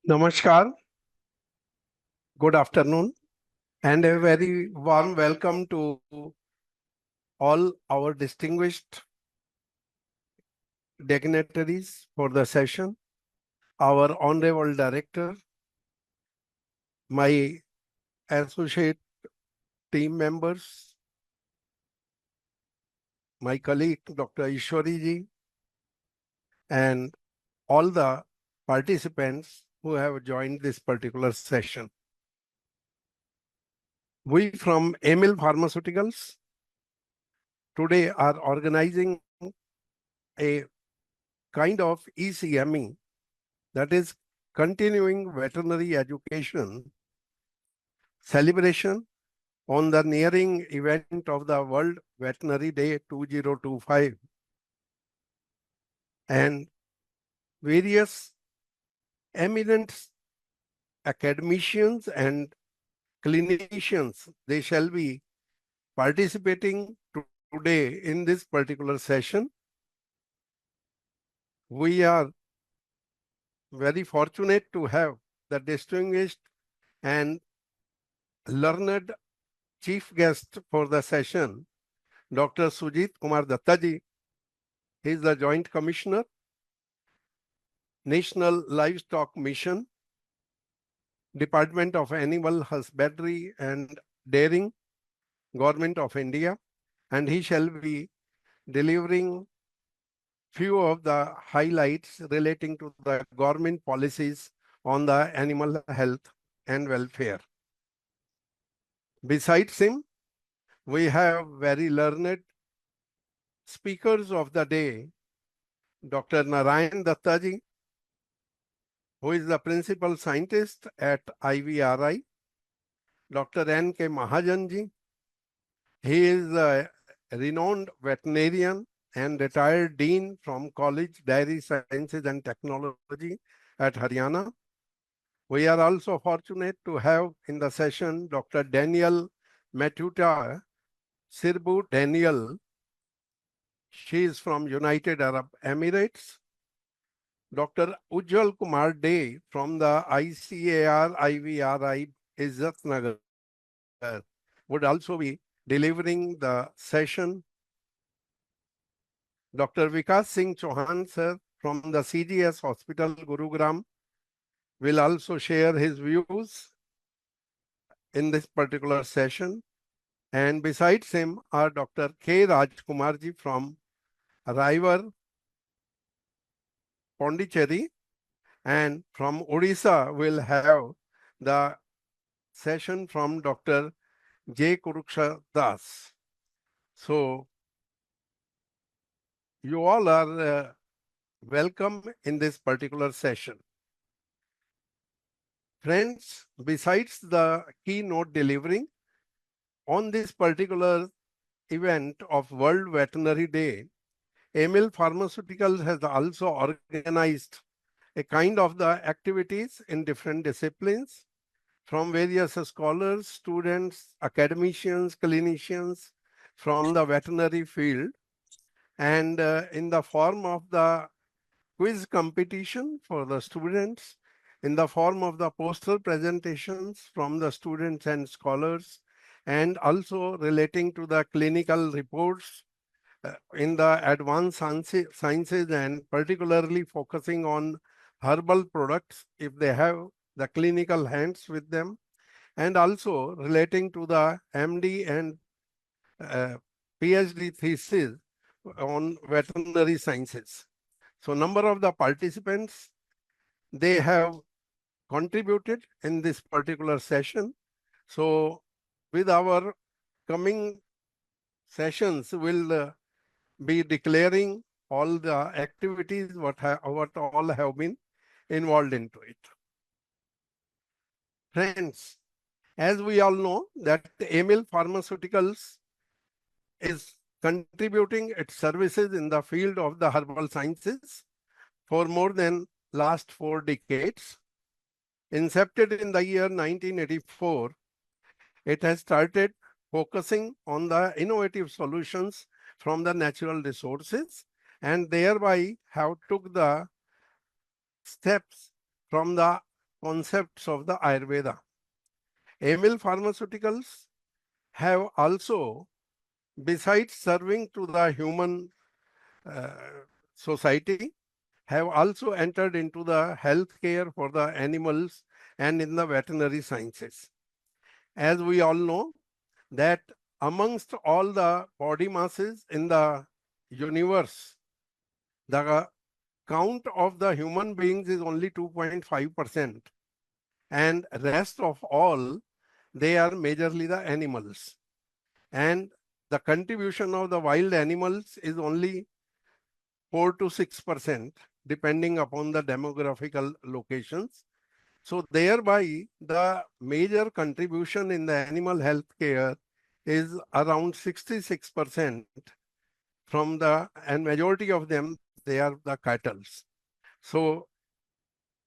Namaskar, good afternoon, and a very warm welcome to all our distinguished dignitaries for the session, our Honorable Director, my associate team members, my colleague Dr. Ishwari ji, and all the participants who have joined this particular session. We from AIMIL Pharmaceuticals today are organizing a kind of eCME, that is continuing veterinary education celebration on the nearing event of the World Veterinary Day 2025, and various eminent academicians and clinicians, they shall be participating today in this particular session. We are very fortunate to have the distinguished and learned chief guest for the session, Dr. Sujit Kumar Dattaji. He is the Joint Commissioner, National Livestock Mission, Department of Animal Husbandry and Dairying, Government of India, and he shall be delivering few of the highlights relating to the government policies on the animal health and welfare. Besides him, we have very learned speakers of the day, Dr. Narayan Dattaji, who is the principal scientist at IVRI, Dr. N.K. Mahajanji. He is a renowned veterinarian and retired dean from College Dairy Sciences and Technology at Haryana. We are also fortunate to have in the session Dr. Daniel Matuta Sirbu Daniel. She is from United Arab Emirates. Dr. Ujjwal Kumar Dey from the ICAR IVRI Izzat Nagar would also be delivering the session. Dr. Vikas Singh Chauhan sir from the CGS Hospital Gurugram will also share his views in this particular session. And besides him are Dr. K. Rajkumarji from Raivar, Pondicherry, and from Odisha will have the session from Dr. J. Kuruksha Das. So you all are welcome in this particular session. Friends, besides the keynote delivering on this particular event of World Veterinary Day, AIMIL Pharmaceuticals has also organized a kind of the activities in different disciplines from various scholars, students, academicians, clinicians from the veterinary field, and in the form of the quiz competition for the students, in the form of the poster presentations from the students and scholars, and also relating to the clinical reports in the advanced sciences and particularly focusing on herbal products if they have the clinical hands with them, and also relating to the MD and PhD thesis on veterinary sciences. So number of the participants, they have contributed in this particular session. So with our coming sessions, we'll be declaring all the activities what all have been involved into it. Friends, as we all know that AIMIL Pharmaceuticals is contributing its services in the field of the herbal sciences for more than last 4 decades. Incepted in the year 1984, it has started focusing on the innovative solutions from the natural resources and thereby have took the steps from the concepts of the Ayurveda. AIMIL Pharmaceuticals have also, besides serving to the human uh, society, have also entered into the healthcare for the animals and in the veterinary sciences. As we all know that amongst all the body masses in the universe, the count of the human beings is only 2.5%, and rest of all, they are majorly the animals. And the contribution of the wild animals is only 4 to 6%, depending upon the demographical locations. So thereby, the major contribution in the animal health care is around 66% from the, and majority of them, they are the cattles. So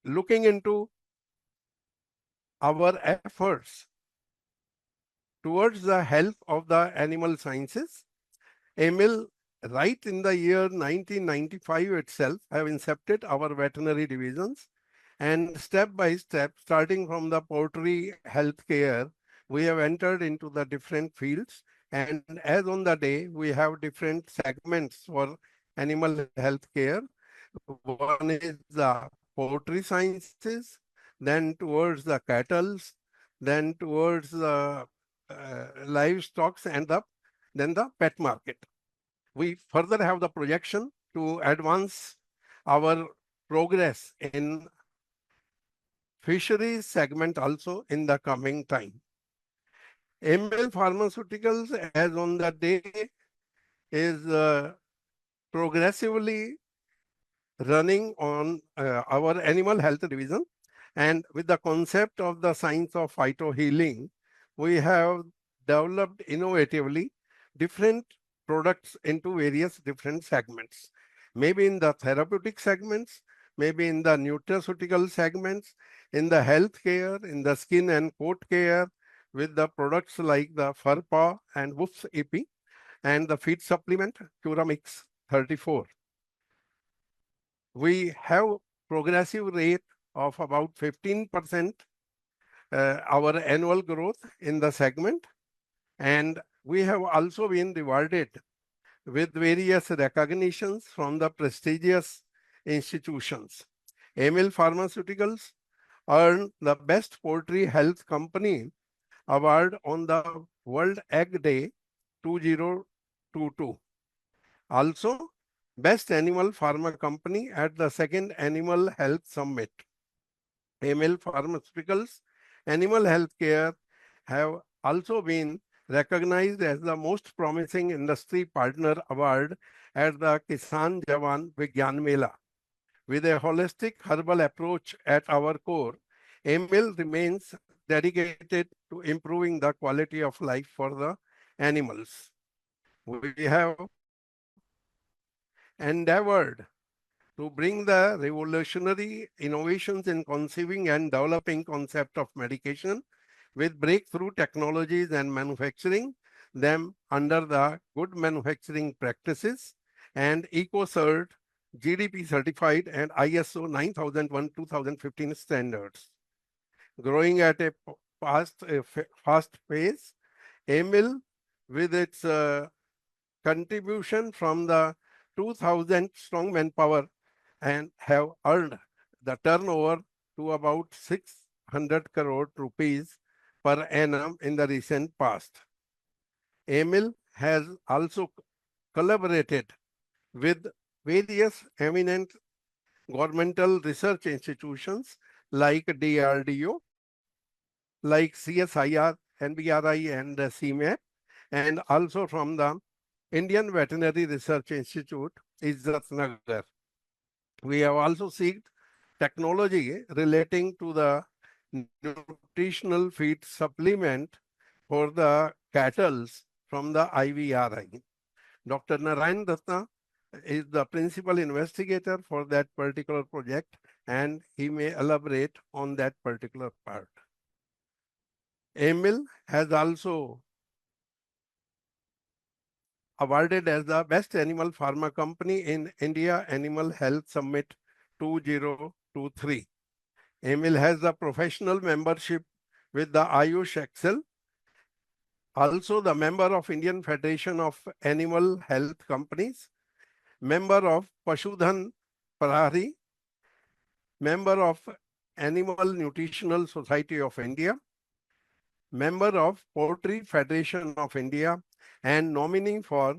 looking into our efforts towards the health of the animal sciences, AIMIL, right in the year 1995 itself, have incepted our veterinary divisions, and step by step, starting from the poultry healthcare, we have entered into the different fields. And as on the day, we have different segments for animal healthcare. One is the poultry sciences, then towards the cattle, then towards the livestock, and then the pet market. We further have the projection to advance our progress in fisheries segment also in the coming time. AIMIL Pharmaceuticals, as on the day, is progressively running on our animal health division. And with the concept of the science of phytohealing, we have developed innovatively different products into various different segments. Maybe in the therapeutic segments, maybe in the nutraceutical segments, in the healthcare, in the skin and coat care, with the products like the Fur Paw and Woofs EP, and the feed supplement Curamix 34. We have progressive rate of about 15% our annual growth in the segment, and we have also been rewarded with various recognitions from the prestigious institutions. AIMIL Pharmaceuticals earned the Best Poultry Health Company award on the World Egg Day 2022. Also, Best Animal Pharma Company at the second Animal Health Summit. AIMIL Pharmaceuticals Animal Healthcare have also been recognized as the most promising industry partner award at the Kisan Jawan Vigyan Mela. With a holistic herbal approach at our core, AIMIL remains dedicated to improving the quality of life for the animals. We have endeavored to bring the revolutionary innovations in conceiving and developing concept of medication with breakthrough technologies and manufacturing them under the good manufacturing practices and EcoCert, GDP certified and ISO 9001-2015 standards. Growing at a fast pace, AIMIL with its contribution from the 2000 strong manpower and have earned the turnover to about 600 crore rupees per annum in the recent past. AIMIL has also collaborated with various eminent governmental research institutions like DRDO, like CSIR, NBRI, and CME, and also from the Indian Veterinary Research Institute, Izzat Nagar. We have also sought technology relating to the nutritional feed supplement for the cattle from the IVRI. Dr. Narayan Ratna is the principal investigator for that particular project, and he may elaborate on that particular part. AIMIL has also awarded as the Best Animal Pharma Company in India Animal Health Summit 2023. AIMIL has a professional membership with the Ayush Excel, also the member of Indian Federation of Animal Health Companies, member of Pashudhan Prahari, member of Animal Nutritional Society of India, member of Poultry Federation of India, and nominee for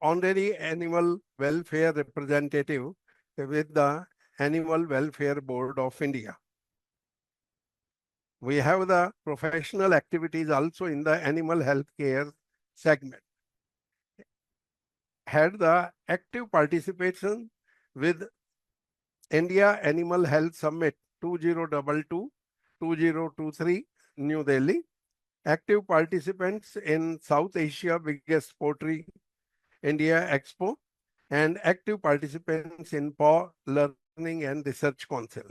honorary animal welfare representative with the Animal Welfare Board of India. We have the professional activities also in the animal health care segment. Had the active participation with India Animal Health Summit 2022-2023, New Delhi. Active participants in South Asia biggest poultry India Expo, and active participants in PAW Learning and Research Council.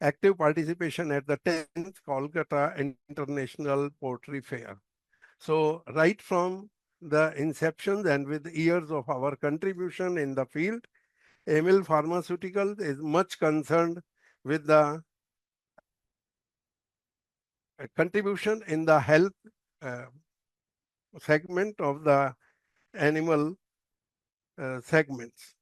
Active participation at the 10th Kolkata International Poultry Fair. So right from the inception and with years of our contribution in the field, AIMIL Pharmaceuticals is much concerned with the contribution in the health uh, segment of the animal segments.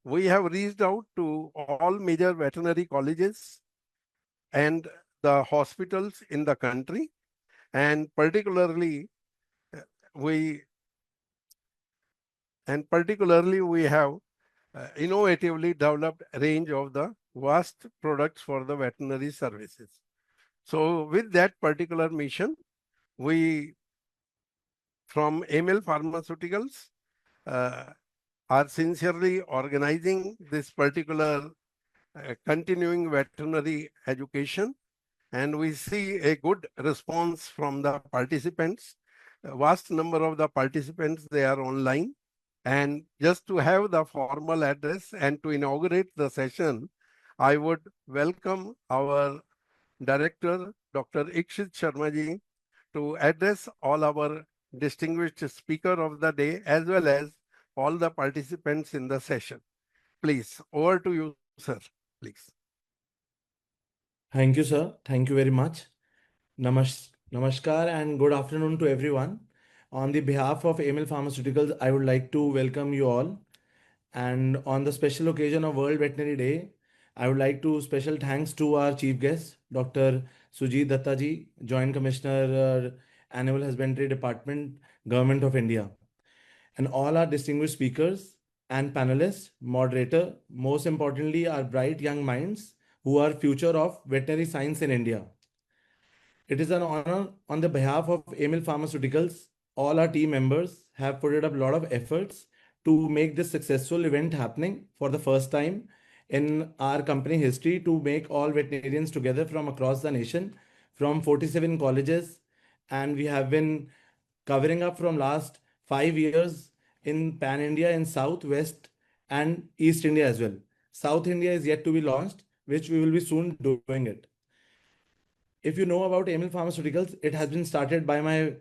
We have reached out to all major veterinary colleges and the hospitals in the country, and particularly uh, we we have innovatively developed a range of the vast products for the veterinary services. So with that particular mission, we from AIMIL Pharmaceuticals uh, are sincerely organizing this particular continuing veterinary education, and we see a good response from the participants. A vast number of the participants, they are online. And just to have the formal address and to inaugurate the session, I would welcome our director, Dr. Ikshit Sharma to address all our distinguished speaker of the day as well as all the participants in the session. Please, over to you, sir. Please. Thank you, sir. Thank you very much. Namaskar and good afternoon to everyone. On the behalf of AIMIL Pharmaceuticals, I would like to welcome you all. And on the special occasion of World Veterinary Day, I would like to special thanks to our chief guest, Dr. Sujit Dattaji, Joint Commissioner, Animal Husbandry Department, Government of India, and all our distinguished speakers and panelists, moderator, most importantly, our bright young minds who are future of veterinary science in India. It is an honor on the behalf of AIMIL Pharmaceuticals. All our team members have put up a lot of efforts to make this successful event happening for the first time in our company history, to make all veterinarians together from across the nation, from 47 colleges, and we have been covering up from last 5 years in Pan India, in South, West, and East India as well. South India is yet to be launched, which we will be soon doing it. If you know about AIMIL Pharmaceuticals, it has been started by my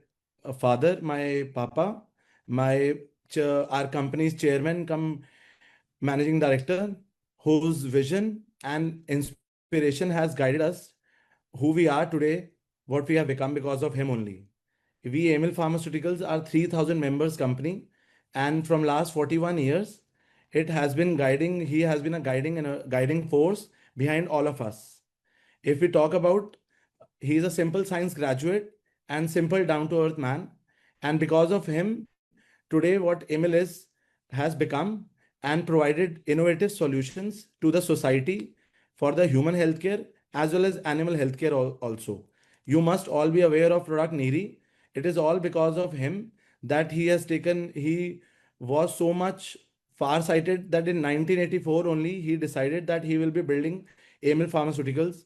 father, my papa, my our company's chairman, come managing director, whose vision and inspiration has guided us who we are today, what we have become because of him only. We AIMIL Pharmaceuticals are 3,000 members company, and from last 41 years, it has been guiding. He has been a guiding and a guiding force behind all of us. If we talk about, he is a simple science graduate and simple down to earth man, and because of him, today what AIMIL is has become and provided innovative solutions to the society for the human healthcare as well as animal healthcare also. You must all be aware of product Niri. It is all because of him that he has taken, he was so much far-sighted that in 1984 only he decided that he will be building AIMIL Pharmaceuticals.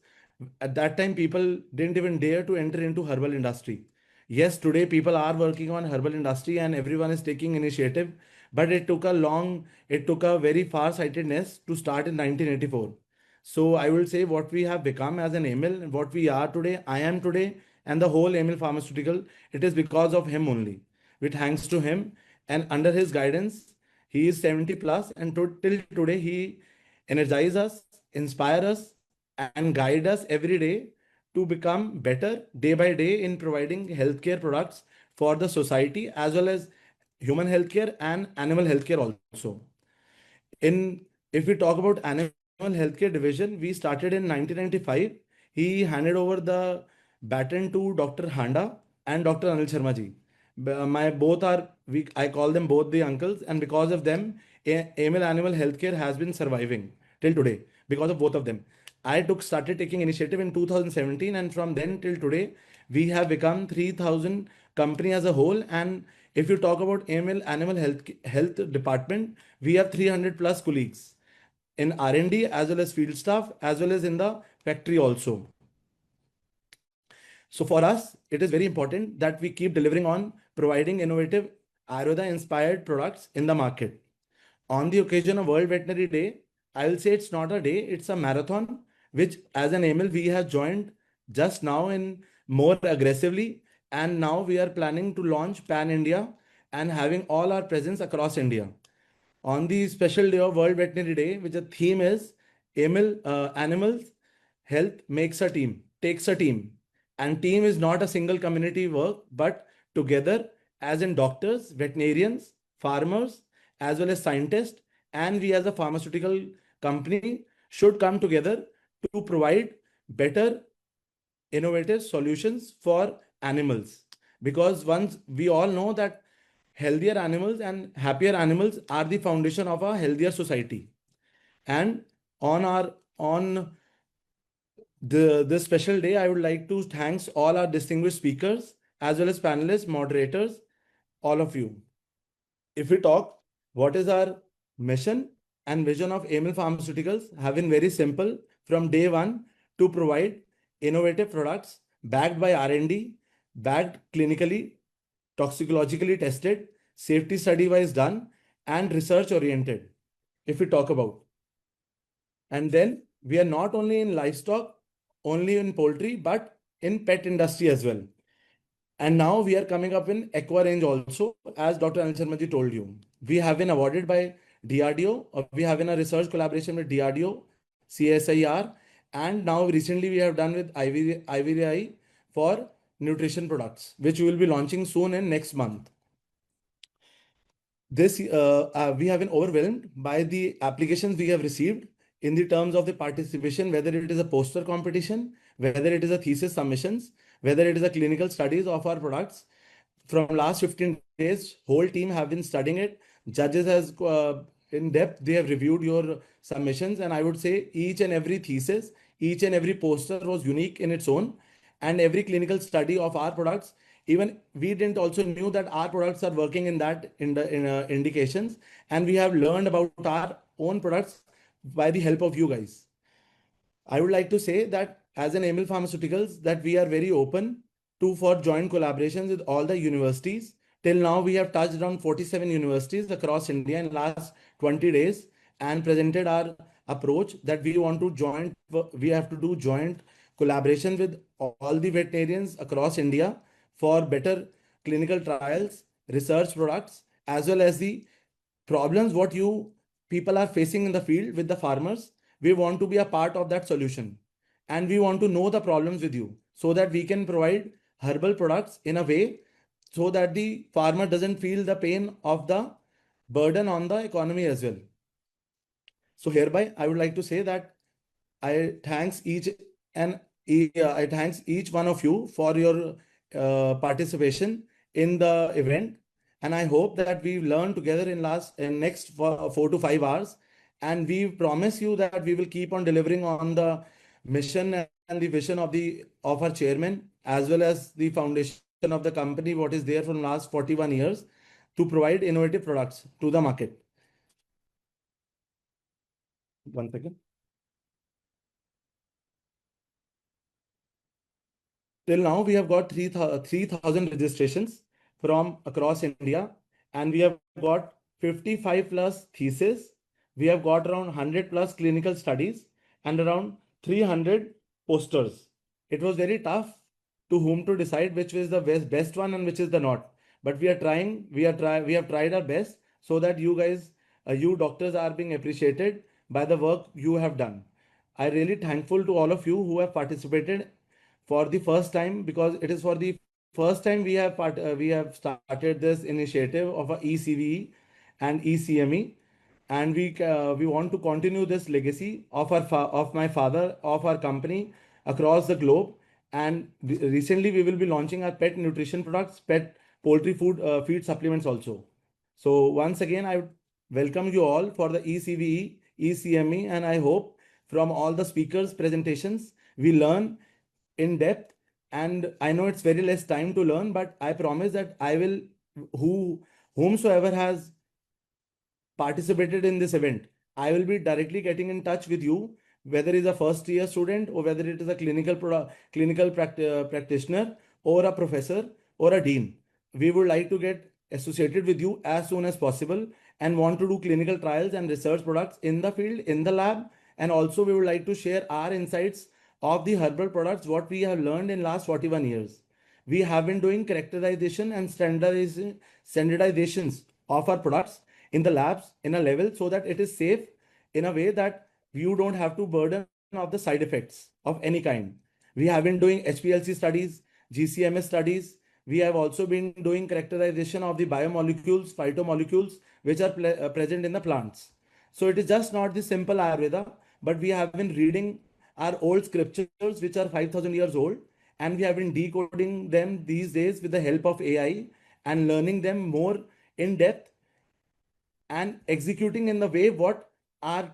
At that time, people didn't even dare to enter into herbal industry. Yes, today people are working on herbal industry and everyone is taking initiative, but it took a very far-sightedness to start in 1984. So I will say what we have become as an AIMIL, what we are today, I am today, and the whole AIMIL pharmaceutical, it is because of him only. With thanks to him and under his guidance, he is 70 plus, and till today he energize us, inspire us, and guide us every day to become better day by day in providing healthcare products for the society as well as human healthcare and animal healthcare also. In If we talk about animal healthcare division, we started in 1995. He handed over the baton to Dr. Handa and Dr. Anil Sharma ji. My both are we I call them both the uncles, and because of them, AML Animal Healthcare has been surviving till today because of both of them. I took started taking initiative in 2017, and from then till today, we have become 3,000 company as a whole. And if you talk about AML Animal Health Department, we have 300 plus colleagues in R&D as well as field staff as well as in the factory also. So for us, it is very important that we keep delivering on providing innovative Ayurveda inspired products in the market. On the occasion of World Veterinary Day, I will say it's not a day, it's a marathon, which as an AML we have joined just now in more aggressively. And now we are planning to launch Pan India and having all our presence across India. On the special day of World Veterinary Day, which the theme is AML Animals Health makes a team, takes a team. And team is not a single community work, but together as in doctors, veterinarians, farmers, as well as scientists, and we as a pharmaceutical company should come together to provide better innovative solutions for animals. Because once we all know that healthier animals and happier animals are the foundation of a healthier society. And on this special day, I would like to thanks all our distinguished speakers as well as panelists, moderators, all of you. If we talk, what is our mission and vision of AML Pharmaceuticals have been very simple from day one to provide innovative products backed by R&D, backed clinically, toxicologically tested, safety study wise done, and research oriented. If we talk about, and then we are not only in livestock, only in poultry, but in pet industry as well. And now we are coming up in aqua range also, as Dr. Anil Sharma ji told you. We have been awarded by DRDO, or we have in a research collaboration with DRDO, CSIR, and now recently we have done with IVRI for nutrition products, which we will be launching soon in next month. We have been overwhelmed by the applications we have received in the terms of the participation, whether it is a poster competition, whether it is a thesis submissions, whether it is a clinical studies of our products. From last 15 days, whole team have been studying it. Judges has in depth, they have reviewed your submissions, and I would say each and every thesis, each and every poster was unique in its own, and every clinical study of our products, even we didn't also knew that our products are working in that indications, and we have learned about our own products by the help of you guys. I would like to say that as an AML Pharmaceuticals, that we are very open to for joint collaborations with all the universities. Till now, we have touched around 47 universities across India in last 20 days and presented our approach that we want to joint, we have to do joint collaboration with all the veterinarians across India for better clinical trials, research products, as well as the problems what you people are facing in the field with the farmers. We want to be a part of that solution, and we want to know the problems with you so that we can provide herbal products in a way so that the farmer doesn't feel the pain of the burden on the economy as well. So hereby I would like to say that I thanks and I thanks each one of you for your participation in the event, and I hope that we learn together in next 4 to 5 hours, and we promise you that we will keep on delivering on the mission and the vision of our chairman as well as the foundation of the company what is there from last 41 years to provide innovative products to the market. One second. Till now, we have got 3,000 registrations from across India, and we have got 55 plus theses. We have got around 100 plus clinical studies and around 300 posters. It was very tough to whom to decide which is the best one and which is the not. But we are trying, we have tried our best so that you guys, you doctors are being appreciated by the work you have done. I really thankful to all of you who have participated for the first time, because it is for the first time we have started this initiative of a ECVE and eCME, and we want to continue this legacy of of my father, of our company across the globe. And recently we will be launching our pet nutrition products, pet poultry food feed supplements also. So once again, I welcome you all for the ECVE, eCME, and I hope from all the speakers' presentations we learn in depth. And I know it's very less time to learn, but I promise that I will, who whomsoever has participated in this event, I will be directly getting in touch with you, whether it's a first year student or whether it is a practitioner or a professor or a dean. We would like to get associated with you as soon as possible and want to do clinical trials and research products in the field, in the lab. And also we would like to share our insights of the herbal products, what we have learned in last 41 years. We have been doing characterization and standardizations of our products in the labs in a level so that it is safe, in a way that you don't have to burden of the side effects of any kind. We have been doing HPLC studies, GCMS studies. We have also been doing characterization of the biomolecules, phytomolecules, which are present in the plants. So it is just not the simple Ayurveda, but we have been reading our old scriptures, which are 5,000 years old, and we have been decoding them these days with the help of AI and learning them more in depth and executing in the way what our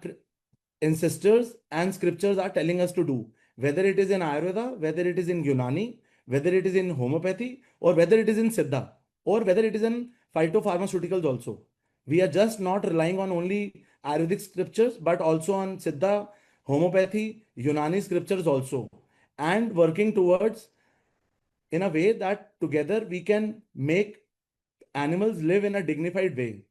ancestors and scriptures are telling us to do, whether it is in Ayurveda, whether it is in Unani, whether it is in homeopathy, or whether it is in Siddha, or whether it is in phytopharmaceuticals also. We are just not relying on only Ayurvedic scriptures, but also on Siddha, homeopathy, Unani scriptures also, and working towards in a way that together we can make animals live in a dignified way.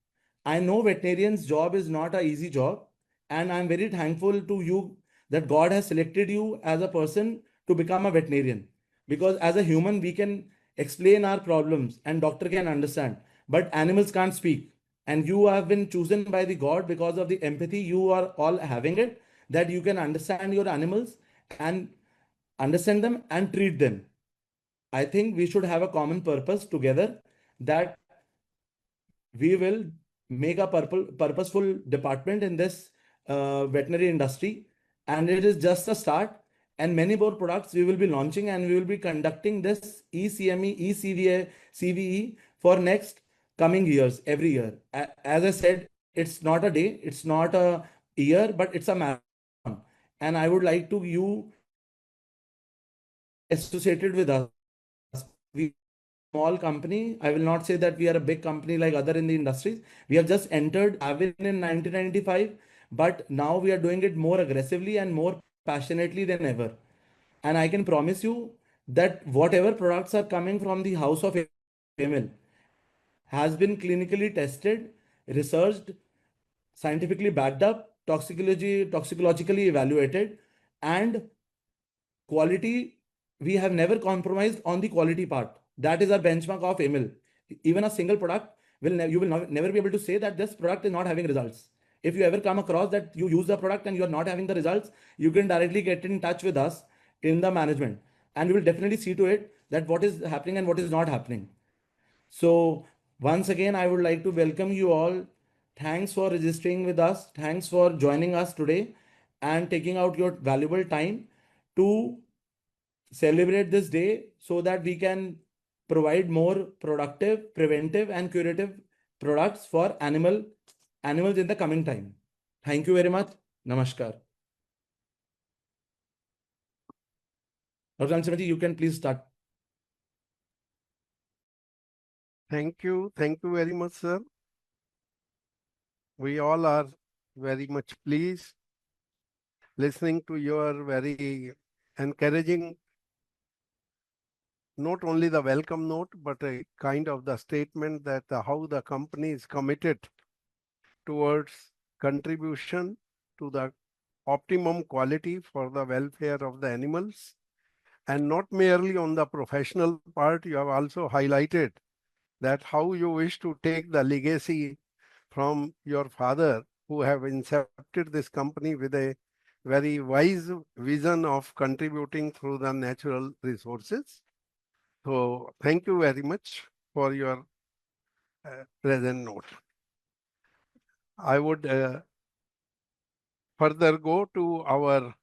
I know veterinarian's job is not an easy job, and I'm very thankful to you that God has selected you as a person to become a veterinarian. Because as a human, we can explain our problems and doctor can understand, but animals can't speak. And you have been chosen by the God because of the empathy you are all having it, that you can understand your animals and understand them and treat them. I think we should have a common purpose together, that we will make a purposeful department in this veterinary industry. And it is just a start. And many more products we will be launching, and we will be conducting this ECME, ECVA, CVE for next coming years, every year. As I said, it's not a day, it's not a year, but it's a marathon. And I would like to you associated with us. We small company. I will not say that we are a big company like other in the industries. We have just entered, have been in 1995, but now we are doing it more aggressively and more passionately than ever. And I can promise you that whatever products are coming from the house of AIMIL has been clinically tested, researched, scientifically backed up, toxicologically evaluated, and quality, we have never compromised on the quality part. That is our benchmark of AIMIL. Even a single product you will never be able to say that this product is not having results. If you ever come across that you use the product and you are not having the results, you can directly get in touch with us in the management, and we will definitely see to it that what is happening and what is not happening. So once again, I would like to welcome you all. Thanks for registering with us. Thanks for joining us today and taking out your valuable time to celebrate this day so that we can provide more productive, preventive, and curative products for animals in the coming time. Thank you very much. Namaskar. Dr. Anshamaji, you can please start. Thank you. Thank you very much, sir. We all are very much pleased listening to your very encouraging, not only the welcome note, but a kind of the statement that how the company is committed towards contribution to the optimum quality for the welfare of the animals. And not merely on the professional part, you have also highlighted that how you wish to take the legacy from your father, who have incepted this company with a very wise vision of contributing through the natural resources. So thank you very much for your present note. I would further go to our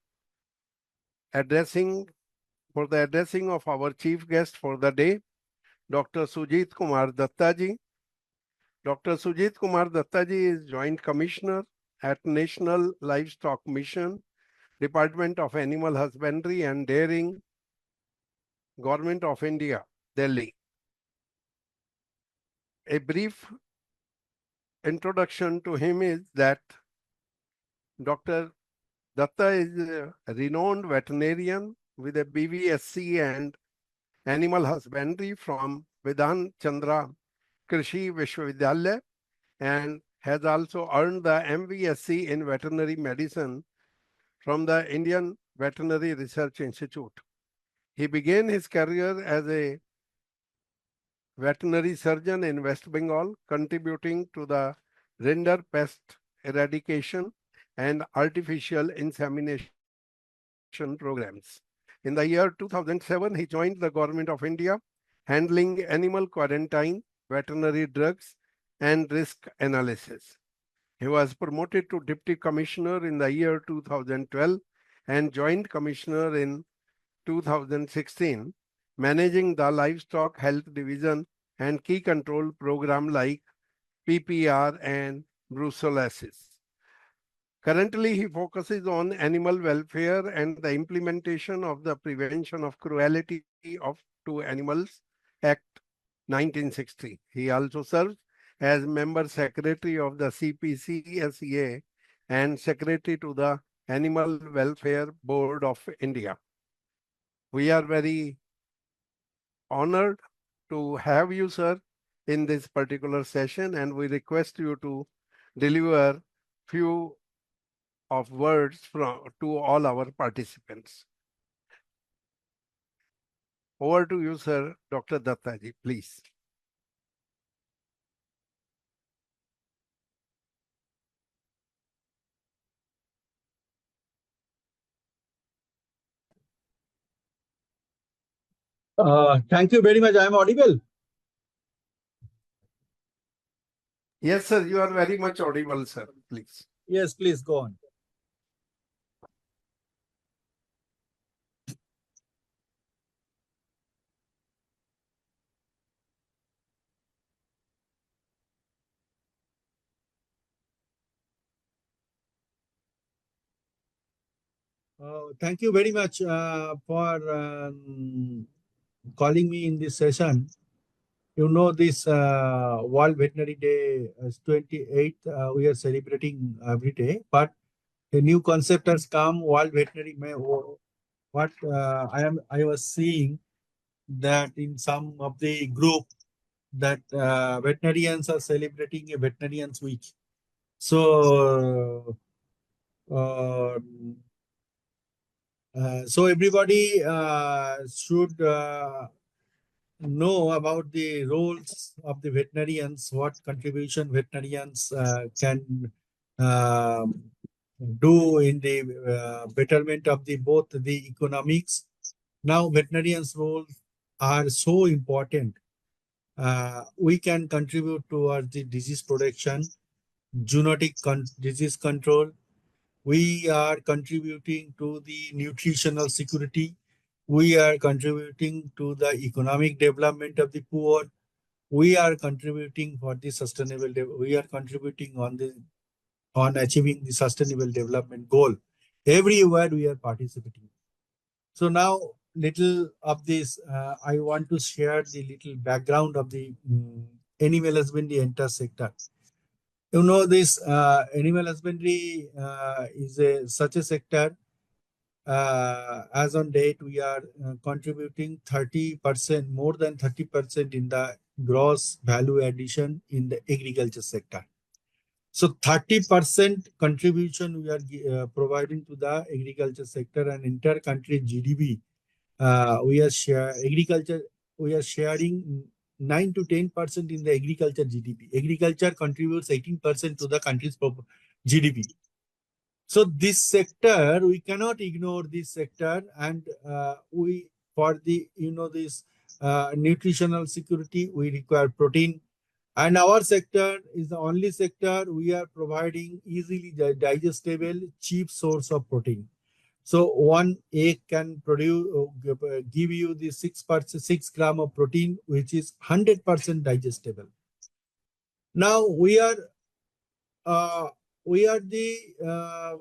addressing for the addressing of our chief guest for the day, Dr. Sujit Kumar Dattaji. Dr. Sujit Kumar Dattaji is Joint Commissioner at National Livestock Mission, Department of Animal Husbandry and Dairying, Government of India, Delhi. A brief introduction to him is that Dr. Datta is a renowned veterinarian with a BVSc and Animal Husbandry from Vidhan Chandra Krishi Vishwavidyalaya and has also earned the MVSc in Veterinary Medicine from the Indian Veterinary Research Institute. He began his career as a veterinary surgeon in West Bengal, contributing to the render pest eradication and artificial insemination programs. In the year 2007, he joined the Government of India, handling animal quarantine, veterinary drugs, and risk analysis. He was promoted to Deputy Commissioner in the year 2012 and Joint Commissioner in 2016, managing the Livestock Health Division and key control program like PPR and brucellosis. Currently, he focuses on animal welfare and the implementation of the Prevention of Cruelty to Animals Act 1960. He also serves as member secretary of the CPCSEA and secretary to the Animal Welfare Board of India. We are very honored to have you, sir, in this particular session, and we request you to deliver few of words to all our participants. Over to you, sir, Dr. Dattaji, please. Thank you very much. I am audible. Yes, sir, you are very much audible, sir. Please. Yes, please go on. Thank you very much for calling me in this session. You know, this World Veterinary Day is 28th. We are celebrating every day, but a new concept has come. World Veterinary May. What I was seeing that in some of the group that veterinarians are celebrating a veterinarians week. So so everybody should know about the roles of the veterinarians, what contribution veterinarians can do in the betterment of the both the economics. Now veterinarians' roles are so important. We can contribute towards the disease protection, zoonotic disease control. We are contributing to the nutritional security. We are contributing to the economic development of the poor. We are contributing for the sustainable. We are contributing on achieving the sustainable development goal. Everywhere we are participating. So now, little of this, I want to share the little background of the animal husbandry entire sector. You know, this animal husbandry is such a sector. As on date, we are contributing 30%, more than 30% in the gross value addition in the agriculture sector. So 30% contribution we are providing to the agriculture sector and entire country GDP. We are sharing 9 to 10% in the agriculture GDP. Agriculture contributes 18% to the country's GDP. So this sector, we cannot ignore this sector, and we for the this nutritional security, we require protein, and our sector is the only sector we are providing easily digestible, cheap source of protein. So one egg can produce give you the 6 gram of protein, which is 100% digestible. Now uh, we are the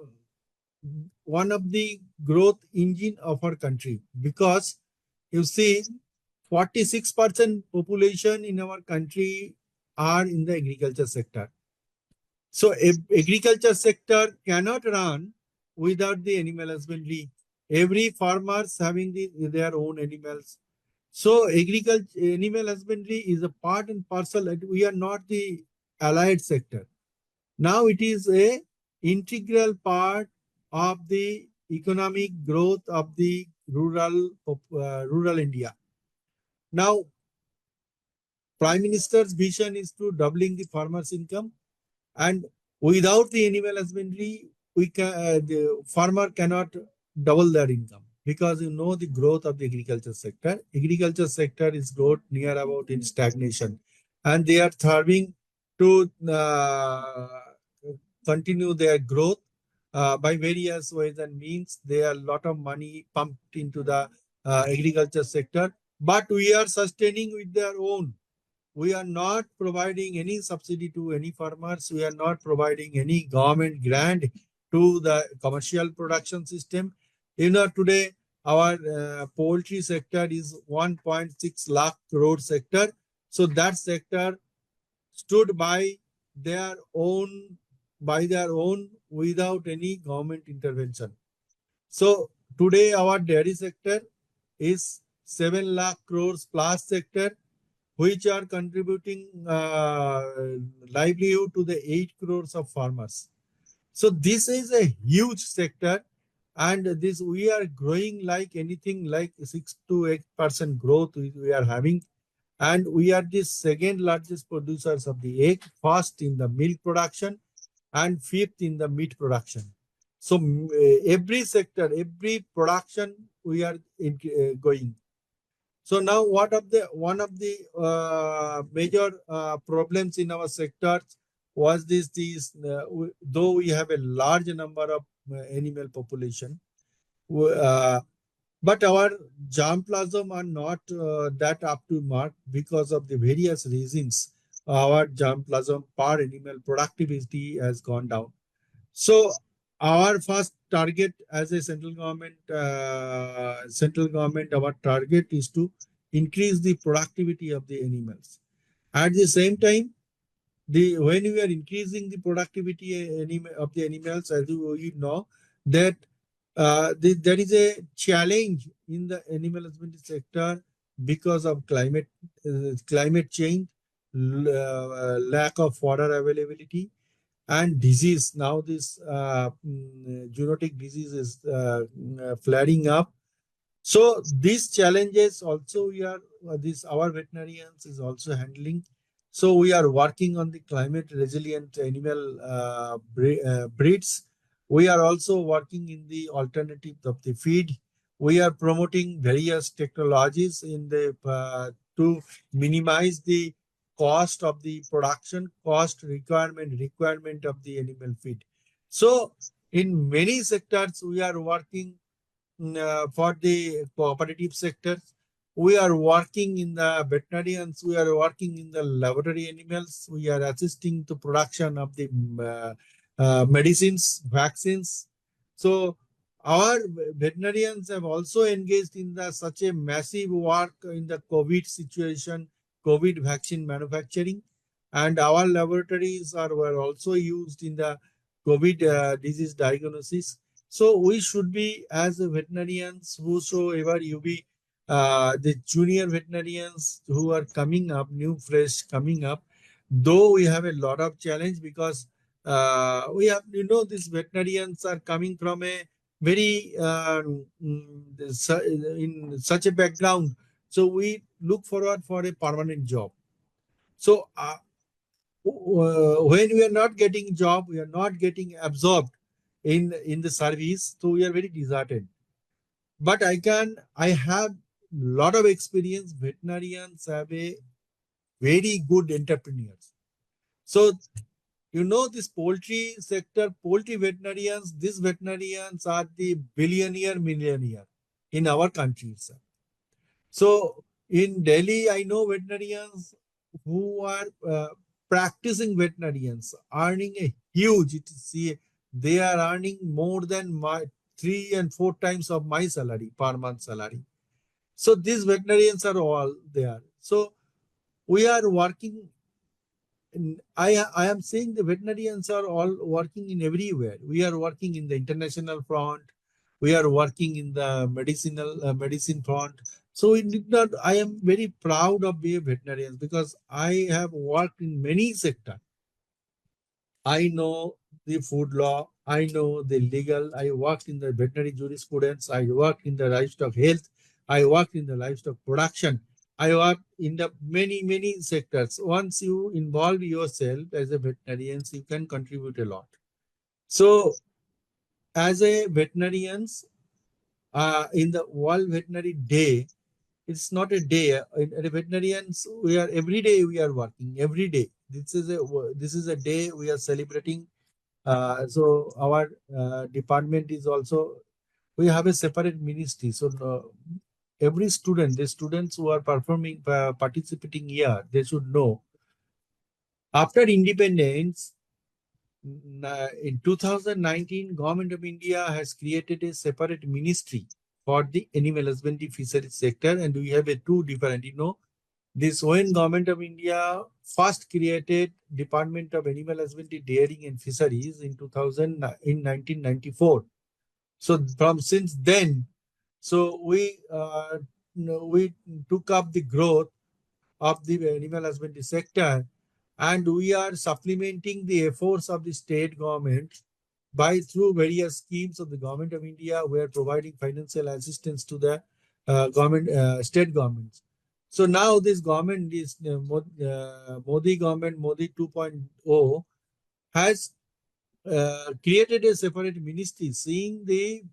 one of the growth engine of our country, because you see 46% population in our country are in the agriculture sector. So agriculture sector cannot run without the animal husbandry. Every farmers having their own animals. So agriculture, animal husbandry is a part and parcel, and we are not the allied sector. Now it is a integral part of the economic growth of the rural India. Now, Prime Minister's vision is to doubling the farmers' income, and without the animal husbandry, the farmer cannot double their income, because the growth of the agriculture sector. Agriculture sector is growth near about in stagnation, and they are thriving to continue their growth by various ways and means. There are a lot of money pumped into the agriculture sector, but we are sustaining with their own. We are not providing any subsidy to any farmers. We are not providing any government grant to the commercial production system. Today our poultry sector is 1.6 lakh crore sector. So that sector stood by their own without any government intervention. So today our dairy sector is 7 lakh crores plus sector, which are contributing livelihood to the 8 crores of farmers. So this is a huge sector, and this we are growing like anything, like 6 to 8% growth we are having, and we are the second largest producers of the egg, first in the milk production, and fifth in the meat production. So every sector, every production, we are going. So now, one of the major problems in our sector was though we have a large number of animal population, but our germplasm are not that up to mark because of the various reasons. Our germplasm per animal productivity has gone down. So our first target as a central government, our target is to increase the productivity of the animals. At the same time, when we are increasing the productivity of the animals, as you know, that there is a challenge in the animal husbandry sector because of climate change, lack of water availability, and disease. Now this zoonotic disease is flaring up. So these challenges also our veterinarians is also handling. So we are working on the climate resilient animal breeds. We are also working in the alternative of the feed. We are promoting various technologies in the to minimize the cost of the production, requirement of the animal feed. So in many sectors, we are working for the cooperative sector. We are working in the veterinarians. We are working in the laboratory animals. We are assisting to production of the medicines, vaccines. So our veterinarians have also engaged in such a massive work in the COVID situation, COVID vaccine manufacturing, and our laboratories were also used in the COVID disease diagnosis. So we should be, as veterinarians, whosoever you be, the junior veterinarians who are coming up, new fresh coming up, though we have a lot of challenge, because we have, these veterinarians are coming from a very in such a background. So we look forward for a permanent job. So when we are not getting job, we are not getting absorbed. in the service, so we are very disheartened. But I have lot of experience. Veterinarians have a very good entrepreneurs. So this poultry sector, poultry veterinarians, these veterinarians are the billionaire millionaire in our country itself. So in Delhi, I know veterinarians who are practicing veterinarians, earning a huge, they are earning more than my 3 and 4 times of my salary, per month salary. So these veterinarians are all there. So we are working. I am saying the veterinarians are all working in everywhere. We are working in the international front. We are working in the medicine front. So it did not. I am very proud of being a veterinarian because I have worked in many sectors. I know the food law. I know the legal. I worked in the veterinary jurisprudence. I worked in the livestock health. I worked in the livestock production. I worked in the many sectors. Once you involve yourself as a veterinarian, you can contribute a lot. So, as a veterinarians, in the World Veterinary Day, it's not a day. In veterinarians, we are every day we are working every day. This is a day we are celebrating. So our department is also, we have a separate ministry. So every student, the students who are participating here, they should know. After independence, in 2019, Government of India has created a separate ministry for the animal husbandry fisheries sector, and we have a two different. This when Government of India first created Department of Animal Husbandry, Dairying and Fisheries in 1994. So since then, so we took up the growth of the animal husbandry sector, and we are supplementing the efforts of the state government by through various schemes of the Government of India. We are providing financial assistance to the state governments. So now this government, this Modi government, Modi 2.0, has created a separate ministry, seeing the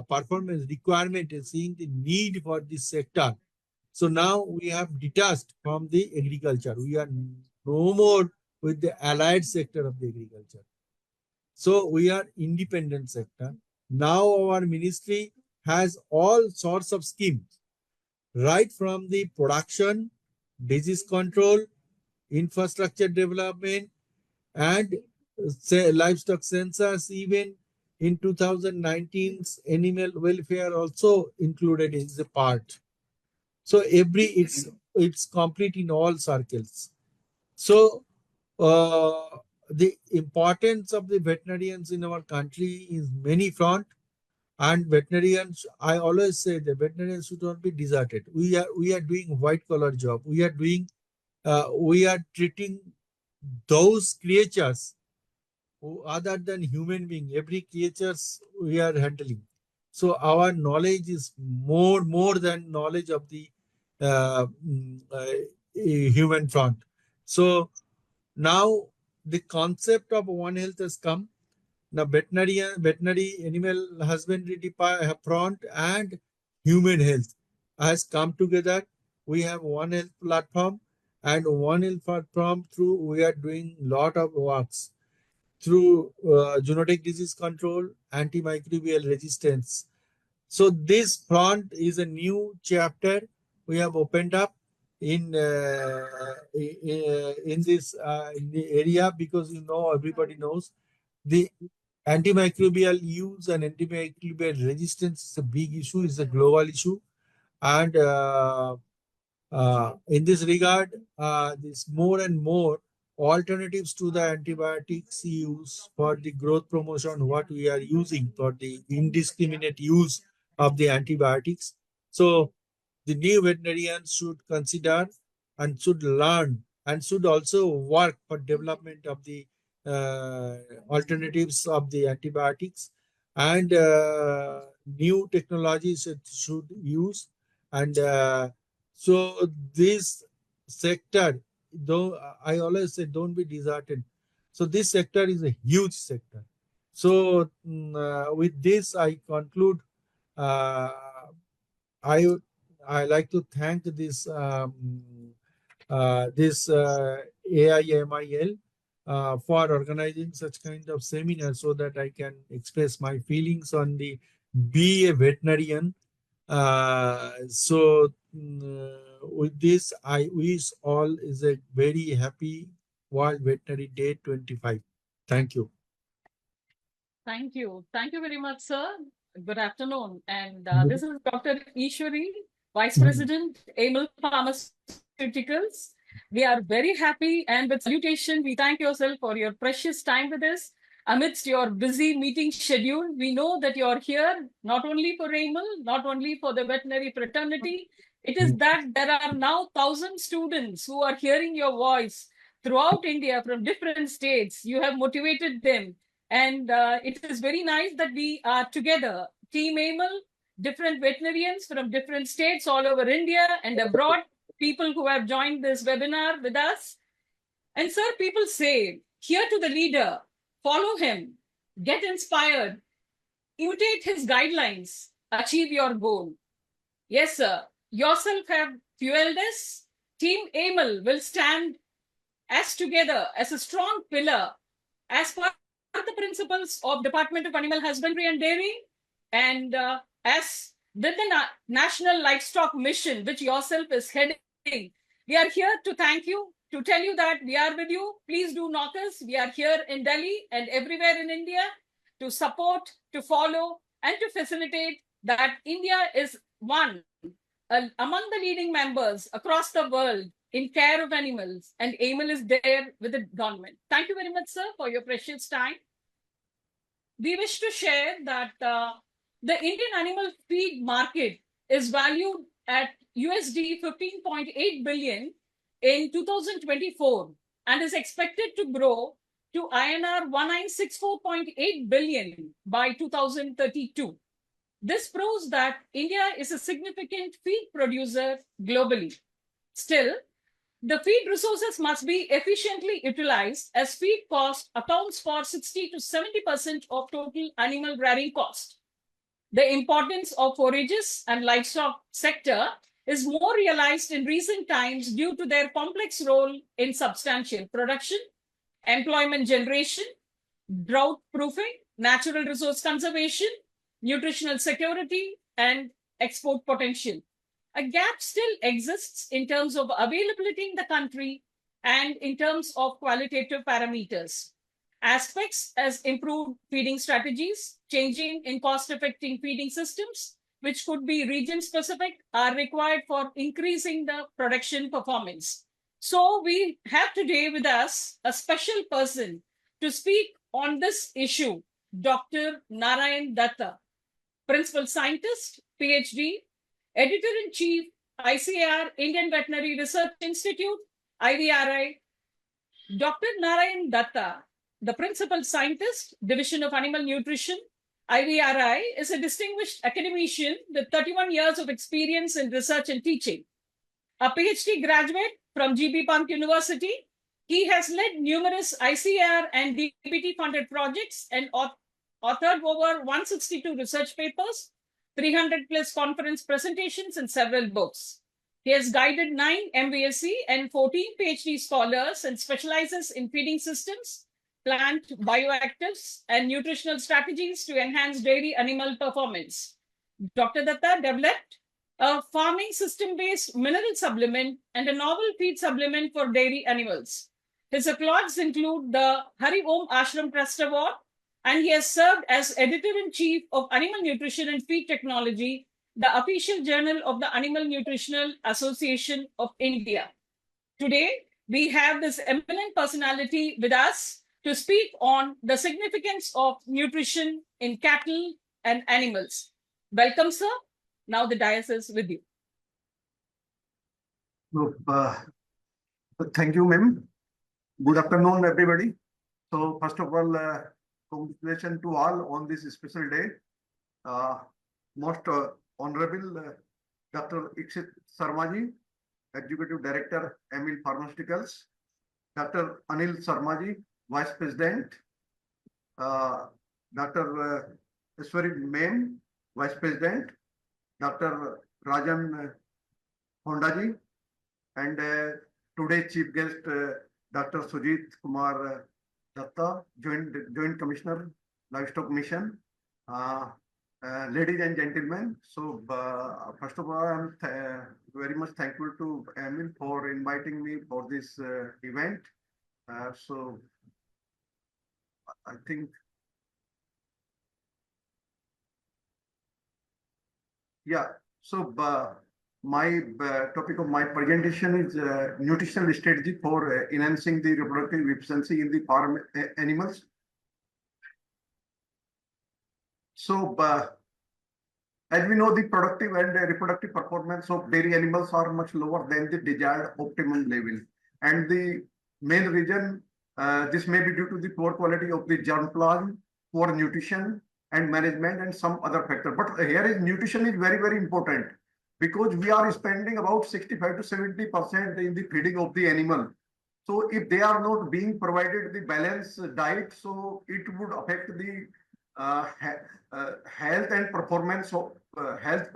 performance requirement and seeing the need for this sector. So now we have detached from the agriculture. We are no more with the allied sector of the agriculture. So we are independent sector. Now our ministry has all sorts of schemes, right from the production, disease control, infrastructure development, and livestock census. Even in 2019's animal welfare also included in the part. So it's complete in all circles. So the importance of the veterinarians in our country is many front. And veterinarians, I always say the veterinarians should not be deserted. We are doing white collar job. We are treating those creatures who other than human being. Every creatures we are handling. So our knowledge is more than knowledge of the human front. So now the concept of One Health has come. Now veterinary animal husbandry front and human health has come together. We have One Health platform, and One Health platform through we are doing lot of works through zoonotic disease control, antimicrobial resistance. So this front is a new chapter we have opened up in in the area, because everybody knows the antimicrobial use and antimicrobial resistance is a big issue, is a global issue, and in this regard, this more and more alternatives to the antibiotics use for the growth promotion, what we are using for the indiscriminate use of the antibiotics. So the new veterinarians should consider and should learn and should also work for development of the alternatives of the antibiotics, and new technologies it should use. And so this sector, though I always say don't be disheartened. So this sector is a huge sector. So with this, I conclude. I I like to thank this AIMIL for organizing such kind of seminar so that I can express my feelings on the be a veterinarian. With this, I wish all is a very happy World Veterinary Day 25. Thank you. Thank you. Thank you very much, sir. Good afternoon. And this is Dr. Ishwari, Vice President, AIMIL Pharmaceuticals. We are very happy, and with salutation, we thank yourself for your precious time with us amidst your busy meeting schedule. We know that you're here not only for AIMIL, not only for the veterinary fraternity. It is that there are now 1,000 students who are hearing your voice throughout India from different states. You have motivated them. And it is very nice that we are together, Team AIMIL, different veterinarians from different states all over India and abroad, people who have joined this webinar with us. And sir, people say, hear to the leader, follow him, get inspired, imitate his guidelines, achieve your goal. Yes, sir, yourself have fueled us. Team AIMIL will stand as together as a strong pillar as per the principles of Department of Animal Husbandry and Dairy, and as with the National Livestock Mission, which yourself is heading. We are here to thank you, to tell you that we are with you. Please do knock us. We are here in Delhi and everywhere in India to support, to follow, and to facilitate that India is one among the leading members across the world in care of animals, and AIMIL is there with the government. Thank you very much, sir, for your precious time. We wish to share that the Indian animal feed market is valued at USD 15.8 billion in 2024 and is expected to grow to INR 1964.8 billion by 2032. This proves that India is a significant feed producer globally. Still, the feed resources must be efficiently utilized as feed cost accounts for 60 to 70% of total animal rearing cost. The importance of forages and livestock sector is more realized in recent times due to their complex role in substantial production, employment generation, drought proofing, natural resource conservation, nutritional security, and export potential. A gap still exists in terms of availability in the country and in terms of qualitative parameters. Aspects as improved feeding strategies, changing in cost-effective feeding systems, which could be region-specific, are required for increasing the production performance. So we have today with us a special person to speak on this issue, Dr. Narayan Datta, Principal Scientist, PhD, Editor-in-Chief, ICAR, Indian Veterinary Research Institute, IVRI. Dr. Narayan Datta, the Principal Scientist, Division of Animal Nutrition, IVRI, is a distinguished academician with 31 years of experience in research and teaching. A PhD graduate from GB Pant University, he has led numerous ICAR and DBT-funded projects and authored over 162 research papers, 300 plus conference presentations, and several books. He has guided 9 MBSc and 14 PhD scholars and specializes in feeding systems, plant bioactives, and nutritional strategies to enhance dairy animal performance. Dr. Datta developed a farming system-based mineral supplement and a novel feed supplement for dairy animals. His accolades include the Hari Om Ashram Trust Award, and he has served as Editor-in-Chief of Animal Nutrition and Feed Technology, the official journal of the Animal Nutritional Association of India. Today, we have this eminent personality with us to speak on the significance of nutrition in cattle and animals. Welcome, sir. Now the dais is with you. Thank you, ma'am. Good afternoon, everybody. So first of all, congratulations to all on this special day. Most Honorable Dr. Ikshit Sarmaji, Executive Director, AIMIL Pharmaceuticals, Dr. Anil Sarmaji, Vice President, Dr. Iswari Mem, Vice President, Dr. Rajan Hondaji, and today's chief guest, Dr. Sujit Kumar Datta, Joint Commissioner, Livestock Mission. Ladies and gentlemen, so first of all, I'm very much thankful to AIMIL for inviting me for this event. So I think, yeah, so my topic of my presentation is nutritional strategy for enhancing the reproductive efficiency in the farm animals. So as we know, the productive and reproductive performance of dairy animals are much lower than the desired optimum level. And the main reason, this may be due to the poor quality of the germplasm, poor nutrition and management, and some other factor. But here is nutrition is very, very important, because we are spending about 65 to 70% in the feeding of the animal. So if they are not being provided the balanced diet, so it would affect the health and performance of health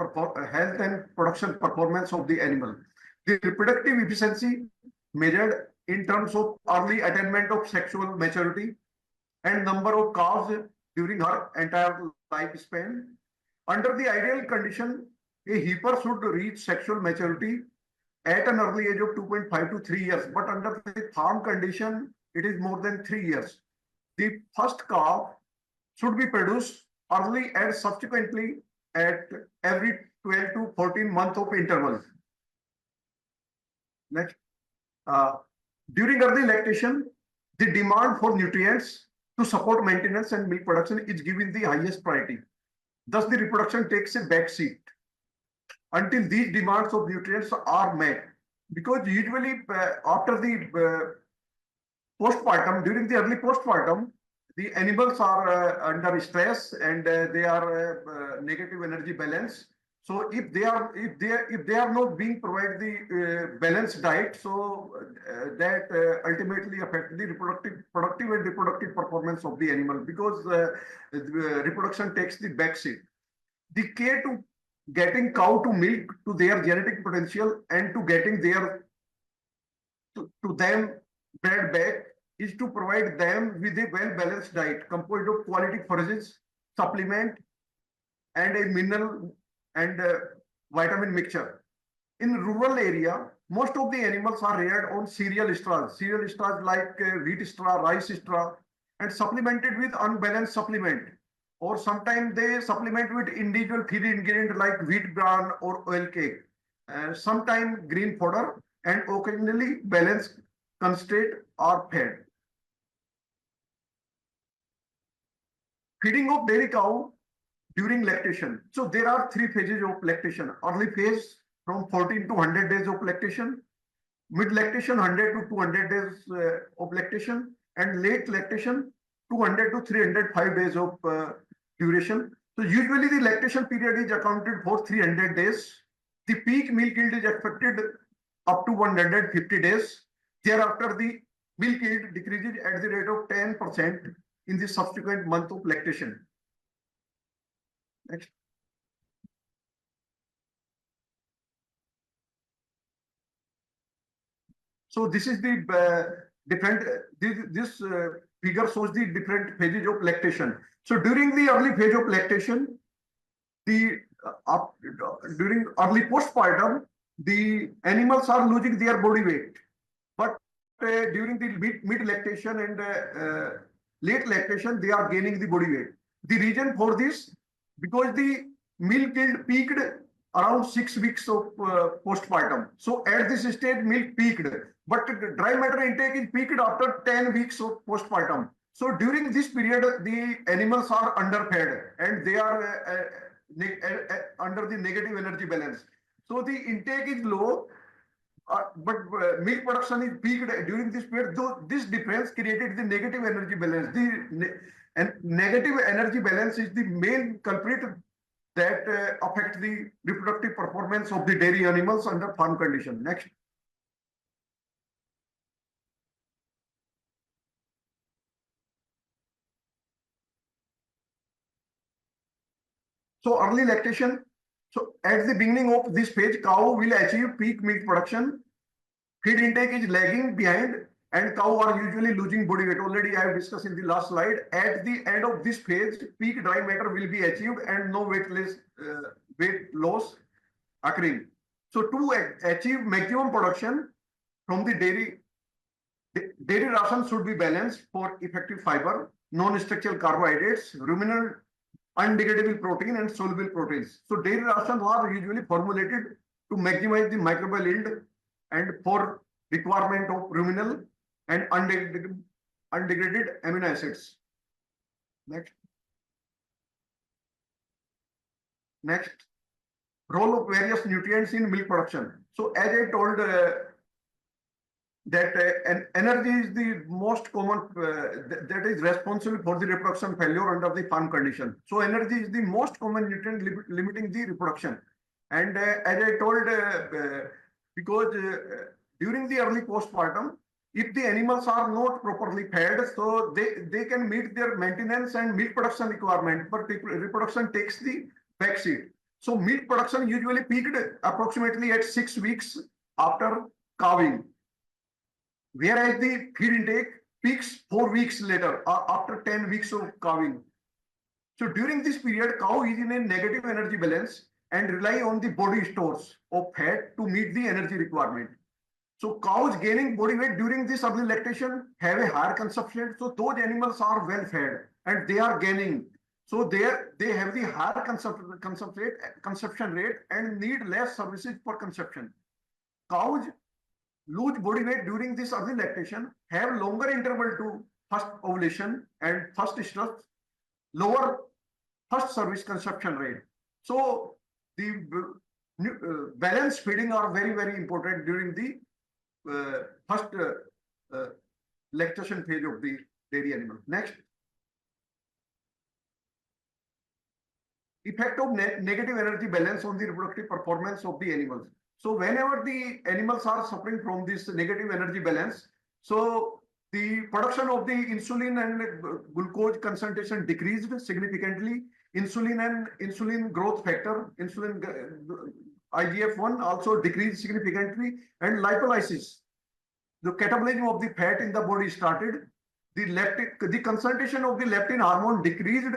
and production performance of the animal. The reproductive efficiency measured in terms of early attainment of sexual maturity and number of calves during her entire lifespan. Under the ideal condition, a heifer should reach sexual maturity at an early age of 2.5 to 3 years, but under the farm condition, it is more than 3 years. The first calf should be produced early and subsequently at every 12 to 14 months of interval. Next. During early lactation, the demand for nutrients to support maintenance and milk production is given the highest priority. Thus, the reproduction takes a back seat until these demands of nutrients are met. Because usually after the postpartum, during the early postpartum, the animals are under stress and they are negative energy balance. So if they are not being provided the balanced diet, so that ultimately affect the productive and reproductive performance of the animal, because reproduction takes the back seat. The care to getting cow to milk to their genetic potential and to getting their to them bred back is to provide them with a well-balanced diet composed of quality forages, supplement, and a mineral and vitamin mixture. In rural area, most of the animals are reared on cereal straws like wheat straw, rice straw, and supplemented with unbalanced supplement. Or sometimes they supplement with individual feed ingredient like wheat bran or oil cake. Sometimes green fodder, and occasionally balanced concentrate are fed. Feeding of dairy cow during lactation. So there are 3 phases of lactation. Early phase from 14 to 100 days of lactation, mid lactation 100 to 200 days of lactation, and late lactation 200 to 305 days of duration. So usually the lactation period is accounted for 300 days. The peak milk yield is expected up to 150 days. Thereafter, the milk yield decreases at the rate of 10% in the subsequent month of lactation. Next. So this is the different, this figure shows the different phases of lactation. So during the early phase of lactation, the during early postpartum, the animals are losing their body weight. But during the mid lactation and late lactation, they are gaining the body weight. The reason for this, because the milk yield peaked around 6 weeks of postpartum. So at this stage, milk peaked, but dry matter intake is peaked after 10 weeks of postpartum. So during this period, the animals are underfed and they are under the negative energy balance. So the intake is low, but milk production is peaked during this period. Though this difference created the negative energy balance. And negative energy balance is the main culprit that affect the reproductive performance of the dairy animals under farm condition. Next. So early lactation. So at the beginning of this phase, cow will achieve peak milk production. Feed intake is lagging behind and cow are usually losing body weight. Already I have discussed in the last slide. At the end of this phase, peak dry matter will be achieved and no weight loss occurring. So to achieve maximum production from the dairy ration should be balanced for effective fiber, non-structural carbohydrates, ruminant undegradable protein and soluble proteins. So dairy rations are usually formulated to maximize the microbial yield and for requirement of ruminal and undegraded amino acids. Next, role of various nutrients in milk production. So as I told that energy is the most common that is responsible for the reproduction failure under the farm condition. So energy is the most common nutrient limiting the reproduction. And as I told, because during the early postpartum, if the animals are not properly fed, so they can meet their maintenance and milk production requirement, but reproduction takes the backseat. So milk production usually peaked approximately at 6 weeks after calving, whereas the feed intake peaks 4 weeks later after 10 weeks of calving. So during this period, cow is in a negative energy balance and rely on the body stores of fat to meet the energy requirement. So cows gaining body weight during this early lactation have a higher consumption. So those animals are well fed and they are gaining. So they have the higher consumption rate and need less services for consumption. Cows lose body weight during this early lactation, have longer interval to first ovulation and first stress, lower first service consumption rate. So the balanced feeding are very, very important during the first lactation phase of the dairy animal. Next. Effect of negative energy balance on the reproductive performance of the animals. So whenever the animals are suffering from this negative energy balance, so the production of the insulin and glucose concentration decreased significantly. Insulin and insulin growth factor, insulin IGF-1 also decreased significantly, and lipolysis, the catabolism of the fat in the body started. The concentration of the leptin hormone decreased,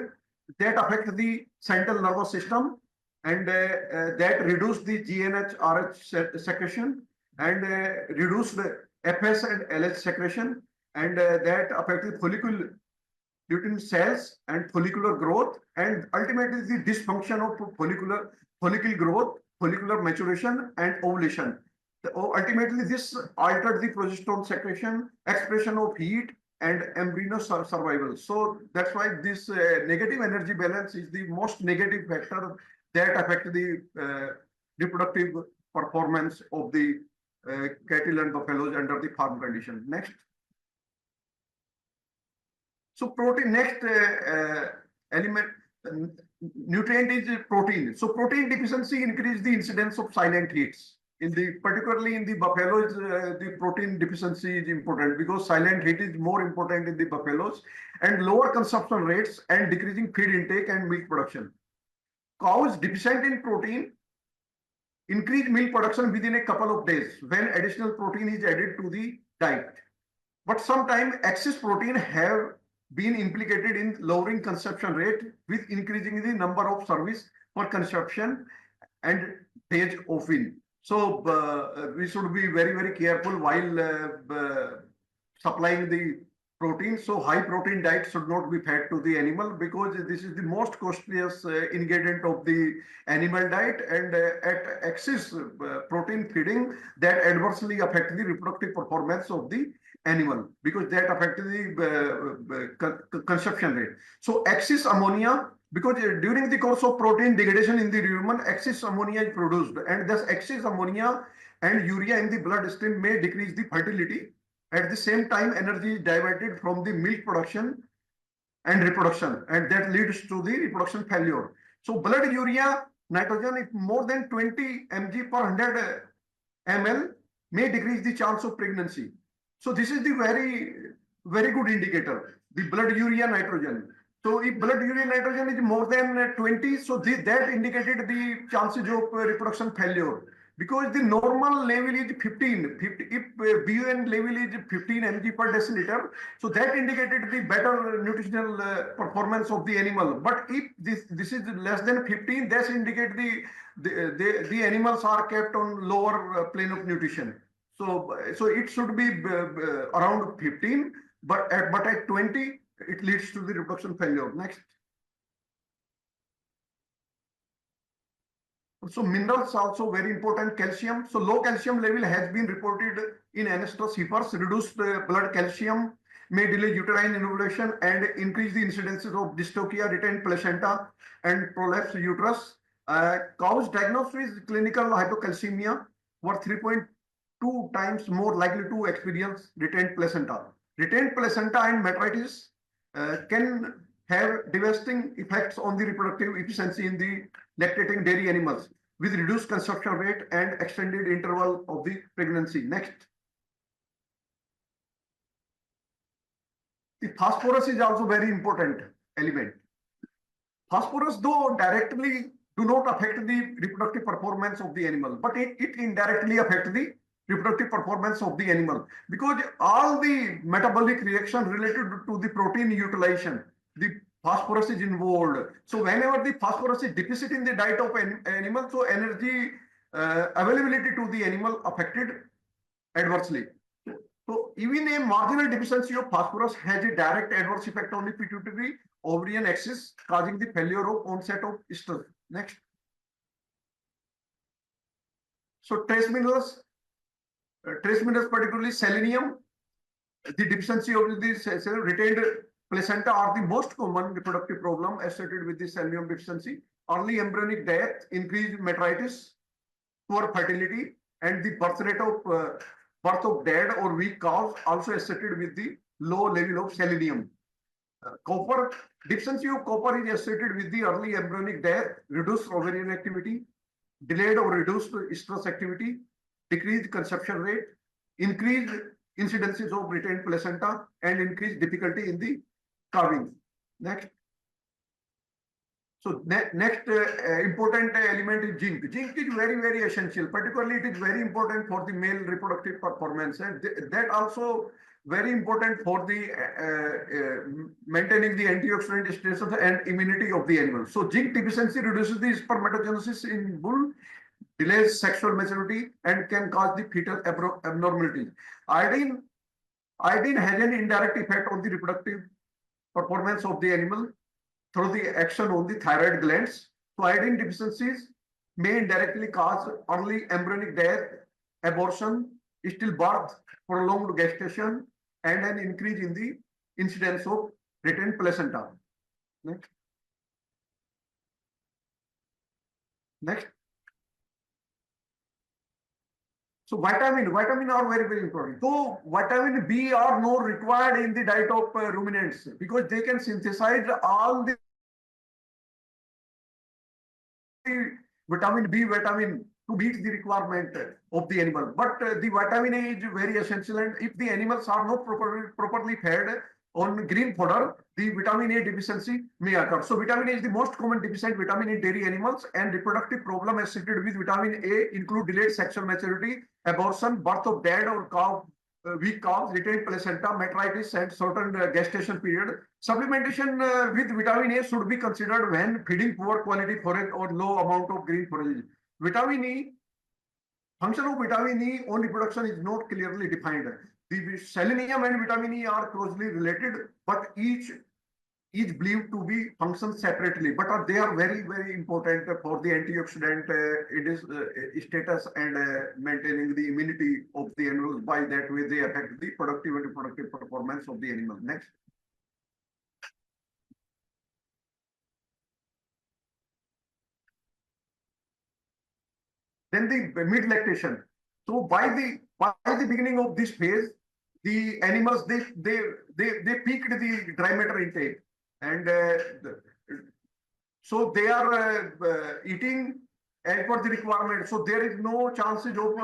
that affects the central nervous system, and that reduced the GnRH secretion and reduced the FS and LH secretion, and that affected follicle lutein cells and follicular growth, and ultimately the dysfunction of follicle growth, follicular maturation, and ovulation. Ultimately, this altered the progesterone secretion, expression of heat, and embryo survival. So that's why this negative energy balance is the most negative factor that affects the reproductive performance of the cattle and buffaloes under the farm condition. Next. So protein, next element, nutrient is protein. So protein deficiency increases the incidence of silent heats. Particularly in the buffaloes, the protein deficiency is important because silent heat is more important in the buffaloes, and lower consumption rates and decreasing feed intake and milk production. Cows deficient in protein increase milk production within a couple of days when additional protein is added to the diet. But sometimes excess protein have been implicated in lowering consumption rate with increasing the number of service for consumption and days of wean. So we should be very, very careful while supplying the protein. So high protein diet should not be fed to the animal because this is the most costliest ingredient of the animal diet, and at excess protein feeding that adversely affects the reproductive performance of the animal because that affects the consumption rate. So excess ammonia, because during the course of protein degradation in the rumen, excess ammonia is produced, and thus excess ammonia and urea in the bloodstream may decrease the fertility. At the same time, energy is diverted from the milk production and reproduction, and that leads to the reproduction failure. So blood urea nitrogen, if more than 20 mg per 100 ml, may decrease the chance of pregnancy. So this is the very, very good indicator, the blood urea nitrogen. So if blood urine nitrogen is more than 20, so that indicated the chances of reproduction failure. Because the normal level is 15. If BUN level is 15 mg per deciliter, so that indicated the better nutritional performance of the animal. But if this is less than 15, that indicate the animals are kept on lower plane of nutrition. So it should be around 15, but at 20, it leads to the reproduction failure. Next. So minerals also very important. Calcium. So low calcium level has been reported in ancestral heifers. Reduced blood calcium may delay uterine innovation and increase the incidences of dystocia, retained placenta, and prolapsed uterus. Cows diagnosed with clinical hypocalcemia were 3.2 times more likely to experience retained placenta. Retained placenta and metritis can have devastating effects on the reproductive efficiency in the lactating dairy animals with reduced conception rate and extended interval of the pregnancy. Next. The phosphorus is also very important element. Phosphorus, though directly do not affect the reproductive performance of the animal, but it indirectly affects the reproductive performance of the animal, because all the metabolic reaction related to the protein utilization, the phosphorus is involved. So whenever the phosphorus is deficit in the diet of an animal, so energy availability to the animal affected adversely. So even a marginal deficiency of phosphorus has a direct adverse effect on the pituitary ovarian axis, causing the failure of onset of estrus. Next. So trace minerals particularly selenium, the deficiency of the retained placenta are the most common reproductive problem associated with the selenium deficiency. Early embryonic death, increased metritis, poor fertility, and the birth rate of birth of dead or weak cows also associated with the low level of selenium. Copper, deficiency of copper is associated with the early embryonic death, reduced ovarian activity, delayed or reduced estrus activity, decreased conception rate, increased incidences of retained placenta, and increased difficulty in the carving. Next. So next important element is zinc. Zinc is very, very essential. Particularly, it is very important for the male reproductive performance, and that also very important for the maintaining the antioxidant status and immunity of the animal. So zinc deficiency reduces the spermatogenesis in bull, delays sexual maturity, and can cause the fetal abnormalities. Iodine has an indirect effect on the reproductive performance of the animal through the action on the thyroid glands. So iodine deficiencies may indirectly cause early embryonic death, abortion, stillbirth, prolonged gestation, and an increase in the incidence of retained placenta. Next. Next. So vitamin are very, very important. So vitamin B are not required in the diet of ruminants because they can synthesize all the vitamin to meet the requirement of the animal. But the vitamin A is very essential, and if the animals are not properly fed on green fodder, the vitamin A deficiency may occur. So vitamin A is the most common deficient vitamin in dairy animals, and reproductive problem associated with vitamin A include delayed sexual maturity, abortion, birth of dead or weak cows, retained placenta, metritis, and certain gestation period. Supplementation with vitamin A should be considered when feeding poor quality forage or low amount of green forage. Vitamin E, function of vitamin E on reproduction is not clearly defined. The selenium and vitamin E are closely related, but each believed to be functioned separately, but they are very, very important for the antioxidant status and maintaining the immunity of the animals. By that way, they affect the productive and reproductive performance of the animal. Next. Then the mid lactation. So by the beginning of this phase, the animals they peaked the dry matter intake, and so they are eating as per the requirement. So there is no chances of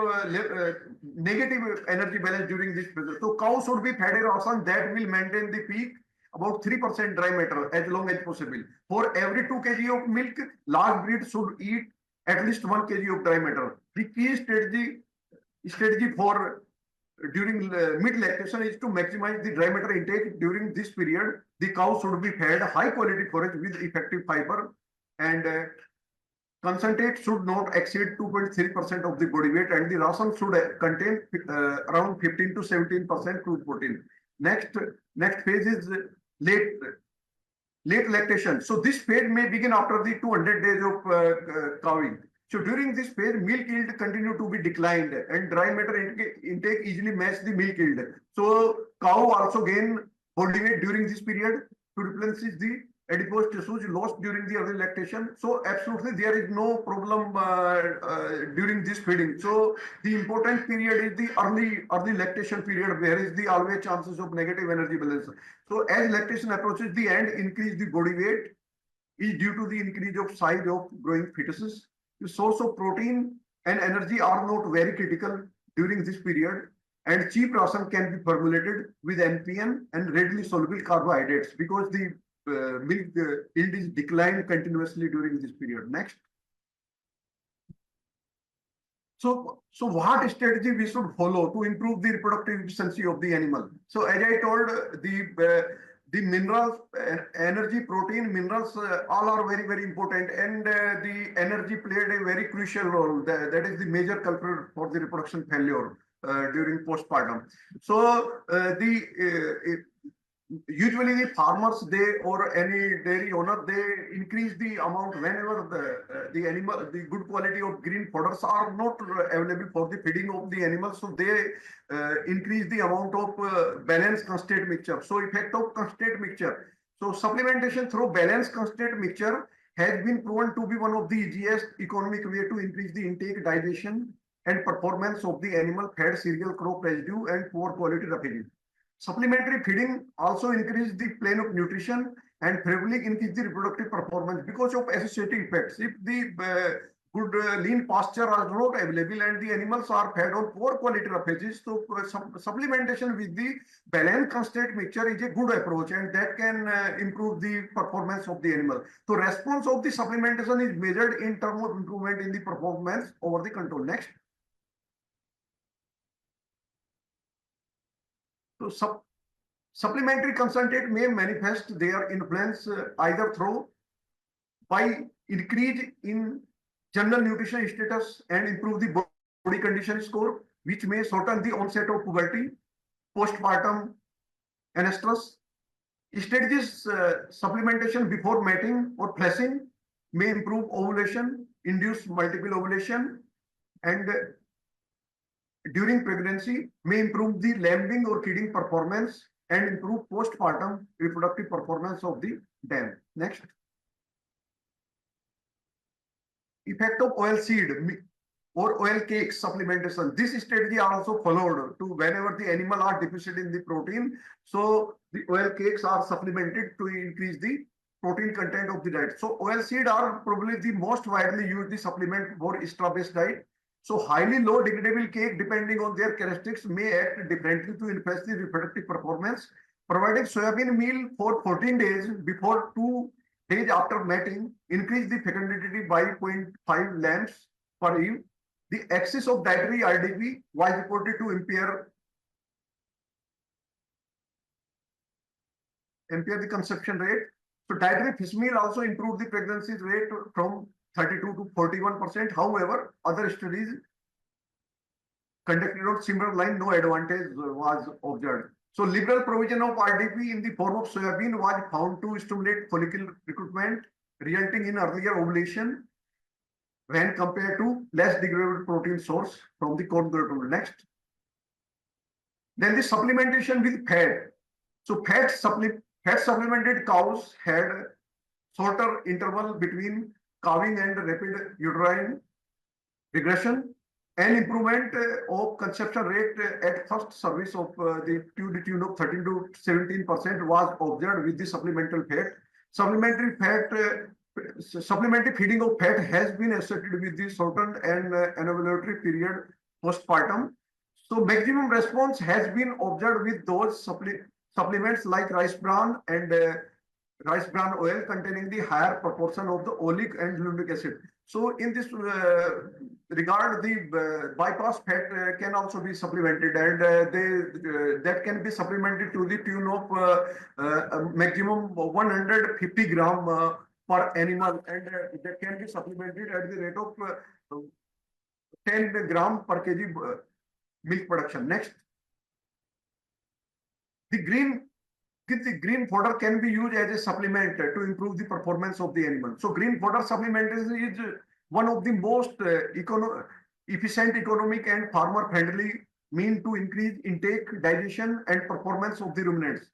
negative energy balance during this period. So cows should be fed a ration that will maintain the peak about 3% dry matter as long as possible. For every 2 kg of milk, large breed should eat at least 1 kg of dry matter. The key strategy for during mid lactation is to maximize the dry matter intake during this period. The cow should be fed high quality forage with effective fiber, and concentrate should not exceed 2.3% of the body weight, and the ration should contain around 15 to 17% crude protein. Next phase is late lactation. So this phase may begin after the 200 days of cowing. So during this phase, milk yield continue to be declined and dry matter intake easily match the milk yield. So cow also gain body weight during this period to replenish the adipose tissues lost during the early lactation. So absolutely there is no problem during this feeding. So the important period is the early lactation period, where is the always chances of negative energy balance. So as lactation approaches the end, increase the body weight is due to the increase of size of growing fetuses. The source of protein and energy are not very critical during this period, and cheap ration can be formulated with NPN and readily soluble carbohydrates, because the milk yield is declined continuously during this period. Next. So what strategy we should follow to improve the reproductive efficiency of the animal? So as I told, the minerals, energy, protein, minerals, all are very, very important, and the energy played a very crucial role. That is the major culprit for the reproduction failure during postpartum. So usually the farmers, or any dairy owner, they increase the amount whenever the animal, the good quality of green fodders are not available for the feeding of the animals. So they increase the amount of balanced concentrate mixture. So effect of concentrate mixture. So supplementation through balanced concentrate mixture has been proven to be one of the easiest economic way to increase the intake, digestion, and performance of the animal fed cereal, crop residue, and poor quality roughage. Supplementary feeding also increase the plane of nutrition and favorably increase the reproductive performance because of associated effects. If the good lean pasture are not available and the animals are fed on poor quality roughages, so supplementation with the balanced concentrate mixture is a good approach, and that can improve the performance of the animal. So response of the supplementation is measured in terms of improvement in the performance over the control. Next. So supplementary concentrate may manifest their influence either through by increase in general nutrition status and improve the body condition score, which may shorten the onset of puberty, postpartum estrus. Strategies supplementation before mating or fleshing may improve ovulation, induce multiple ovulation, and during pregnancy may improve the lambing or kidding performance and improve postpartum reproductive performance of the dam. Next. Effect of oil seed or oil cake supplementation. This strategy are also followed to whenever the animal are deficient in the protein. So the oil cakes are supplemented to increase the protein content of the diet. So oil seed are probably the most widely used the supplement for extra-based diet. So highly low degradable cake, depending on their characteristics, may act differently to influence the reproductive performance. Providing soybean meal for 14 days before 2 days after mating, increase the fecundity by 0.5 lambs per ewe. The excess of dietary RDP was reported to impair the conception rate. So dietary fish meal also improved the pregnancy rate from 32 to 41%. However, other studies conducted on similar line, no advantage was observed. So liberal provision of RDP in the form of soybean was found to stimulate follicle recruitment, resulting in earlier ovulation when compared to less degradable protein source from the corn granular. Next. Then the supplementation with fat. So fat supplemented cows had shorter interval between calving and rapid uterine regression, and improvement of conception rate at first service of the tune of 13 to 17% was observed with the supplemental fat. Supplementary feeding of fat has been associated with the shortened and anovulatory period postpartum. So maximum response has been observed with those supplements like rice bran and rice bran oil containing the higher proportion of the oleic and linoleic acid. So in this regard, the bypass fat can also be supplemented, and that can be supplemented to the tune of maximum 150 gram per animal, and that can be supplemented at the rate of 10 gram per kg milk production. Next, the green fodder can be used as a supplement to improve the performance of the animal. So green fodder supplement is one of the most efficient, economic and farmer friendly mean to increase intake, digestion and performance of the ruminants.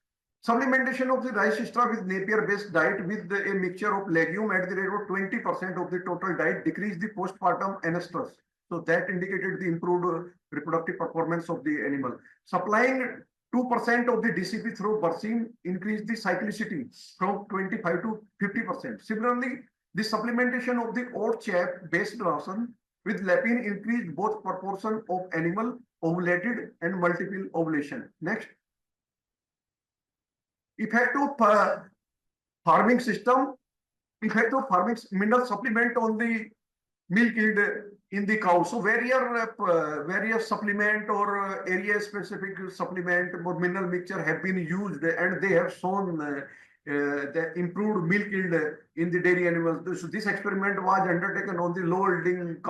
Supplementation of the rice straw with Napier based diet with a mixture of legume at the rate of 20% of the total diet decreased the postpartum anestrus. So that indicated the improved reproductive performance of the animal. Supplying 2% of the DCP through Bursin increased the cyclicity from 25 to 50%. Similarly, the supplementation of the oat chaff based ration with lepin increased both proportion of animal ovulated and multiple ovulation. Next, effect of farming system, effect of farming mineral supplement on the milk yield in the cow. So various supplement or area specific supplement or mineral mixture have been used, and they have shown the improved milk yield in the dairy animals. So this experiment was undertaken on the low yielding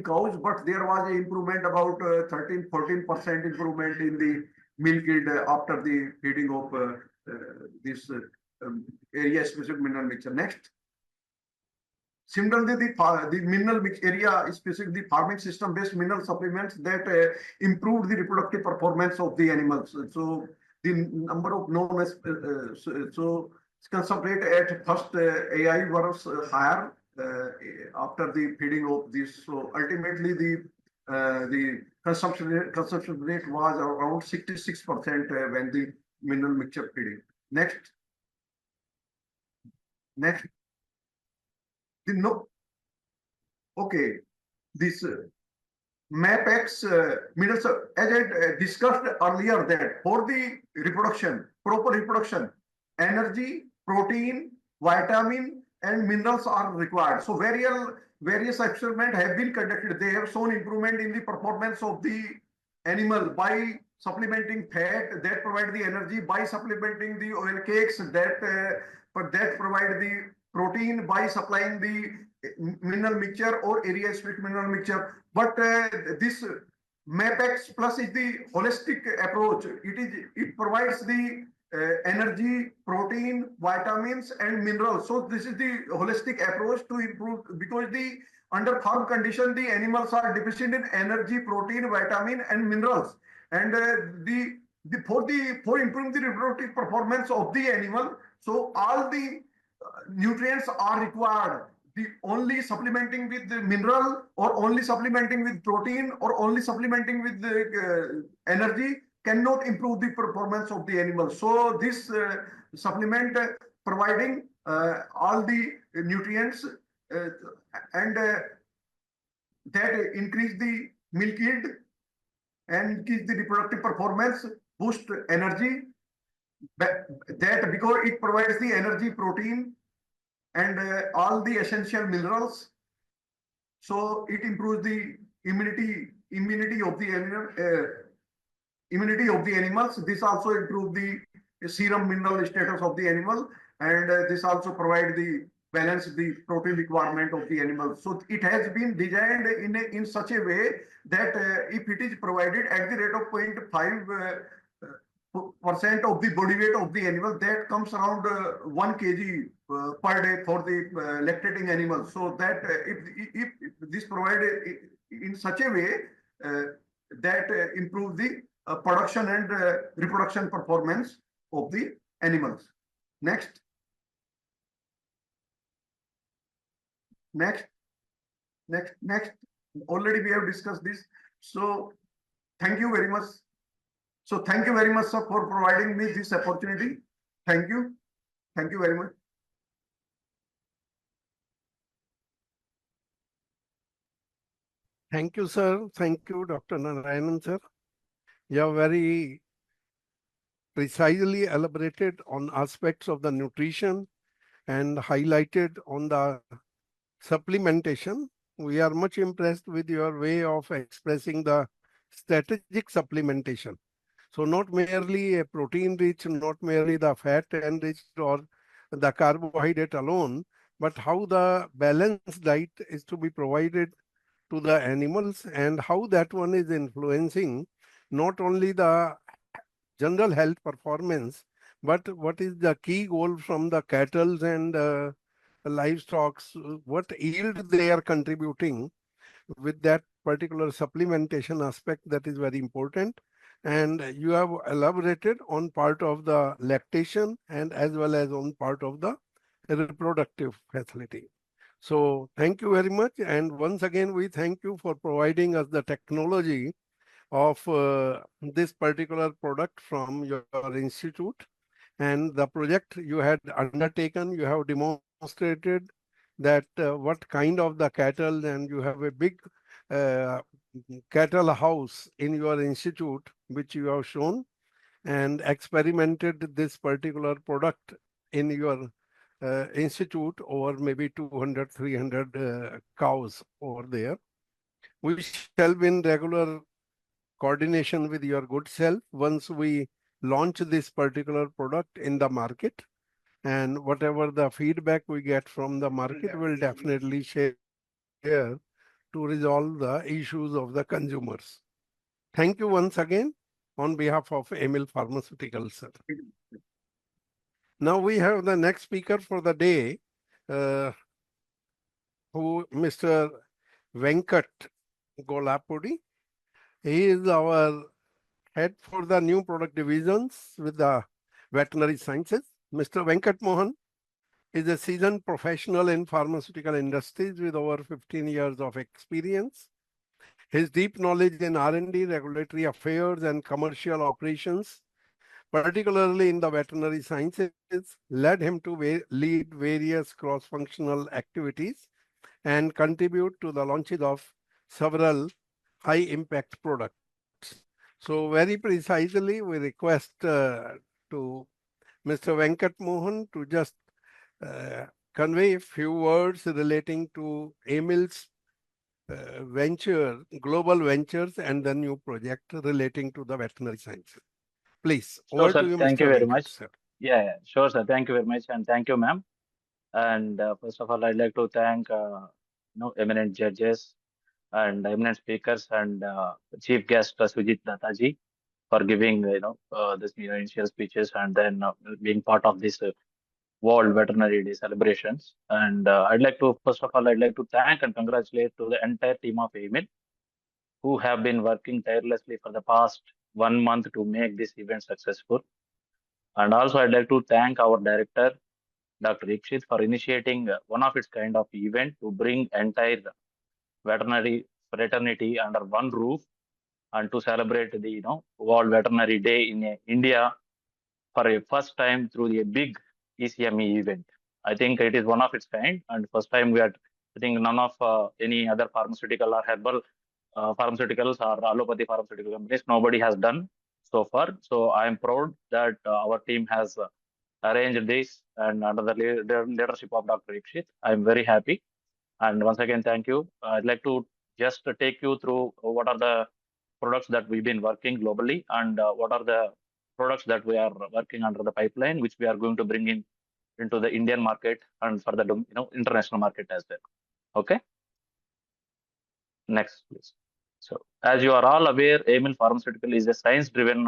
cows, but there was an improvement about 13-14% improvement in the milk yield after the feeding of this area specific mineral mixture. Next. Similarly, the mineral mix area, specifically the farming system based mineral supplements that improved the reproductive performance of the animals. So the number of known as so concentrate at first AI was higher after the feeding of this. So ultimately, the consumption rate was around 66% when the mineral mixture feeding. Next. Okay, this MAPEX minerals, as I discussed earlier, that for the reproduction, proper reproduction, energy, protein, vitamin, and minerals are required. So various experiments have been conducted. They have shown improvement in the performance of the animal by supplementing fat that provide the energy, by supplementing the oil cakes that provide the protein, by supplying the mineral mixture or area specific mineral mixture. But this MAPEX plus is the holistic approach. It provides the energy, protein, vitamins, and minerals. So this is the holistic approach to improve, because under farm condition the animals are deficient in energy, protein, vitamin, and minerals. And for improving the reproductive performance of the animal, so all the nutrients are required. The only supplementing with the mineral or only supplementing with protein or only supplementing with the energy cannot improve the performance of the animal. So this supplement providing all the nutrients and that increase the milk yield and increase the reproductive performance, boost energy, that because it provides the energy, protein, and all the essential minerals. So it improves the immunity of the animal, immunity of the animals. This also improves the serum mineral status of the animal, and this also provides the balance the protein requirement of the animal. So it has been designed in such a way that if it is provided at the rate of 0.5% of the body weight of the animal, that comes around 1 kg per day for the lactating animals. So that if this provided in such a way that improves the production and reproduction performance of the animals. Next. Already we have discussed this. So thank you very much. So thank you very much, sir, for providing me this opportunity. Thank you. Thank you very much. Thank you, sir. Thank you, Dr. Narayanan, sir. You have very precisely elaborated on aspects of the nutrition and highlighted on the supplementation. We are much impressed with your way of expressing the strategic supplementation. So not merely a protein rich, not merely the fat enriched or the carbohydrate alone, but how the balanced diet is to be provided to the animals and how that one is influencing not only the general health performance, but what is the key goal from the cattle and livestock, what yield they are contributing with that particular supplementation aspect that is very important. And you have elaborated on part of the lactation and as well as on part of the reproductive facility. So thank you very much. And once again, we thank you for providing us the technology of this particular product from your institute. And the project you had undertaken, you have demonstrated that what kind of the cattle, and you have a big uh, cattle house in your institute, which you have shown and experimented this particular product in your institute over maybe 200, 300 cows over there. We shall be in regular coordination with your good self once we launch this particular product in the market. And whatever the feedback we get from the market, will definitely share to resolve the issues of the consumers. Thank you once again on behalf of AIMIL Pharmaceuticals, sir. Now we have the next speaker for the day, who Mr. Venkat Golapudi. He is our head for the new product divisions with the veterinary sciences. Mr. Venkat Mohan is a seasoned professional in pharmaceutical industries with over 15 years of experience. His deep knowledge in R&D, regulatory affairs, and commercial operations, particularly in the veterinary sciences, led him to lead various cross-functional activities and contribute to the launches of several high-impact products. So very precisely, we request to Mr. Venkat Mohan to just convey a few words relating to AIMIL's global ventures and the new project relating to the veterinary sciences. Please, Sure, over sir. to you, Thank Mr. you very Venkat, much. sir. Yeah, sure, sir. Thank you very much, and thank you, ma'am. And first of all, I'd like to thank eminent judges and eminent speakers and chief guest Sujit Dattaji for giving this initial speeches and then being part of this World Veterinary Day celebrations. And first of all, I'd like to thank and congratulate to the entire team of AIMIL who have been working tirelessly for the past 1 month to make this event successful. And also, I'd like to thank our director, Dr. Ikshit, for initiating one of its kind of event to bring entire veterinary fraternity under one roof and to celebrate the World Veterinary Day in India for a first time through a big eCME event. I think it is one of its kind, and first time we had. I think none of any other pharmaceutical or herbal pharmaceuticals or allopathy pharmaceutical companies, nobody has done so far. So I am proud that our team has arranged this and under the leadership of Dr. Ikshit. I am very happy. And once again, thank you. I'd like to just take you through what are the products that we've been working globally and what are the products that we are working under the pipeline, which we are going to bring in into the Indian market and for the international market as well. Okay. Next, please. So, as you are all aware, AIMIL Pharmaceutical is a science-driven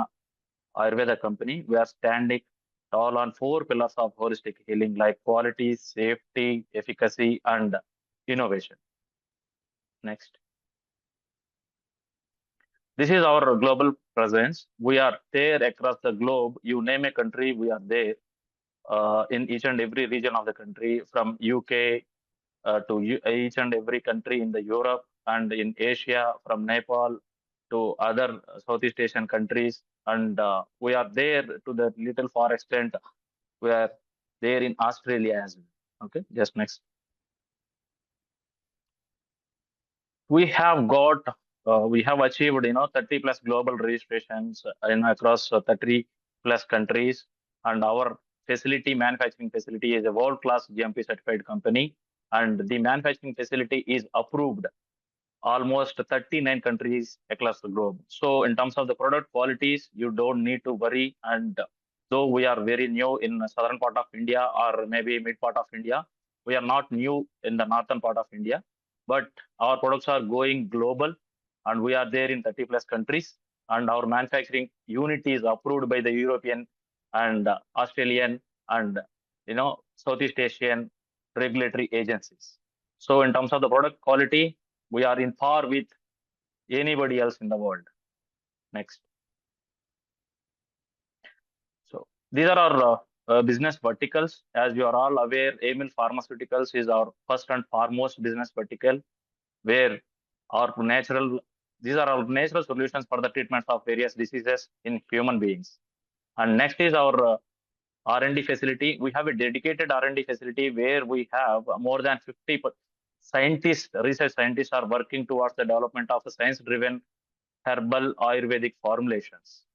Ayurveda company. We are standing tall on 4 pillars of holistic healing like quality, safety, efficacy, and innovation. Next. This is our global presence. We are there across the globe. You name a country, we are there in each and every region of the country, from UK to each and every country in the Europe and in Asia, from Nepal to other Southeast Asian countries. And we are there to the little far extent. We are there in Australia as well. Okay, just next. We have got, we have achieved, 30 plus global registrations in across 30 plus countries, and our manufacturing facility is a world-class GMP certified company, and the manufacturing facility is approved almost 39 countries across the globe. So in terms of the product qualities, you don't need to worry. And though we are very new in the southern part of India or maybe mid part of India, we are not new in the northern part of India, but our products are going global and we are there in 30 plus countries. And our manufacturing unit is approved by the European and Australian and Southeast Asian regulatory agencies. So in terms of the product quality, we are in par with anybody else in the world. Next. So these are our business verticals. As you are all aware, AIMIL Pharmaceuticals is our first and foremost business vertical, where these are our natural solutions for the treatment of various diseases in human beings. And next is our R&D facility. We have a dedicated R&D facility where we have more than 50 research scientists are working towards the development of science-driven herbal Ayurvedic formulations.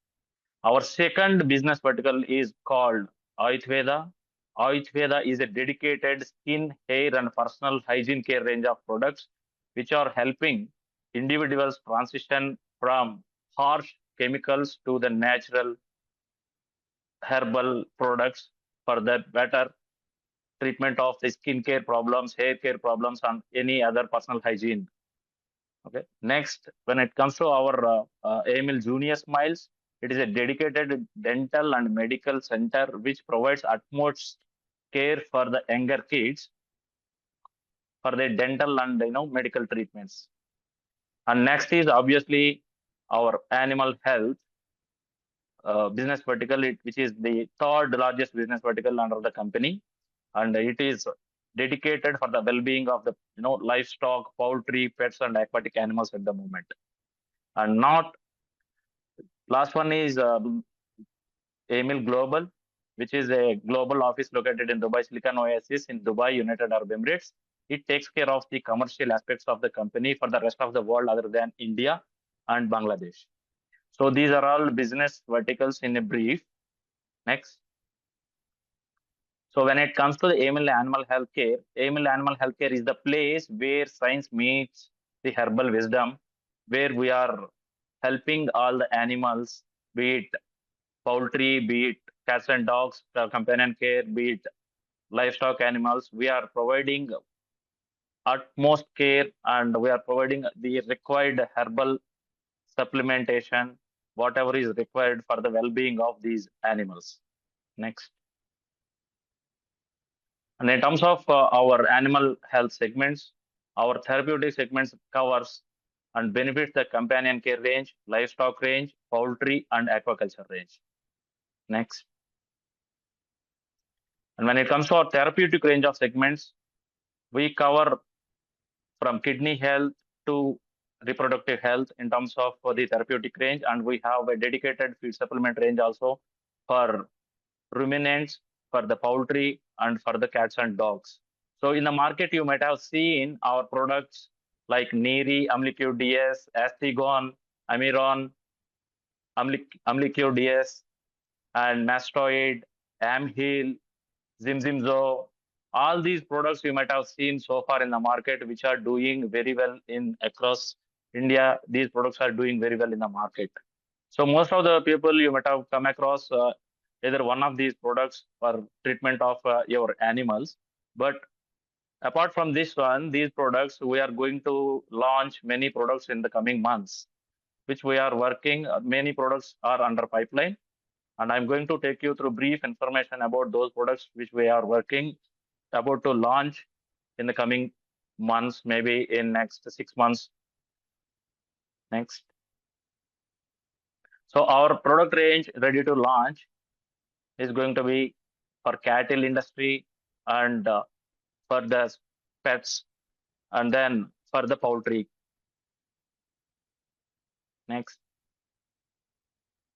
Our second business vertical is called Ayurveda. Ayurveda is a dedicated skin, hair, and personal hygiene care range of products which are helping individuals transition from harsh chemicals to the natural herbal products for the better treatment of the skin care problems, hair care problems, and any other personal hygiene. Okay. Next, when it comes to our AIMIL Junior Smiles, it is a dedicated dental and medical center which provides utmost care for the younger kids for their dental and medical treatments. And next is obviously our animal health business vertical, which is the third largest business vertical under the company, and it is dedicated for the well-being of the livestock, poultry, pets, and aquatic animals at the moment. And not last one is AIMIL Global, which is a global office located in Dubai Silicon Oasis in Dubai, United Arab Emirates. It takes care of the commercial aspects of the company for the rest of the world other than India and Bangladesh. So these are all business verticals in a brief. Next. So when it comes to the AIMIL Animal Healthcare, AIMIL Animal Healthcare is the place where science meets the herbal wisdom, where we are helping all the animals, be it poultry, be it cats and dogs, companion care, be it livestock animals. We are providing utmost care and we are providing the required herbal supplementation, whatever is required for the well-being of these animals. Next. And in terms of our animal health segments, our therapeutic segments covers and benefits the companion care range, livestock range, poultry, and aquaculture range. Next. And when it comes to our therapeutic range of segments, we cover from kidney health to reproductive health in terms of the therapeutic range, and we have a dedicated feed supplement range also for ruminants, for the poultry, and for the cats and dogs. So in the market, you might have seen our products like Neri, Amlicure DS, Astigon, Amiron, Amlicure DS, and Mastoid, Amhil, Zimzimzo. All these products you might have seen so far in the market, which are doing very well across India. These products are doing very well in the market. So most of the people you might have come across either one of these products for treatment of your animals. But apart from this one, these products, we are going to launch many products in the coming months, which we are working. Many products are under pipeline. And I'm going to take you through brief information about those products which we are working about to launch in the coming months, maybe in next 6 months. Next. So our product range ready to launch is going to be for cattle industry and for the pets, and then for the poultry. Next.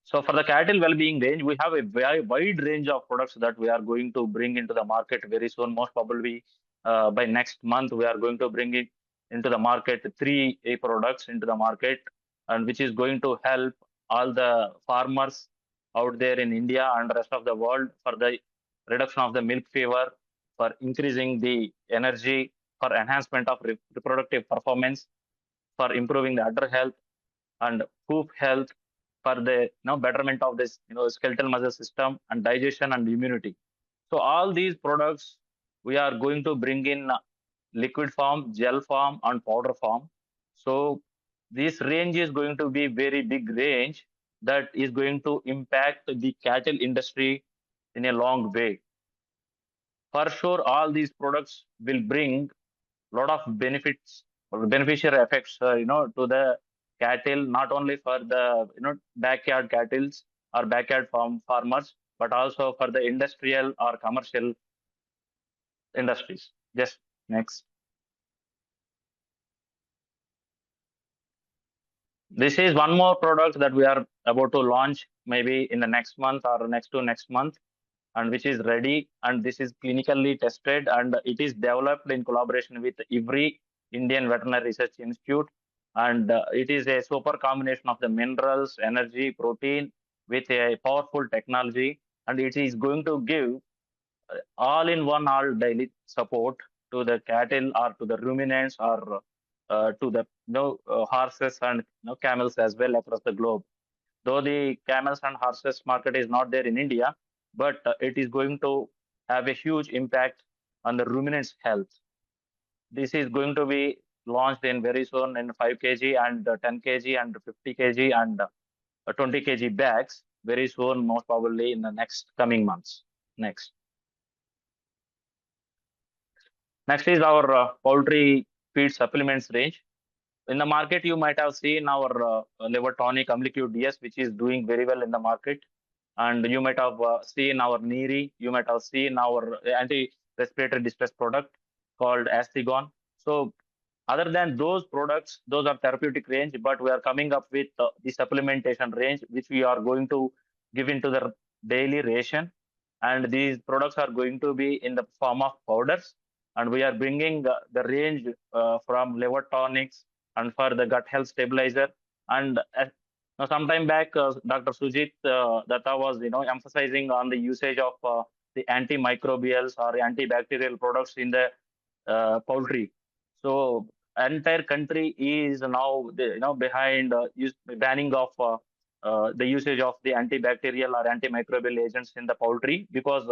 So for the cattle well-being range, we have a very wide range of products that we are going to bring into the market very soon. Most probably by next month, we are going to bring it into the market, 3 products into the market, and which is going to help all the farmers out there in India and rest of the world for the reduction of the milk fever, for increasing the energy, for enhancement of reproductive performance, for improving the udder health and hoof health, for the betterment of this skeletal muscle system and digestion and immunity. So all these products we are going to bring in liquid form, gel form, and powder form. So this range is going to be very big range that is going to impact the cattle industry in a long way. For sure, all these products will bring lot of benefits or beneficial effects, to the cattle, not only for the backyard cattle or backyard farmers, but also for the industrial or commercial industries. Just next. This is one more product that we are about to launch maybe in the next month or next to next month, and which is ready, and this is clinically tested, and it is developed in collaboration with every Indian Veterinary Research Institute, and it is a super combination of the minerals, energy, protein with a powerful technology, and it is going to give all-in-one, all daily support to the cattle or to the ruminants or to the horses and camels as well across the globe. Though the camels and horses market is not there in India, but it is going to have a huge impact on the ruminants' health. This is going to be launched in very soon in 5 kg and 10 kg and 50 kg and 20 kg bags very soon, most probably in the next coming months. Next. Next is our poultry feed supplements range. In the market, you might have seen our liver tonic Amlicure DS, which is doing very well in the market. And you might have seen our Neri, you might have seen our anti-respiratory distress product called Astigon. So other than those products, those are therapeutic range, but we are coming up with the supplementation range, which we are going to give into the daily ration. And these products are going to be in the form of powders. And we are bringing the range from liver tonics and for the gut health stabilizer. And now, some time back, Dr. Sujit Datta was, emphasizing on the usage of the antimicrobials or antibacterial products in the poultry. So, entire country is now, behind banning of the usage of the antibacterial or antimicrobial agents in the poultry because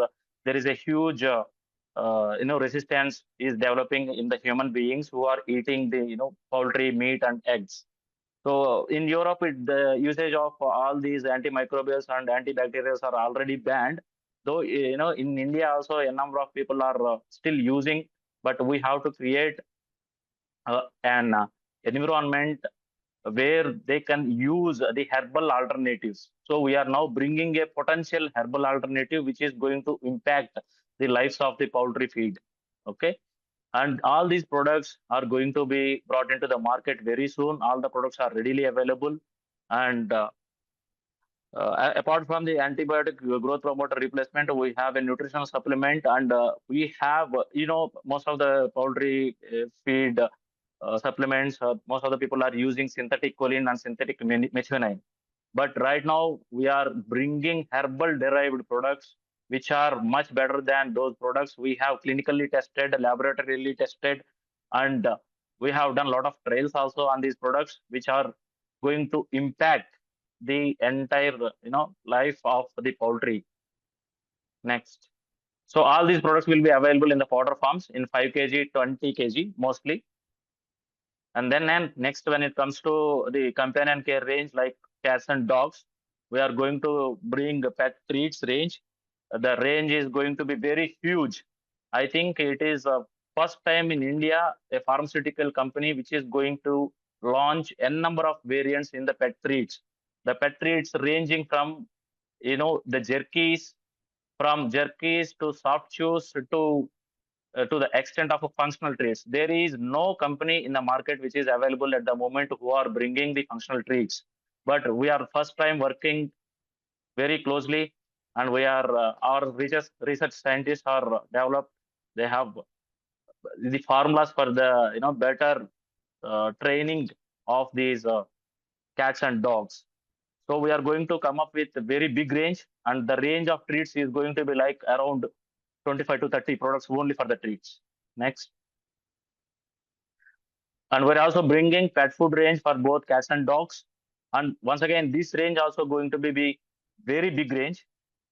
there is a huge, resistance is developing in the human beings who are eating the, poultry meat and eggs. So in Europe, the usage of all these antimicrobials and antibacterials are already banned. Though in India also a number of people are still using, but we have to create an environment where they can use the herbal alternatives. So we are now bringing a potential herbal alternative which is going to impact the lives of the poultry feed. Okay. And all these products are going to be brought into the market very soon. All the products are readily available. And apart from the antibiotic growth promoter replacement, we have a nutritional supplement. And we have, most of the poultry feed supplements, most of the people are using synthetic choline and synthetic methionine. But right now, we are bringing herbal derived products which are much better than those products. We have clinically tested, laboratorily tested, and we have done a lot of trials also on these products, which are going to impact the entire, life of the poultry. Next. So all these products will be available in the powder forms in 5 kg, 20 kg mostly. And then next, when it comes to the companion care range like cats and dogs, we are going to bring the pet treats range. The range is going to be very huge. I think it is first time in India, a pharmaceutical company which is going to launch a number of variants in the pet treats. The pet treats ranging from, the jerkies, from jerkies to soft chews to the extent of a functional treats. There is no company in the market which is available at the moment who are bringing the functional treats. But we are first time working very closely, and we are our research scientists are developed. They have the formulas for the better training of these cats and dogs. So we are going to come up with a very big range, and the range of treats is going to be like around 25 to 30 products only for the treats. Next. And we're also bringing pet food range for both cats and dogs. And once again, this range also going to be very big range.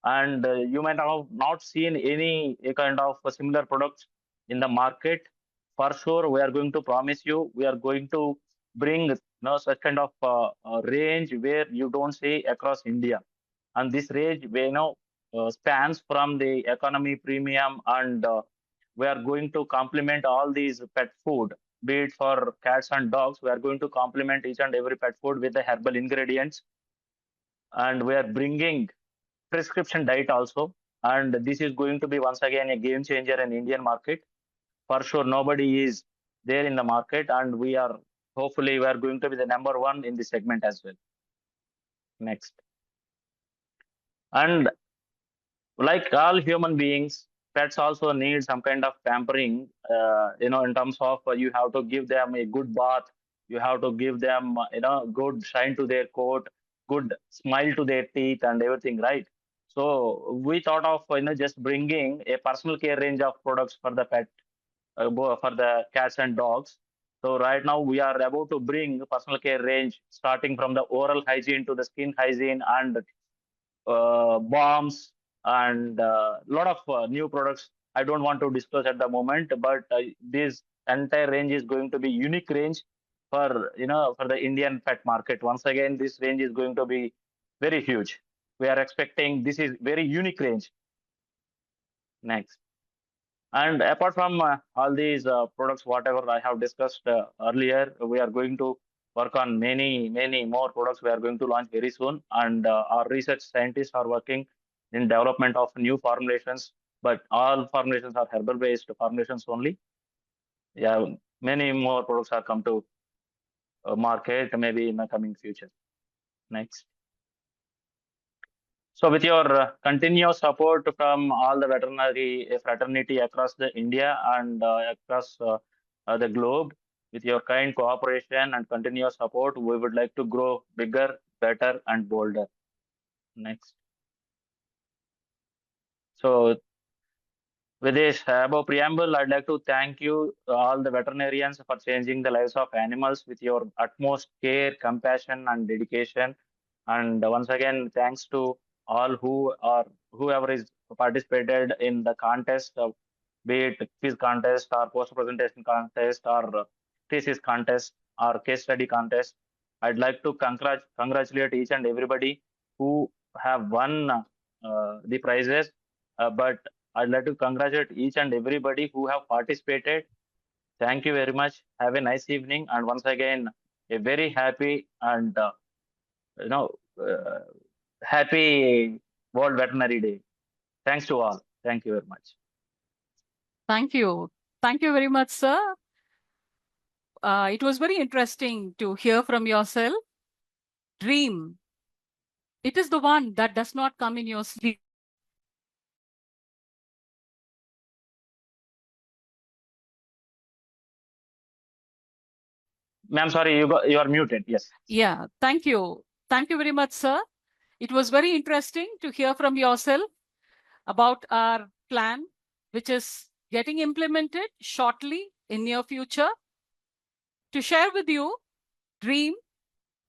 And you might have not seen any kind of similar products in the market. For sure, we are going to promise you, we are going to bring such kind of range where you don't see across India. And this range, spans from the economy, premium, and we are going to complement all these pet food, be it for cats and dogs. We are going to complement each and every pet food with the herbal ingredients, and we are bringing prescription diet also. And this is going to be once again a game changer in Indian market. For sure, nobody is there in the market, and hopefully we are going to be the number one in this segment as well. Next. And like all human beings, pets also need some kind of pampering, in terms of you have to give them a good bath, you have to give them, good shine to their coat, good smile to their teeth and everything, right? So we thought of, just bringing a personal care range of products for the pet, for the cats and dogs. So right now we are about to bring personal care range starting from the oral hygiene to the skin hygiene and bombs and a lot of new products. I don't want to disclose at the moment, but this entire range is going to be unique range for the Indian pet market. Once again, this range is going to be very huge. We are expecting this is very unique range. Next. And apart from all these products, whatever I have discussed earlier, we are going to work on many, many more products we are going to launch very soon. And our research scientists are working in development of new formulations, but all formulations are herbal-based formulations only. Yeah, many more products are come to market maybe in the coming future. Next. So with your continuous support from all the veterinary fraternity across the India and across the globe, with your kind cooperation and continuous support, we would like to grow bigger, better, and bolder. Next. So with this above preamble, I'd like to thank you, all the veterinarians, for changing the lives of animals with your utmost care, compassion, and dedication. And once again, thanks to all whoever is participated in the contest, be it quiz contest or poster presentation contest or thesis contest or case study contest. I'd like to congratulate each and everybody who have won the prizes. But I'd like to congratulate each and everybody who have participated. Thank you very much. Have a nice evening. And once again, a very happy and happy World Veterinary Day. Thanks to all. Thank you very much. Thank you. Thank you very much, sir. It was very interesting to hear from yourself. Dream. It is the one that does not come in your sleep. Ma'am, sorry, you are muted. Yes. Yeah, thank you. Thank you very much, sir. It was very interesting to hear from yourself about our plan, which is getting implemented shortly in near future. To share with you, dream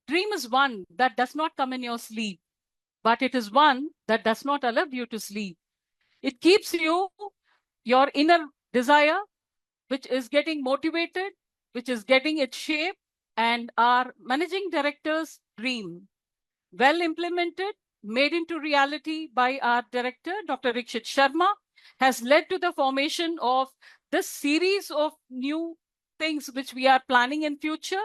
is one that does not come in your sleep, but it is one that does not allow you to sleep. It keeps you, your inner desire, which is getting motivated, which is getting its shape, and our managing director's dream, well implemented, made into reality by our director, Dr. Rikshit Sharma, has led to the formation of this series of new things which we are planning in future,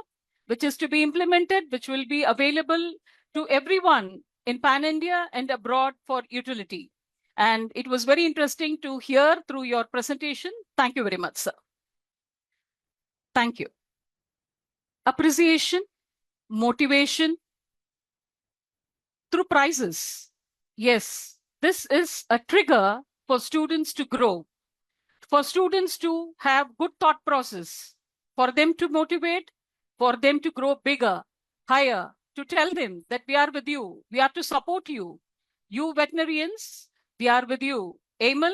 which is to be implemented, which will be available to everyone in Pan-India and abroad for utility. And it was very interesting to hear through your presentation. Thank you very much, sir. Thank you. Appreciation, motivation through prizes. Yes, this is a trigger for students to grow, for students to have good thought process, for them to motivate, for them to grow bigger, higher, to tell them that we are with you. We are to support you. You veterinarians, we are with you. AIMIL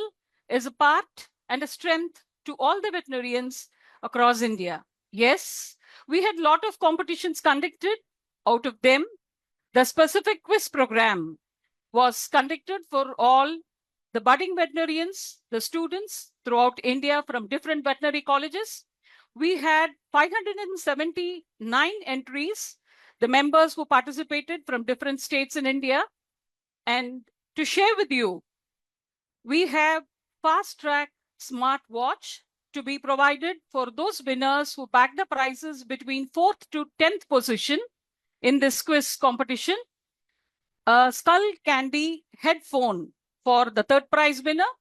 is a part and a strength to all the veterinarians across India. Yes, we had a lot of competitions conducted. Out of them, the specific quiz program was conducted for all the budding veterinarians, the students throughout India from different veterinary colleges. We had 579 entries, the members who participated from different states in India. And to share with you, we have fast track smartwatch to be provided for those winners who back the prizes between 4th to 10th position in this quiz competition. A Skull Candy headphone for the 3rd prize winner,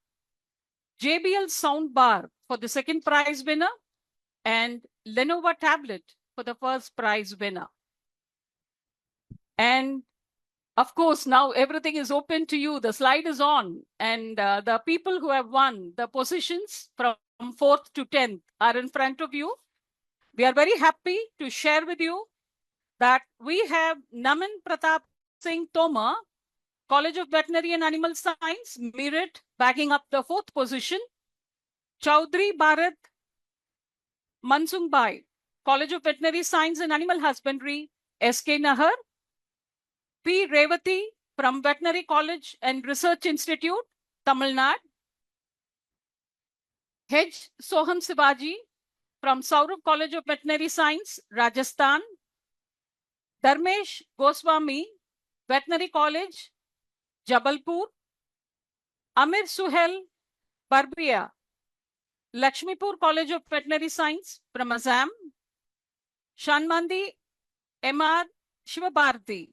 JBL soundbar for the 2nd prize winner, and Lenovo tablet for the 1st prize winner. And of course, now everything is open to you. The slide is on, and the people who have won the positions from 4th to 10th are in front of you. We are very happy to share with you that we have Naman Pratap Singh Tomar, College of Veterinary and Animal Science, Meerut, bagging up the 4th position. Chaudhary Bharat Mansungbai, College of Veterinary Science and Animal Husbandry, SK Nahar. P. Revati from Veterinary College and Research Institute, Tamil Nadu. H. Soham Sivaji from Saurabh College of Veterinary Science, Rajasthan. Dharmesh Goswami, Veterinary College, Jabalpur. Amir Suhel Barbia, Lakshmipur College of Veterinary Science from Assam. Shanmandi M.R. Shivabharati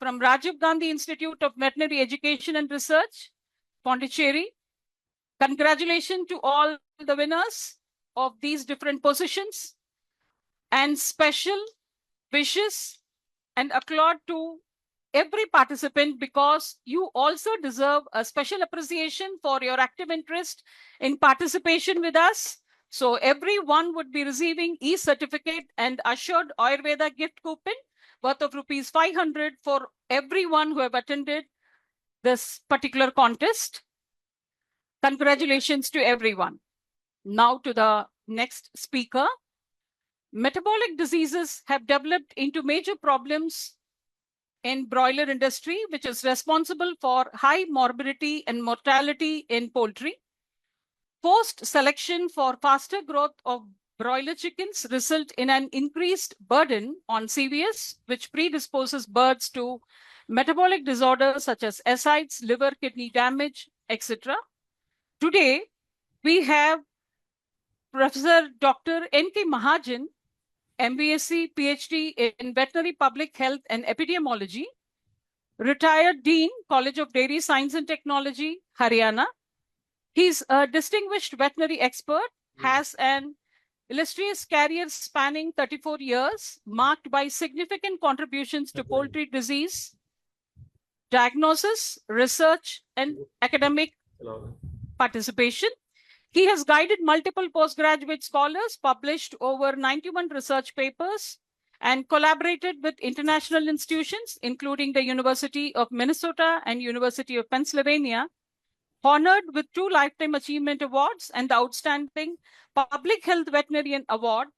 from Rajiv Gandhi Institute of Veterinary Education and Research, Pondicherry. Congratulations to all the winners of these different positions, and special wishes and applaud to every participant, because you also deserve a special appreciation for your active interest in participation with us. So everyone would be receiving e-certificate and assured Ayurveda gift coupon worth of rupees 500 for everyone who have attended this particular contest. Congratulations to everyone. Now to the next speaker. Metabolic diseases have developed into major problems in broiler industry, which is responsible for high morbidity and mortality in poultry. Forced selection for faster growth of broiler chickens result in an increased burden on CVS, which predisposes birds to metabolic disorders such as ascites, liver, kidney damage, etc. Today, we have Professor Dr. N.K. Mahajan, MBSc, PhD in Veterinary Public Health and Epidemiology, retired Dean, College of Dairy Science and Technology, Haryana. He's a distinguished veterinary expert, has an illustrious career spanning 34 years, marked by significant contributions to poultry disease, diagnosis, research, and academic participation. He has guided multiple postgraduate scholars, published over 91 research papers, and collaborated with international institutions, including the University of Minnesota and University of Pennsylvania, honored with 2 Lifetime Achievement Awards and the Outstanding Public Health Veterinarian Award.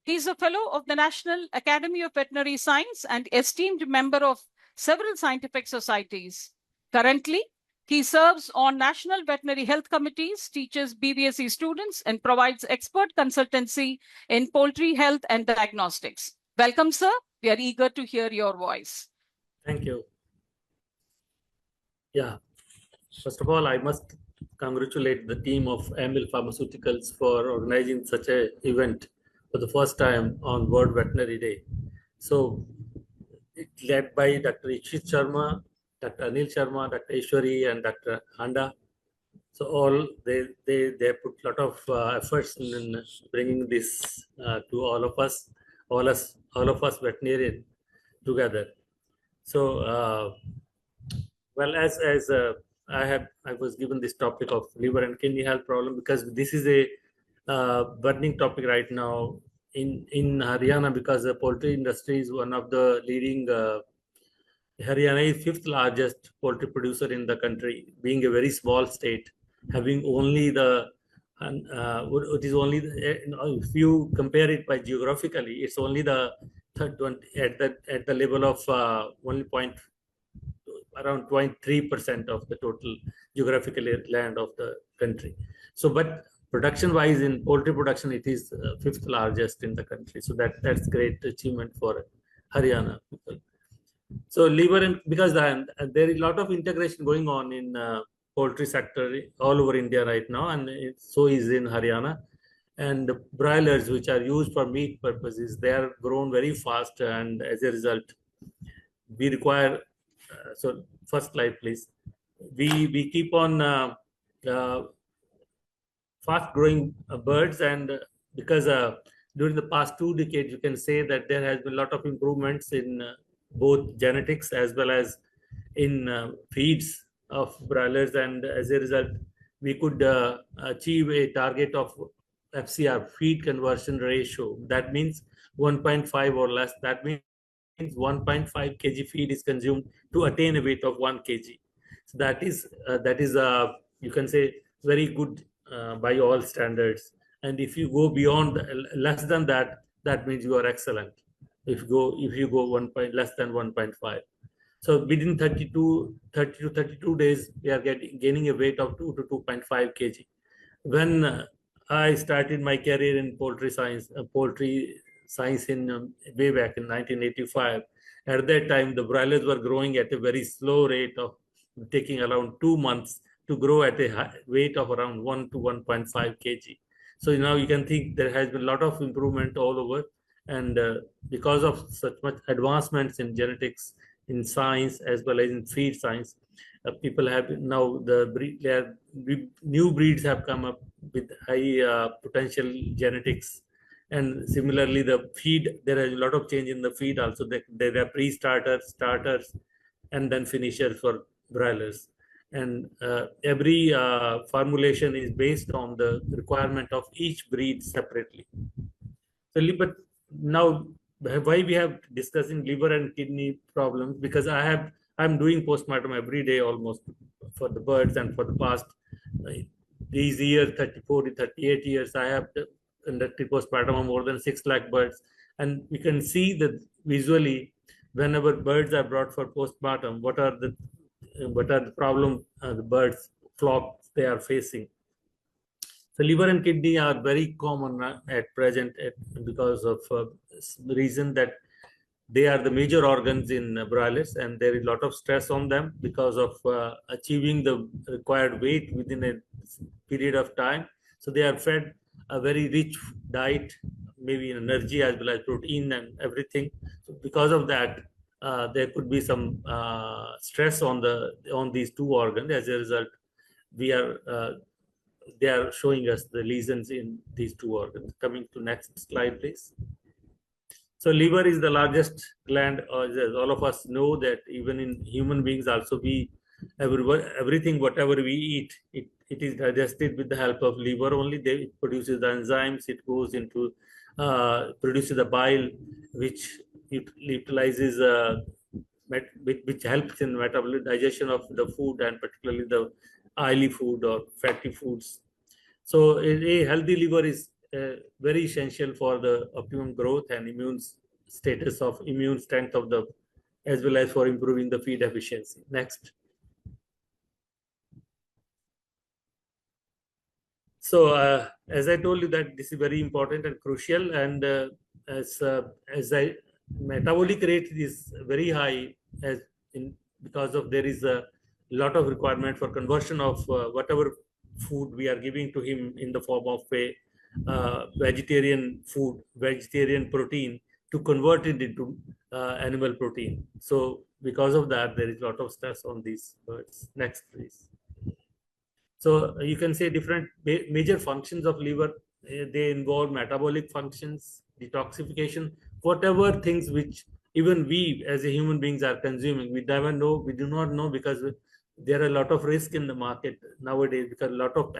He is a fellow of the National Academy of Veterinary Science and esteemed member of several scientific societies. Currently, he serves on National Veterinary Health Committees, teaches BVSC students, and provides expert consultancy in poultry health and diagnostics. Welcome, sir. We are eager to hear your voice. Thank you. Yeah. First of all, I must congratulate the team of AIMIL Pharmaceuticals for organizing such an event for the first time on World Veterinary Day. So, it's led by Dr. Ishit Sharma, Dr. Anil Sharma, Dr. Ishwari, and Dr. Handa. So all they put a lot of efforts in bringing this to all of us veterinarian together. So well, as I was given this topic of liver and kidney health problem, because this is a burning topic right now in Haryana, because the poultry industry is one of the leading. Haryana is fifth largest poultry producer in the country, being a very small state, having only the it is only if you compare it by geographically, it's only the third one at the level of around 0.3% of the total geographical land of the country. So, but production-wise, in poultry production, it is fifth largest in the country. So that's great achievement for Haryana people. So liver, and because there is a lot of integration going on in poultry sector all over India right now, and so is in Haryana. And the broilers, which are used for meat purposes, they are grown very fast, and as a result, we require. So first slide, please. We keep on fast growing birds, and because during the past 2 decades, you can say that there has been a lot of improvements in both genetics as well as in feeds of broilers, and as a result, we could achieve a target of FCR, feed conversion ratio. That means 1.5 or less. That means 1.5 kg feed is consumed to attain a weight of 1 kg. So that is you can say very good by all standards. And if you go beyond less than that, that means you are excellent. If you go less than 1.5. So within 30 to 32 days, we are gaining a weight of 2 to 2.5 kg. When I started my career in poultry science in way back in 1985, at that time the broilers were growing at a very slow rate of taking around 2 months to grow at a weight of around 1 to 1.5 kg. So now you can think there has been a lot of improvement all over, and because of such much advancements in genetics, in science, as well as in feed science, people have now new breeds have come up with high potential genetics. And similarly, the feed, there is a lot of change in the feed also. There are pre-starters, starters, and then finishers for broilers. And every formulation is based on the requirement of each breed separately. So, but now why we have discussing liver and kidney problems, because I'm doing postmortem every day almost for the birds, and for the past these years 34 to 38 years I have conducted postmortem on more than 6 lakh birds, and we can see that visually whenever birds are brought for postmortem, what are the problem the birds flocks they are facing. So liver and kidney are very common at present because of the reason that they are the major organs in broilers, and there is a lot of stress on them because of achieving the required weight within a period of time. So they are fed a very rich diet, maybe in energy as well as protein and everything. So because of that, there could be some stress on these two organs. As a result, they are showing us the lesions in these two organs. Coming to next slide, please. So liver is the largest gland. As all of us know that even in human beings also, everything whatever we eat, it is digested with the help of liver only. It produces the enzymes. It goes into produces the bile, which utilizes which helps in metabolic digestion of the food, and particularly the oily food or fatty foods. So a healthy liver is very essential for the optimum growth and immune strength of the, as well as for improving the feed efficiency. Next. So as I told you that this is very important and crucial, and metabolic rate is very high because of there is a lot of requirement for conversion of whatever food we are giving to him in the form of a vegetarian protein, to convert it into animal protein. So because of that, there is a lot of stress on these birds. Next, please. So you can say different major functions of liver. They involve metabolic functions, detoxification, whatever things which even we as a human beings are consuming. We do not know, because there are a lot of risk in the market nowadays, because a lot of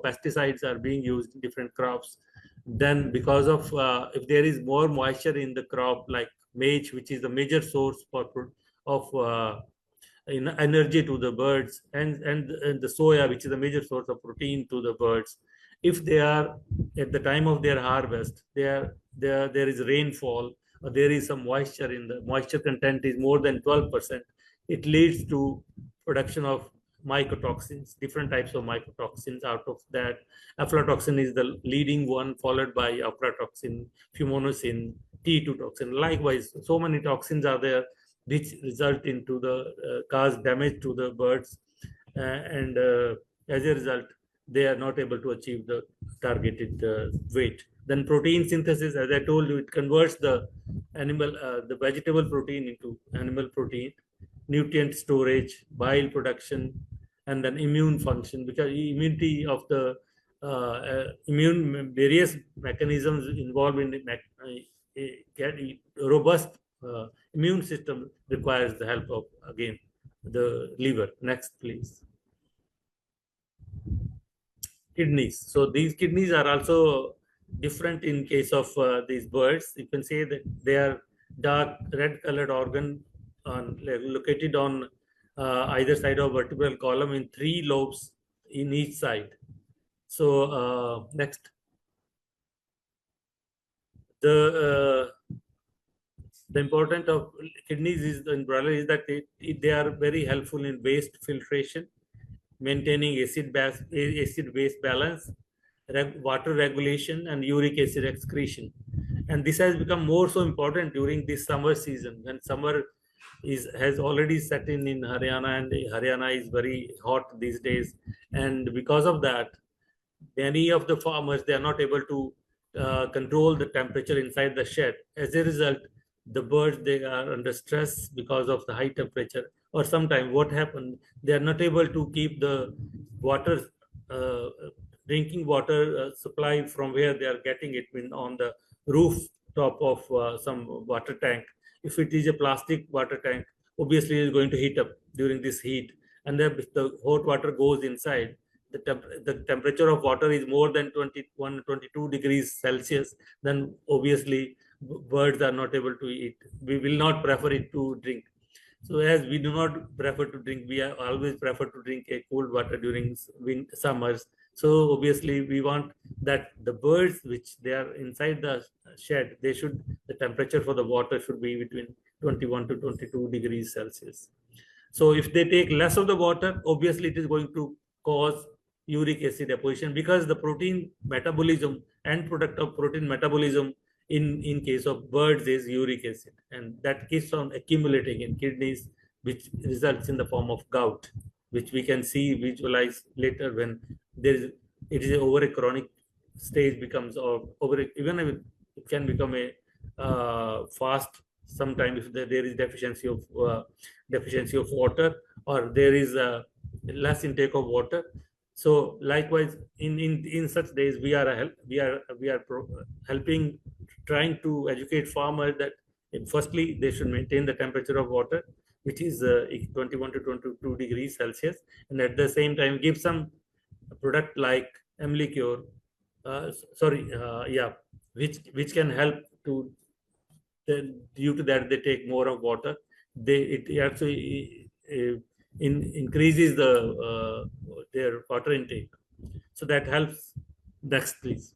pesticides are being used in different crops, Then because of if there is more moisture in the crop, like maize, which is the major source of energy to the birds, and the soya, which is the major source of protein to the birds, if they are at the time of their harvest, there is rainfall, or there is some moisture in the moisture content is more than 12%, it leads to production of mycotoxins, different types of mycotoxins. Out of that, aflatoxin is the leading one, followed by aflatoxin, fumonisin, T2 toxin. Likewise, so many toxins are there which result into the cause damage to the birds, and as a result, they are not able to achieve the targeted weight. Then protein synthesis, as I told you, it converts the the vegetable protein into animal protein, nutrient storage, bile production, and then immune function, because immunity of the various mechanisms involved in robust immune system requires the help of, again, the liver. Next, please. Kidneys. So these kidneys are also different in case of these birds. You can say that they are dark red colored organ located on either side of vertebral column in 3 lobes in each side. So next. The importance of kidneys is in broiler is that they are very helpful in waste filtration, maintaining acid-base balance, water regulation, and uric acid excretion. And this has become more so important during this summer season, when summer has already set in Haryana, and Haryana is very hot these days. And because of that, many of the farmers, they are not able to control the temperature inside the shed. As a result, the birds, they are under stress because of the high temperature. Or sometimes what happens, they are not able to keep the water, drinking water supply from where they are getting it on the roof top of some water tank. If it is a plastic water tank, obviously it is going to heat up during this heat. And then if the hot water goes inside, the temperature of water is more than 21, 22 degrees Celsius, then obviously birds are not able to eat. We will not prefer it to drink. So as we do not prefer to drink, we always prefer to drink a cold water during summers. So obviously we want that the birds which they are inside the shed, the temperature for the water should be between 21 to 22 degrees Celsius. So if they take less of the water, obviously it is going to cause uric acid deposition, because the protein metabolism and product of protein metabolism in case of birds is uric acid, and that keeps on accumulating in kidneys, which results in the form of gout, which we can visualize later when it is over a chronic stage, becomes even if it can become a fast sometime if there is deficiency of water, or there is less intake of water. So likewise, in such days, we are helping, trying to educate farmers that firstly they should maintain the temperature of water, which is 21 to 22 degrees Celsius, and at the same time give some product like Emlicure, which can help to. Due to that, they take more of water. It actually increases their water intake. So that helps. Next, please.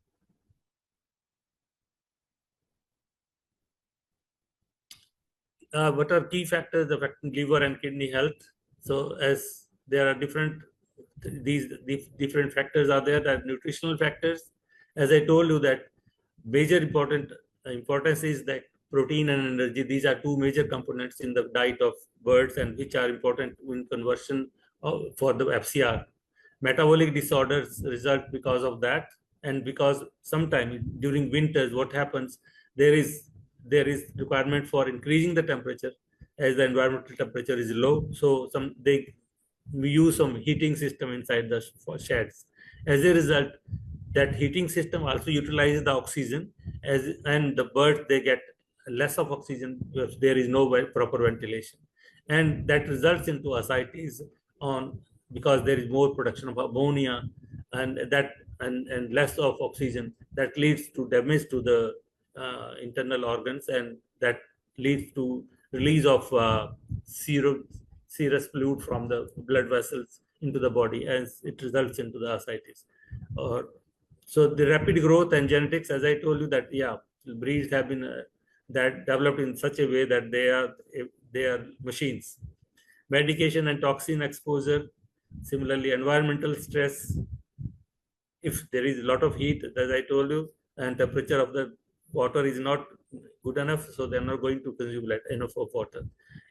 What are key factors affecting liver and kidney health? So as there are these different factors are there, that nutritional factors. As I told you, that major importance is that protein and energy. These are 2 major components in the diet of birds, and which are important in conversion for the FCR. Metabolic disorders result because of that, and because sometimes during winters, what happens, there is requirement for increasing the temperature as the environmental temperature is low. So we use some heating system inside the sheds. As a result, that heating system also utilizes the oxygen, and the birds, they get less of oxygen if there is no proper ventilation, and that results into ascites because there is more production of ammonia, and that and less of oxygen, that leads to damage to the internal organs, and that leads to release of serous fluid from the blood vessels into the body, as it results into the ascites. So the rapid growth and genetics, as I told you, that breeds have been that developed in such a way that they are machines. Medication and toxin exposure, similarly environmental stress. If there is a lot of heat, as I told you, and temperature of the water is not good enough, so they're not going to consume enough of water.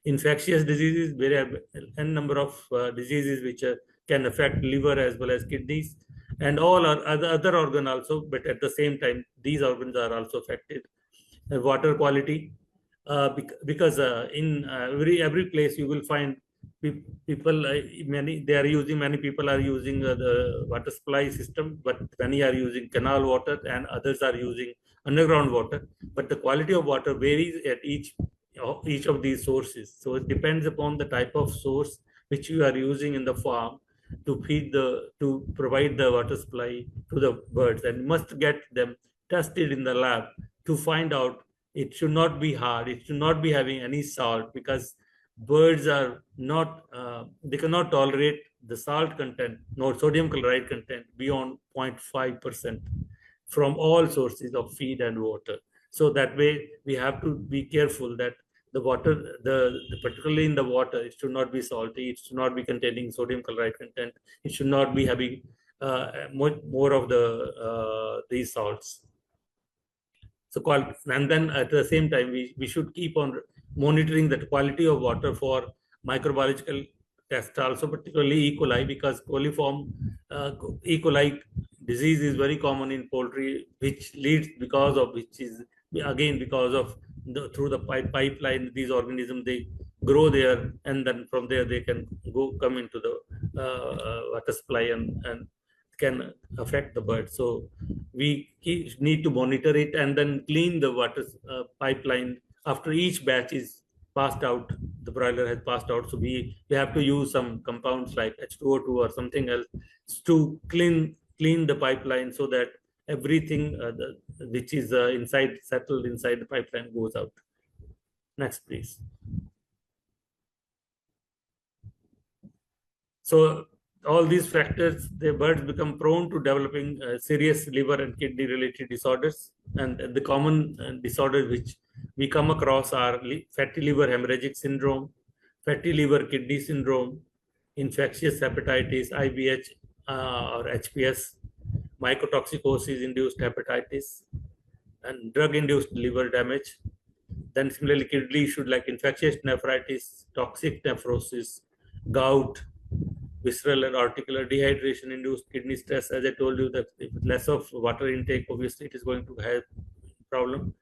Infectious diseases, there are n number of diseases which can affect liver as well as kidneys, and all our other organ also, but at the same time, these organs are also affected. Water quality, because in every place you will find people, many people are using the water supply system, but many are using canal water and others are using underground water. But the quality of water varies at each of these sources. So it depends upon the type of source which you are using in the farm to provide the water supply to the birds, and must get them tested in the lab to find out. It should not be hard, it should not be having any salt, because birds are not they cannot tolerate the salt content nor sodium chloride content beyond 0.5% from all sources of feed and water. So that way we have to be careful that the water, particularly in the water, it should not be salty, it should not be containing sodium chloride content, it should not be having more of these salts. So and then at the same time, we should keep on monitoring the quality of water for microbiological tests also, particularly E. coli, because coliform E. coli disease is very common in poultry, which is because of through the pipeline, these organisms, they grow there, and then from there they can come into the water supply and can affect the bird. So we need to monitor it and then clean the water pipeline after each batch is passed out, the broiler has passed out. So we have to use some compounds like H2O2 or something else to clean the pipeline, so that everything which is settled inside the pipeline goes out. Next, please. So all these factors, the birds become prone to developing serious liver and kidney related disorders. And the common disorders which we come across are fatty liver hemorrhagic syndrome, fatty liver kidney syndrome, infectious hepatitis, IBH or HPS, mycotoxicosis induced hepatitis, and drug induced liver damage. Then similarly, kidney issues like infectious nephritis, toxic nephrosis, gout, visceral and articular dehydration induced kidney stress. As I told you, that if less of water intake, obviously it is going to have problem.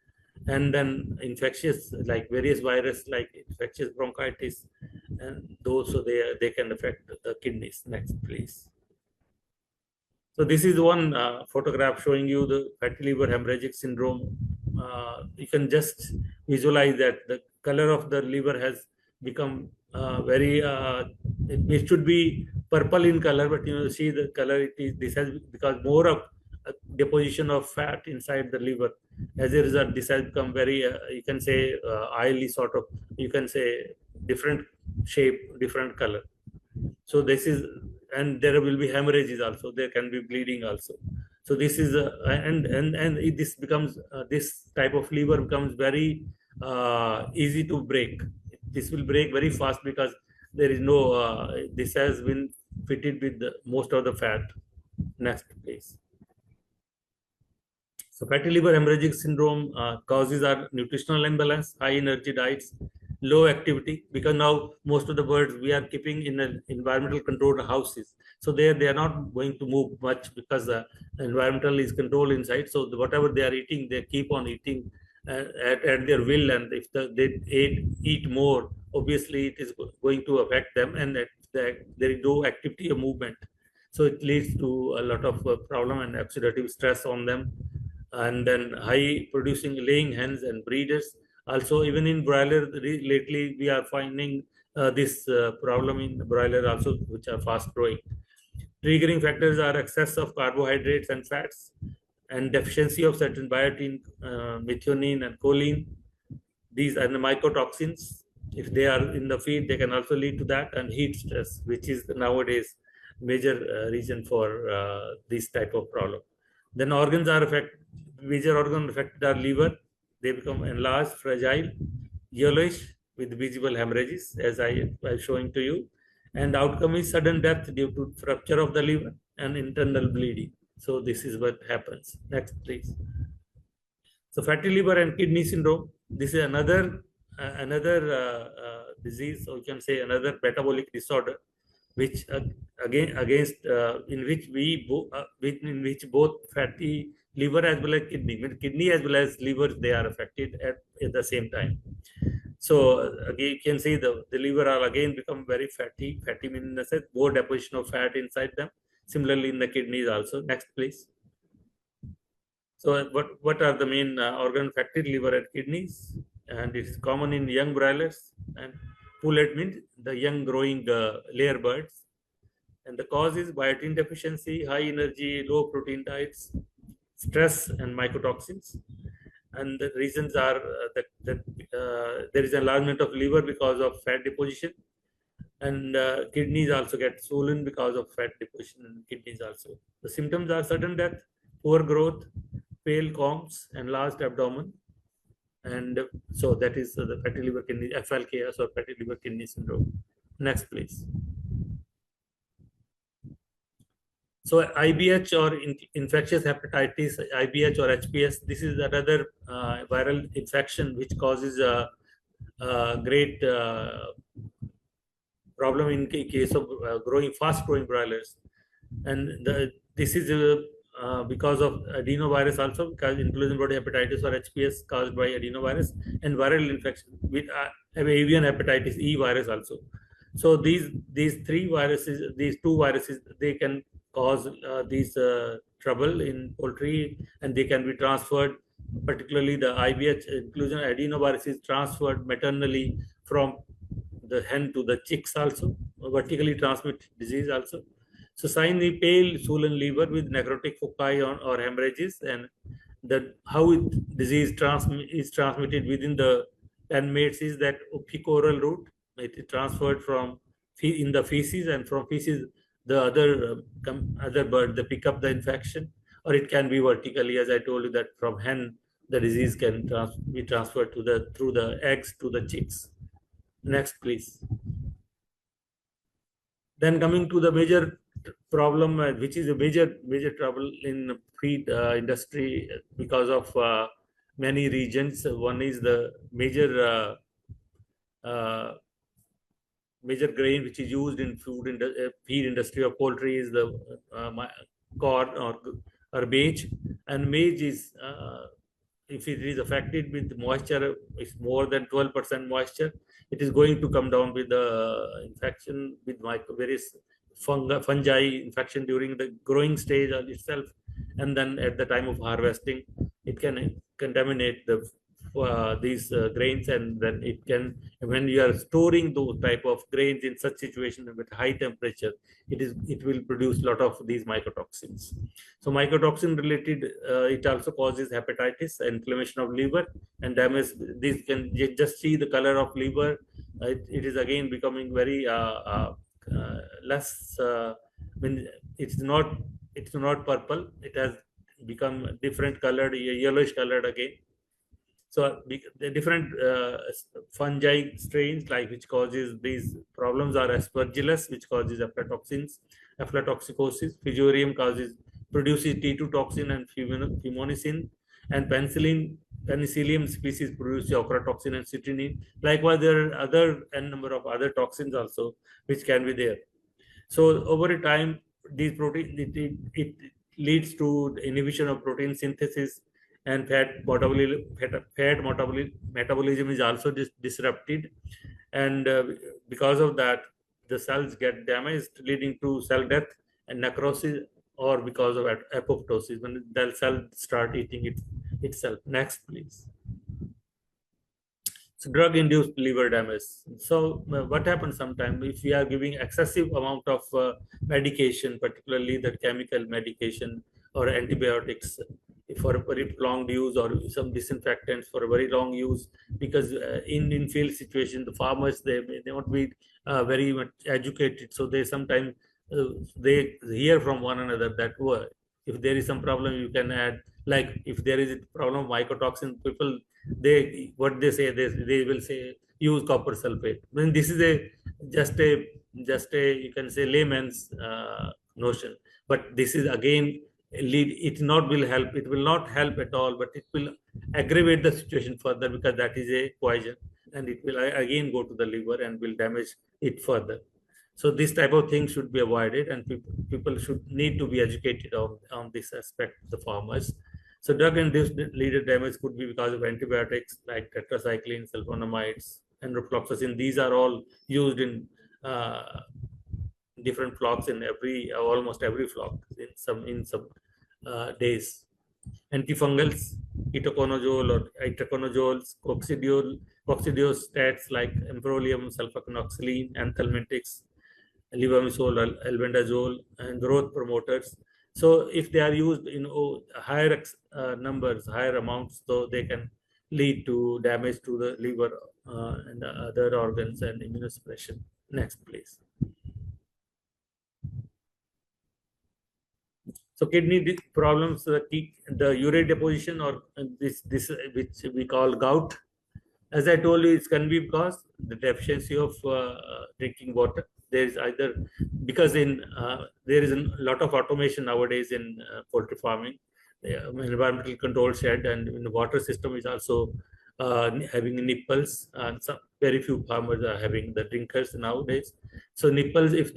And then infectious, like various virus like infectious bronchitis, and those, so they can affect the kidneys. Next, please. So this is one photograph showing you the fatty liver hemorrhagic syndrome. You can just visualize that the color of the liver has become it should be purple in color, but you see the color this has, because more of deposition of fat inside the liver. As a result, this has become very you can say oily sort of, you can say different shape, different color. So this is, and there will be hemorrhages also, there can be bleeding also. So this is this becomes this type of liver becomes very easy to break. This will break very fast because there is no this has been fitted with most of the fat. Next, please. So fatty liver hemorrhagic syndrome causes are nutritional imbalance, high energy diets, low activity, because now most of the birds we are keeping in an environmental controlled houses. So they are not going to move much because the environmental is controlled inside. So whatever they are eating, they keep on eating at their will. And if they eat more, obviously it is going to affect them, and there is no activity or movement. So it leads to a lot of problem and oxidative stress on them. And then high producing laying hens and breeders. Also, even in broiler, lately we are finding this problem in broiler also, which are fast growing. Triggering factors are excess of carbohydrates and fats, and deficiency of certain biotin, methionine, and choline. These are the mycotoxins. If they are in the feed, they can also lead to that, and heat stress, which is nowadays major reason for this type of problem. Then organs are affected. Major organ affected are liver. They become enlarged, fragile, yellowish with visible hemorrhages, as I was showing to you. And outcome is sudden death due to fracture of the liver and internal bleeding. So this is what happens. Next, please. So fatty liver and kidney syndrome. This is another disease, or you can say another metabolic disorder, which in which both fatty liver as well as kidney as well as liver, they are affected at the same time. So again, you can see the liver are again become very fatty. Fatty means in the sense more deposition of fat inside them. Similarly in the kidneys also. Next, please. So what are the main organ affected? Liver and kidneys, and it is common in young broilers, and pullet means the young growing layer birds. And the cause is biotin deficiency, high energy, low protein diets, stress, and mycotoxins. And the reasons are that there is enlargement of liver because of fat deposition, and kidneys also get swollen because of fat deposition in kidneys also. The symptoms are sudden death, poor growth, pale combs, enlarged abdomen. And so that is the fatty liver kidney, FLKS, or fatty liver kidney syndrome. Next, please. So IBH, or infectious hepatitis, IBH or HPS, this is another viral infection which causes a great problem in case of fast growing broilers. And this is because of adenovirus also, because inclusion body hepatitis or HPS caused by adenovirus, and viral infection with avian hepatitis E virus also. So these two viruses, they can cause these trouble in poultry, and they can be transferred. Particularly the IBH inclusion adenovirus is transferred maternally from the hen to the chicks also, vertically transmitted disease also. So sign the pale swollen liver with necrotic foci or hemorrhages, and how disease is transmitted within the pen mates is that fecal route. It is transferred from in the feces, and from feces the other bird, they pick up the infection, or it can be vertically, as I told you, that from hen the disease can be transferred through the eggs to the chicks. Next, please. Then coming to the major problem, which is a major trouble in feed industry because of many regions. One is the major grain which is used in feed industry of poultry is the corn or maize. And maize is if it is affected with moisture, it's more than 12% moisture, it is going to come down with the infection with various fungi infection during the growing stage itself, and then at the time of harvesting it can contaminate these grains, and then it can, when you are storing those type of grains in such situation with high temperature, it will produce a lot of these mycotoxins. So mycotoxin related, it also causes hepatitis, inflammation of liver, and damage. This can just see the color of liver. It is again becoming very less. It's not purple. It has become different colored, yellowish colored again. So the different fungi strains which causes these problems are aspergillus, which causes aflatoxins, aflatoxicosis. Fusarium produces T2 toxin and fumonisin, and penicillium species produce ochratoxin and citrinine. Likewise, there are number of other toxins also which can be there. So over a time, these protein it leads to the inhibition of protein synthesis, and fat metabolism is also disrupted, and because of that the cells get damaged, leading to cell death and necrosis, or because of apoptosis, when the cell start eating itself. Next, please. So drug-induced liver damage. So what happens sometimes if we are giving excessive amount of medication, particularly the chemical medication or antibiotics for a very prolonged use, or some disinfectants for a very long use, because in field situation the farmers they may not be very much educated, so they sometimes they hear from one another that if there is some problem you can add, like if there is a problem of mycotoxin, people they what they say, they will say use copper sulfate. I mean, this is a just a you can say layman's notion, but this is again it will not help at all, but it will aggravate the situation further, because that is a poison and it will again go to the liver and will damage it further. So this type of thing should be avoided, and people should need to be educated on this aspect, the farmers. So drug-induced liver damage could be because of antibiotics like tetracycline, sulfonamides, and rofloxacin. These are all used in different flocks in almost every flock in some days. Antifungals, ketoconazole or itaconazoles, coccidiostats like amprolium, sulfaconoxylene, anthelmintics, levamisole, albendazole, and growth promoters. So if they are used in higher numbers, higher amounts, so they can lead to damage to the liver and other organs and immunosuppression. Next, please. So kidney problems, the urate deposition, or this which we call gout. As I told you, it can be because the deficiency of drinking water. There is either because there is a lot of automation nowadays in poultry farming, environmental control shed, and in the water system is also having nipples, and very few farmers are having the drinkers nowadays. So nipples, if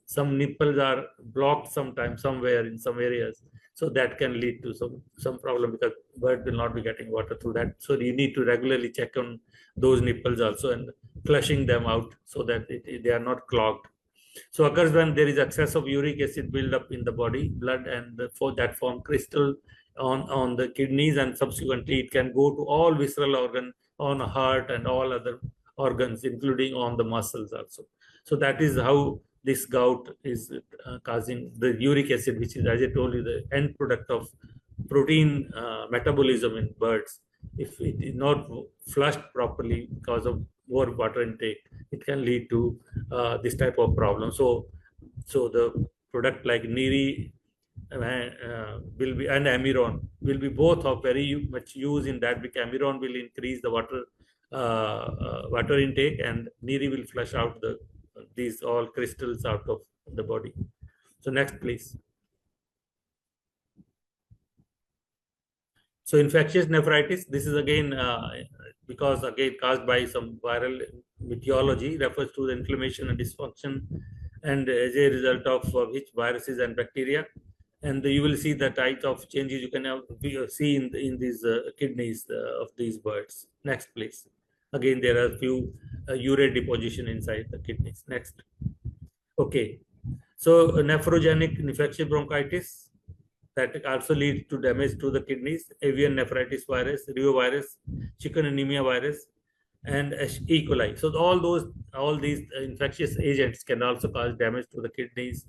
some nipples are blocked sometimes somewhere in some areas, so that can lead to some problem, because bird will not be getting water through that. So you need to regularly check on those nipples also and flushing them out so that they are not clogged. So occurs when there is excess of uric acid build up in the body, blood, and for that form crystal on the kidneys, and subsequently it can go to all visceral organ, on heart and all other organs, including on the muscles also. So that is how this gout is causing the uric acid, which is, as I told you, the end product of protein metabolism in birds. If it is not flushed properly because of more water intake, it can lead to this type of problem. So the product like Niri will be, and Amiron will be both of very much use in that, because Amiron will increase the water intake, and Niri will flush out these all crystals out of the body. So next, please. So infectious nephritis, this is again because again caused by some viral etiology, refers to the inflammation and dysfunction, and as a result of which viruses and bacteria. And you will see the type of changes you can see in these kidneys of these birds. Next, please. Again, there are a few urate deposition inside the kidneys. Next. Okay. So nephrogenic infectious bronchitis, that also leads to damage to the kidneys, avian nephritis virus, reovirus, chicken anemia virus, and E. coli. So all these infectious agents can also cause damage to the kidneys,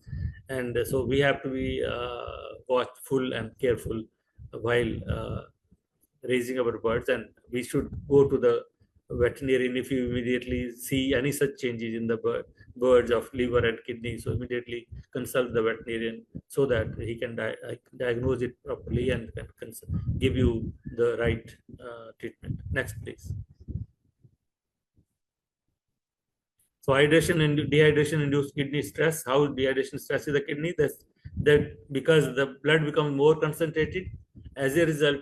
and so we have to be watchful and careful while raising our birds, and we should go to the veterinarian if you immediately see any such changes in the birds of liver and kidney. So immediately consult the veterinarian so that he can diagnose it properly and can give you the right treatment. Next, please. So dehydration induced kidney stress. How dehydration stresses the kidney? That because the blood becomes more concentrated, as a result,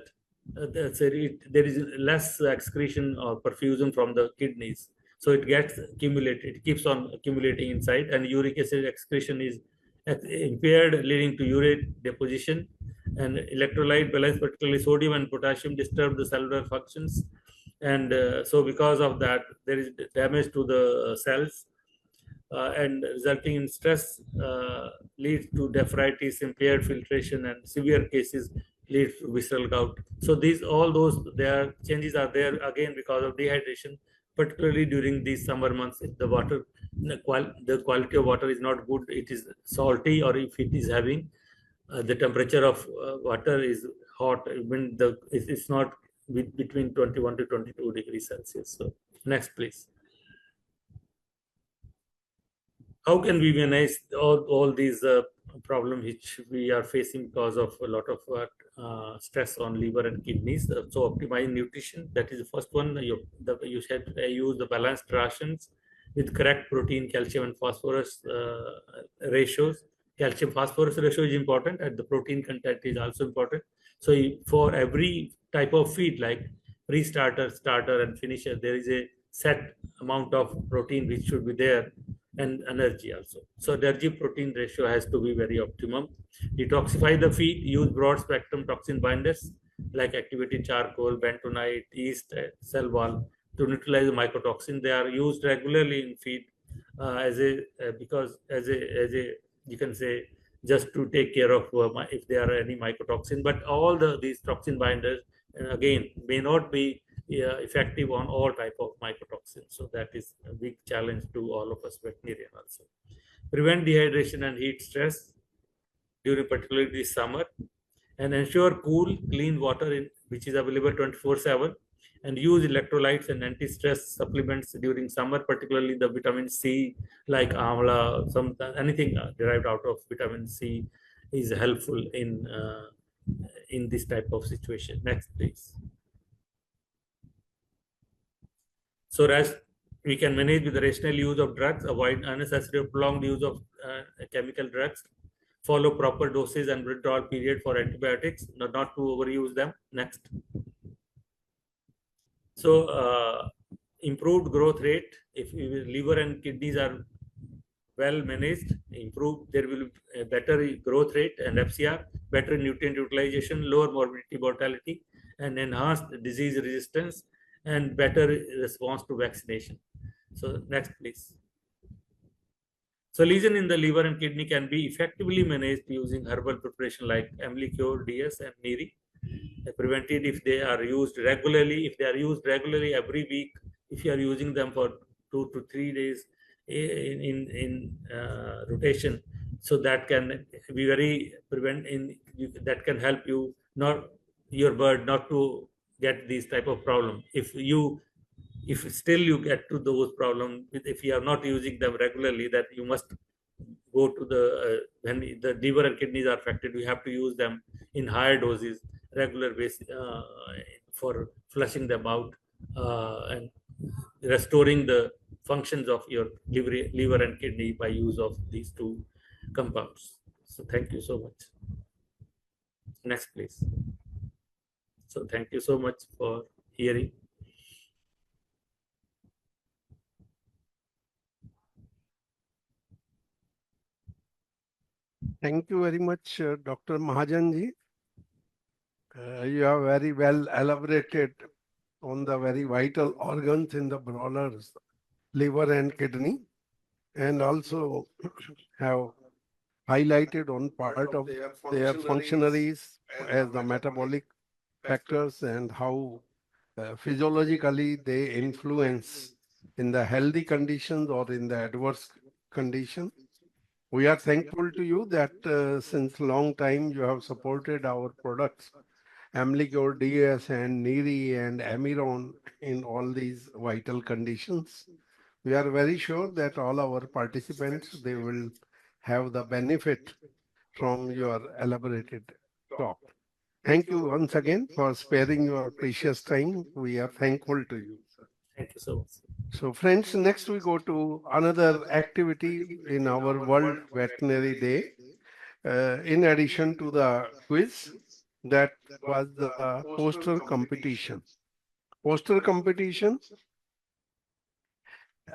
there is less excretion or perfusion from the kidneys. So it gets accumulated, it keeps on accumulating inside, and uric acid excretion is impaired, leading to urate deposition, and electrolyte balance, particularly sodium and potassium, disturb the cellular functions. And so because of that, there is damage to the cells, and resulting in stress leads to nephritis, impaired filtration, and severe cases leads to visceral gout. So all those changes are there again because of dehydration, particularly during these summer months. If the water, the quality of water is not good, it is salty, or if it is having the temperature of water is hot, when it's not between 21 to 22 degrees Celsius. So next, please. How can we manage all these problems which we are facing because of a lot of stress on liver and kidneys? So optimize nutrition, that is the first one. You said use the balanced rations with correct protein, calcium, and phosphorus ratios. Calcium phosphorus ratio is important, and the protein content is also important. So for every type of feed, like pre-starter, starter, and finisher, there is a set amount of protein which should be there, and energy also. So energy protein ratio has to be very optimum. Detoxify the feed, use broad spectrum toxin binders like activated charcoal, bentonite, yeast, cell wall to neutralize the mycotoxin. They are used regularly in feed because as a you can say, just to take care of if there are any mycotoxin. But all these toxin binders again may not be effective on all type of mycotoxins. So that is a big challenge to all of us veterinarian also. Prevent dehydration and heat stress during particularly this summer, and ensure cool, clean water which is available 24/7, and use electrolytes and anti-stress supplements during summer, particularly the vitamin C like amla, anything derived out of vitamin C is helpful in this type of situation. Next, please. So as we can manage with the rational use of drugs, avoid unnecessary or prolonged use of chemical drugs, follow proper doses and withdrawal period for antibiotics, not to overuse them. Next. So improved growth rate, if liver and kidneys are well managed, improved, there will be a better growth rate and FCR, better nutrient utilization, lower morbidity, mortality, and enhanced disease resistance, and better response to vaccination. So next, please. So lesion in the liver and kidney can be effectively managed using herbal preparation like AIMIL DS and NIRI. Prevented if they are used regularly. If they are used regularly every week, if you are using them for 2 to 3 days in rotation, so that can be very that can help you, not your bird, not to get these type of problem. If still you get to those problems, if you are not using them regularly, that you must go to the when the liver and kidneys are affected, we have to use them in higher doses, regular basis, for flushing them out and restoring the functions of your liver and kidney by use of these two compounds. So thank you so much. Next, please. So thank you so much for hearing. Thank you very much, Dr. Mahajanji. You have very well elaborated on the very vital organs in the brawlers, liver and kidney, and also have highlighted on part of their functionaries as the metabolic factors and how physiologically they influence in the healthy conditions or in the adverse condition. We are thankful to you that since long time you have supported our products, AIMIL DS and NIRI and Amiron in all these vital conditions. We are very sure that all our participants, they will have the benefit from your elaborated talk. Thank you once again for sparing your precious time. We are thankful to you. Thank you so much. So friends, next we go to another activity in our World Veterinary Day. In addition to the quiz, that was the poster competition. Poster competition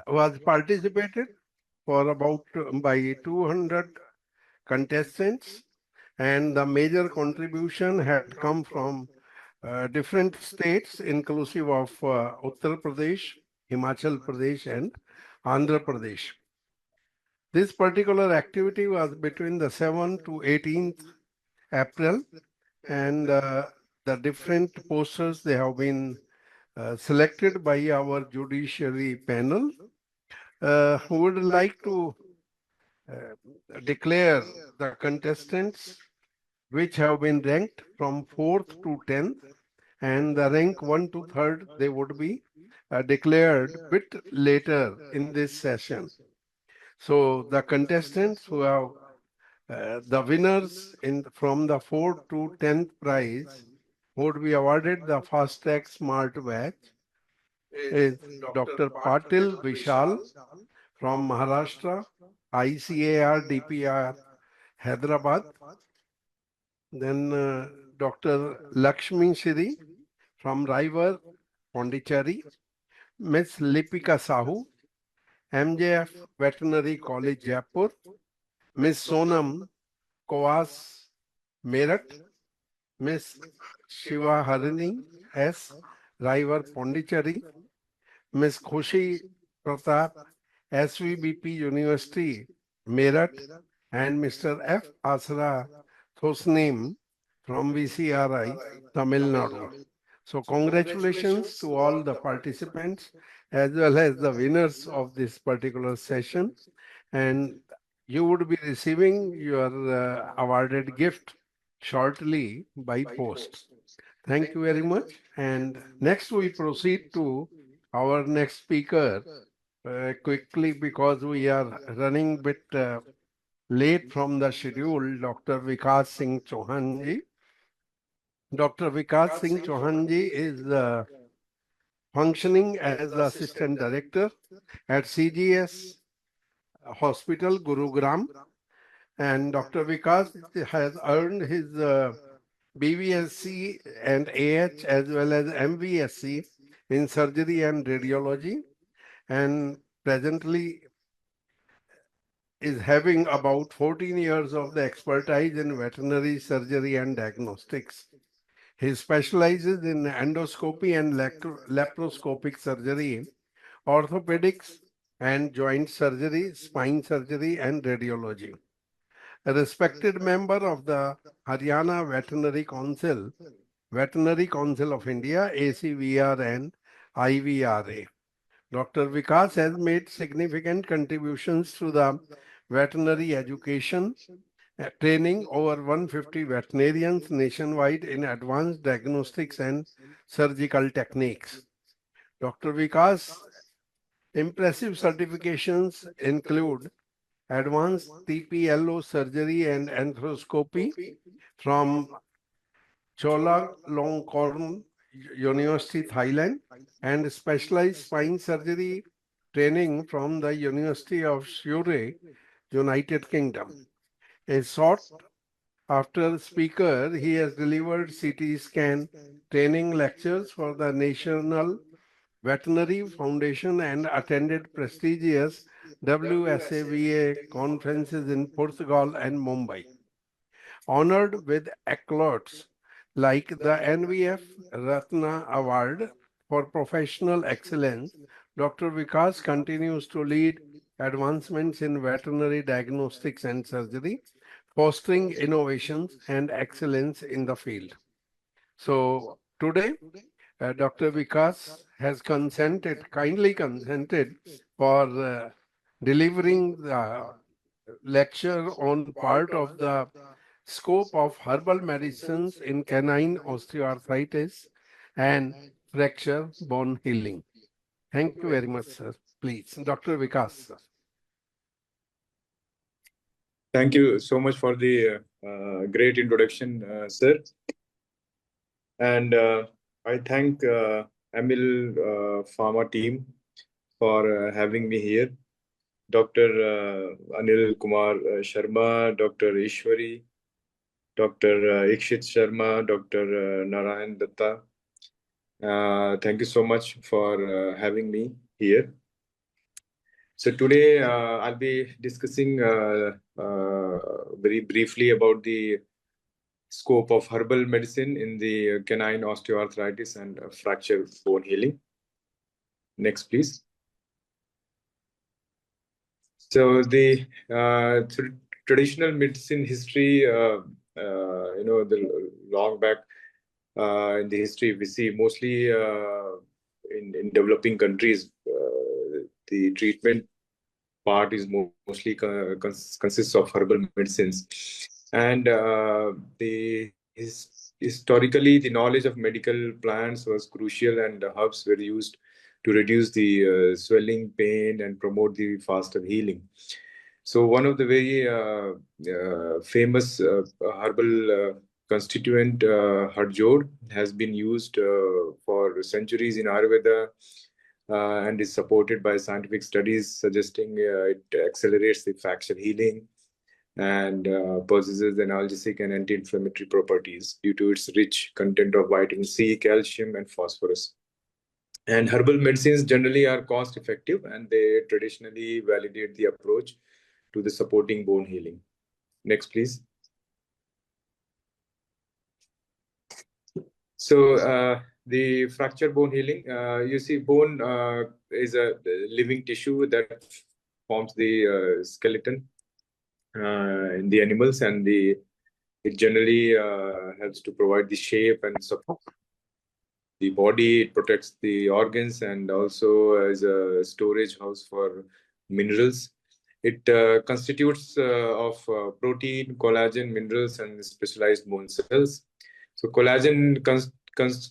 was participated for about by 200 contestants, and the major contribution had come from different states inclusive of Uttar Pradesh, Himachal Pradesh and Andhra Pradesh. This particular activity was between the 7th to 18th April, and the different posters, they have been selected by our judiciary panel, would like to declare the contestants which have been ranked from 4th to 10th, and the rank 1 to 3rd, they would be declared bit later in this session. So the contestants who have the winners from the 4th to 10th prize would be awarded the fast track smart watch is Dr. Patil Vishal from Maharashtra, ICAR DPR Hyderabad. Then Dr. Lakshmi Shri from Raivar, Pondicherry. Miss Lipika Sahu, MJF Veterinary College, Jaipur. Miss Sonam Kowas, Meerut. Miss Shiva Harini S, Raivar, Pondicherry. Miss Khushi Pratap, SVBP University, Meerut, and Mr. F. Asra Thosnim from VCRI, Tamil Nadu. So congratulations to all the participants as well as the winners of this particular session. And you would be receiving your awarded gift shortly by post. Thank you very much. And next we proceed to our next speaker quickly because we are running a bit late from the schedule, Dr. Vikas Singh Chauhan ji. Dr. Vikas Singh Chauhan ji is functioning as the Assistant Director at CGS Hospital, Gurugram. And Dr. Vikas has earned his BVSC and AH as well as MVSC in surgery and radiology, and presently is having about 14 years of the expertise in veterinary surgery and diagnostics. He specializes in endoscopy and laparoscopic surgery, orthopedics and joint surgery, spine surgery, and radiology. A respected member of the Haryana Veterinary Council of India, ACVR and IVRA. Dr. Vikas has made significant contributions to the veterinary education, training over 150 veterinarians nationwide in advanced diagnostics and surgical techniques. Dr. Vikas' impressive certifications include advanced TPLO surgery and arthroscopy from Chulalongkorn University, Thailand, and specialized spine surgery training from the University of Surrey, United Kingdom. A sought-after speaker, he has delivered CT scan training lectures for the National Veterinary Foundation and attended prestigious WSAVA conferences in Portugal and Mumbai. Honored with accolades like the NVF Ratna Award for Professional Excellence, Dr. Vikas continues to lead advancements in veterinary diagnostics and surgery, fostering innovations and excellence in the field. So today, Dr. Vikas has kindly consented for delivering the lecture on part of the scope of herbal medicines in canine osteoarthritis and fracture bone healing. Thank you very much, sir. Please, Dr. Vikas, sir. Thank you so much for the great introduction, sir. And I thank AIMIL Pharma team for having me here. Dr. Anil Kumar Sharma, Dr. Ishwari, Dr. Ikshit Sharma, Dr. Narayan Datta. Thank you so much for having me here. So today I'll be discussing very briefly about the scope of herbal medicine in the canine osteoarthritis and fracture bone healing. Next, please. So the traditional medicine history, the long back in the history, we see mostly in developing countries, the treatment part is mostly consists of herbal medicines, and historically the knowledge of medical plants was crucial, and herbs were used to reduce the swelling, pain, and promote the faster healing. So one of the very famous herbal constituent, harjod, has been used for centuries in Ayurveda, and is supported by scientific studies suggesting it accelerates the fracture healing and possesses analgesic and anti-inflammatory properties due to its rich content of vitamin C, calcium, and phosphorus. And herbal medicines generally are cost effective, and they traditionally validate the approach to the supporting bone healing. Next, please. So the fracture bone healing, you see, bone is a living tissue that forms the skeleton in the animals, and it generally helps to provide the shape and support the body. It protects the organs and also as a storage house for minerals. It constitutes of protein, collagen, minerals, and specialized bone cells. So collagen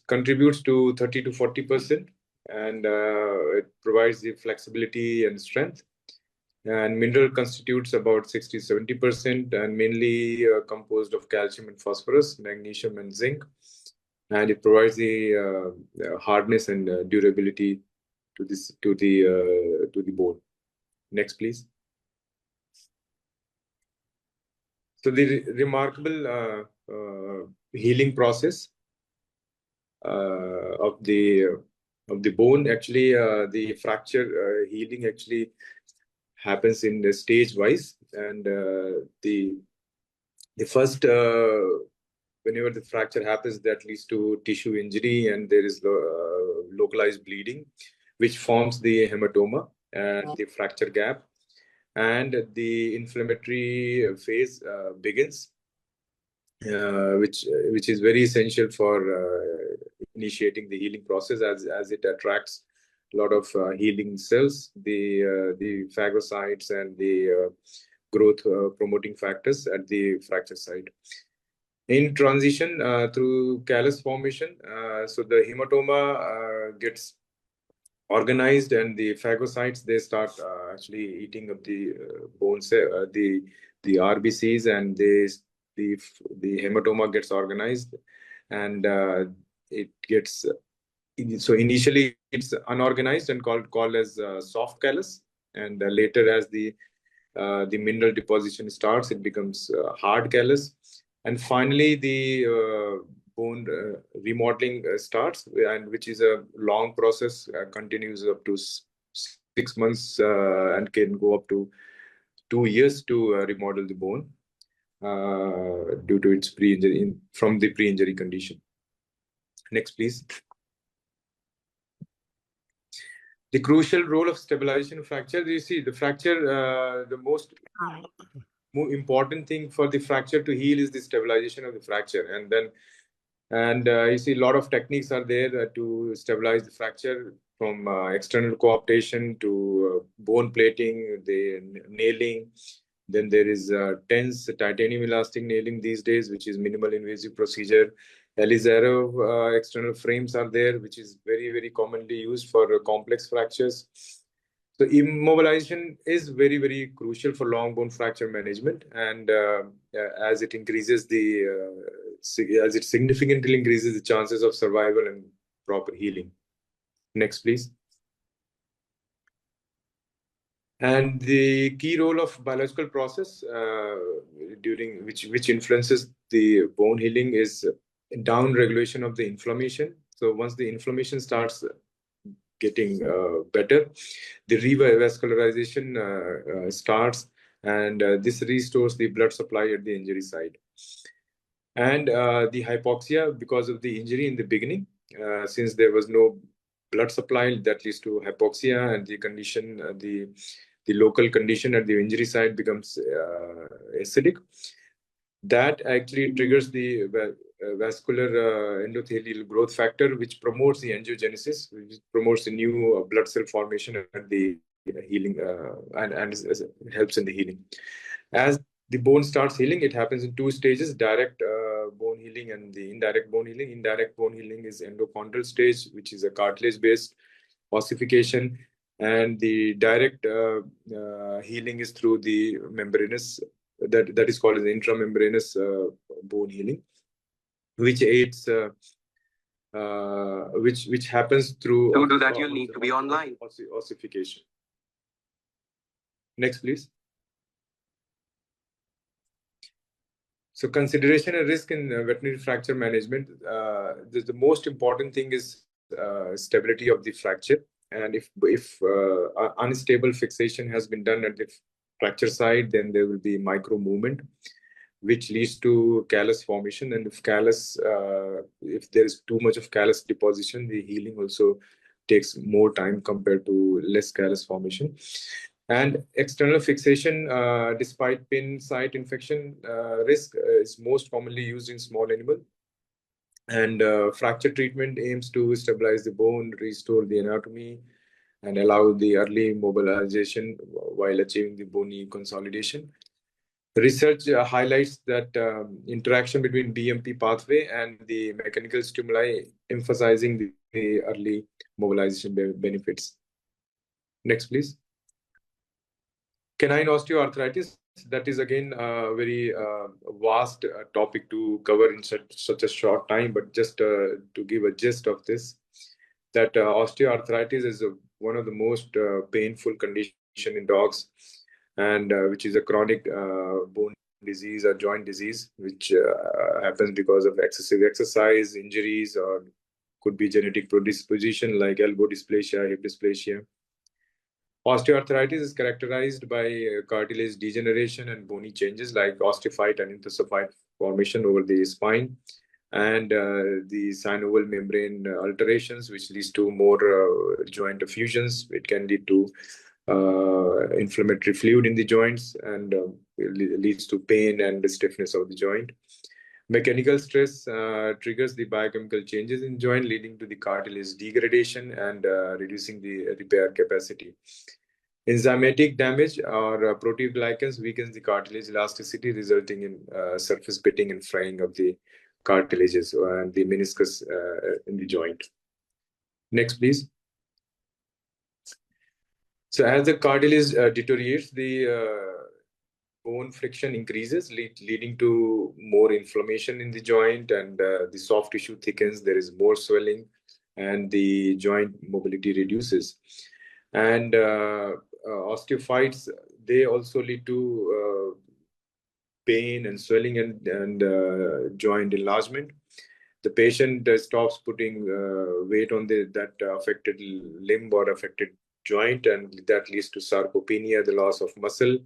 contributes to 30 to 40%, and it provides the flexibility and strength. And mineral constitutes about 60 to 70%, and mainly composed of calcium and phosphorus, magnesium and zinc. And it provides the hardness and durability to the bone. Next, please. So the remarkable healing process of the bone, actually, the fracture healing actually happens in the stage wise, and the first whenever the fracture happens, that leads to tissue injury, and there is localized bleeding, which forms the hematoma and the fracture gap, and the inflammatory phase begins, which is very essential for initiating the healing process, as it attracts a lot of healing cells, the phagocytes and the growth promoting factors at the fracture site. In transition through callus formation, so the hematoma gets organized, and the phagocytes, they start actually eating up the bone cell, the RBCs, and the hematoma gets organized, and it gets so initially it's unorganized and called as soft callus, and later as the mineral deposition starts, it becomes hard callus, and finally the bone remodeling starts, and which is a long process, continues up to 6 months and can go up to 2 years to remodel the bone due to its pre-injury from the pre-injury condition. Next, please. The crucial role of stabilization of fracture. You see, the fracture, the most important thing for the fracture to heal is the stabilization of the fracture, and you see a lot of techniques are there to stabilize the fracture, from external coaptation to bone plating, the nailing. Then there is TENS, titanium elastic nailing these days, which is minimal invasive procedure. Elizarov external frames are there, which is very, very commonly used for complex fractures. So immobilization is very, very crucial for long bone fracture management, and as it increases as it significantly increases the chances of survival and proper healing. Next, please. And the key role of biological process during which influences the bone healing is down regulation of the inflammation. So once the inflammation starts getting better, the revascularization starts, and this restores the blood supply at the injury site. And the hypoxia, because of the injury in the beginning, since there was no blood supply, that leads to hypoxia, and the condition, the local condition at the injury site becomes acidic. That actually triggers the vascular endothelial growth factor, which promotes the angiogenesis, which promotes the new blood cell formation and the healing, and helps in the healing. As the bone starts healing, it happens in two stages: direct bone healing and the indirect bone healing. Indirect bone healing is endochondral stage, which is a cartilage-based ossification, and the direct healing is through the membranous, that is called as intramembranous bone healing, which aids which happens through. To do that, you'll need to be online. Ossification. Next, please. So consideration and risk in veterinary fracture management. The most important thing is stability of the fracture. And if unstable fixation has been done at the fracture site, then there will be micro movement, which leads to callus formation. And if there is too much of callus deposition, the healing also takes more time compared to less callus formation. And external fixation, despite pin site infection risk, is most commonly used in small animal. And fracture treatment aims to stabilize the bone, restore the anatomy, and allow the early mobilization while achieving the bony consolidation. Research highlights that interaction between BMP pathway and the mechanical stimuli, emphasizing the early mobilization benefits. Next, please. Canine osteoarthritis, that is again a very vast topic to cover in such a short time, but just to give a gist of this, that osteoarthritis is one of the most painful condition in dogs, and which is a chronic bone disease or joint disease, which happens because of excessive exercise, injuries, or could be genetic predisposition like elbow dysplasia, hip dysplasia. Osteoarthritis is characterized by cartilage degeneration and bony changes like osteophyte and intersophyte formation over the spine, and the synovial membrane alterations, which leads to more joint effusions. It can lead to inflammatory fluid in the joints, and leads to pain and the stiffness of the joint. Mechanical stress triggers the biochemical changes in joint, leading to the cartilage degradation and reducing the repair capacity. Enzymatic damage or proteoglycans weakens the cartilage elasticity, resulting in surface pitting and frying of the cartilages and the meniscus in the joint. Next, please. So as the cartilage deteriorates, the bone friction increases, leading to more inflammation in the joint, and the soft tissue thickens, there is more swelling, and the joint mobility reduces. And osteophytes, they also lead to pain and swelling and joint enlargement. The patient stops putting weight on that affected limb or affected joint, and that leads to sarcopenia, the loss of muscle.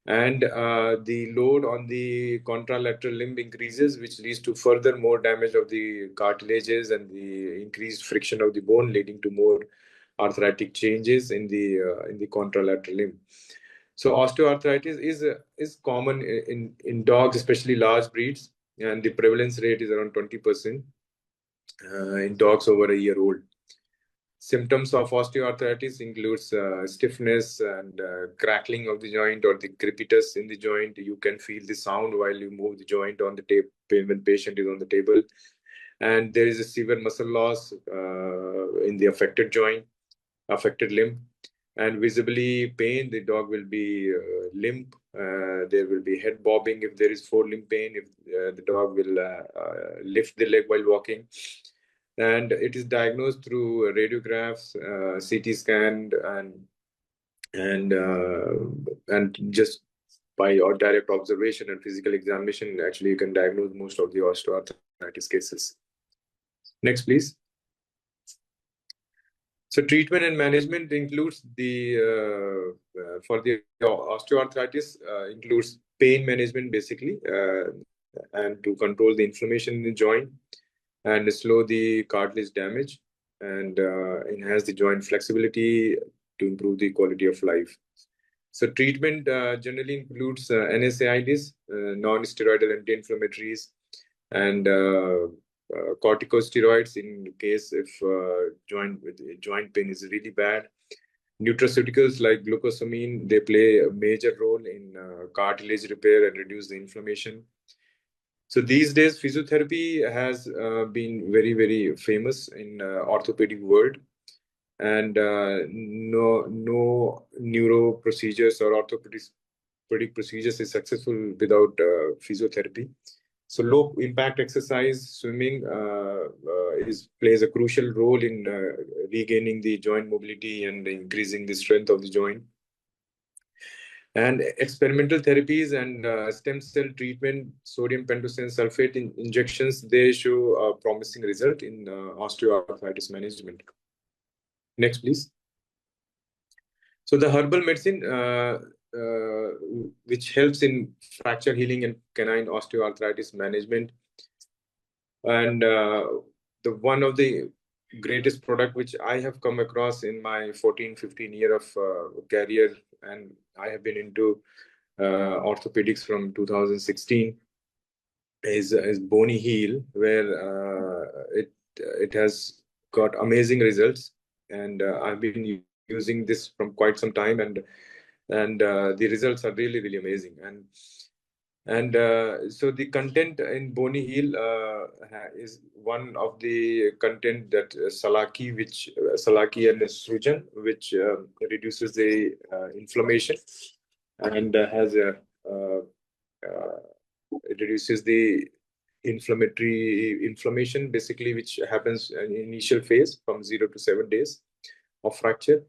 And the load on the contralateral limb increases, which leads to further more damage of the cartilages and the increased friction of the bone, leading to more arthritic changes in the contralateral limb. So osteoarthritis is common in dogs, especially large breeds, and the prevalence rate is around 20% in dogs over a year old. Symptoms of osteoarthritis includes stiffness and crackling of the joint or the crepitus in the joint. You can feel the sound while you move the joint on the table when patient is on the table. And there is a severe muscle loss in the affected joint, affected limb, and visibly pain. The dog will be limp. There will be head bobbing if there is forelimb pain. If the dog will lift the leg while walking. And it is diagnosed through radiographs, CT scan, and just by your direct observation and physical examination, actually you can diagnose most of the osteoarthritis cases. Next, please. So treatment and management includes for the osteoarthritis includes pain management basically, and to control the inflammation in the joint, and slow the cartilage damage, and enhance the joint flexibility to improve the quality of life. So treatment generally includes NSAIDs, non-steroidal anti-inflammatories, and corticosteroids in case if joint pain is really bad. Nutraceuticals like glucosamine, they play a major role in cartilage repair and reduce the inflammation. So these days, physiotherapy has been very, very famous in orthopedic world, and no neuro procedures or orthopedic procedures is successful without physiotherapy. So low impact exercise, swimming plays a crucial role in regaining the joint mobility and increasing the strength of the joint. And experimental therapies and stem cell treatment, sodium pentosan sulfate injections, they show a promising result in osteoarthritis management. Next, please. So the herbal medicine, which helps in fracture healing and canine osteoarthritis management. And the one of the greatest product which I have come across in my 14-15 year of career, and I have been into orthopedics from 2016, is Bony Heal, where it has got amazing results, and I've been using this from quite some time, and the results are really, really amazing. And so the content in Bony Heal is one of the content that Salaki and Sujan, which reduces the inflammation and has a it reduces the inflammation basically, which happens in initial phase from 0 to 7 days of fracture.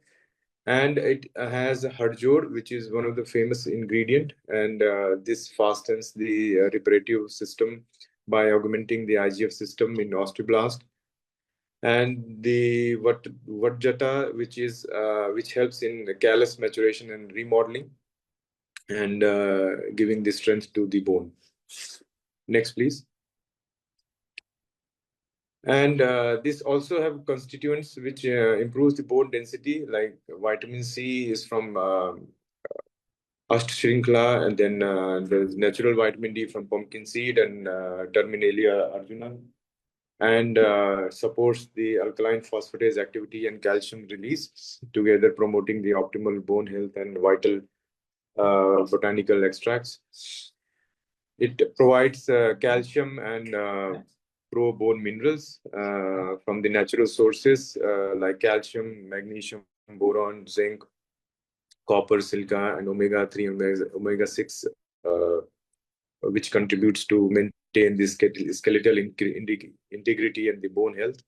And it has Harjor, which is one of the famous ingredient, and this fastens the reparative system by augmenting the IGF system in osteoblast. And the Vajjata, which helps in callus maturation and remodeling, and giving the strength to the bone. Next, please. And this also have constituents which improves the bone density, like vitamin C is from Ashtashrinkla, and then there's natural vitamin D from pumpkin seed and Terminalia arjuna, and supports the alkaline phosphatase activity and calcium release, together promoting the optimal bone health and vital botanical extracts. It provides calcium and pro-bone minerals from the natural sources like calcium, magnesium, boron, zinc, copper, silica, and omega-3 and omega-6, which contributes to maintain the skeletal integrity and the bone health.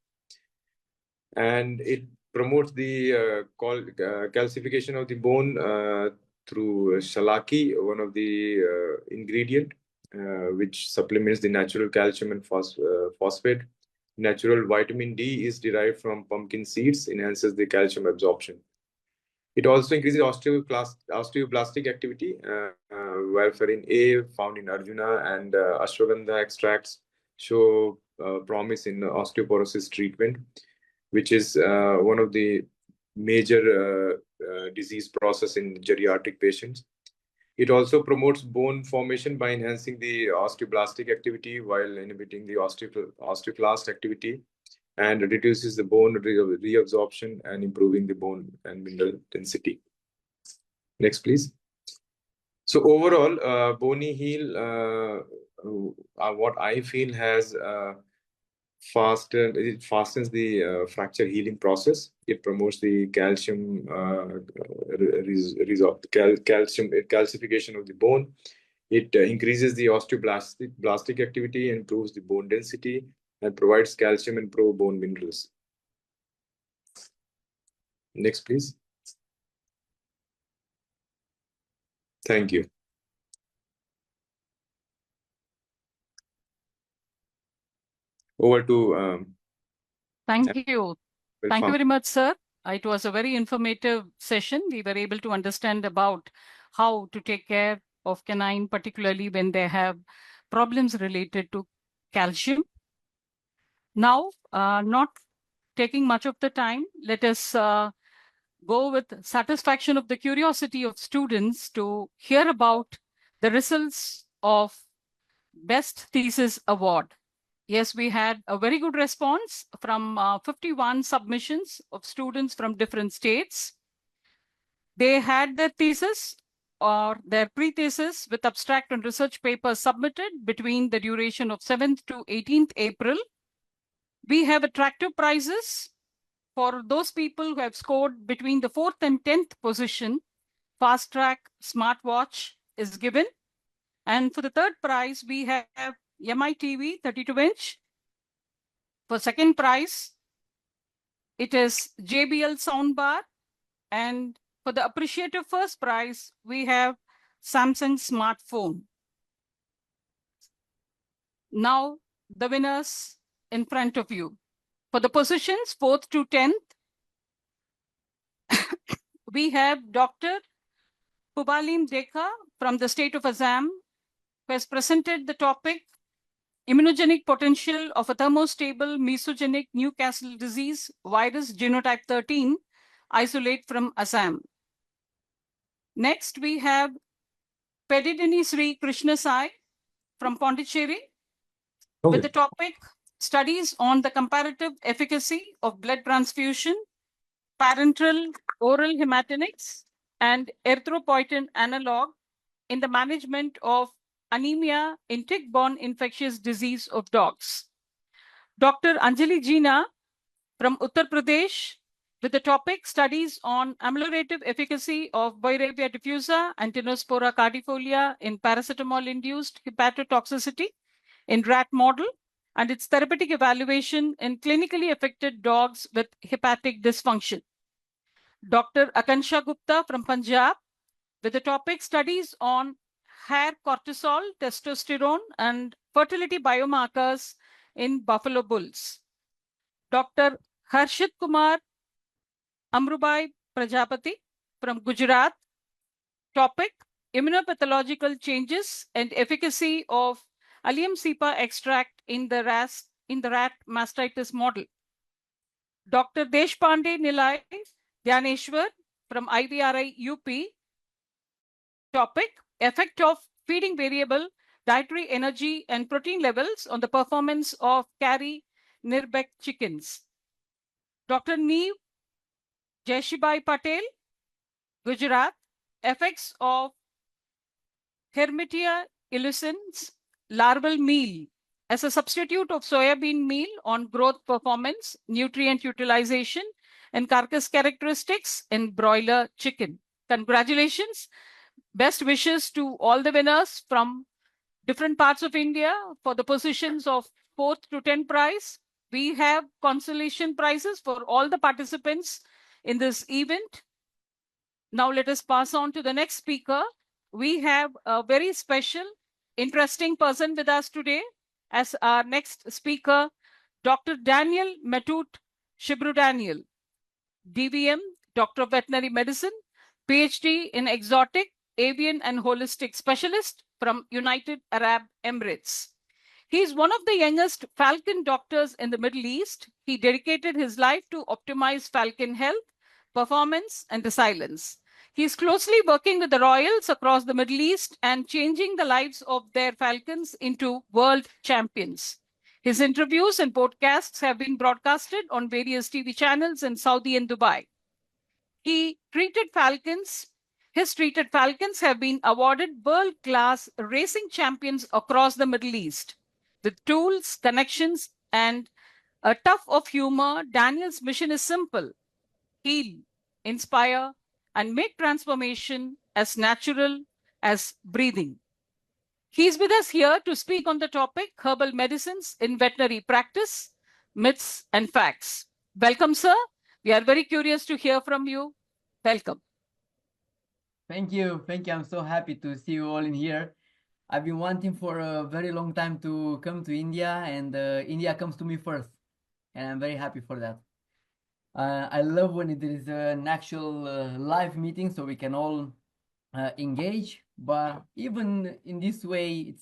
And it promotes the calcification of the bone through shalaki, one of the ingredient, which supplements the natural calcium and phosphate. Natural vitamin D is derived from pumpkin seeds, enhances the calcium absorption. It also increases osteoblastic activity. Warfarin A found in Arjuna and ashwagandha extracts show promise in osteoporosis treatment, which is one of the major disease process in geriatric patients. It also promotes bone formation by enhancing the osteoblastic activity while inhibiting the osteoclast activity, and reduces the bone reabsorption and improving the bone and mineral density. Next, please. So overall, Bony Heal, what I feel has it fastens the fracture healing process. It promotes the calcium calcification of the bone. It increases the osteoblastic activity, improves the bone density, and provides calcium and pro-bone minerals. Next, please. Thank you. Over to Thank you. Thank you Farm. very much, sir. It was a very informative session. We were able to understand about how to take care of canine, particularly when they have problems related to calcium. Now, not taking much of the time, let us go with satisfaction of the curiosity of students to hear about the results of Best Thesis Award. Yes, we had a very good response from 51 submissions of students from different states. They had their thesis or their pre-thesis with abstract and research papers submitted between the duration of 7th to 18th April. We have attractive prizes for those people who have scored between the 4th and 10th position. Fast Track smartwatch is given. And for the third prize, we have MI TV 32-inch. For second prize, it is JBL soundbar. And for the appreciative first prize, we have Samsung smartphone. Now, the winners in front of you. For the positions 4th to 10th, we have Dr. Pubalim Dekha from the state of Assam, who has presented the topic Immunogenic Potential of a Thermostable Mesogenic Newcastle Disease Virus Genotype 13, Isolate from Assam. Next, we have Pedidini Sri Krishna Sai from Pondicherry with the topic Studies on the Comparative Efficacy of Blood Transfusion, Parenteral Oral Hematinics, and Erythropoietin Analog in the management of anemia in tick-borne infectious disease of dogs. Dr. Anjali Jeena from Uttar Pradesh with the topic Studies on Ameliorative Efficacy of Boiravia diffusa and Tinospora cardifolia in paracetamol-induced hepatotoxicity in rat model and its therapeutic evaluation in clinically affected dogs with hepatic dysfunction. Dr. Akansha Gupta from Punjab with the topic Studies on hair cortisol, testosterone, and fertility biomarkers in buffalo bulls. Dr. Harshit Kumar Amrubai Prajapati from Gujarat. Topic Immunopathological changes and efficacy of allium cepa extract in the rat mastitis model. Dr. Deshpande Nilay Dhyaneshwar from IVRI UP. Topic Effect of feeding variable dietary energy and protein levels on the performance of Kari Nirbek chickens. Dr. Neev Jaishibai Patel, Gujarat, effects of Hermetia illucens larval meal as a substitute of soybean meal on growth performance, nutrient utilization, and carcass characteristics in broiler chicken. Congratulations. Best wishes to all the winners from different parts of India for the positions of 4th to 10th prize. We have consolation prizes for all the participants in this event. Now let us pass on to the next speaker. We have a very special, interesting person with us today as our next speaker, Dr. Daniel Matut Shibru Daniel, DVM, Doctor of Veterinary Medicine, PhD in Exotic, Avian and Holistic Specialist from United Arab Emirates. He is one of the youngest falcon doctors in the Middle East. He dedicated his life to optimize falcon health, performance, and resilience. He is closely working with the royals across the Middle East and changing the lives of their falcons into world champions. His interviews and podcasts have been broadcasted on various TV channels in Saudi and Dubai. His treated falcons have been awarded world-class racing champions across the Middle East. With tools, connections, and a touch of humor, Daniel's mission is simple: heal, inspire, and make transformation as natural as breathing. He's with us here to speak on the topic herbal medicines in veterinary practice, myths and facts. Welcome, sir. We are very curious to hear from you. Welcome. Thank you. Thank you. I'm so happy to see you all in here. I've been wanting for a very long time to come to India, and India comes to me first. And I'm very happy for that. I love when there is an actual live meeting so we can all engage. But even in this way,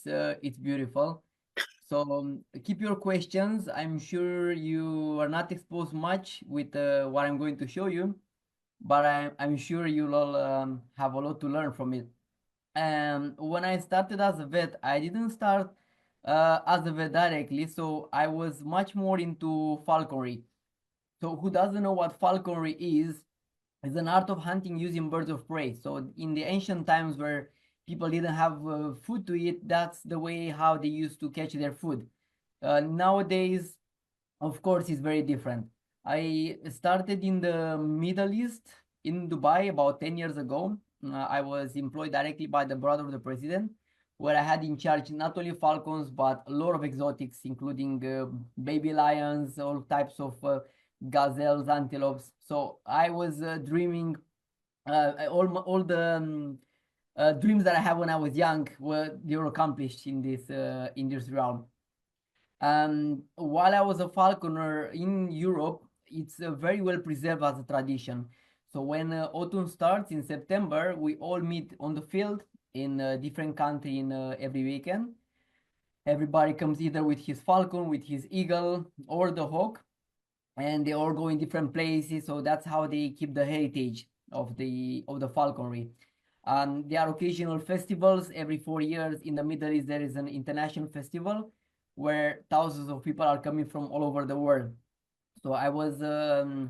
it's beautiful. So keep your questions. I'm sure you are not exposed much with what I'm going to show you. but I'm sure you'll all have a lot to learn from it. When I started as a vet, I didn't start as a vet directly, so I was much more into falconry. So who doesn't know what falconry is an art of hunting using birds of prey. So in the ancient times where people didn't have food to eat, that's the way how they used to catch their food. Nowadays, of course, it's very different. I started in the Middle East in Dubai about 10 years ago. I was employed directly by the brother of the president, where I had in charge not only falcons, but a lot of exotics, including baby lions, all types of gazelles, antelopes. So I was dreaming all the dreams that I had when I was young were accomplished in this realm. While I was a falconer in Europe, it's very well preserved as a tradition. So when autumn starts in September, we all meet on the field in a different country in every weekend. Everybody comes either with his falcon, with his eagle, or the hawk, and they all go in different places. So that's how they keep the heritage of the falconry. There are occasional festivals every 4 years. In the Middle East, there is an international festival where thousands of people are coming from all over the world. So I was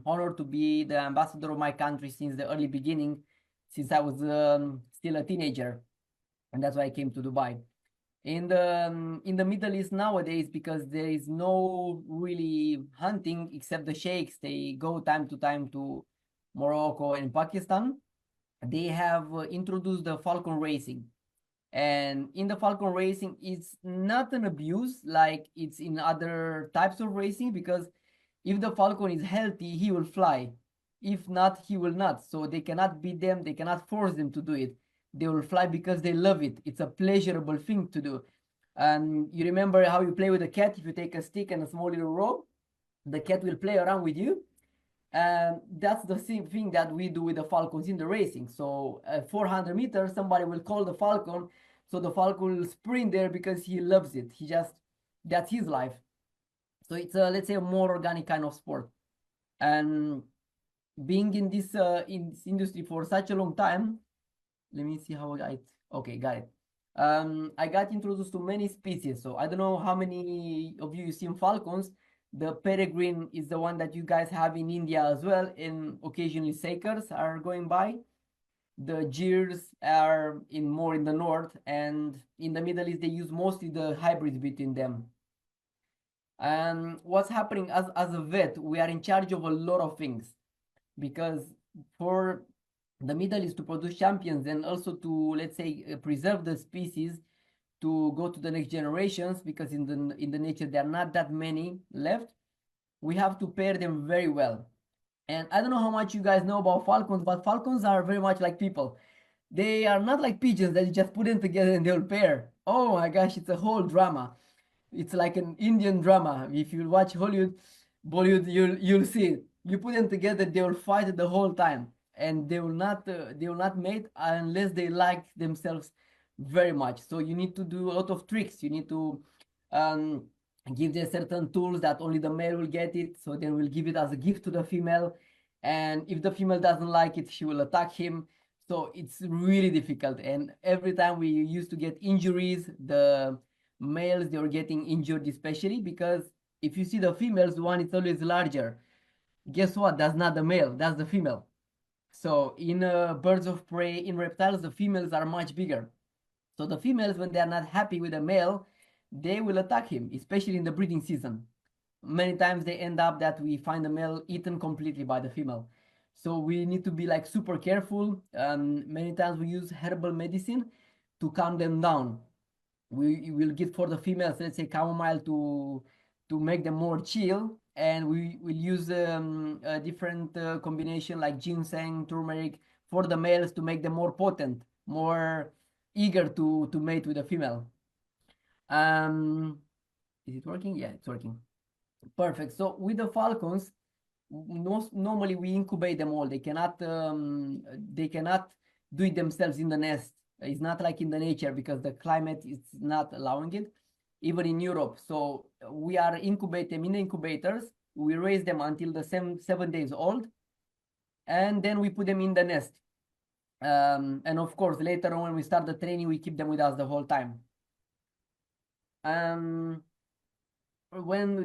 honored to be the ambassador of my country since the early beginning, since I was still a teenager, and that's why I came to Dubai. In the Middle East nowadays, because there is no really hunting except the sheikhs, they go time to time to Morocco and Pakistan. They have introduced the falcon racing, and in the falcon racing, it's not an abuse like it's in other types of racing, because if the falcon is healthy, he will fly. If not, he will not. So they cannot beat them, they cannot force them to do it. They will fly because they love it. It's a pleasurable thing to do. And you remember how you play with a cat. If you take a stick and a small little rope, the cat will play around with you. And that's the same thing that we do with the falcons in the racing. So 400 meters, somebody will call the falcon, so the falcon will sprint there because he loves it. That's his life. So it's let's say a more organic kind of sport. And being in this industry for such a long time, let me see how okay, got it. I got introduced to many species. So I don't know how many of you seen falcons. The peregrine is the one that you guys have in India as well, and occasionally sakers are going by. The gyrs are more in the north, and in the Middle East they use mostly the hybrids between them. And what's happening as a vet, we are in charge of a lot of things, because for the Middle East to produce champions and also to, let's say, preserve the species to go to the next generations, because in the nature there are not that many left, we have to pair them very well. And I don't know how much you guys know about falcons, but falcons are very much like people. They are not like pigeons that you just put them together and they'll pair. Oh my gosh, it's a whole drama. It's like an Indian drama. If you watch Hollywood, Bollywood, you'll see it. You put them together, they will fight the whole time, and they will not mate unless they like themselves very much. So you need to do a lot of tricks. You need to um, give them certain tools that only the male will get it. So then we'll give it as a gift to the female, and if the female doesn't like it, she will attack him. So it's really difficult, and every time we used to get injuries, the males, they were getting injured, especially because if you see the females, one is always larger. Guess what? That's not the male, that's the female. So in birds of prey, in reptiles, the females are much bigger. So the females, when they are not happy with the male, they will attack him, especially in the breeding season. Many times they end up that we find the male eaten completely by the female. So we need to be like super careful. Many times we use herbal medicine to calm them down. We will give for the females, let's say, chamomile to make them more chill, and we will use a different combination like ginseng, turmeric for the males to make them more potent, more eager to mate with the female. Is it working? Yeah, it's working. Perfect. So with the falcons, normally we incubate them all. They cannot do it themselves in the nest. It's not like in the nature, because the climate is not allowing it, even in Europe. So we are incubate them in the incubators. We raise them until the 7 days old. and then we put them in the nest. And of course, later on when we start the training, we keep them with us the whole time. When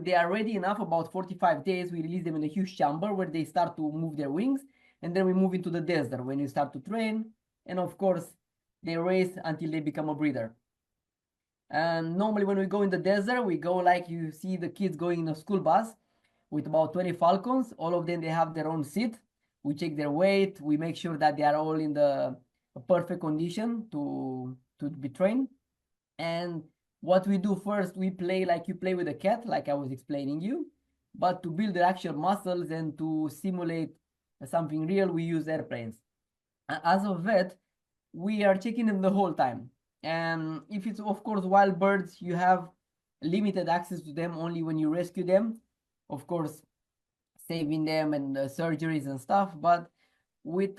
they are ready enough, about 45 days, we release them in a huge chamber where they start to move their wings, and then we move into the desert when we start to train, and of course, they race until they become a breeder. And normally when we go in the desert, we go like you see the kids going in a school bus with about 20 falcons. All of them, they have their own seat. We check their weight. We make sure that they are all in the perfect condition to be trained. And what we do first, we play like you play with a cat, like I was explaining you. But to build the actual muscles and to simulate something real, we use airplanes. As a vet, we are checking them the whole time. And if it's, of course, wild birds, you have limited access to them only when you rescue them. Of course, saving them and surgeries and stuff. But with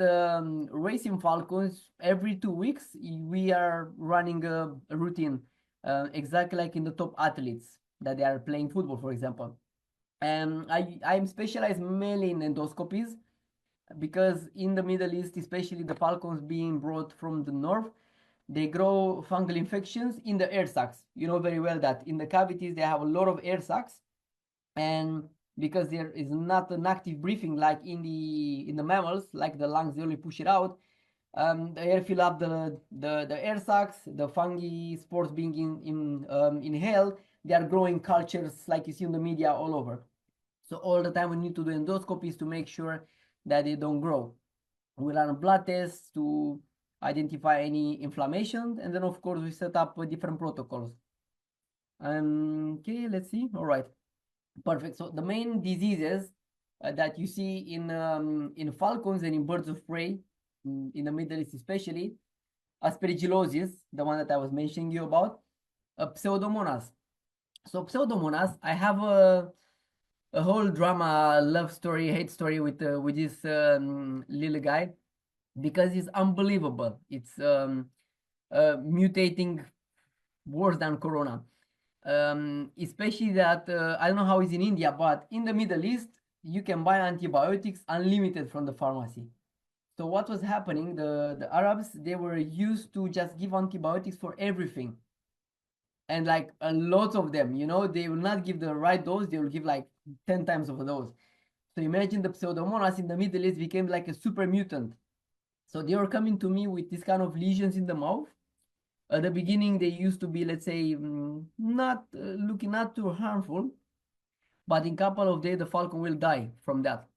racing falcons, every 2 weeks, we are running a routine, exactly like in the top athletes that they are playing football, for example. And I'm specialized mainly in endoscopies because in the Middle East, especially the falcons being brought from the north, they grow fungal infections in the air sacs. You know very well that in the cavities they have a lot of air sacs, and because there is not an active breathing like in the mammals, like the lungs, they only push it out. The air fill up the air sacs, the fungi spores being inhaled. They are growing cultures like you see in the media all over. So all the time we need to do endoscopies to make sure that they don't grow. We run blood tests to identify any inflammation, and then of course we set up different protocols. Okay, let's see. All right, perfect. So the main diseases that you see in falcons and in birds of prey, in the Middle East especially, aspergillosis, the one that I was mentioning you about, pseudomonas. So pseudomonas, I have a whole drama, love story, hate story with this little guy, because it's unbelievable. It's mutating worse than corona. Especially that I don't know how it's in India, but in the Middle East, you can buy antibiotics unlimited from the pharmacy. So what was happening, the Arabs, they were used to just give antibiotics for everything. And like a lot of them, you know, they will not give the right dose, they will give like 10 times of a dose. So imagine the pseudomonas in the Middle East became like a super mutant. So they were coming to me with this kind of lesions in the mouth. At the beginning, they used to be, let's say, not looking not too harmful, but in a couple of days, the falcon will die from that.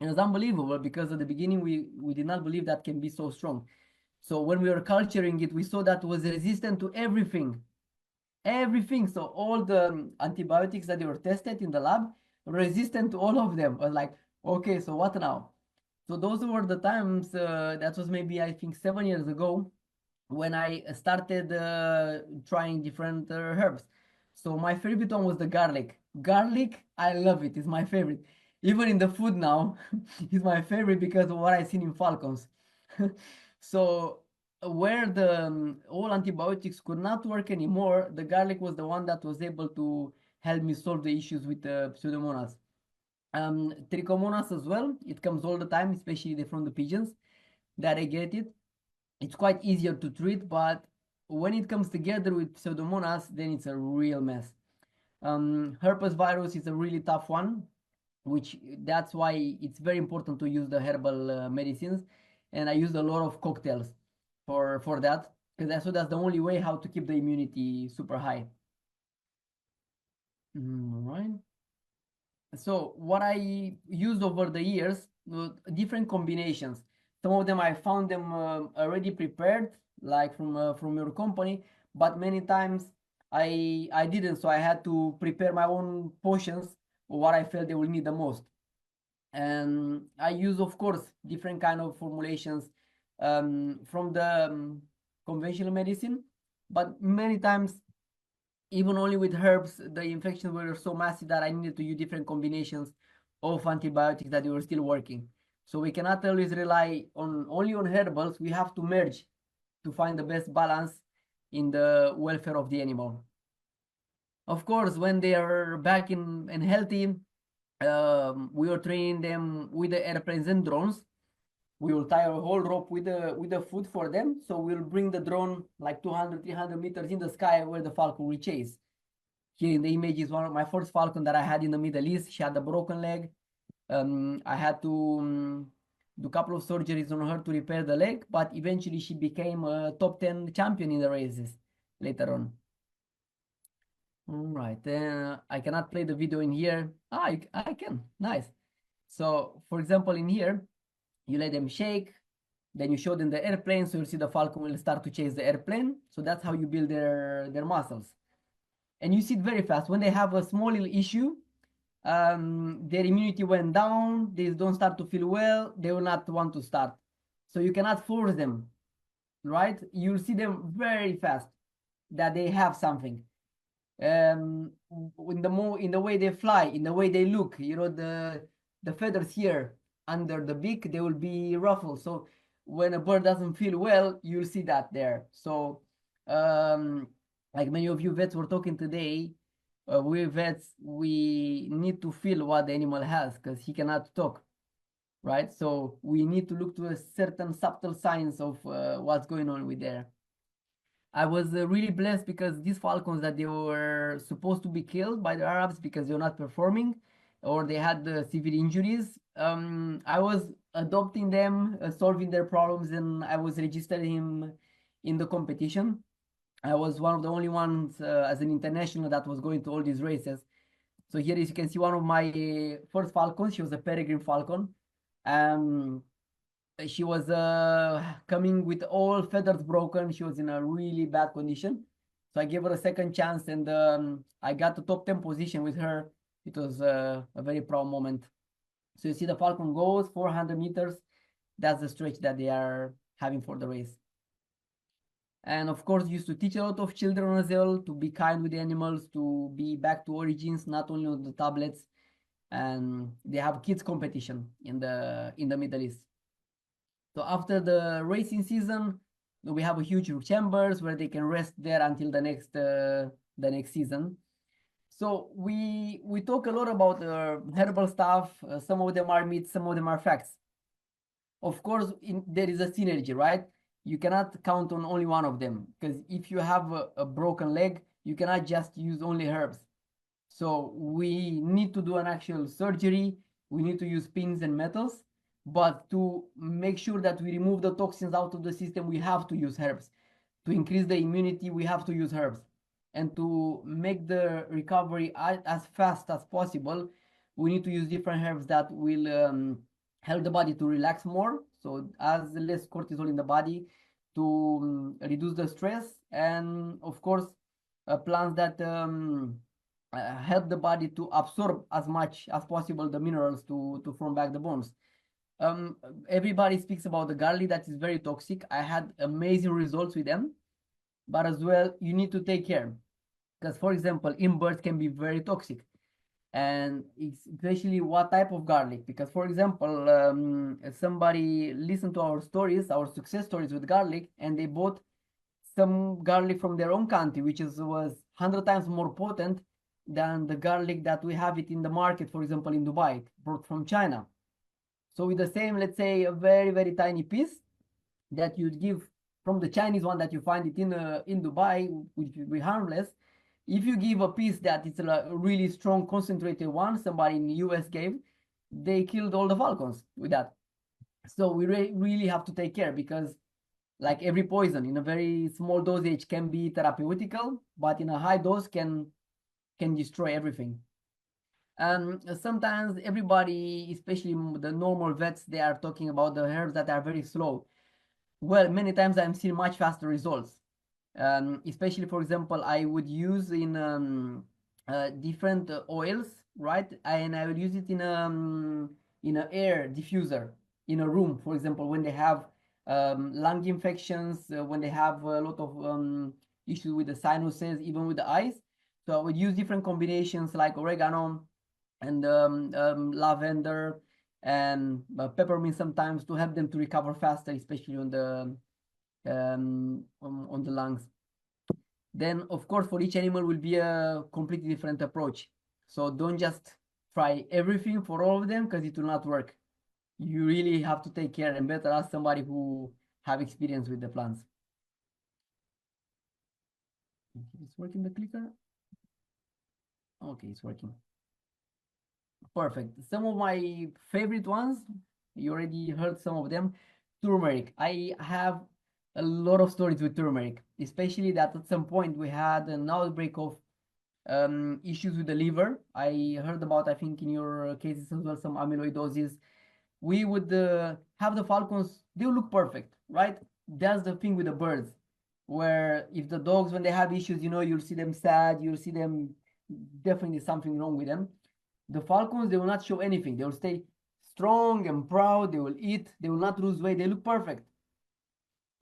And it's unbelievable because at the beginning, we did not believe that can be so strong. So when we were culturing it, we saw that it was resistant to everything. Everything. So all the antibiotics that they were tested in the lab, resistant to all of them. I was like, okay, so what now? So those were the times, that was maybe, I think, 7 years ago, when I started trying different herbs. So my favorite one was the garlic. Garlic, I love it. It's my favorite. Even in the food now, it's my favorite because of what I've seen in falcons. So where the all antibiotics could not work anymore, the garlic was the one that was able to help me solve the issues with the pseudomonas. Trichomonas as well. It comes all the time, especially from the pigeons that I get it. It's quite easier to treat, but when it comes together with pseudomonas, then it's a real mess. Herpes virus is a really tough one, which that's why it's very important to use the herbal medicines, and I use a lot of cocktails for that, because that's the only way how to keep the immunity super high. Right. So what I used over the years, different combinations. Some of them I found them already prepared, like from your company, but many times I didn't, so I had to prepare my own potions, what I felt they will need the most. And I use, of course, different kind of formulations from the conventional medicine, but many times, even only with herbs, the infections were so massive that I needed to use different combinations of antibiotics that they were still working. So we cannot always rely on only on herbals. We have to merge to find the best balance in the welfare of the animal. Of course, when they are back and healthy, we were training them with the airplanes and drones. We will tie a whole rope with the food for them. So we'll bring the drone like 200, 300 meters in the sky where the falcon will chase. Here in the image is one of my first falcon that I had in the Middle East. She had a broken leg. I had to do a couple of surgeries on her to repair the leg, but eventually she became a top 10 champion in the races later on. All right, then I cannot play the video in here. I can, nice. So for example, in here, you let them shake, then you show them the airplane, so you'll see the falcon will start to chase the airplane. So that's how you build their muscles. And you see it very fast. When they have a small little issue, their immunity went down, they don't start to feel well, they will not want to start. So you cannot force them, right? You'll see them very fast that they have something. In the way they fly, in the way they look, you know, the feathers here under the beak, they will be ruffled. So when a bird doesn't feel well, you'll see that there. So like many of you vets were talking today, we vets, we need to feel what the animal has because he cannot talk, right? So we need to look to a certain subtle signs of what's going on with there. I was really blessed because these falcons that they were supposed to be killed by the Arabs because they're not performing or they had severe injuries. I was adopting them, solving their problems, and I was registering him in the competition. I was one of the only ones as an international that was going to all these races. So here, as you can see, one of my first falcons, she was a peregrine falcon. She was coming with all feathers broken. She was in a really bad condition. So I gave her a second chance and I got the top 10 position with her. It was a very proud moment. So you see the falcon goes 400 meters. That's the stretch that they are having for the race. And of course, used to teach a lot of children as well to be kind with the animals, to be back to origins, not only on the tablets. And they have kids competition in the Middle East. So after the racing season, we have a huge chambers where they can rest there until the next season. So we talk a lot about herbal stuff. Some of them are myths, some of them are facts. Of course, there is a synergy, right? You cannot count on only one of them because if you have a broken leg, you cannot just use only herbs. So we need to do an actual surgery. We need to use pins and metals. But to make sure that we remove the toxins out of the system, we have to use herbs. To increase the immunity, we have to use herbs. And to make the recovery as fast as possible, we need to use different herbs that will help the body to relax more. So as less cortisol in the body to reduce the stress. And of course, plants that help the body to absorb as much as possible the minerals to form back the bones. Everybody speaks about the garlic that is very toxic. I had amazing results with them, but as well, you need to take care because, for example, in birds can be very toxic, and especially what type of garlic. Because, for example, somebody listened to our stories, our success stories with garlic, and they bought some garlic from their own country, which was 100 times more potent than the garlic that we have it in the market, for example, in Dubai, brought from China. So with the same, let's say, a very, very tiny piece that you'd give from the Chinese one that you find it in Dubai, which will be harmless. If you give a piece that is a really strong concentrated one, somebody in the US gave, they killed all the falcons with that. So we really have to take care because like every poison in a very small dosage can be therapeutical, but in a high dose can destroy everything. And sometimes everybody, especially the normal vets, they are talking about the herbs that are very slow. Well, many times I'm seeing much faster results. Especially, for example, I would use in different oils, right? And I would use it in an air diffuser in a room, for example, when they have lung infections, when they have a lot of issues with the sinuses, even with the eyes. So I would use different combinations like oregano and lavender and peppermint sometimes to help them to recover faster, especially on the lungs. Then, of course, for each animal will be a completely different approach. So don't just try everything for all of them because it will not work. You really have to take care and better ask somebody who have experience with the plants. It's working, the clicker? Okay, it's working. Perfect. Some of my favorite ones, you already heard some of them. Turmeric. I have a lot of stories with turmeric, especially that at some point we had an outbreak of issues with the liver. I heard about, I think in your cases as well, some amyloidosis. We would have the falcons, they will look perfect, right? That's the thing with the birds, where if the dogs, when they have issues, you'll see them sad, you'll see them definitely something wrong with them. The falcons, they will not show anything. They will stay strong and proud. They will eat. They will not lose weight. They look perfect.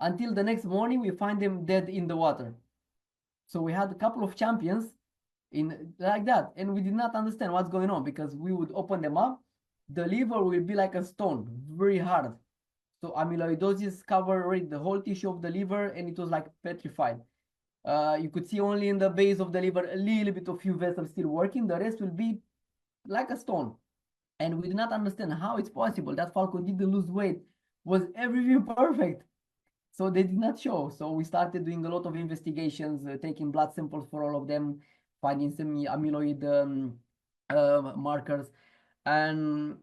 Until the next morning, we find them dead in the water. So we had a couple of champions in like that, and we did not understand what's going on because we would open them up. The liver will be like a stone, very hard. So amyloidosis covered the whole tissue of the liver, and it was like petrified. You could see only in the base of the liver a little bit of few vessels still working. The rest will be like a stone. And we did not understand how it's possible that falcon didn't lose weight, was everything perfect. So they did not show. So we started doing a lot of investigations, taking blood samples for all of them, finding some amyloid markers. And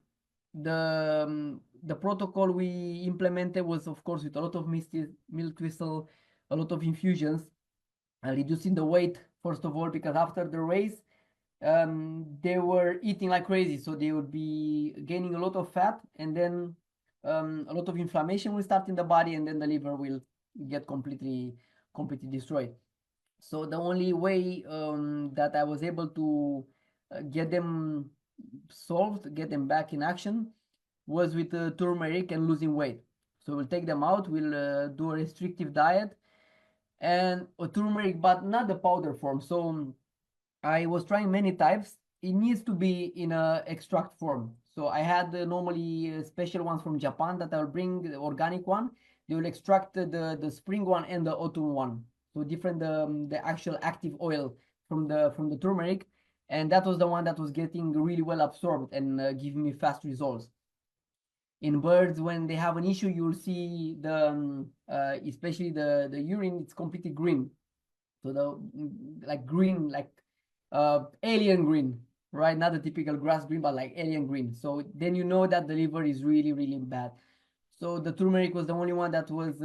the protocol we implemented was, of course, with a lot of milk thistle, a lot of infusions, reducing the weight, first of all, because after the race, they were eating like crazy. So they would be gaining a lot of fat, and then a lot of inflammation will start in the body, and then the liver will get completely destroyed. So the only way that I was able to get them solved, get them back in action, was with turmeric and losing weight. So we'll take them out, we'll do a restrictive diet and turmeric, but not the powder form. So I was trying many types. It needs to be in a extract form. So I had normally special ones from Japan that I'll bring, the organic one. They will extract the spring one and the autumn one. So different the actual active oil from the turmeric, and that was the one that was getting really well absorbed and giving me fast results. In birds, when they have an issue, you'll see the especially the urine, it's completely green. So like green, like alien green, right? Not the typical grass green, but like alien green. So then you know that the liver is really, really bad. So the turmeric was the only one that was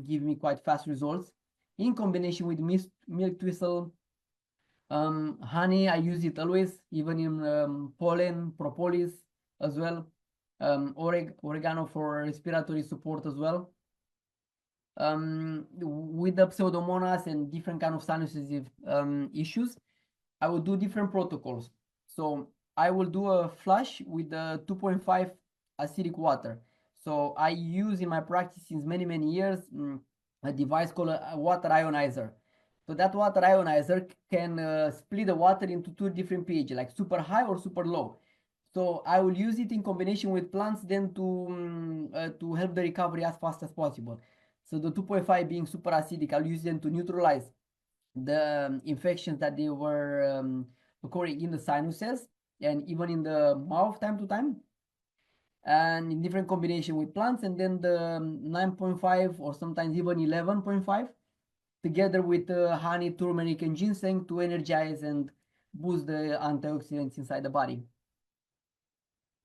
giving me quite fast results. In combination with milk thistle, honey, I use it always, even in pollen, propolis as well. Oregano for respiratory support as well. With the pseudomonas and different kind of sinus issues, I will do different protocols. So I will do a flush with the 2.5 acidic water. So I use in my practice since many, many years a device called a water ionizer. So that water ionizer can split the water into two different pH, like super high or super low. So I will use it in combination with plants then to help the recovery as fast as possible. So the 2.5 being super acidic, I'll use them to neutralize the infections that they were occurring in the sinuses and even in the mouth time to time, and in different combination with plants. And then the 9.5 or sometimes even 11.5 together with honey, turmeric and ginseng to energize and boost the antioxidants inside the body.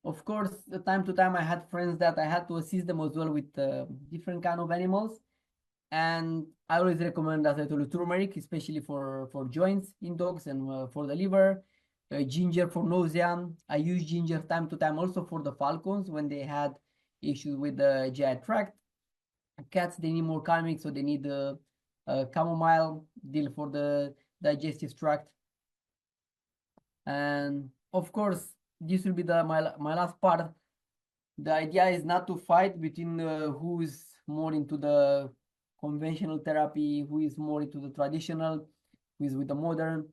Of course, time to time I had friends that I had to assist them as well with different kind of animals. And I always recommend, as I told you, turmeric, especially for joints in dogs and for the liver. Ginger for nausea. I use ginger time to time also for the falcons when they had issues with the GI tract. Cats, they need more calming, so they need the chamomile deal for the digestive tract. And of course, this will be my last part. The idea is not to fight between who is more into the conventional therapy, who is more into the traditional, who is with the modern.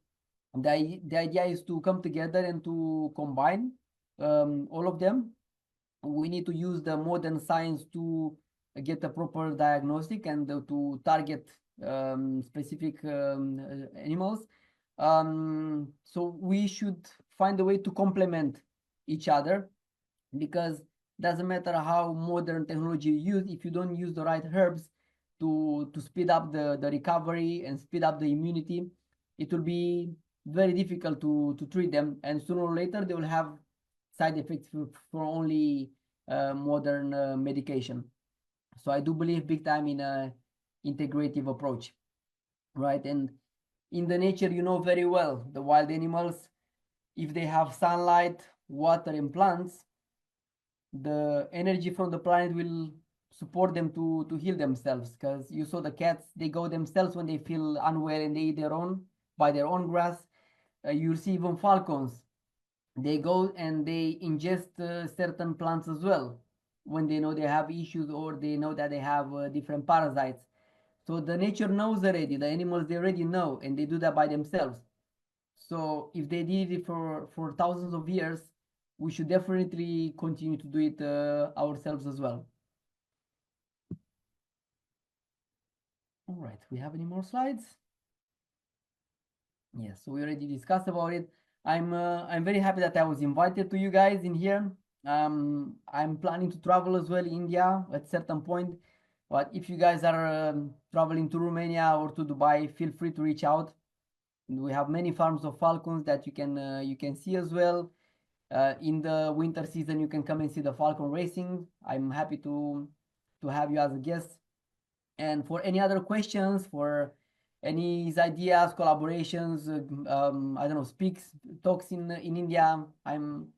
The idea is to come together and to combine all of them. We need to use the modern science to get a proper diagnostic and to target specific animals. So we should find a way to complement each other, because doesn't matter how modern technology you use, if you don't use the right herbs to speed up the recovery and speed up the immunity, it will be very difficult to treat them, and sooner or later they will have side effects for only modern medication. So I do believe big time in a integrative approach, right? And in the nature, you know very well, the wild animals, if they have sunlight, water, and plants, the energy from the planet will support them to heal themselves. Because you saw the cats, they go themselves when they feel unwell and they eat their own by their own grass. You'll see even falcons, they go and they ingest certain plants as well when they know they have issues, or they know that they have different parasites. So the nature knows already, the animals, they already know, and they do that by themselves. So if they did it for thousands of years, we should definitely continue to do it ourselves as well. All right, we have any more slides? Yes, so we already discussed about it. I'm very happy that I was invited to you guys in here. I'm planning to travel as well India at certain point. But if you guys are traveling to Romania or to Dubai, feel free to reach out. We have many farms of falcons that you can see as well. In the winter season, you can come and see the falcon racing. I'm happy to have you as a guest. And for any other questions, for any ideas, collaborations, I don't know, speaks, talks in India, I'm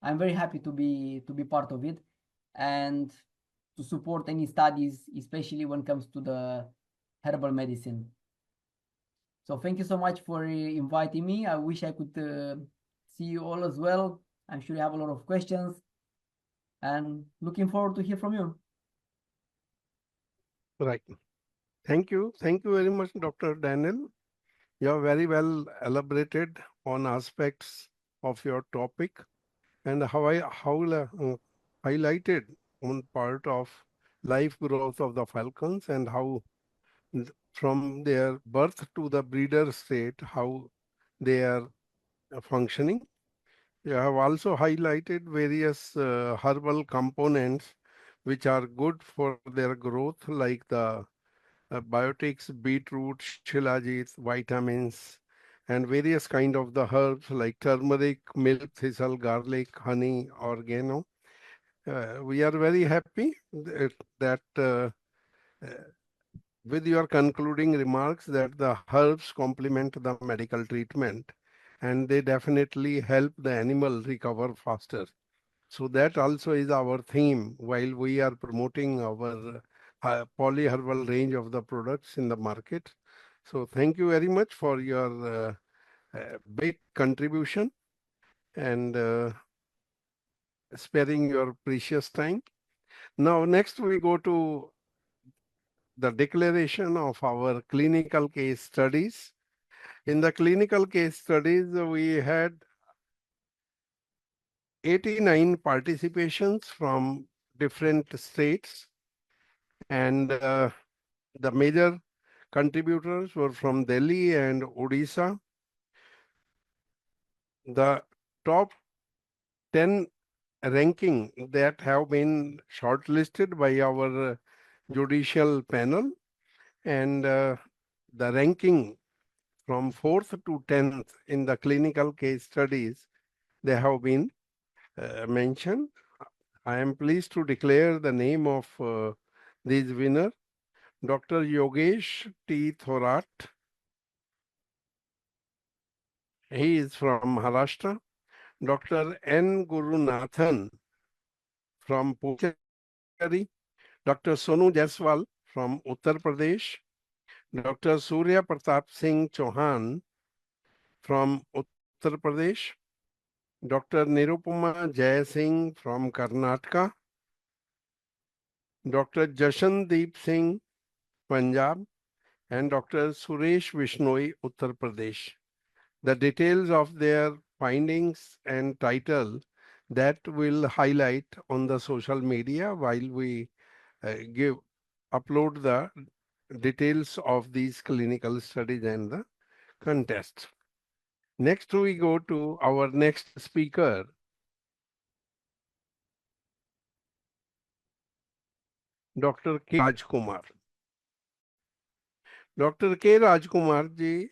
very happy to be part of it, and to support any studies, especially when it comes to the herbal medicine. So thank you so much for inviting me. I wish I could see you all as well. I'm sure you have a lot of questions, and looking forward to hear from you. Right. Thank you. Thank you very much, Dr. Daniel. You have very well elaborated on aspects of your topic, and how highlighted on part of life growth of the falcons, and how from their birth to the breeder state, how they are functioning. You have also highlighted various herbal components which are good for their growth, like the biotics, beetroot, shilajit, vitamins, and various kind of the herbs like turmeric, milk thistle, garlic, honey, oregano. We are very happy that with your concluding remarks that the herbs complement the medical treatment, and they definitely help the animal recover faster. So that also is our theme while we are promoting our polyherbal range of the products in the market. So thank you very much for your big contribution and sparing your precious time. Now, next we go to the declaration of our clinical case studies. In the clinical case studies, we had 89 participations from different states, and the major contributors were from Delhi and Odisha. The top 10 ranking that have been shortlisted by our judicial panel, and the ranking from 4th to 10th in the clinical case studies, they have been mentioned. I am pleased to declare the name of these winner, Dr. Yogesh T. Thorat. He is from Maharashtra. Dr. N. Gurunathan from Pucheri. Dr. Sonu Jaiswal from Uttar Pradesh. Dr. Surya Pratap Singh Chauhan from Uttar Pradesh. Dr. Nirupama Jai Singh from Karnataka. Dr. Jashandeep Singh, Punjab, and Dr. Suresh Vishnoi, Uttar Pradesh. The details of their findings and title that will highlight on the social media while we upload the details of these clinical studies and the contest. Next, we go to our next speaker, Dr. K. Rajkumar. Dr. K. Rajkumar ji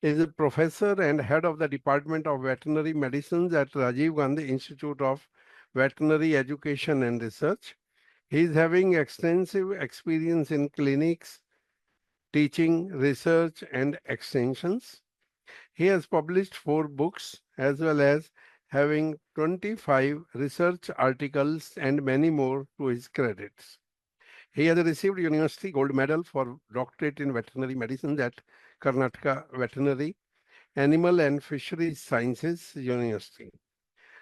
is a professor and head of the Department of Veterinary Medicine at Rajiv Gandhi Institute of Veterinary Education and Research. He is having extensive experience in clinics, teaching, research, and extensions. He has published 4 books as well as having 25 research articles and many more to his credits. He has received University Gold Medal for Doctorate in Veterinary Medicine at Karnataka Veterinary, Animal and Fisheries Sciences University.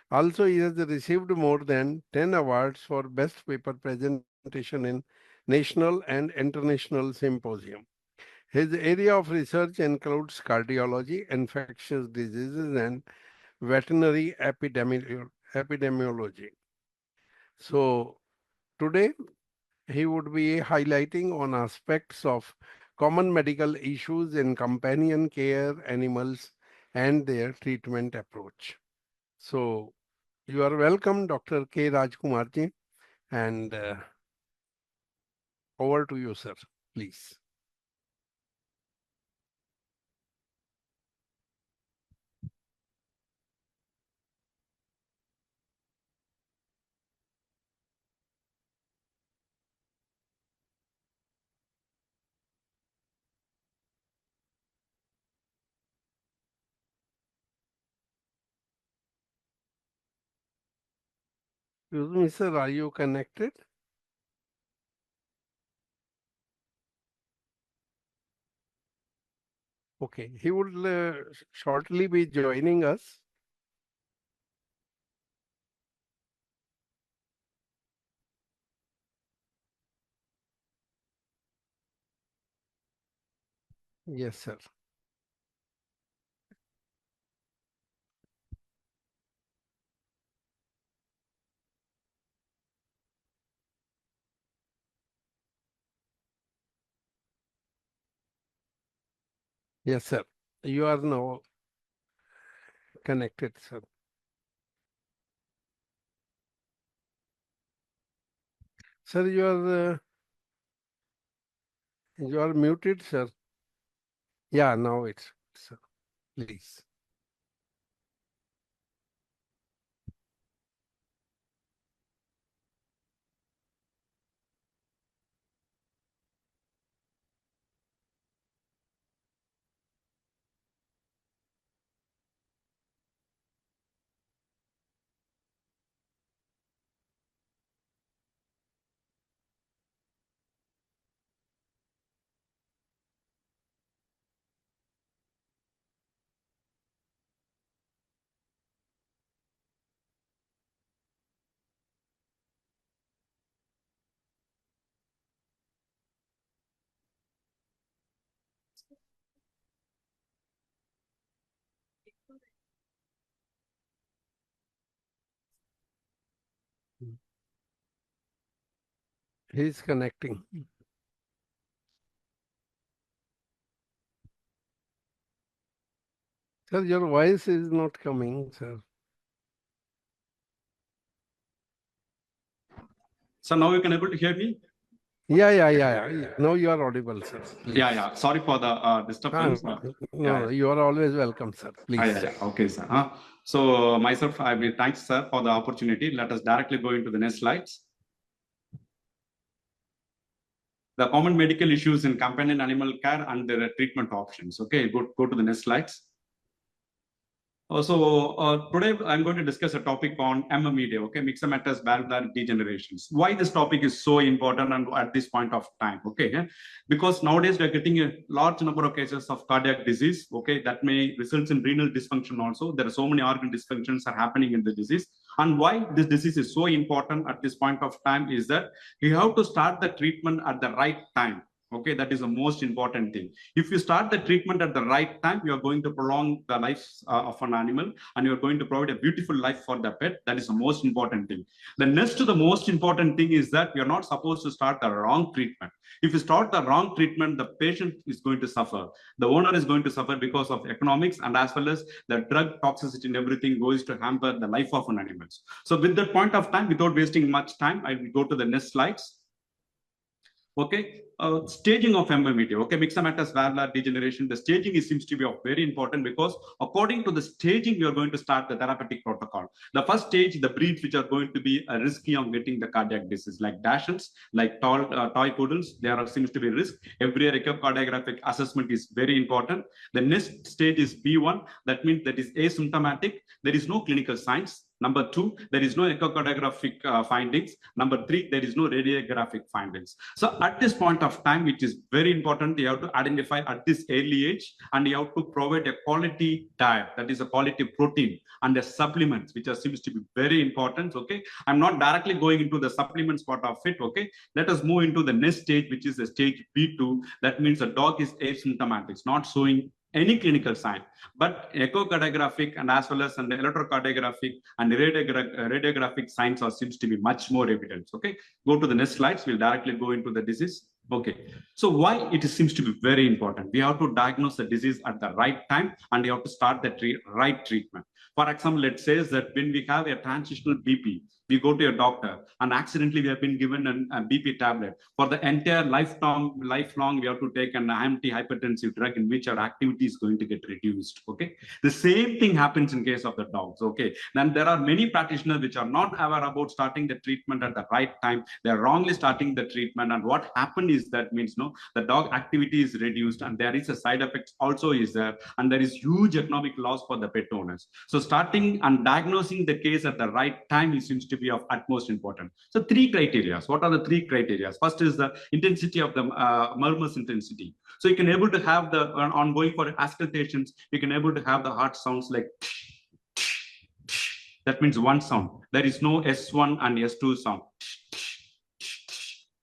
Also, he has received more than 10 awards for Best Paper Presentation in national and international symposium. His area of research includes cardiology, infectious diseases, and veterinary epidemiology. So today he would be highlighting on aspects of common medical issues in companion care animals and their treatment approach. So you are welcome, Dr. K. Rajkumar ji, and over to you, sir, please. Excuse me, sir, are you connected? Okay, he would shortly be joining us. Yes, sir. Yes, sir. You are now connected, sir. Sir, you are muted, sir. Yeah, now it's, sir. Please. He is connecting. Sir, your voice is not coming, sir. So now you can able to hear me? Yeah. Now you are audible, sir. Please. Yeah. Sorry for the disturbance. No, you are always welcome, sir. Please. Okay, sir. So myself, I will thanks, sir, for the opportunity. Let us directly go into the next slides. The common medical issues in companion animal care and their treatment options. Okay, go to the next slides. Today I'm going to discuss a topic on MME Day, okay, myxomatous valvular degenerations. Why this topic is so important and at this point of time, okay? Because nowadays we're getting a large number of cases of cardiac disease, okay, that may result in renal dysfunction also. There are so many organ dysfunctions are happening in the disease. And why this disease is so important at this point of time is that you have to start the treatment at the right time. Okay, that is the most important thing. If you start the treatment at the right time, you are going to prolong the life of an animal, and you are going to provide a beautiful life for the pet. That is the most important thing. The next to the most important thing is that you are not supposed to start the wrong treatment. If you start the wrong treatment, the patient is going to suffer. The owner is going to suffer because of economics, and as well as the drug toxicity and everything goes to hamper the life of an animal. So with that point of time, without wasting much time, I will go to the next slides. Okay, staging of MMED. Okay, myxomatous valvular degeneration. The staging seems to be of very important, because according to the staging, you are going to start the therapeutic protocol. The first stage, the breeds which are going to be risky on getting the cardiac disease, like Dachshunds, like toy poodles, there seems to be risk. Every year echocardiographic assessment is very important. The next stage is B1. That means that is asymptomatic. There is no clinical signs. Number 2, there is no echocardiographic findings. Number 3, there is no radiographic findings. So at this point of time, which is very important, you have to identify at this early age, and you have to provide a quality diet, that is a quality protein, and the supplements, which seems to be very important. Okay, I'm not directly going into the supplements part of it. Okay, let us move into the next stage, which is the stage B2. That means the dog is asymptomatic, it's not showing any clinical sign, but echocardiographic and as well as an electrocardiographic and radiographic signs seems to be much more evident. Okay, go to the next slides. We'll directly go into the disease. Okay, so why it seems to be very important? We have to diagnose the disease at the right time, and you have to start the right treatment. For example, let's say that when we have a transitional BP, we go to a doctor and accidentally we have been given a BP tablet. For the entire lifelong, we have to take an antihypertensive drug in which our activity is going to get reduced. Okay, the same thing happens in case of the dogs. Okay, then there are many practitioners which are not aware about starting the treatment at the right time. They are wrongly starting the treatment, and what happened is that means the dog activity is reduced, and there is a side effect also is there, and there is huge economic loss for the pet owners. So starting and diagnosing the case at the right time seems to be of utmost importance. So 3 criteria. What are the 3 criteria? First is the intensity of the murmurs intensity. So you can able to have the ongoing for auscultations, you can able to have the heart sounds like that means one sound. There is no S1 and S2 sound.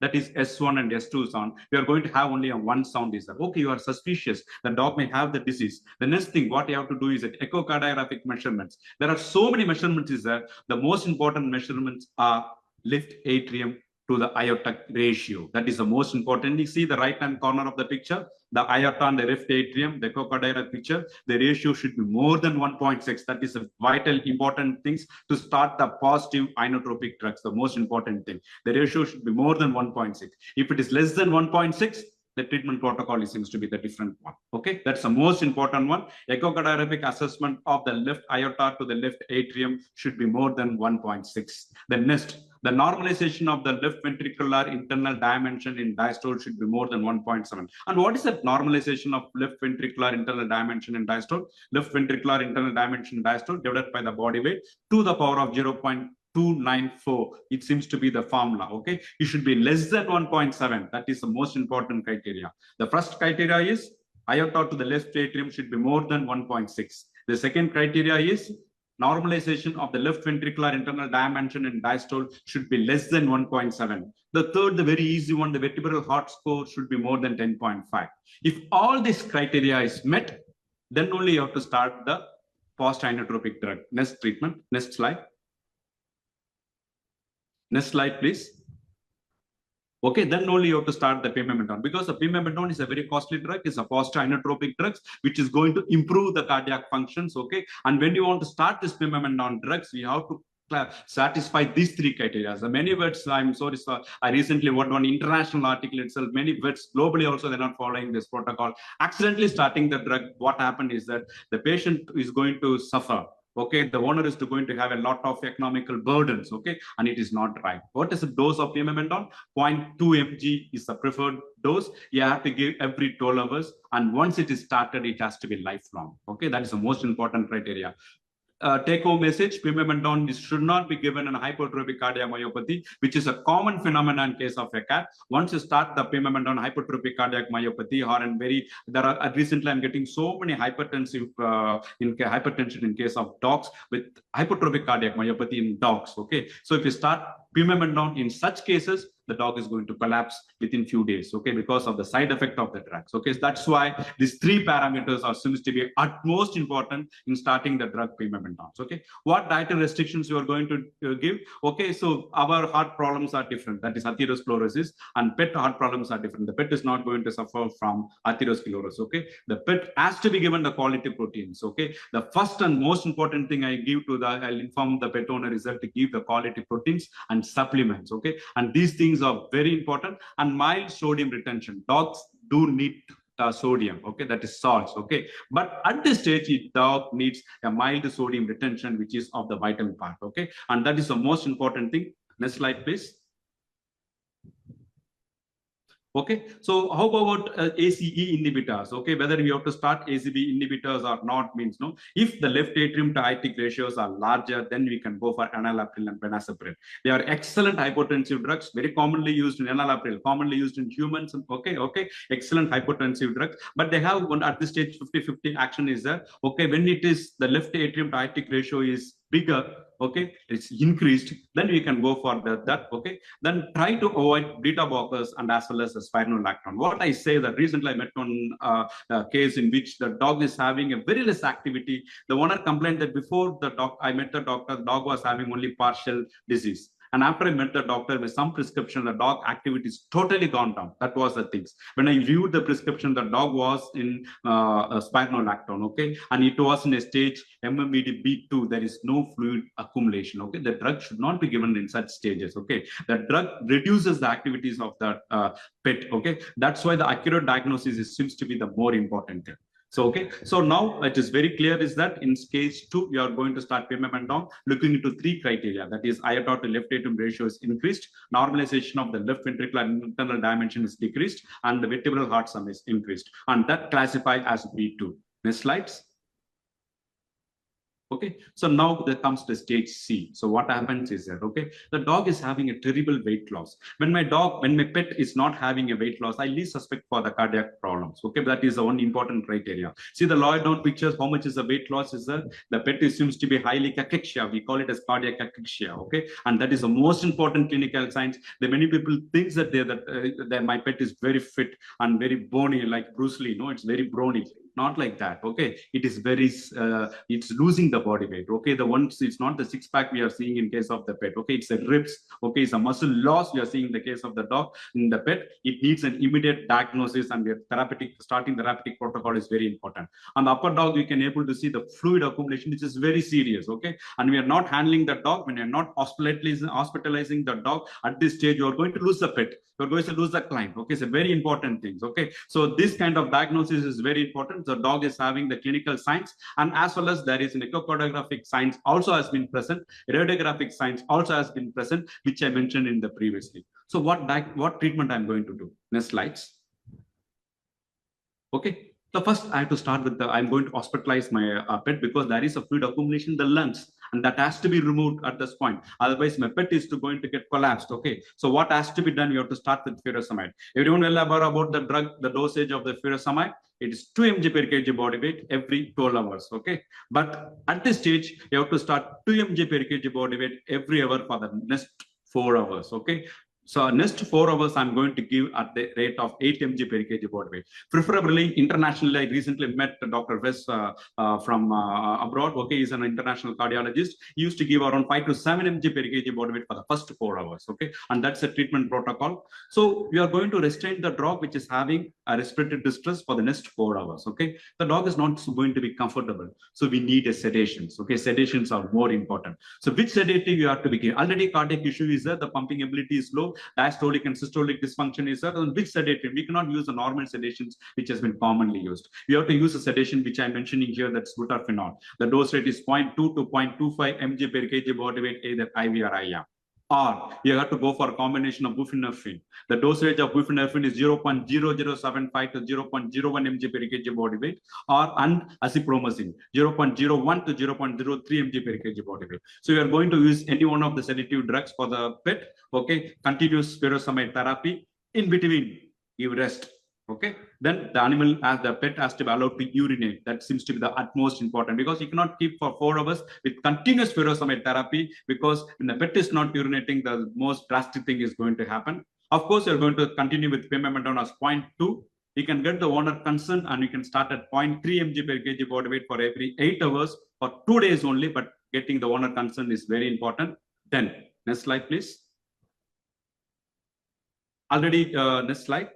That is S1 and S2 sound. You are going to have only a one sound is there. Okay, you are suspicious. The dog may have the disease. The next thing, what you have to do is that echocardiographic measurements. There are so many measurements is there. The most important measurements are left atrium to the aortic ratio. That is the most important. You see the right-hand corner of the picture, the aorta and the left atrium, the echocardiographic picture, the ratio should be more than 1.6. That is a vital important things to start the positive inotropic drugs, the most important thing. The ratio should be more than 1.6. If it is less than 1.6, the treatment protocol seems to be the different one. Okay, that's the most important one. Echocardiographic assessment of the left aorta to the left atrium should be more than 1.6. The next, the normalization of the left ventricular internal dimension in diastole should be more than 1.7. And what is that normalization of left ventricular internal dimension in diastole? Left ventricular internal dimension in diastole divided by the body weight to the power of 0.294. It seems to be the formula. Okay, it should be less than 1.7. That is the most important criteria. The first criteria is aorta to the left atrium should be more than 1.6. The second criteria is normalization of the left ventricular internal dimension in diastole should be less than 1.7. The third, the very easy one, the vertebral heart score should be more than 10.5. If all this criteria is met, then only you have to start the post-inotropic drug. Next treatment, next slide. Next slide, please. Okay, then only you have to start the pimemendone, because the pimemendone is a very costly drug. It's a post-inotropic drug, which is going to improve the cardiac functions. Okay, and when you want to start this pimemendone drugs, we have to satisfy these 3 criteria. So many vets, I'm sorry, sir, I recently wrote one international article itself. Many vets globally also, they're not following this protocol. Accidentally starting the drug, what happened is that the patient is going to suffer. Okay, the owner is going to have a lot of economical burdens. Okay, and it is not right. What is the dose of pimemendone? 0.2 mg is the preferred dose. You have to give every 12 hours, and once it is started, it has to be lifelong. Okay, that is the most important criteria. Take-home message: pimemendone should not be given in hypertrophic cardiomyopathy, which is a common phenomenon in case of a cat. Once you start the pimemendone hypertrophic cardiac myopathy, or in recently I'm getting so many hypertension in case of dogs with hypertrophic cardiac myopathy in dogs. Okay, so if you start pimemendone in such cases, the dog is going to collapse within few days, okay, because of the side effect of the drugs. Okay, so that's why these three parameters are seems to be utmost important in starting the drug payment terms. Okay, what dietary restrictions you are going to give? Okay, so our heart problems are different. That is atherosclerosis, and pet heart problems are different. The pet is not going to suffer from atherosclerosis. Okay, the pet has to be given the quality proteins. Okay, the first and most important thing I give to I'll inform the pet owner is that to give the quality proteins and supplements. Okay, and these things are very important. And mild sodium retention. Dogs do need sodium, okay, that is salts, okay, but at this stage the dog needs a mild sodium retention, which is of the vital part, okay, and that is the most important thing. Next slide, please. Okay, so how about ACE inhibitors? Okay, whether we have to start ACB inhibitors or not means no. If the left atrium to aortic ratios are larger, then we can go for enalapril and benazepril. They are excellent hypotensive drugs, very commonly used in enalapril, commonly used in humans. Okay, excellent hypotensive drugs. But they have one at this stage 50-50 action is there. Okay, when it is the left atrium to aortic ratio is bigger, okay, it's increased, then we can go for that. Okay, then try to avoid beta blockers and as well as the spironolactone. What I say that recently I met one case in which the dog is having a very less activity. The owner complained that before the dog, I met the doctor, the dog was having only partial disease. And after I met the doctor with some prescription, the dog activity is totally gone down. That was the things. When I viewed the prescription, the dog was in spironolactone, okay, and it was in a stage MMED B2. There is no fluid accumulation. Okay, the drug should not be given in such stages. Okay, the drug reduces the activities of the pet. Okay, that's why the accurate diagnosis seems to be the more important thing. So, okay, so now it is very clear is that in stage 2, you are going to start payment down, looking into 3 criteria. That is, iota to left atrium ratio is increased, normalization of the left ventricular internal dimension is decreased, and the vertebral heart sum is increased. And that classified as B2. Next slides. Okay, so now there comes to stage C. So what happens is that, okay, the dog is having a terrible weight loss. When my pet is not having a weight loss, I least suspect for the cardiac problems. Okay, that is the one important criteria. See the lower down pictures, how much is the weight loss is there? The pet seems to be highly cachexia. We call it as cardiac cachexia. Okay, and that is the most important clinical signs. That many people think that that my pet is very fit and very bony, like Bruce Lee. No, it's very brawny. Not like that. Okay, it is very it's losing the body weight. Okay, the ones, it's not the six pack we are seeing in case of the pet. Okay, it's the ribs. Okay, it's a muscle loss we are seeing in the case of the dog. In the pet, it needs an immediate diagnosis, and starting therapeutic protocol is very important. On the upper dog, we can able to see the fluid accumulation, which is very serious. Okay, and we are not handling the dog. When you're not hospitalizing the dog at this stage, you are going to lose the pet. You're going to lose the client. Okay, it's a very important things. Okay, so this kind of diagnosis is very important. The dog is having the clinical signs, and as well as there is an echocardiographic signs also has been present, radiographic signs also has been present, which I mentioned in the previously. So what treatment I'm going to do? Next slides. Okay, so first I have to start with I'm going to hospitalize my pet because there is a fluid accumulation in the lungs, and that has to be removed at this point. Otherwise, my pet is going to get collapsed. Okay, so what has to be done? You have to start with furosemide. Everyone well aware about the drug, the dosage of the furosemide. It is 2 mg per kg body weight every 12 hours. Okay, but at this stage, you have to start 2 mg per kg body weight every hour for the next 4 hours. Okay. So next 4 hours, I'm going to give at the rate of 8 mg per kg body weight. Preferably internationally, I recently met Dr. West from abroad. Okay, he's an international cardiologist. He used to give around 5 to 7 mg per kg body weight for the first 4 hours. Okay, and that's a treatment protocol. So we are going to restrain the dog which is having a respiratory distress for the next 4 hours. Okay, the dog is not going to be comfortable. So we need a sedations. Okay, sedations are more important. So which sedative you have to be given? Already cardiac issue is there, the pumping ability is low. Diastolic and systolic dysfunction is there. And which sedative? We cannot use the normal sedations which has been commonly used. We have to use a sedation which I'm mentioning here, that's butorphanol. The dose rate is 0.2 to 0.25 mg per kg body weight, either IV or IM. Or you have to go for a combination of buprenorphine. The dosage of buprenorphine is 0.0075 to 0.01 mg per kg body weight, or azithromycin 0.01 to 0.03 mg per kg body weight. So you are going to use any one of the sedative drugs for the pet. Okay, continuous furosemide therapy. In between, you rest. Okay, then the pet has to be allowed to urinate. That seems to be the utmost important, because you cannot keep for 4 hours with continuous furosemide therapy, because when the pet is not urinating, the most drastic thing is going to happen. Of course, you're going to continue with payment on as 0.2. You can get the owner consent and you can start at 0.3 mg per kg body weight for every 8 hours for 2 days only, but getting the owner consent is very important. Then, next slide, please. Already, next slide.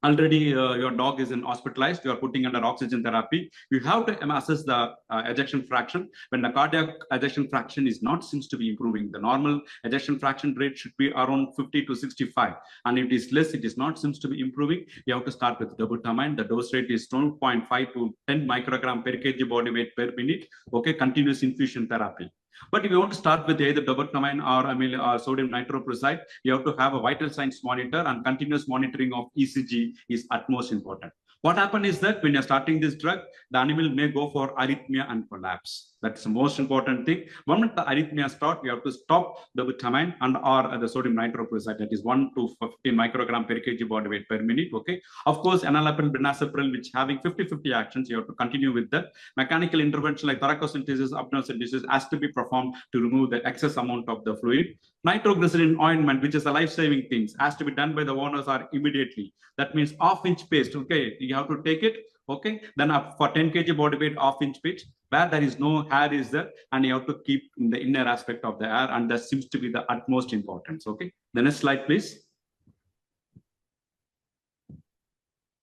Already your dog is hospitalized, you are putting under oxygen therapy. You have to assess the ejection fraction. When the cardiac ejection fraction is not seems to be improving, the normal ejection fraction rate should be around 50 to 65. And if it is less, it is not seems to be improving, you have to start with dobutamine. The dose rate is 2.5 to 10 microgram per kg body weight per minute. Okay, continuous infusion therapy. But if you want to start with either dobutamine or sodium nitroprusside, you have to have a vital signs monitor, and continuous monitoring of ECG is utmost important. What happens is that when you're starting this drug, the animal may go for arrhythmia and collapse. That's the most important thing. Once the arrhythmia starts, you have to stop the dobutamine and or the sodium nitroprusside, that is 1 to 15 microgram per kg body weight per minute. Okay. Of course, enalapril, benacepril, which having 50-50 actions, you have to continue with that. Mechanical intervention like thoracocentesis, apnocentesis has to be performed to remove the excess amount of the fluid. Nitroglycerin ointment, which is a life-saving thing, has to be done by the owners or immediately. That means half-inch paste. Okay, you have to take it. Okay, then up for 10 kg body weight, half-inch paste. Where there is no hair is there, and you have to keep in the inner aspect of the hair, and that seems to be the utmost importance. Okay, the next slide, please.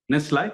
Next slide.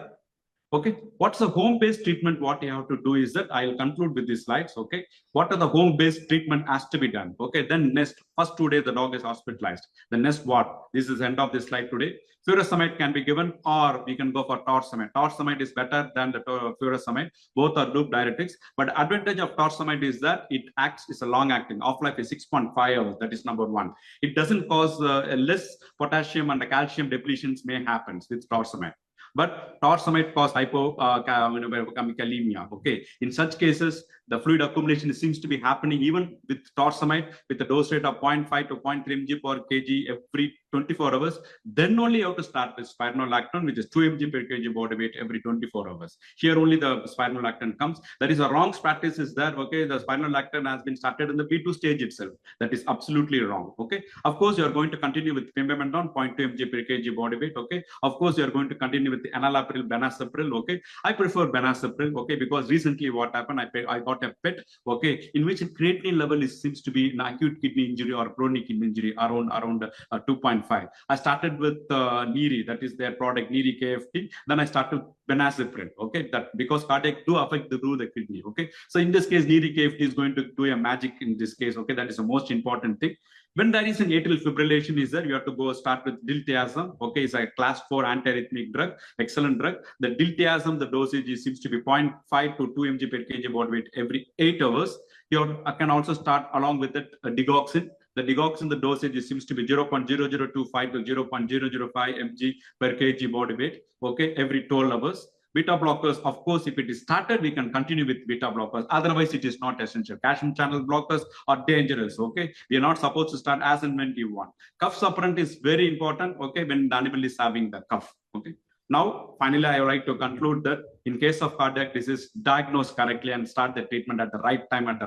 Okay, what's the home-based treatment? What you have to do is that I'll conclude with these slides. Okay, what are the home-based treatment has to be done? Okay, then next first 2 days the dog is hospitalized. The next what? This is the end of this slide today. Furosemide can be given, or we can go for torsemide. Torsemide is better than the furosemide. Both are loop diuretics, but advantage of torsemide is that it acts is a long-acting. Off-life is 6.5 hours. That is number one. It doesn't cause less potassium and the calcium depletions may happen with torsemide. But torsemide cause hypokalemia. Okay, in such cases, the fluid accumulation seems to be happening even with torsemide with a dose rate of 0.5 to 0.3 mg per kg every 24 hours. Then only you have to start with spironolactone, which is 2 mg per kg body weight every 24 hours. Here only the spironolactone comes. That is a wrong practice is there. Okay, the spironolactone has been started in the B2 stage itself. That is absolutely wrong. Okay, of course you are going to continue with pimemendone 0.2 mg per kg body weight. Okay, of course you are going to continue with the enalapril, benacepril. Okay, I prefer benacepril. Okay, because recently what happened, I got a pet. Okay, in which creatinine level seems to be an acute kidney injury or chronic kidney injury around 2.5. I started with Neary, that is their product Neary KFT. Then I started benacepril. Okay, that because cardiac do affect the kidney. Okay, so in this case, Neary KFT is going to do a magic in this case. Okay, that is the most important thing. When there is an atrial fibrillation is there, you have to go start with diltiazem. Okay, it's a class 4 antiarrhythmic drug, excellent drug. The diltiazem, the dosage seems to be 0.5 to 2 mg per kg body weight every 8 hours. You can also start along with it digoxin. The digoxin, the dosage seems to be 0.0025 to 0.005 mg per kg body weight. Okay, every 12 hours. Beta blockers, of course, if it is started, we can continue with beta blockers. Otherwise, it is not essential. Calcium channel blockers are dangerous. Okay, we are not supposed to start as and when you want. Cough suppressant is very important. Okay, when the animal is having the cough. Okay. Now, finally, I would like to conclude that in case of cardiac disease, diagnose correctly and start the treatment at the right time, and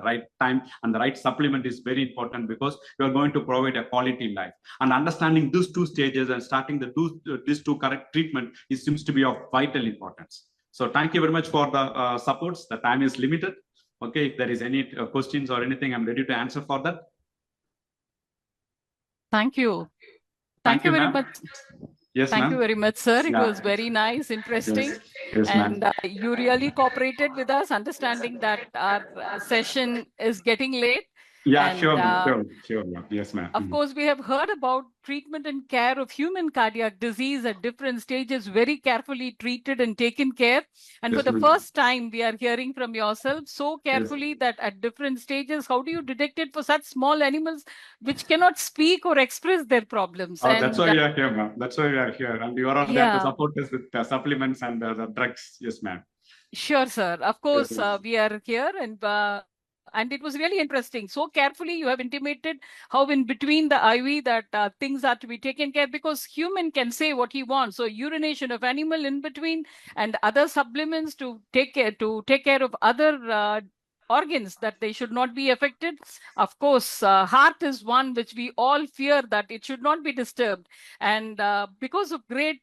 the right supplement is very important because you are going to provide a quality life. And understanding these two stages and starting these two correct treatment seems to be of vital importance. So thank you very much for the supports. The time is limited. Okay, if there is any questions or anything, I'm ready to answer for that. Thank you. Thank you very much. Yes, Thank you very much, sir. It was very nice, interesting. Yes, and you really cooperated with us, understanding that our session is getting late. Yeah, And, sure. Yes, ma'am. Of course, we have heard about treatment and care of human cardiac disease at different stages, very carefully treated and taken care. And for the first time, we are hearing from yourself so carefully that at different stages, how do you detect it for such small animals which cannot speak or express their problems? That's why we are here, ma'am. That's why we are here. And you are on there to support us with supplements and the drugs. Yes, ma'am. Sure, sir. Of course, we are here, and it was really interesting. So carefully, you have intimated how in between the IV that things are to be taken care, because human can say what he wants. So urination of animal in between and other supplements to take care of other organs, that they should not be affected. Of course, heart is one which we all fear that it should not be disturbed. And because of great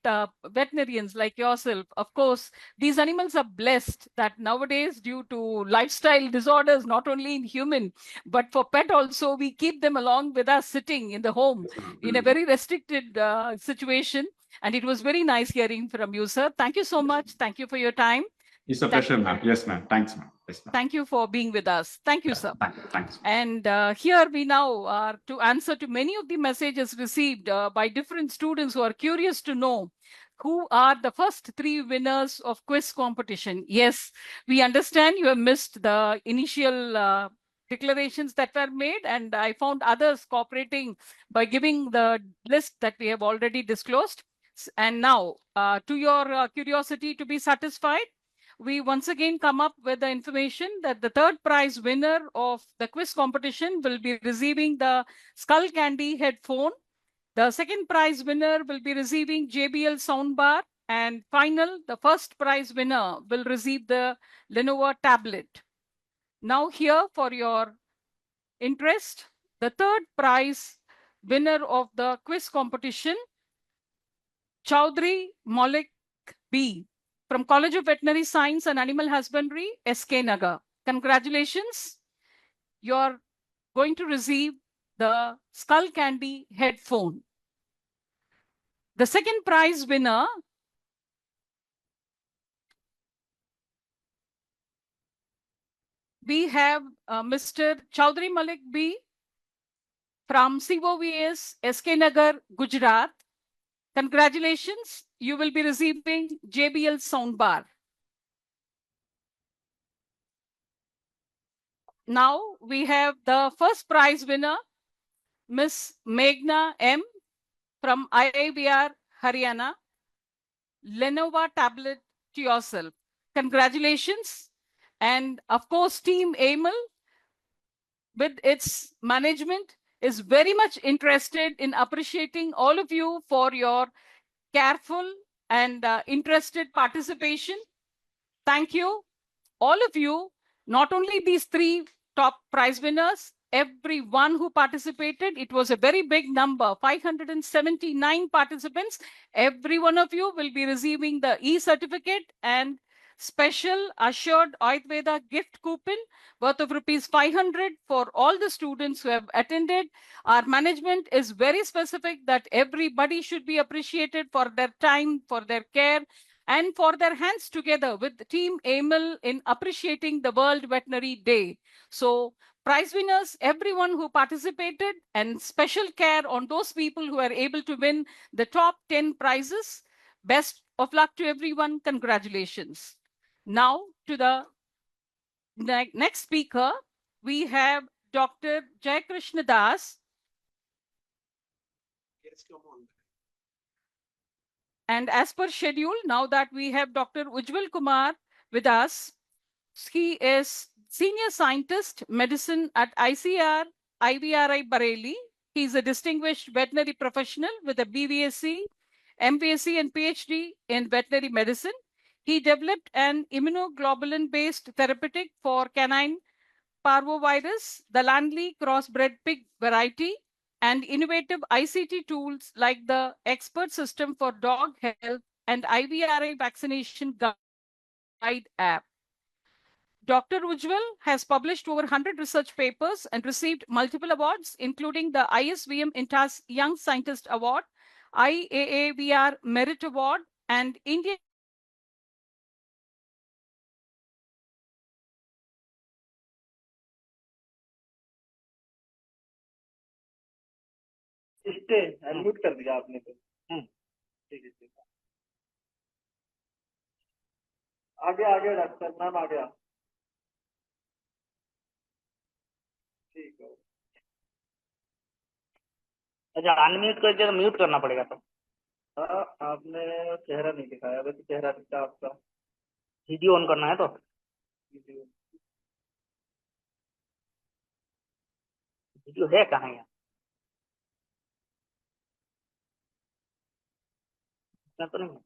veterinarians like yourself, of course, these animals are blessed that nowadays, due to lifestyle disorders, not only in human, but for pet also, we keep them along with us sitting in the home in a very restricted situation. And it was very nice hearing from you, sir. Thank you so much. Thank you for your time. It's a pleasure, ma'am. Yes, ma'am. Thanks, ma'am. Yes, ma'am. Thank you for being with us. Thank you, sir. Thanks. And here we now are to answer to many of the messages received by different students who are curious to know who are the first three winners of quiz competition. Yes, we understand you have missed the initial declarations that were made, and I found others cooperating by giving the list that we have already disclosed. And now, to your curiosity to be satisfied, we once again come up with the information that the third prize winner of the quiz competition will be receiving the Skull Candy headphone. The second prize winner will be receiving JBL soundbar. And final, the first prize winner will receive the Lenovo tablet. Now here, for your interest, the third prize winner of the quiz competition, Chaudhry Malik B, from College of Veterinary Science and Animal Husbandry, SK Nagar. Congratulations. You're going to receive the Skull Candy headphone. The second prize winner we have Mr. Chaudhry Malik B from COVS, SK Nagar, Gujarat. Congratulations. You will be receiving JBL soundbar. Now we have the first prize winner, Miss Meghna M from IIBR, Haryana. Lenovo tablet to yourself. Congratulations. And of course, Team AIMIL with its management is very much interested in appreciating all of you for your careful and interested participation. Thank you, all of you, not only these three top prize winners, everyone who participated. It was a very big number, 579 participants. Every one of you will be receiving the e-certificate and special assured Ayurveda gift coupon worth of ₹500 for all the students who have attended. Our management is very specific that everybody should be appreciated for their time, for their care, and for their hands together with Team AIMIL in appreciating the World Veterinary Day. So prize winners, everyone who participated, and special care on those people who are able to win the top 10 prizes. Best of luck to everyone. Congratulations. Now to the next speaker, we have Dr. Jayakrishna Das. Yes, come on. And as per schedule, now that we have Dr. Ujjwal Kumar with us, he is Senior Scientist, Medicine at ICR IVRI Bareilly. He is a distinguished veterinary professional with a BVSc, MVSc, and PhD in veterinary medicine. He developed an immunoglobulin-based therapeutic for canine parvovirus, the Landley crossbred pig variety, and innovative ICT tools like the Expert System for Dog Health and IVRI Vaccination Guide app. Dr. Ujjwal has published over 100 research papers and received multiple awards, including the ISVM Intas Young Scientist Award, IAAVR Merit Award, and Indian unmute कर दिया आपने तो ठीक है ठीक आ गया doctor नाम आ गया ठीक है अच्छा अनम्यूट कर दिया तो म्यूट करना पड़ेगा तो हाँ आपने चेहरा नहीं दिखाया वैसे चेहरा दिखता आपका वीडियो ऑन करना है तो वीडियो है कहाँ यहाँ तो नहीं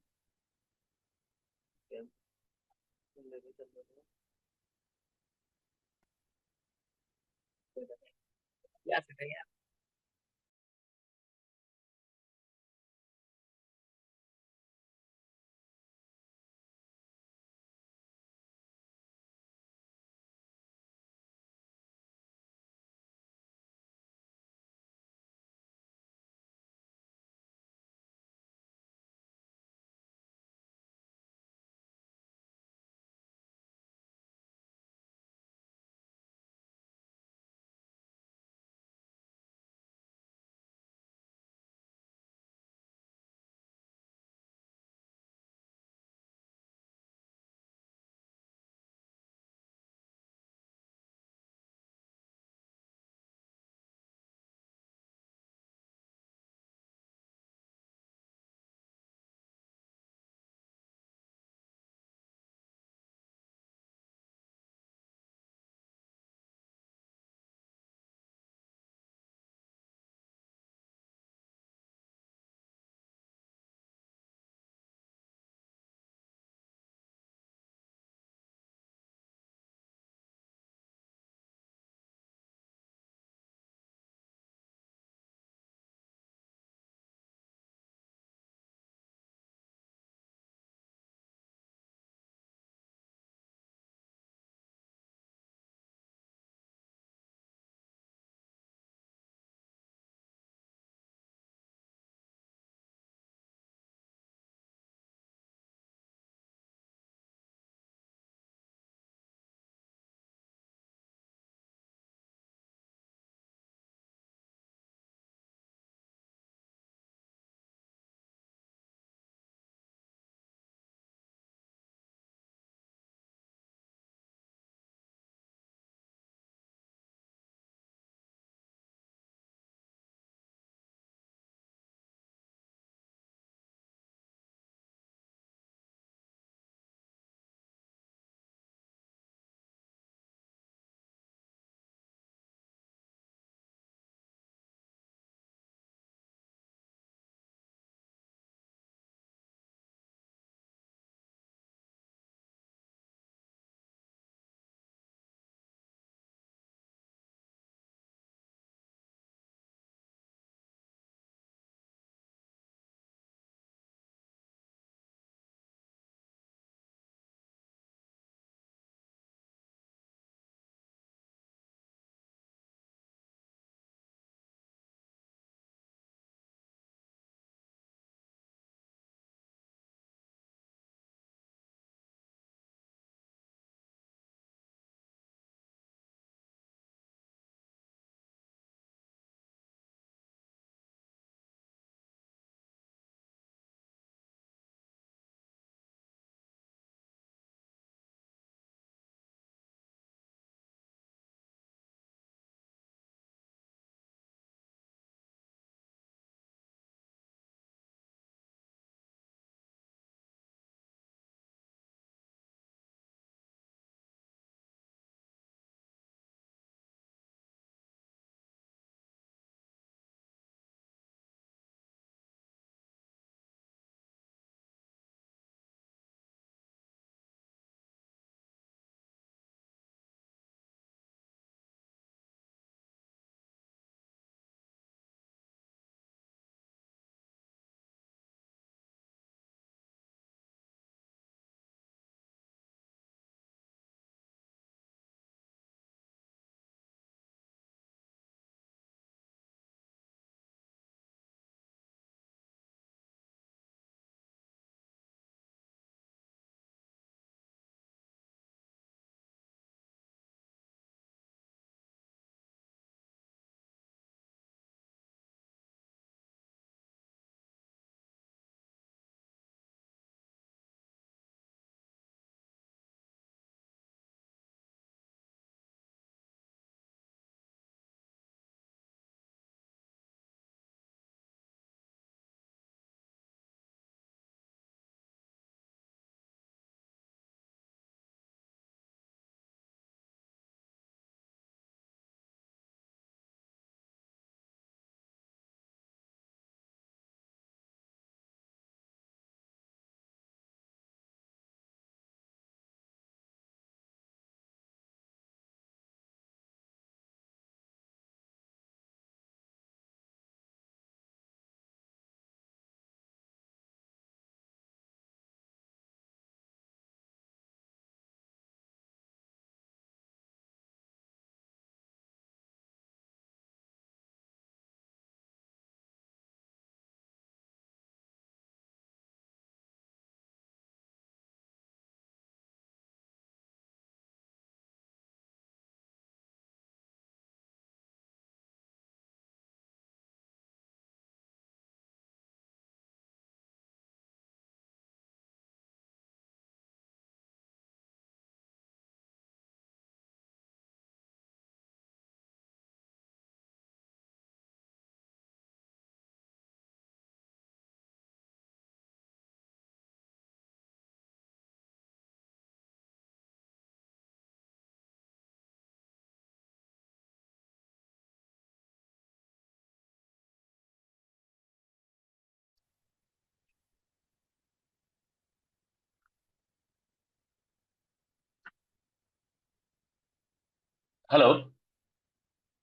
Hello.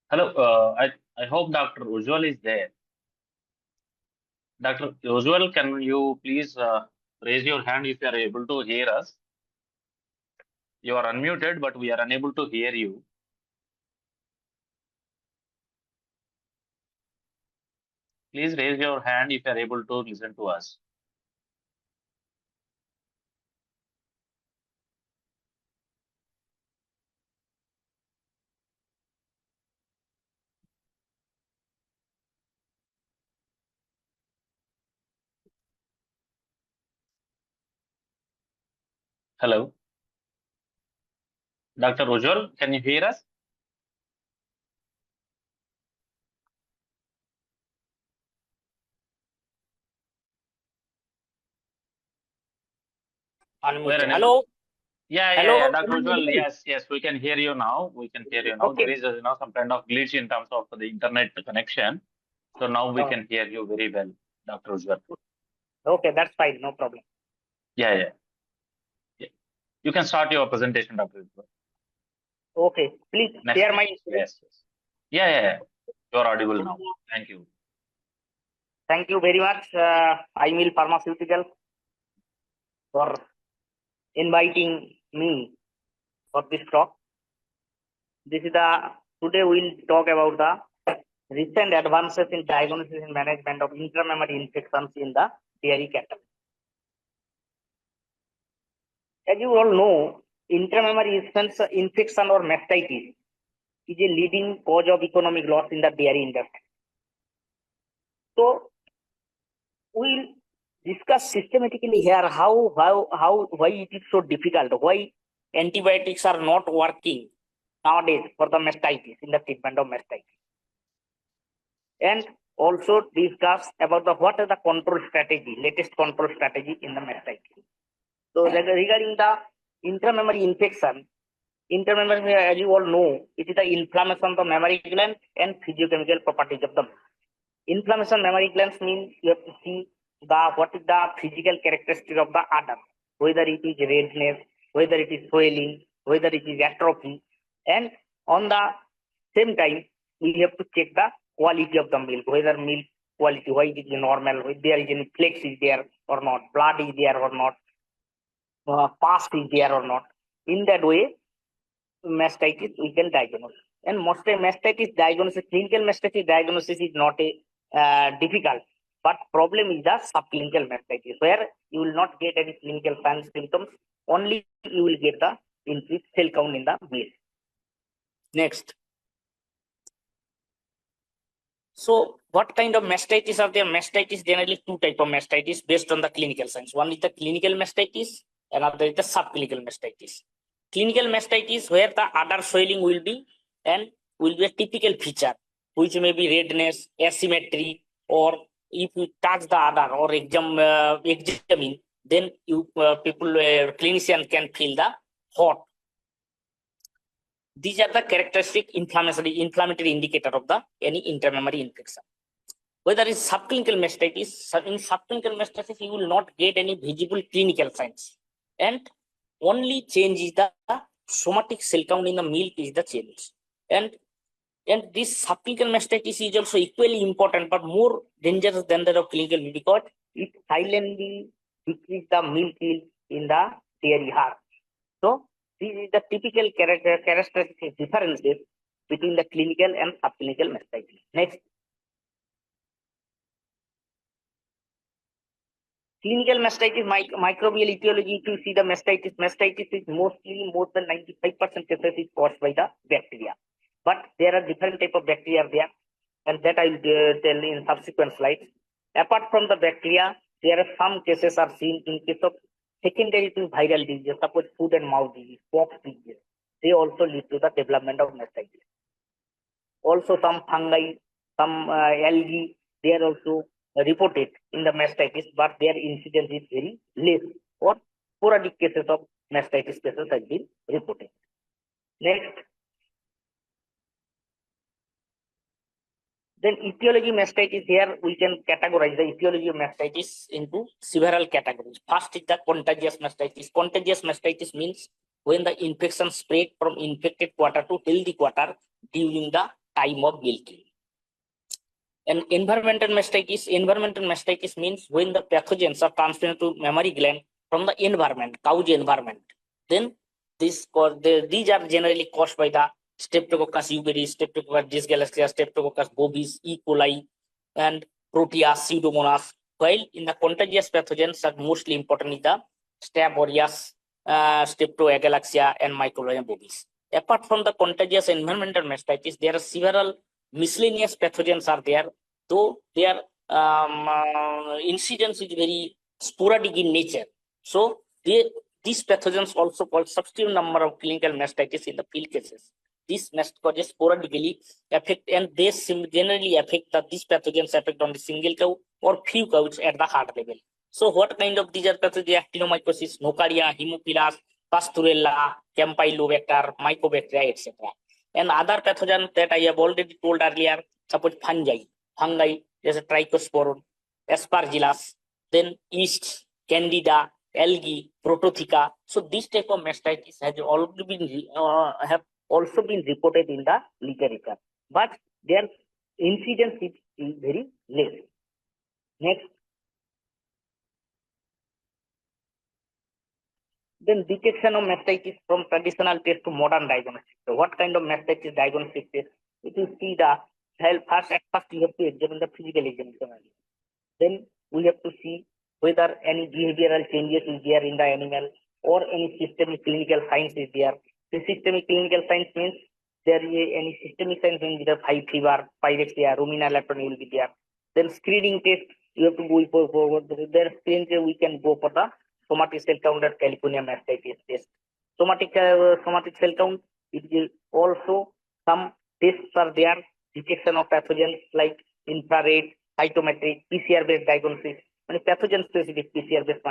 Hello. I hope Dr. Ujwal is there. Dr. Ujwal, can you please raise your hand if you are able to hear us? You are unmuted, but we are unable to hear you. Please raise your hand if you are able to listen to us. Hello. Dr. Ujwal, can you hear us? Unmuted. Hello. Yeah. Dr. Can you Ujwal, hear me? yes, we can hear you now. We can hear you now. Okay. There is some kind of glitch in terms of the internet connection. So now we Oh. can hear you very well, Dr. Ujwal. Okay, that's fine. No problem. Yeah. You can start your presentation, Dr. Ujwal. Okay. Please Next. share my screen. Yes. Yeah. You're audible now. Thank you. Thank you very much, AIMIL Pharmaceutical, for inviting me for this talk. Today we'll talk about the recent advances in diagnosis and management of intramammary infections in the dairy cattle. As you all know, intramammary infection or mastitis is a leading cause of economic loss in the dairy industry. So we'll discuss systematically here why it is so difficult, why antibiotics are not working nowadays for the mastitis, in the treatment of mastitis, and also discuss about what is the control strategy, latest control strategy in the mastitis. So regarding the intramammary infection, as you all know, it is the inflammation of the mammary gland and physiochemical properties of the milk. Inflammation mammary glands means you have to see what is the physical characteristic of the udder, whether it is redness, whether it is swelling, whether it is atrophy, and on the same time we have to check the quality of the milk, whether milk quality, why it is normal, whether there is any flakes is there or not, blood is there or not, pus is there or not. In that way, mastitis we can diagnose. And most mastitis diagnosis, clinical mastitis diagnosis is not a difficult, but problem is the subclinical mastitis, where you will not get any clinical signs symptoms, only you will get the increased cell count in the milk. Next. So what kind of mastitis are there? Mastitis, generally two type of mastitis based on the clinical signs. One is the clinical mastitis, another is the subclinical mastitis. Clinical mastitis, where the udder swelling will be a typical feature, which may be redness, asymmetry, or if you touch the udder or examine, then clinician can feel the hot. These are the characteristic inflammatory indicator of the any intramammary infection. Whether it's subclinical mastitis, in subclinical mastitis you will not get any visible clinical signs, and only change is the somatic cell count in the milk is the change. And this subclinical mastitis is also equally important, but more dangerous than that of clinical, because it silently decreases the milk yield in the dairy herd. So this is the typical characteristic differences between the clinical and subclinical mastitis. Next. Clinical mastitis, microbial etiology. To see the mastitis is mostly more than 95% cases is caused by the bacteria. But there are different type of bacteria there, and that I will tell in subsequent slides. Apart from the bacteria, there are some cases are seen in case of secondary to viral diseases, suppose foot and mouth disease, pox disease. They also lead to the development of mastitis. Also some fungi, some algae, they are also reported in the mastitis, but their incidence is very less, or sporadic cases of mastitis cases have been reported. Next. Then etiology mastitis, here we can categorize the etiology of mastitis into several categories. First is the contagious mastitis. Contagious mastitis means when the infection spread from infected quarter to healthy quarter during the time of milking. And environmental mastitis means when the pathogens are transferred to mammary gland from the environment, cow's environment. Then these are generally caused by the Streptococcus aureus, Streptococcus dysgalactica, Streptococcus bovis, E. coli, and Proteus, Pseudomonas. While in the contagious pathogens are mostly important in the Staph aureus, Streptoagalaxia, and Mycobacterium bovis. Apart from the contagious environmental mastitis, there are several miscellaneous pathogens are there, though their incidence is very sporadic in nature. So these pathogens also called substantial number of clinical mastitis in the field cases. These mastitis sporadically affect, and they generally affect these pathogens affect on the single cow or few cows at the heart level. So what kind of these are pathogens? Actinomycosis, Nocaria, Haemophilus, Pasturella, Campylobacter, Mycobacteria, etc. And other pathogens that I have already told earlier, suppose fungi, there's a Trichosporum, Aspergillus, then yeast, Candida, algae, Prototheca. So this type of mastitis has already been have also been reported in the literature, but their incidence is very less. Next. Then detection of mastitis from traditional test to modern diagnostic. So what kind of mastitis diagnostic test? If you see the first you have to examine the physical examination. Then we have to see whether any behavioral changes is there in the animal or any systemic clinical signs is there. The systemic clinical signs means there is any systemic signs means the high fever, pyrexia, ruminal atony will be there. Then screening test, you have to go for there we can go for the somatic cell count at California mastitis test. Somatic cell count, it is also some tests are there, detection of pathogens like infrared, cytometric, PCR-based diagnosis, and pathogen-specific PCR-based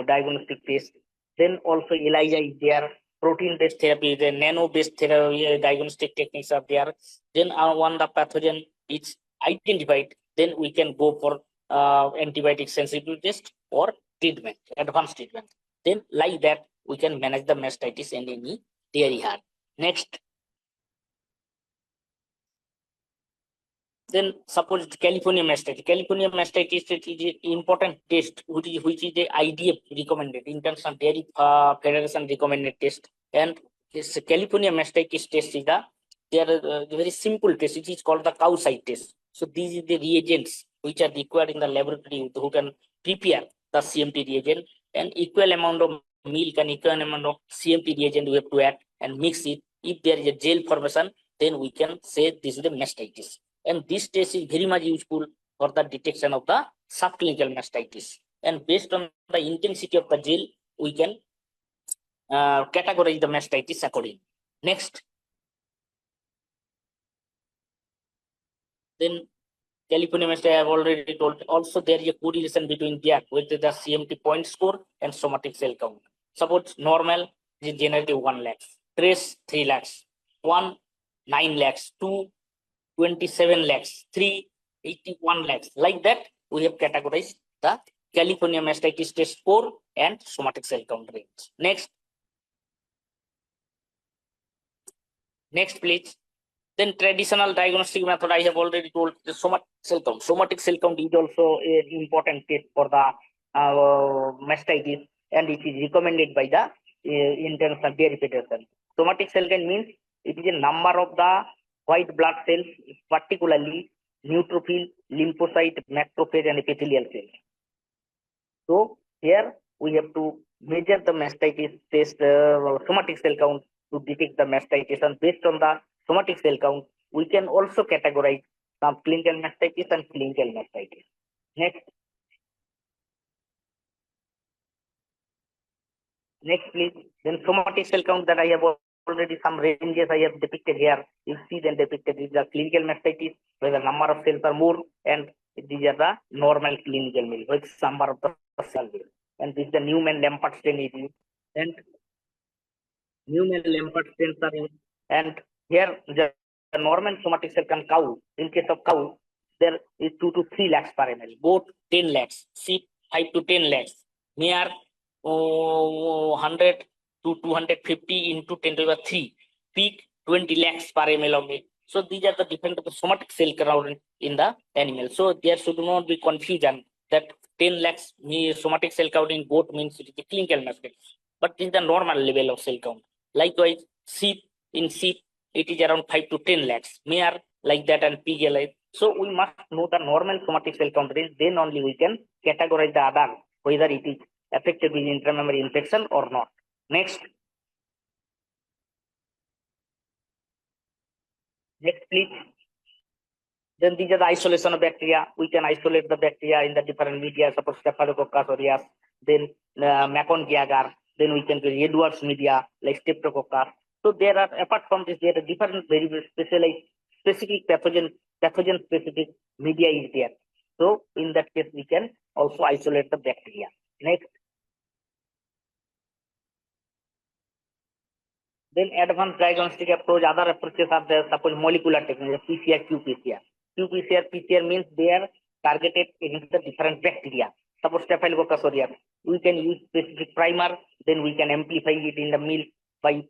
diagnostic test. Then also ELISA is there, protein-based therapy, the nano-based therapy, diagnostic techniques are there. Then when the pathogen is identified, then we can go for antibiotic sensitivity test or treatment, advanced treatment. Then like that, we can manage the mastitis in any dairy herd. Next. Then suppose California mastitis. California mastitis is an important test, which is the IDF recommended, International Dairy Federation recommended test. And this California mastitis test is a very simple test. It is called the cow side test. So these are the reagents which are required in the laboratory who can prepare the CMP reagent, and equal amount of milk and equal amount of CMP reagent we have to add and mix it. If there is a gel formation, then we can say this is the mastitis. And this test is very much useful for the detection of the subclinical mastitis. And based on the intensity of the gel, we can categorize the mastitis accordingly. Next. Then California mastitis I have already told. Also, there is a correlation between that with the CMT point score and somatic cell count. Suppose normal is generally 1 lakh, trace 3 lakhs, 1 9 lakhs, 2 27 lakhs, 3 81 lakhs. Like that, we have categorized the California mastitis test score and somatic cell count range. Next. Next, please. Then traditional diagnostic method I have already told, the somatic cell count. Somatic cell count is also an important test for the mastitis, and it is recommended by the International Dairy Federation. Somatic cell count means it is a number of the white blood cells, particularly neutrophil, lymphocyte, macrophage, and epithelial cells. So here we have to measure the mastitis test, somatic cell count to detect the mastitis, and based on the somatic cell count, we can also categorize some clinical mastitis and clinical mastitis. Next. Next, please. Then somatic cell count that I have already some ranges I have depicted here. You see them depicted is the clinical mastitis, where the number of cells are more, and these are the normal clinical meal, which number of the cells. And this is the Newman-Lambert stain, and Newman-Lambert stains are in, and here the normal somatic cell count cow, in case of cow, there is 2 to 3 lakhs per ml, goat 10 lakhs, sheep 5 to 10 lakhs, mare 100 to 250 into 10 to the power 3, peak 20 lakhs per ml of it. So these are the different somatic cell count in the animal. So there should not be confusion that 10 lakhs somatic cell count in goat means it is a clinical mistake, but this is the normal level of cell count. Likewise, in sheep, it is around 5 to 10 lakhs, mare like that, and pig like. So we must know the normal somatic cell count range, then only we can categorize the other, whether it is affected with intramammary infection or not. Next, please. Then these are the isolation of bacteria. We can isolate the bacteria in the different media, suppose Staphylococcus aureus, then Macon agar, then we can get Edwards media like Streptococcus. So there are, apart from this, there are different very specialized, specific pathogen specific media is there. So in that case, we can also isolate the bacteria. Next. Then advanced diagnostic approach, other approaches are there, suppose molecular technique, PCR, qPCR. qPCR, PCR means they are targeted against the different bacteria. Suppose Staphylococcus aureus, we can use specific primer, then we can amplify it in the milk by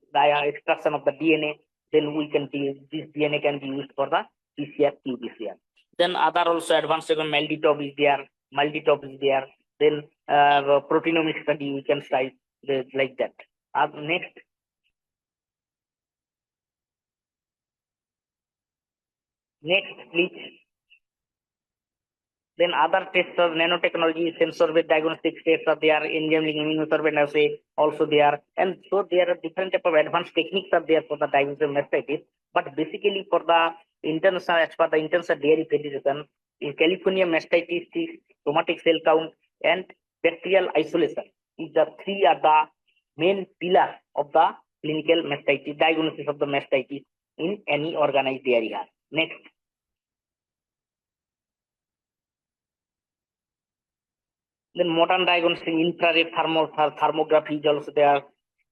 extraction of the DNA. Then we can this DNA can be used for the PCR, qPCR. Then other also advanced multi-top is there, Then proteomic study we can try like that. Next. Next, please. Then other tests of nanotechnology, sensor-based diagnostic tests are there, enzymatic immunosurveillance also there, and so there are different type of advanced techniques are there for the diagnosis of mastitis. But basically, for the international, as per the International Dairy Federation, in California, mastitis, somatic cell count, and bacterial isolation is the three are the main pillar of the clinical mastitis, diagnosis of the mastitis in any organized dairy herd. Next. Then modern diagnostic infrared thermography is also there.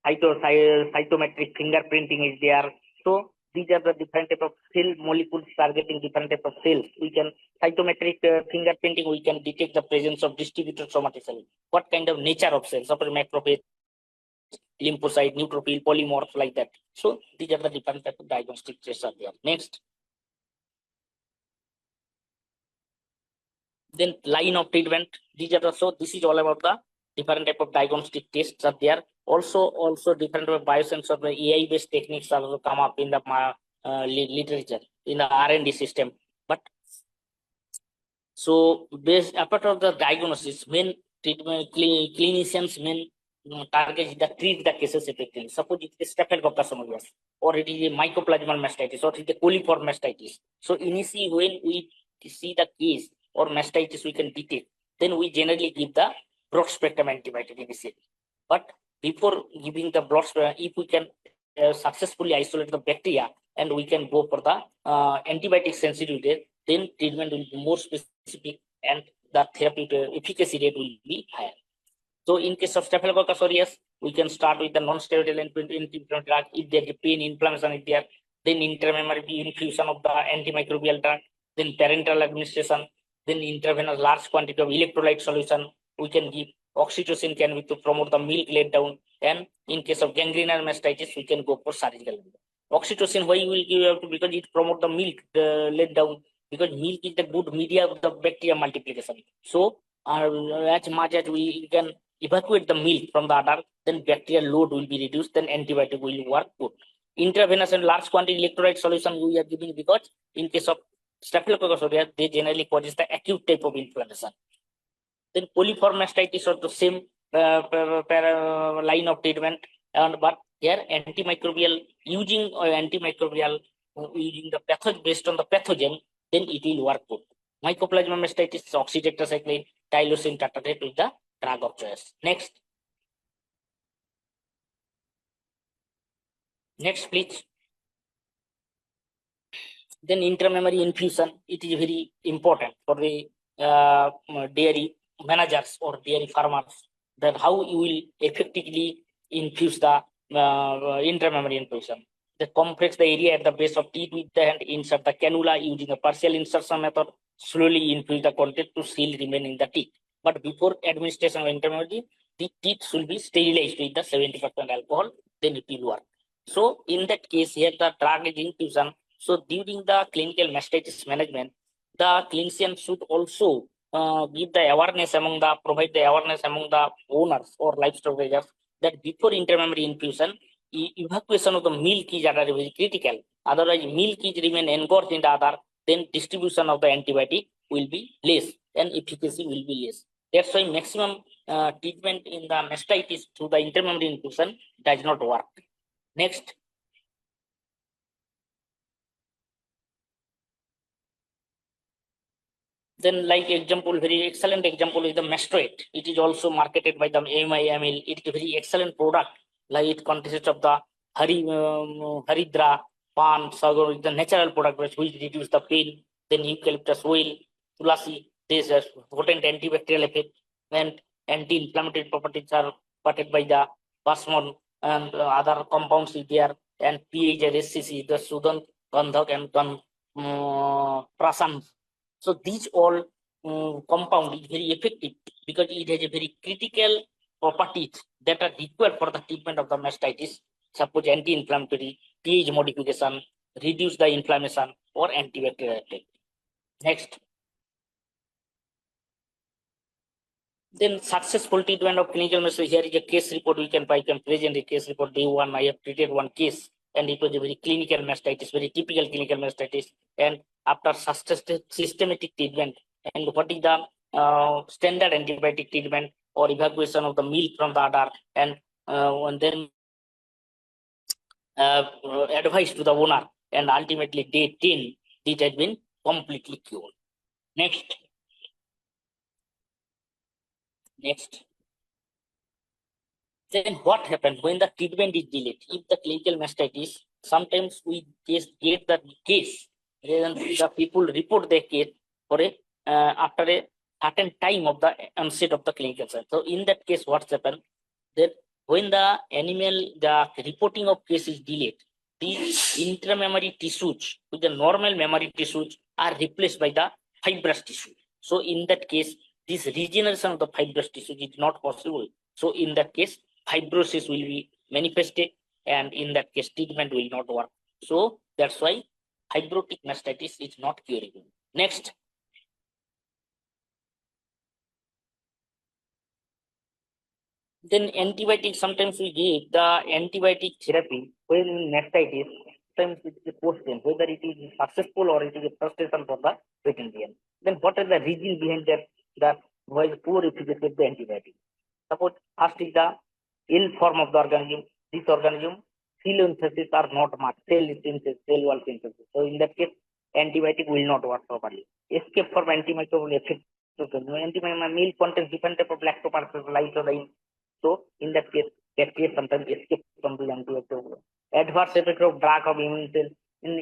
Cytometric fingerprinting is there. So these are the different type of cell molecules targeting different type of cells. We can cytometric fingerprinting. We can detect the presence of distributed somatic cells. What kind of nature of cells? Suppose macrophage, lymphocyte, neutrophil, polymorph, like that. So these are the different type of diagnostic tests are there. Next. Then line of treatment. These are so this is all about the different type of diagnostic tests are there. Also different type of biosensor, the AI-based techniques also come up in the literature in the R&D system. But so based apart of the diagnosis, main treatment clinicians main target is to treat the cases effectively. Suppose it is Staphylococcus aureus, or it is a mycoplasmal mastitis, or it is a coliform mastitis. So initially, when we see the case or mastitis, we can detect. Then we generally give the broad spectrum antibiotic initially. But before giving the broad spectrum, if we can successfully isolate the bacteria and we can go for the antibiotic sensitivity, then treatment will be more specific and the therapeutic efficacy rate will be higher. So in case of Staphylococcus aureus, we can start with the non-steroidal anti-inflammatory drug. If there is pain, inflammation is there, then intramammary infusion of the antimicrobial drug, then parenteral administration, then intravenous large quantity of electrolyte solution. We can give oxytocin can be to promote the milk let down, and in case of gangrenal mastitis, we can go for surgical. Oxytocin, why we will give out? Because it promote the milk let down, because milk is the good media of the bacteria multiplication. So as much as we can evacuate the milk from the udder, then bacterial load will be reduced, then antibiotic will work good. Intravenous and large quantity electrolyte solution we are giving because in case of Staphylococcus aureus, they generally causes the acute type of inflammation. Then coliform mastitis are the same line of treatment, but here antimicrobial using using the pathogen based on the pathogen, then it will work good. Mycoplasma mastitis, oxytetracycline, tylosin tartrate is the drug of choice. Next, please. Then intramammary infusion, it is very important for the dairy managers or dairy farmers, that how you will effectively infuse the intramammary infusion. The compress the area at the base of teeth with the hand, insert the cannula using a partial insertion method, slowly infuse the content to seal remain in the teeth. But before administration of intramammary, the teeth should be sterilized with the 70% alcohol, then it will work. So in that case, here the drug is infusion. So during the clinical mastitis management, the clinician should also give the awareness provide the awareness among the owners or livestock raisers that before intermammary infusion, evacuation of the milk is very critical. Otherwise, milk is remain engorged in the other, then distribution of the antibiotic will be less and efficacy will be less. That's why maximum treatment in the mastitis through the intermammary infusion does not work. Next. Then, like example, very excellent example is the Mastoid. It is also marketed by the AIMIL. It is a very excellent product. Like it consists of the Haridra, Pan, Sago, the natural product which reduce the pain. Then eucalyptus oil, tulasi. This has potent antibacterial effect and anti-inflammatory properties are parted by the Basmon and other compounds is there. And pH and SCC, the Sudan, Gandhak and Prasan. So these all compound is very effective because it has a very critical properties that are required for the treatment of the mastitis. Suppose anti-inflammatory, pH modification, reduce the inflammation or antibacterial effect. Next. Then successful treatment of clinical mastitis. Here is a case report I can present a case report. Day one, I have treated one case and it was a very clinical mastitis, very typical clinical mastitis. And after systematic treatment, and what is the standard antibiotic treatment or evacuation of the milk from the udder, and then advice to the owner, and ultimately day 10, it has been completely cured. Next. Then what happens when the treatment is delayed? If the clinical mastitis, sometimes we just get the case, then the people report their case for after a certain time of the onset of the clinical sign. So in that case, what's happened? That when the reporting of case is delayed, these intramammary tissues with the normal mammary tissues are replaced by the fibrous tissue. So in that case, this regeneration of the fibrous tissue is not possible. So in that case, fibrosis will be manifested, and in that case, treatment will not work. So that's why fibrotic mastitis is not curable. Next. Then antibiotics, sometimes we give the antibiotic therapy when mastitis, sometimes it is a question whether it is successful or it is a frustration for the veterinarian. Then what is the reason behind that was poor efficacy of the antibiotic? Suppose first is the ill form of the organism. This organism, cell synthesis are not much, cell wall synthesis. So in that case, antibiotic will not work properly. Escape from antimicrobial effect. Antimicrobial milk contains different type of lactobacillus, lysozyme. So in that case sometimes escape from the antibiotic. Adverse effect of drug of immune cells. In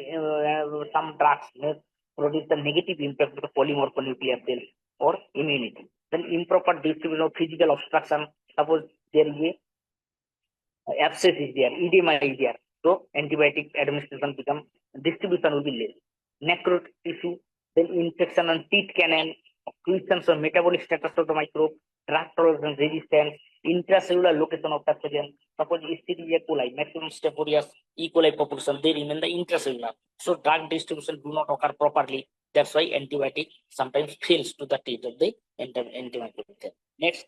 some drugs may produce the negative impact of the polymorphonuclear cells or immunity. Then improper distribution of physical obstruction. Suppose there is a abscess is there, edema is there. So antibiotic administration distribution will be less. Necrotic tissue, then infection on teeth canal, questions on metabolic status of the microbe, drug tolerance resistance, intracellular location of pathogen. Suppose Escherichia coli, maximum staph aureus, E. coli population, they remain the intracellular. So drug distribution do not occur properly. That's why antibiotic sometimes fails to the treat of the antimicrobial. Next.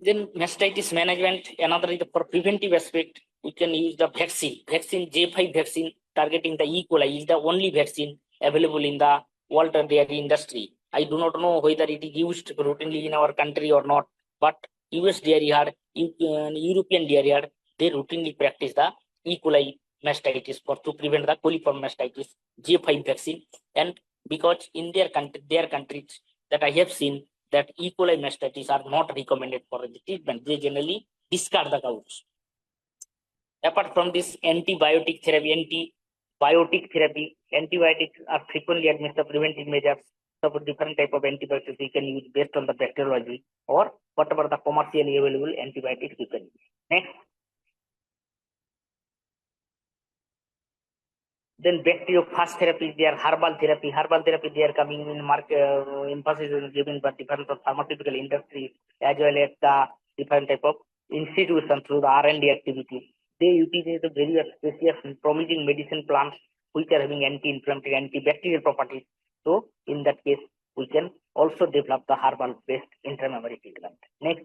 Then mastitis management, another is for preventive aspect. We can use the vaccine. J5 vaccine targeting the E. coli is the only vaccine available in the World Dairy industry. I do not know whether it is used routinely in our country or not, but US dairy yard, European dairy yard, they routinely practice the E. coli mastitis to prevent the coliform mastitis, J5 vaccine. And because in their countries that I have seen, that E. coli mastitis are not recommended for the treatment. They generally discard the cows. Apart from this, antibiotic therapy, antibiotics are frequently administered preventive measures. So different type of antibiotics we can use based on the bacteriology or whatever the commercially available antibiotics you can use. Next. Then bacteriophage therapy, they are herbal therapy. Herbal therapy, they are coming in market, emphasis is given by different pharmaceutical industries as well as the different type of institutions through the R&D activity. They utilize the various species and promising medicine plants which are having anti-inflammatory, antibacterial properties. So in that case, we can also develop the herbal-based intramammary treatment. Next.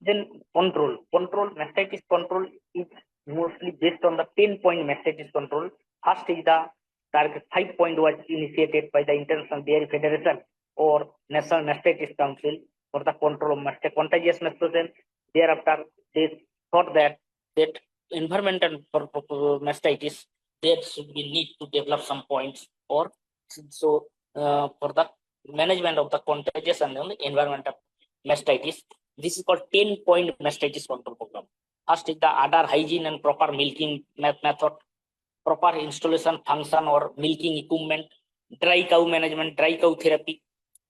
Then control. Mastitis control is mostly based on the 10-point mastitis control. First is the target 5-point was initiated by the International Dairy Federation or National Mastitis Council for the control of contagious mastocytosis. Thereafter, they thought that environmental for mastitis, there should be need to develop some points or so for the management of the contagious and environmental mastitis. This is called 10-point mastitis control program. First is the udder hygiene and proper milking method, proper installation function or milking equipment, dry cow management, dry cow therapy,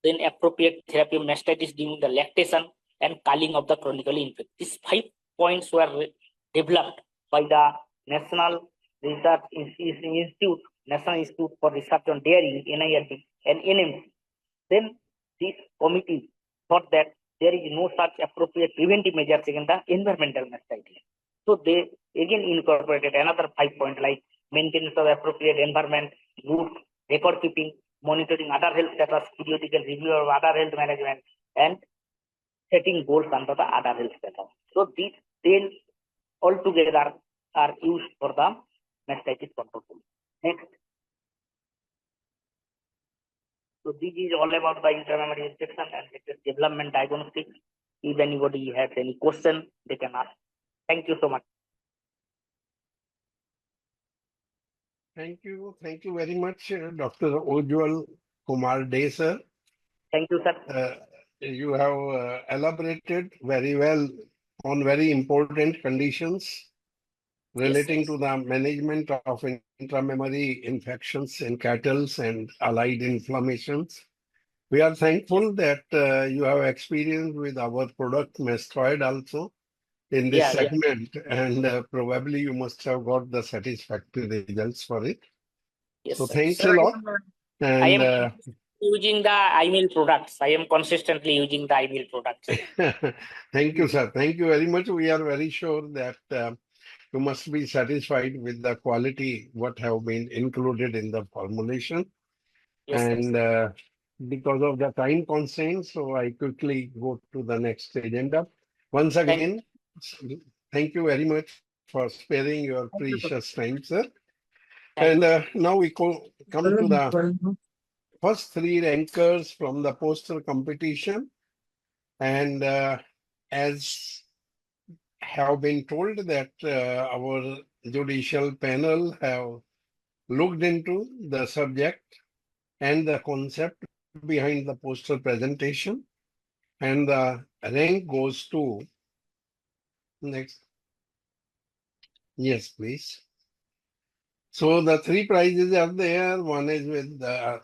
then appropriate therapy of mastitis during the lactation and culling of the chronically infected. These 5 points were developed by the National Research Institute, National Institute for Research on Dairy, NIRD, and NMC. Then this committee thought that there is no such appropriate preventive measures against the environmental mastitis. So they again incorporated another 5 points like maintenance of appropriate environment, good record keeping, monitoring udder health status, periodical review of udder health management, and setting goals under the udder health status. So these 10 altogether are used for the mastitis control. Next. So this is all about the intramammary infection and its development diagnostics. If anybody has any question, they can ask. Thank you so much. Thank you. Thank you very much, Dr. Ojwal Kumar Dey, sir. Thank you, sir. You have elaborated very well on very important conditions relating to the management of intramammary infections in cattle and allied inflammations. We are thankful that you have experience with our product Mastoid also in this segment, and probably you must have got the satisfactory results for it. Yes, so sir. thanks Sir, a lot. I And am using the AIMIL products. I am consistently using the AIMIL products. thank you, sir. Thank you very much. We are very sure that you must be satisfied with the quality what have been included in the formulation. Yes, and because of the time constraints, so I quickly go to the next agenda. Once again, thank you very much for sparing your precious time, sir. And now we come to the first 3 rankers from the poster competition. And as have been told that our judicial panel have looked into the subject and the concept behind the poster presentation, and the rank goes to next. Yes, please. So the 3 prizes are there. One is with the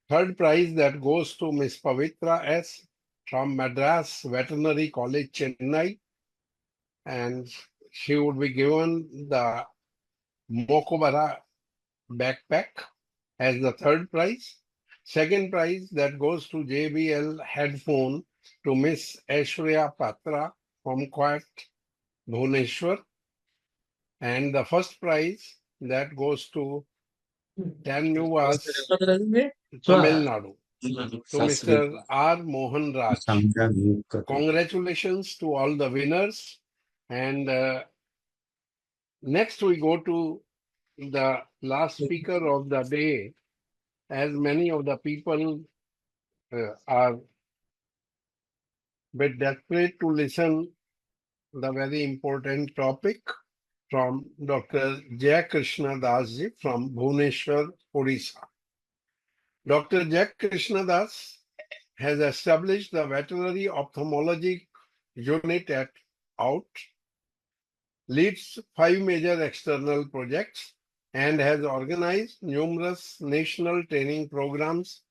third prize that goes to Miss Pavitra S. from Madras Veterinary College, Chennai, and she would be given the Mokobara backpack as the third prize. Second prize that goes to JBL headphone to Miss Aishwarya Patra from Quat, Bhubaneswar. And the first prize that goes to Tanuvas, Tamil Nadu, to Mr. R. Mohan Raj. Congratulations to all the winners. And next we go to the last speaker of the day, as many of the people are bit desperate to listen the very important topic from Dr. Jai Krishna Das ji from Bhubaneswar, Odisha. Dr. Jai Krishna Das has established the veterinary ophthalmology unit at OUT, leads 5 major external projects, and has organized numerous national training programs,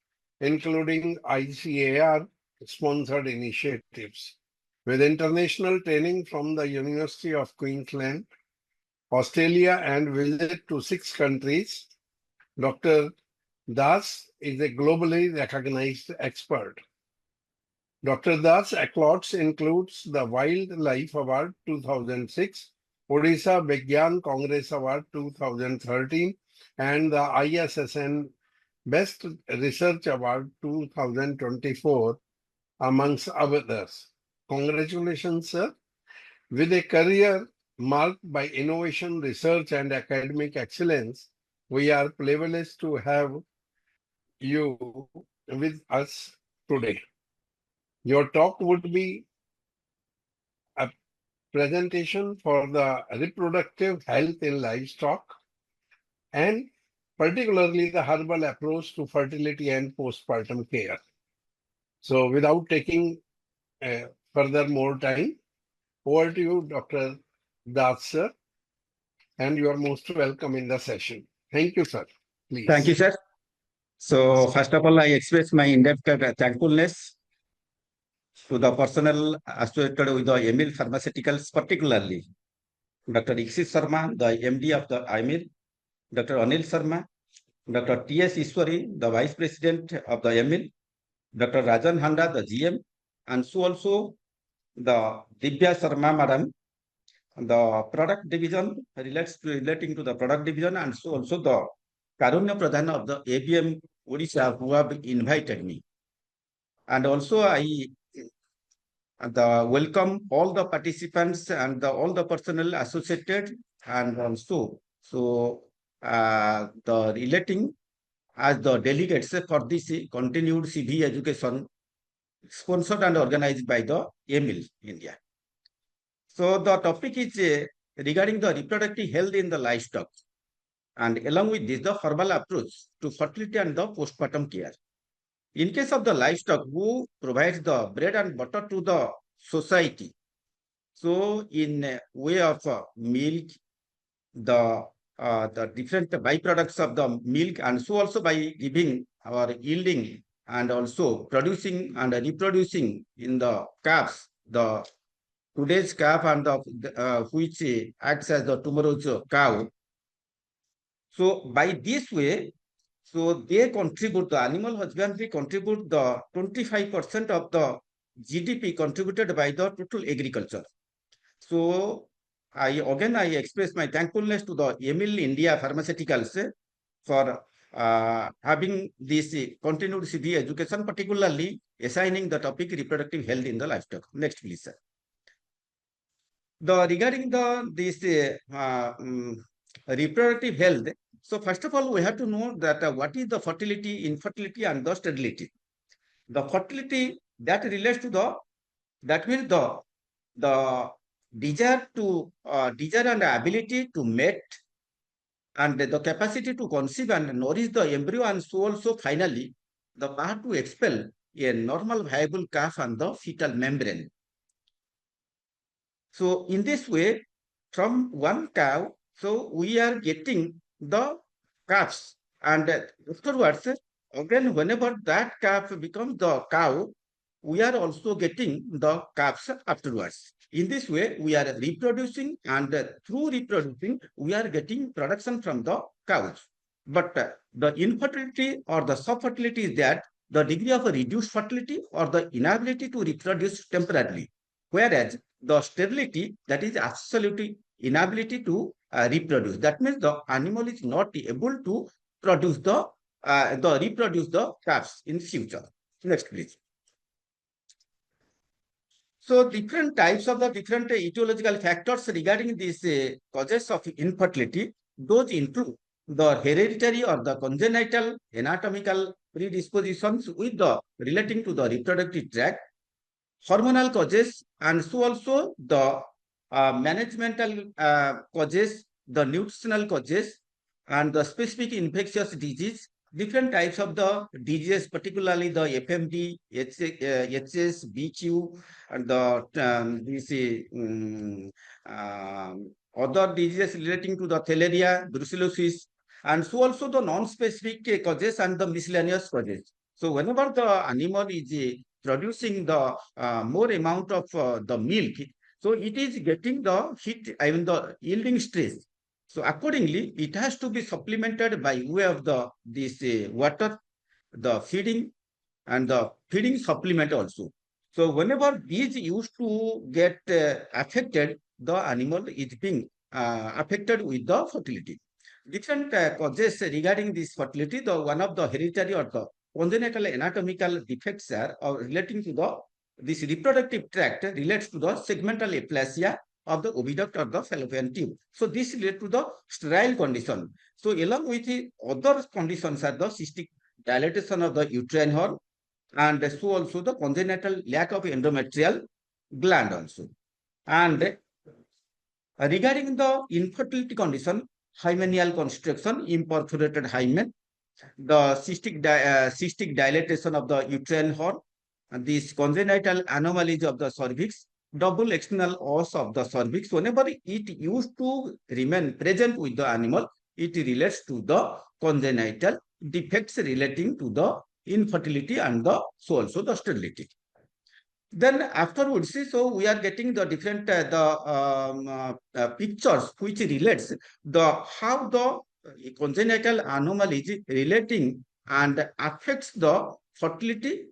including ICAR sponsored initiatives. with international training from the University of Queensland, Australia, and visit to 6 countries. Dr. Das is a globally recognized expert. Dr. Das accolades includes the Wildlife Award 2006, Odisha Vigyan Congress Award 2013, and the ISSN Best Research Award 2024, amongst others. Congratulations, sir. With a career marked by innovation, research, and academic excellence, we are privileged to have you with us today. Your talk would be a presentation for the reproductive health in livestock and particularly the herbal approach to fertility and postpartum care. So without taking further more time, over to you, Dr. Das, sir, and you are most welcome in the session. Thank you, sir. Please. Thank you, sir. So first of all, I express my in-depth thankfulness to the personnel associated with the AIMIL Pharmaceuticals, particularly Dr. Ikshit Sharma, the MD of the AIMIL, Dr. Anil Sharma, Dr. T.S. Iswari, the Vice President of the AIMIL, Dr. Rajan Handa, the GM, and so also the Divya Sharma, Madam, the product division relating to the product division, and so also the Karunya Pradhan of the ABM Odisha who have invited me. And also I welcome all the participants and all the personnel associated, and also the relating as the delegates for this continued CV education sponsored and organized by the AIMIL India. So the topic is regarding the reproductive health in the livestock, and along with this, the herbal approach to fertility and the postpartum care. In case of the livestock, who provides the bread and butter to the society. So in way of milk, the different byproducts of the milk, and so also by giving our yielding and also producing and reproducing in the calves, the today's calf and the which acts as the tomorrow's cow. So by this way, so they contribute, the animal husbandry contribute the 25% of the GDP contributed by the total agriculture. So I express my thankfulness to the AIMIL India Pharmaceuticals for having this continued CV education, particularly assigning the topic reproductive health in the livestock. Next, please, sir. Regarding this reproductive health, so first of all, we have to know that what is the fertility, infertility, and the sterility. The fertility that relates to that means the desire and ability to mate, and the capacity to conceive and nourish the embryo, and so also finally the power to expel a normal viable calf and the fetal membrane. So in this way, from one cow, so we are getting the calves, and afterwards, again, whenever that calf becomes the cow, we are also getting the calves afterwards. In this way, we are reproducing, and through reproducing, we are getting production from the cows. But the infertility or the subfertility is that the degree of reduced fertility or the inability to reproduce temporarily, whereas the sterility, that is absolutely inability to reproduce. That means the animal is not able to produce reproduce the calves in future. Next, please. So different types of the different etiological factors regarding these causes of infertility, those include the hereditary or the congenital anatomical predispositions with the relating to the reproductive tract, hormonal causes, and so also the managemental causes, the nutritional causes, and the specific infectious disease, different types of the diseases, particularly the FMD, HS, BQ, and the other diseases relating to the thalaria, brucellosis, and so also the non-specific causes and the miscellaneous causes. So whenever the animal is producing the more amount of the milk, so it is getting the heat, I mean the yielding stress. So accordingly, it has to be supplemented by way of this water, the feeding, and the feeding supplement also. So whenever these used to get affected, the animal is being affected with the fertility. Different causes regarding this fertility, the one of the hereditary or the congenital anatomical defects are relating to this reproductive tract relates to the segmental aplasia of the oviduct or the fallopian tube. So this relates to the sterile condition. So along with the other conditions are the cystic dilatation of the uterine horn, and so also the congenital lack of endometrial gland also. And regarding the infertility condition, hymeneal constriction, imperforated hymen, the cystic dilatation of the uterine horn, and these congenital anomalies of the cervix, double external os of the cervix, whenever it used to remain present with the animal, it relates to the congenital defects relating to the infertility and so also the sterility. Then afterwards, so we are getting the different pictures which relates how the congenital anomalies relating and affects the fertility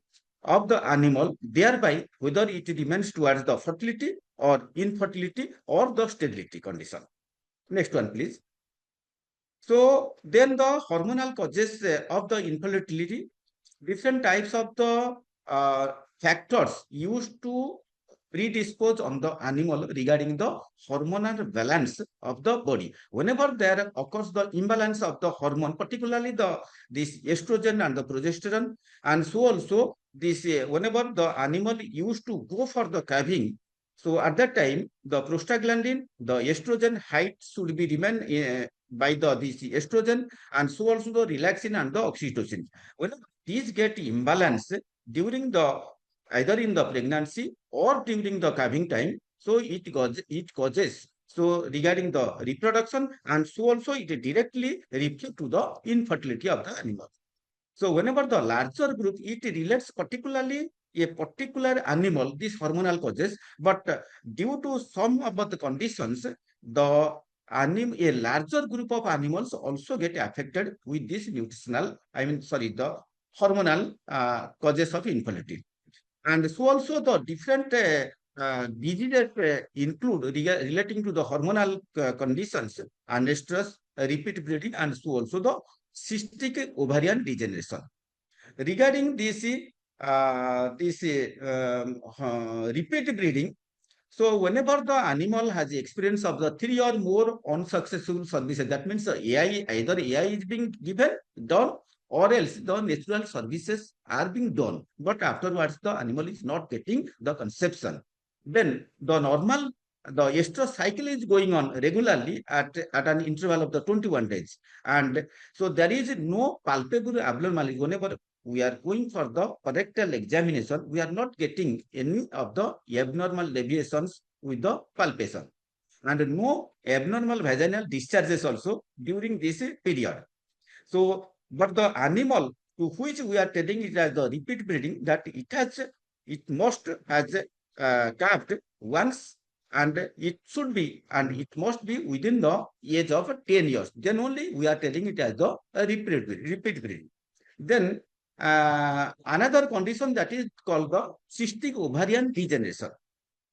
of the animal, thereby whether it remains towards the fertility or infertility or the sterility condition. Next one, please. So then the hormonal causes of the infertility, different types of the factors used to predispose on the animal regarding the hormonal balance of the body. Whenever there occurs the imbalance of the hormone, particularly this estrogen and the progesterone, and so also this whenever the animal used to go for the calving, so at that time the prostaglandin, the estrogen height should be remain by this estrogen, and so also the relaxin and the oxytocin. Whenever these get imbalanced during either in the pregnancy or during the calving time, so it causes so regarding the reproduction, and so also it directly reflects to the infertility of the animal. So whenever the larger group, it relates particularly a particular animal, these hormonal causes, but due to some of the conditions, a larger group of animals also get affected with this the hormonal causes of infertility. And so also the different diseases include relating to the hormonal conditions and stress, repeat breeding, and so also the cystic ovarian degeneration. Regarding this repeat breeding, so whenever the animal has the experience of the 3 or more unsuccessful services, that means either AI is being done, or else the natural services are being done, but afterwards the animal is not getting the conception. Then the estrous cycle is going on regularly at an interval of the 21 days. And so there is no palpable abnormality. Whenever we are going for the rectal examination, we are not getting any of the abnormal deviations with the palpation. And no abnormal vaginal discharges also during this period. So, but the animal to which we are telling it as the repeat breeding, that it must has calved once, and it must be within the age of 10 years. Then only we are telling it as the repeat breeding. Then another condition that is called the cystic ovarian degeneration.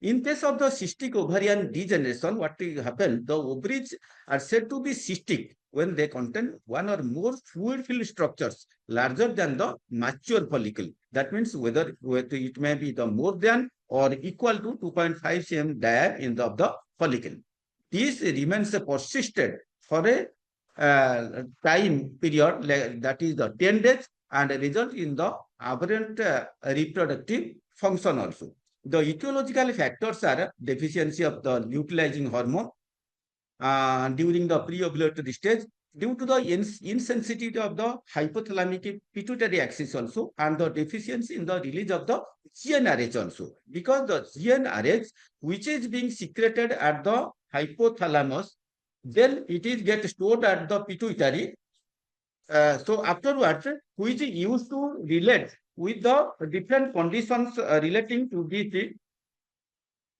In case of the cystic ovarian degeneration, what will happen? The ovaries are said to be cystic when they contain one or more fluid-filled structures larger than the mature follicle. That means whether it may be the more than or equal to 2.5 cm diameter of the follicle. This remains persisted for a time period, that is the 10 days, and result in the aberrant reproductive function also. The etiological factors are deficiency of the luteinizing hormone during the pre-ovulatory stage, due to the insensitivity of the hypothalamic pituitary axis also, and the deficiency in the release of the GnRH also. Because the GnRH, which is being secreted at the hypothalamus, then it is get stored at the pituitary, So afterwards, which is used to relate with the different conditions relating to this.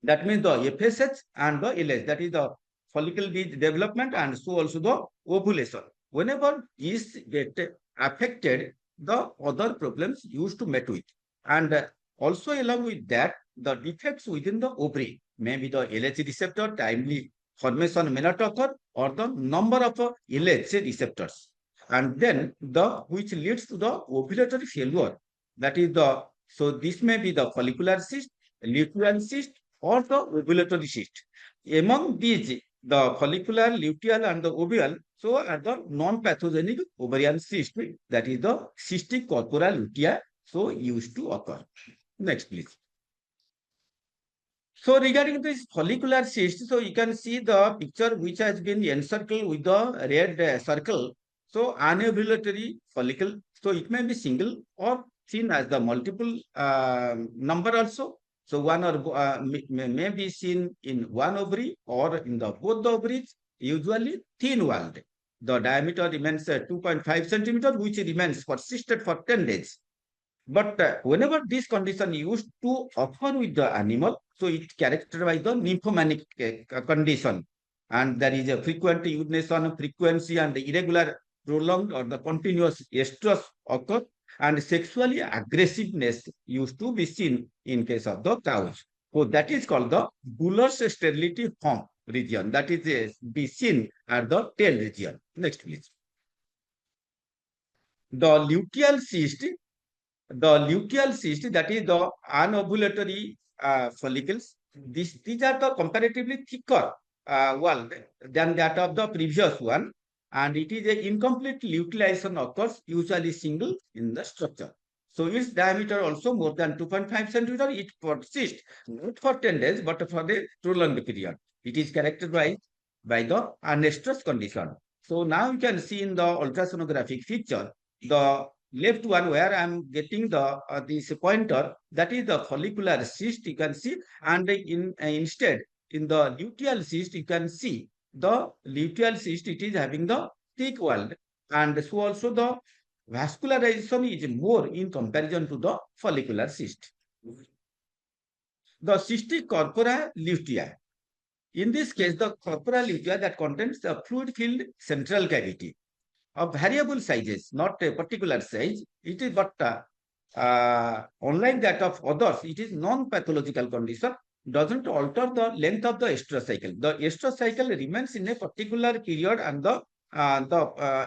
That means the FSH and the LH, that is the follicle development and so also the ovulation. Whenever is get affected, the other problems used to met with. And also along with that, the defects within the ovary, maybe the LH receptor timely formation may not occur or the number of LH receptors. And then the which leads to the ovulatory failure. That is the, so this may be the follicular cyst, luteal cyst, or the ovulatory cyst. Among these, the follicular, luteal, and the ovular, so are the non-pathogenic ovarian cyst, that is the cystic corpora lutea, so used to occur. Next, please. So regarding this follicular cyst, so you can see the picture which has been encircled with the red circle. So anovulatory follicle, so it may be single or seen as the multiple number also. So one or may be seen in one ovary or in the both the ovaries, usually thin walled. The diameter remains 2.5 centimeter, which remains persisted for 10 days. But whenever this condition used to occur with the animal, so it characterized by the nymphomanic condition. And there is a frequent urination, frequency and irregular, prolonged or the continuous estrus occur, and sexually aggressiveness used to be seen in case of the cows. So that is called the bullous sterility hump region. That is be seen at the tail region. Next, please. The luteal cyst, that is the anovulatory follicles. These are the comparatively thicker wall than that of the previous one, and it is a incomplete lutealization occurs, usually single in the structure. So its diameter also more than 2.5 centimeter. It persists not for 10 days, but for a prolonged period. It is characterized by the anestrous condition. So now you can see in the ultrasonographic picture, the left one where I am getting the this pointer, that is the follicular cyst you can see, and instead in the luteal cyst you can see the luteal cyst, it is having the thick wall, and so also the vascularization is more in comparison to the follicular cyst. The cystic corpora lutea. In this case, the corpora lutea that contains the fluid-filled central cavity of variable sizes, not a particular size. It is but unlike that of others, it is non-pathological condition, doesn't alter the length of the estrous cycle. The estrous cycle remains in a particular period, and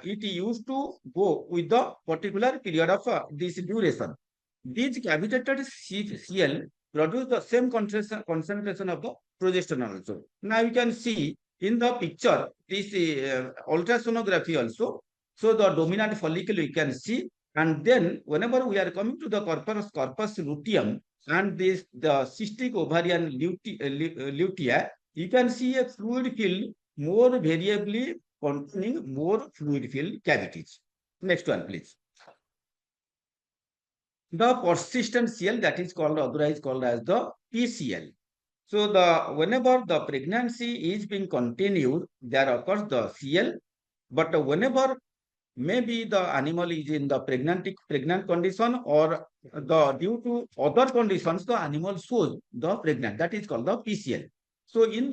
it used to go with the particular period of this duration. These cavitated CL produce the same concentration of the progesterone also. Now you can see in the picture this ultrasonography also. So the dominant follicle you can see, and then whenever we are coming to the corpus luteum and the cystic ovarian lutea, you can see a fluid filled, more variably containing more fluid filled cavities. Next one, please. The persistent CL, that is called otherwise called as the PCL. So whenever the pregnancy is being continued, there occurs the CL, but whenever maybe the animal is in the pregnant condition, or due to other conditions the animal shows the pregnant, that is called the PCL. So in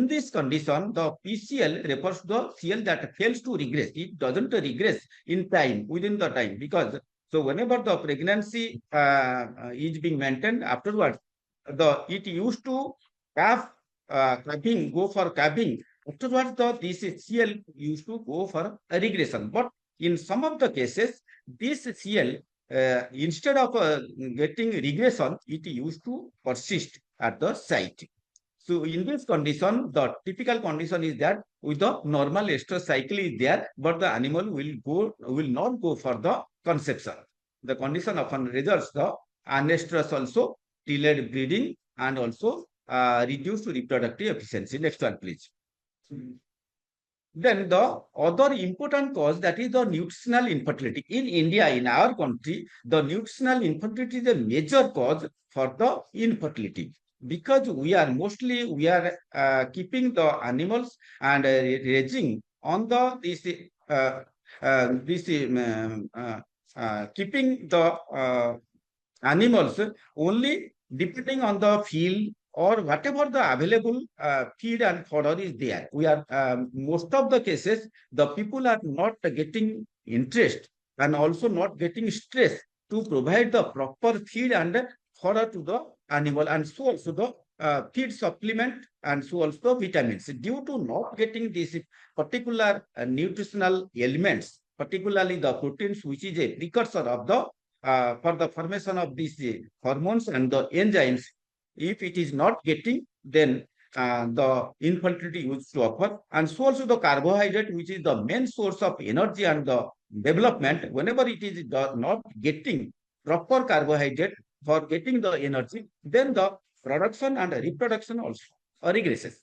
this condition, the PCL refers to the CL that fails to regress. It doesn't regress in time, within the time, because so whenever the pregnancy is being maintained, afterwards it used to go for calving. Afterwards, this CL used to go for a regression. But in some of the cases, this CL, instead of getting regression, it used to persist at the site. So in this condition, the typical condition is that with the normal estrous cycle is there, but the animal will not go for the conception. The condition often results the anestrus also, delayed breeding, and also reduced reproductive efficiency. Next one, please. Then the other important cause, that is the nutritional infertility. In India, in our country, the nutritional infertility is a major cause for the infertility, because we are keeping the animals and raising on this keeping the animals only depending on the field or whatever the available feed and fodder is there. We are most of the cases the people are not getting interest and also not getting stress to provide the proper feed and fodder to the animal, and so also the feed supplement and so also vitamins. Due to not getting these particular nutritional elements, particularly the proteins, which is a precursor of the for the formation of these hormones and the enzymes, if it is not getting, then the infertility used to occur. And so also the carbohydrate, which is the main source of energy and the development, whenever it is not getting proper carbohydrate for getting the energy, then the production and reproduction also regresses.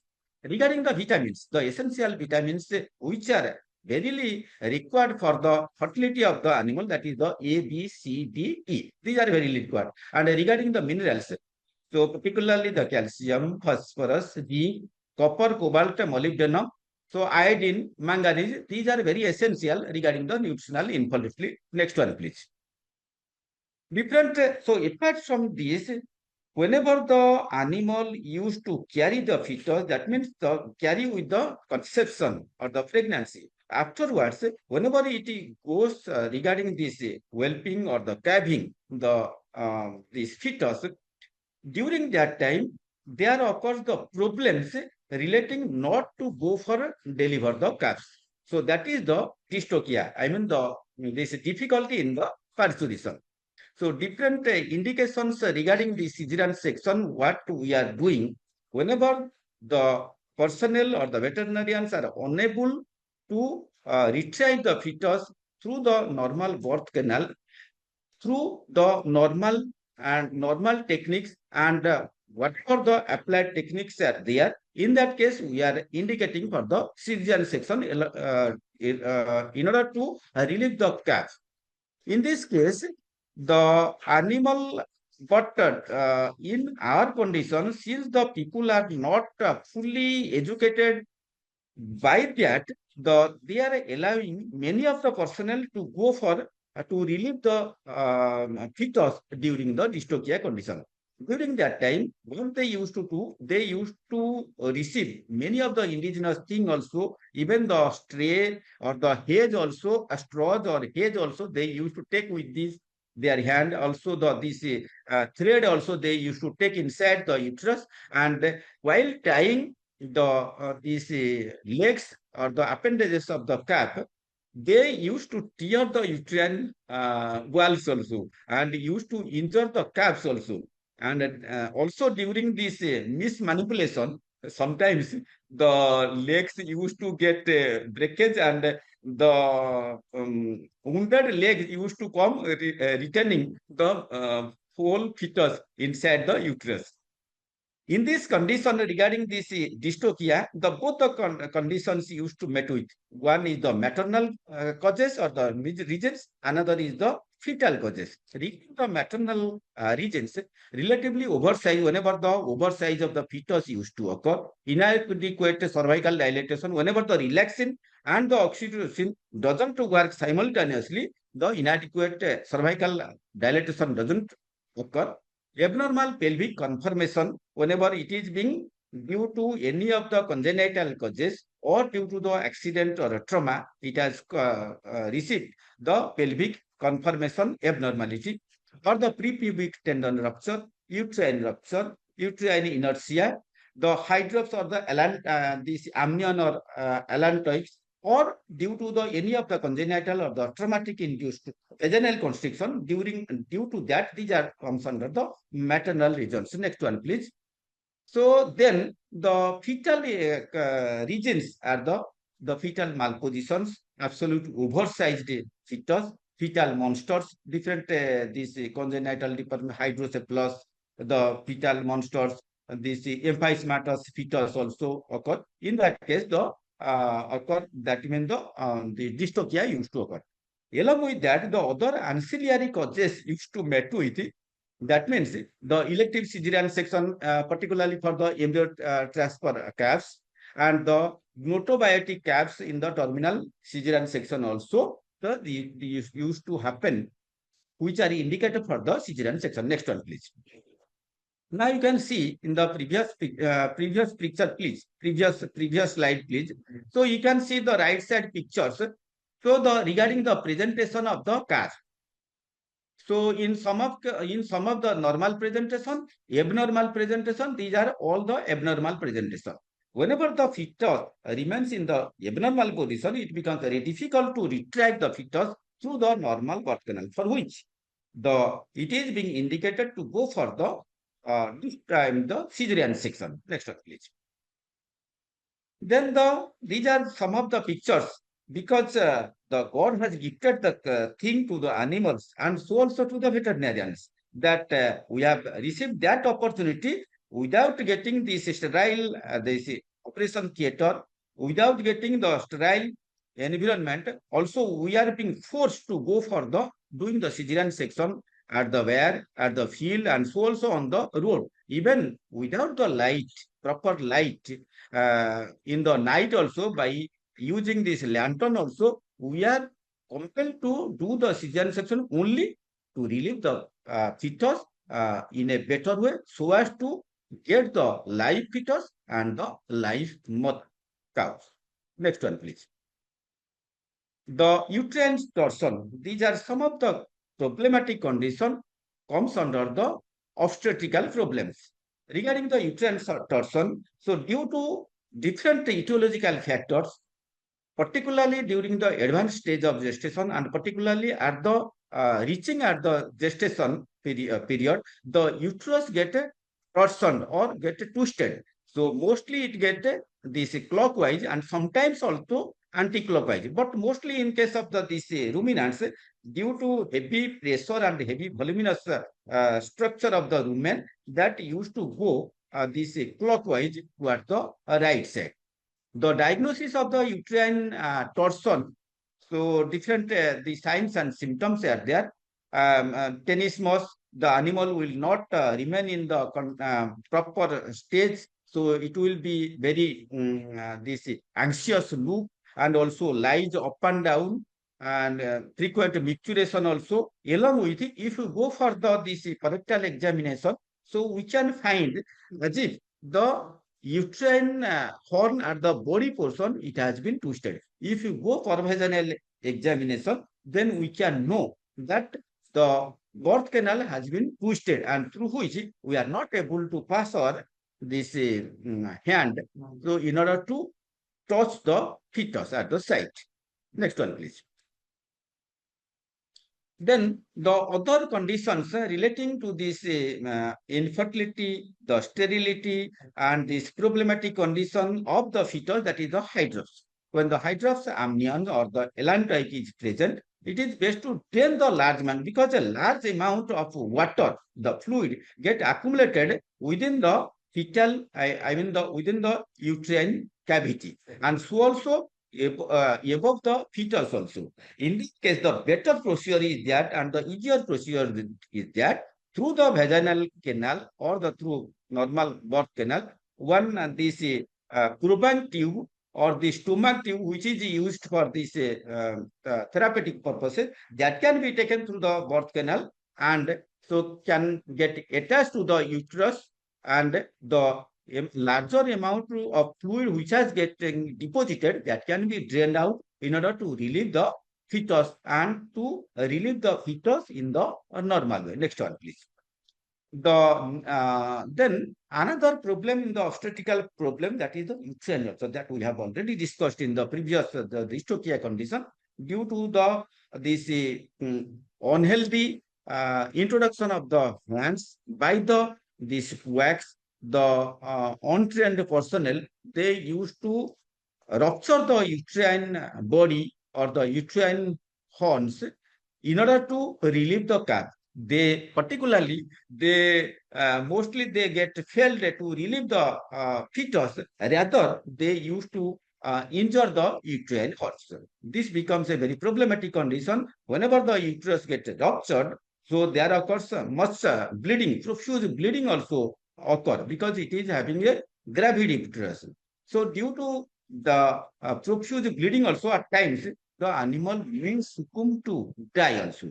Regarding the vitamins, the essential vitamins which are verily required for the fertility of the animal, that is the A, B, C, D, E. These are very required. And regarding the minerals, so particularly the calcium, phosphorus, zinc, copper, cobalt, molybdenum, so iodine, manganese, these are very essential regarding the nutritional infertility. Next one, please. Different, so apart from this, whenever the animal used to carry the fetus, that means the carry with the conception or the pregnancy. Afterwards, whenever it goes regarding this whelping or the calving, the this fetus, during that time, there occurs the problems relating not to go for deliver the calves. So that is the dystocia. I mean this difficulty in the parturition. So different indications regarding the cesarean section, what we are doing, whenever the personnel or the veterinarians are unable to retrieve the fetus through the normal birth canal, through the normal techniques and whatever the applied techniques are there, in that case, we are indicating for the cesarean section in order to relieve the calf. In this case, the animal, but in our condition, since the people are not fully educated, by that, they are allowing many of the personnel to go for to relieve the fetus during the dystocia condition. During that time, what they used to do, they used to receive many of the indigenous things also, even the stray or the hedge also, a straw or hedge also, they used to take with this their hand. Also, this thread also they used to take inside the uterus, and while tying these legs or the appendages of the calf, they used to tear the uterine walls also and used to injure the calves also. And also during this mismanipulation, sometimes the legs used to get breakage, and the wounded leg used to come retaining the whole fetus inside the uterus. In this condition, regarding this dystocia, the both the conditions used to met with. One is the maternal causes or the regions, another is the fetal causes. Regarding the maternal regions, relatively oversize, whenever the oversize of the fetus used to occur, inadequate cervical dilatation, whenever the relaxin and the oxytocin doesn't work simultaneously, the inadequate cervical dilatation doesn't occur. Abnormal pelvic conformation, whenever it is being due to any of the congenital causes or due to the accident or a trauma, it has received the pelvic conformation abnormality, or the prepubic tendon rupture, uterine inertia, the hydrops or the this amnion or allantoids, or due to the any of the congenital or the traumatic induced vaginal constriction. Due to that, these are comes under the maternal regions. Next one, please. So then the fetal regions are the fetal malpositions, absolute oversized fetus, fetal monsters, different these congenital hydrocephalus, the fetal monsters, this emphysematous fetus also occur. In that case, the occur, that means the dystocia used to occur. Along with that, the other ancillary causes used to met with it. That means the elective cesarean section, particularly for the embryo transfer calves, and the glotobiotic caps in the terminal cesarean section also the used to happen, which are indicated for the cesarean section. Next one, please. Now you can see in the previous picture, please. Previous slide, please. So you can see the right side pictures. So regarding the presentation of the calf. So in some of the normal presentation, abnormal presentation, these are all the abnormal presentation. Whenever the fetus remains in the abnormal position, it becomes very difficult to retract the fetus through the normal birth canal, for which it is being indicated to go for this time the cesarean section. Next one, please. Then these are some of the pictures, because the God has gifted the thing to the animals and so also to the veterinarians, that we have received that opportunity without getting this sterile this operation theater, without getting the sterile environment. Also, we are being forced to go for doing the cesarean section at the where, at the field, and so also on the road, even without the light, proper light. In the night also, by using this lantern also, we are compelled to do the cesarean section only to relieve the fetus in a better way, so as to get the live fetus and the live mother cows. Next one, please. The uterine torsion. These are some of the problematic condition comes under the obstetrical problems. Regarding the uterine torsion, so due to different etiological factors, particularly during the advanced stage of gestation and particularly at the reaching at the gestation period, the uterus get torsioned or get twisted. So mostly it get this clockwise and sometimes also anti-clockwise. But mostly in case of these ruminants, due to heavy pressure and heavy voluminous structure of the rumen, that used to go this clockwise towards the right side. The diagnosis of the uterine torsion, so different the signs and symptoms are there. Tenesmus, the animal will not remain in the proper stage, so it will be very this anxious look, and also lies up and down, and frequent micturition also. Along with it, if you go for this rectal examination, so we can find as if the uterine horn at the body portion, it has been twisted. If you go for vaginal examination, then we can know that the birth canal has been twisted, and through which we are not able to pass our this hand, so in order to touch the fetus at the site. Next one, please. Then the other conditions relating to this infertility, the sterility, and this problematic condition of the fetus, that is the hydrops. When the hydrops amnion or the allantoic is present, it is best to drain the large amount, because a large amount of water, the fluid, get accumulated within the fetal, within the uterine cavity, and so also above the fetus also. In this case, the better procedure is that, and the easier procedure is that, through the vaginal canal or through normal birth canal, one this Kruban tube or the stomach tube, which is used for this therapeutic purposes, that can be taken through the birth canal, and so can get attached to the uterus, and the larger amount of fluid which has getting deposited, that can be drained out in order to relieve the fetus and to relieve the fetus in the normal way. Next one, please. Then another problem in the obstetrical problem, that is the uterine, so that we have already discussed in the previous the dystocia condition, due to this unhealthy introduction of the hands by this wax. The untrained personnel, they used to rupture the uterine body or the uterine horns in order to relieve the calf. They particularly, mostly they get failed to relieve the fetus. Rather, they used to injure the uterine horns. This becomes a very problematic condition. Whenever the uterus gets ruptured, so there occurs much bleeding, profuse bleeding also occur, because it is having a gravid uterus. So due to the profuse bleeding also at times, the animal may succumb to die also.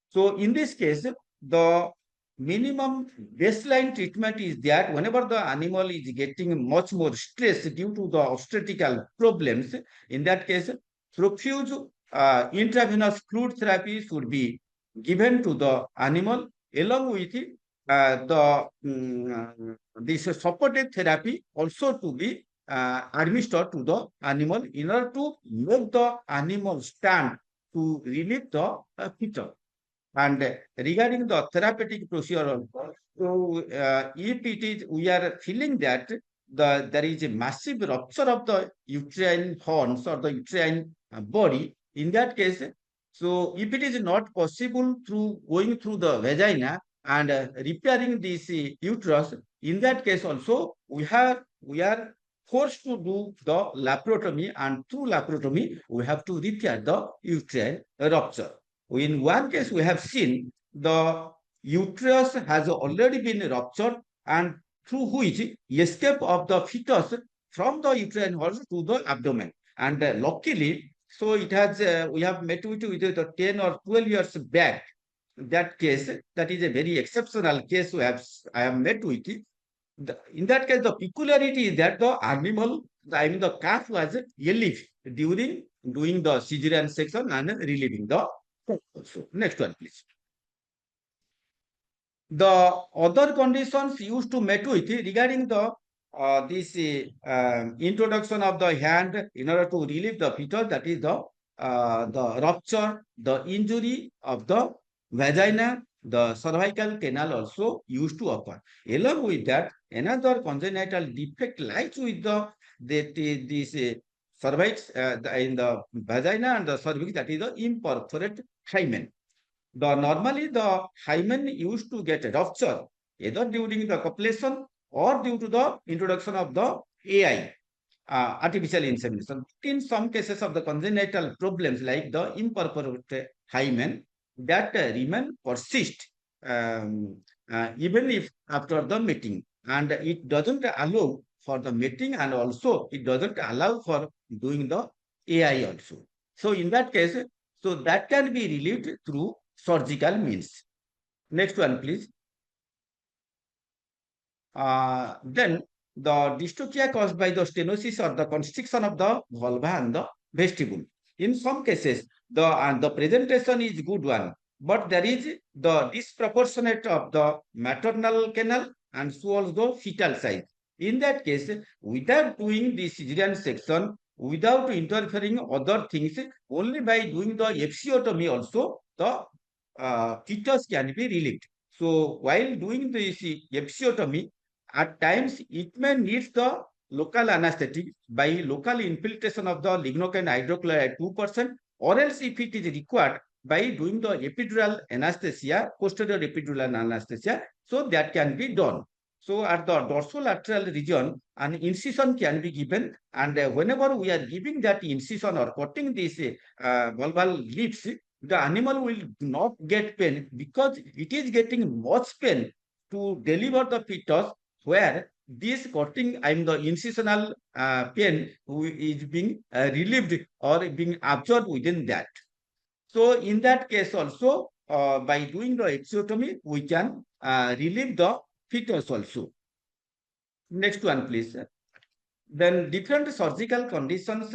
So in this case, the minimum baseline treatment is that whenever the animal is getting much more stress due to the obstetrical problems, in that case, profuse intravenous fluid therapy should be given to the animal along with this supportive therapy also to be administered to the animal in order to make the animal stand to relieve the fetus. And regarding the therapeutic procedure, so if it is, we are feeling that there is a massive rupture of the uterine horns or the uterine body, in that case, so if it is not possible through going through the vagina and repairing this uterus, in that case also we are forced to do the laparotomy, and through laparotomy we have to repair the uterine rupture. In one case, we have seen the uterus has already been ruptured, and through which escape of the fetus from the uterine horns to the abdomen. And luckily, so it has we have met with the 10 or 12 years back that case. That is a very exceptional case I have met with. In that case, the peculiarity is that the animal, the calf was alive during doing the cesarean section and relieving the also. Next one, please. The other conditions used to meet with regarding the this introduction of the hand in order to relieve the fetus, that is the rupture, the injury of the vagina, the cervical canal also used to occur. Along with that, another congenital defect lies with this cervix in the vagina and the cervix, that is the imperforate hymen. Normally the hymen used to get a rupture either during the copulation or due to the introduction of the AI, artificial insemination. In some cases of the congenital problems like the imperforate hymen, that remain persist even if after the mating, and it doesn't allow for the mating, and also it doesn't allow for doing the AI also. So in that case, so that can be relieved through surgical means. Next one, please. Then the dystocia caused by the stenosis or the constriction of the vulva and the vestibule. In some cases, the presentation is good one, but there is the disproportionate of the maternal canal and so also fetal size. In that case, without doing the cesarean section, without interfering other things, only by doing the episiotomy also, the fetus can be relieved. So while doing this episiotomy, at times it may need the local anesthetic by local infiltration of the lignocaine hydrochloride 2%, or else if it is required by doing the epidural anesthesia, posterior epidural anesthesia, so that can be done. So at the dorsolateral region, an incision can be given, and whenever we are giving that incision or cutting these vulval lips, the animal will not get pain because it is getting much pain to deliver the fetus, where this cutting and the incisional pain is being relieved or being absorbed within that. So in that case also, by doing the episiotomy, we can relieve the fetus also. Next one, please. Then different surgical conditions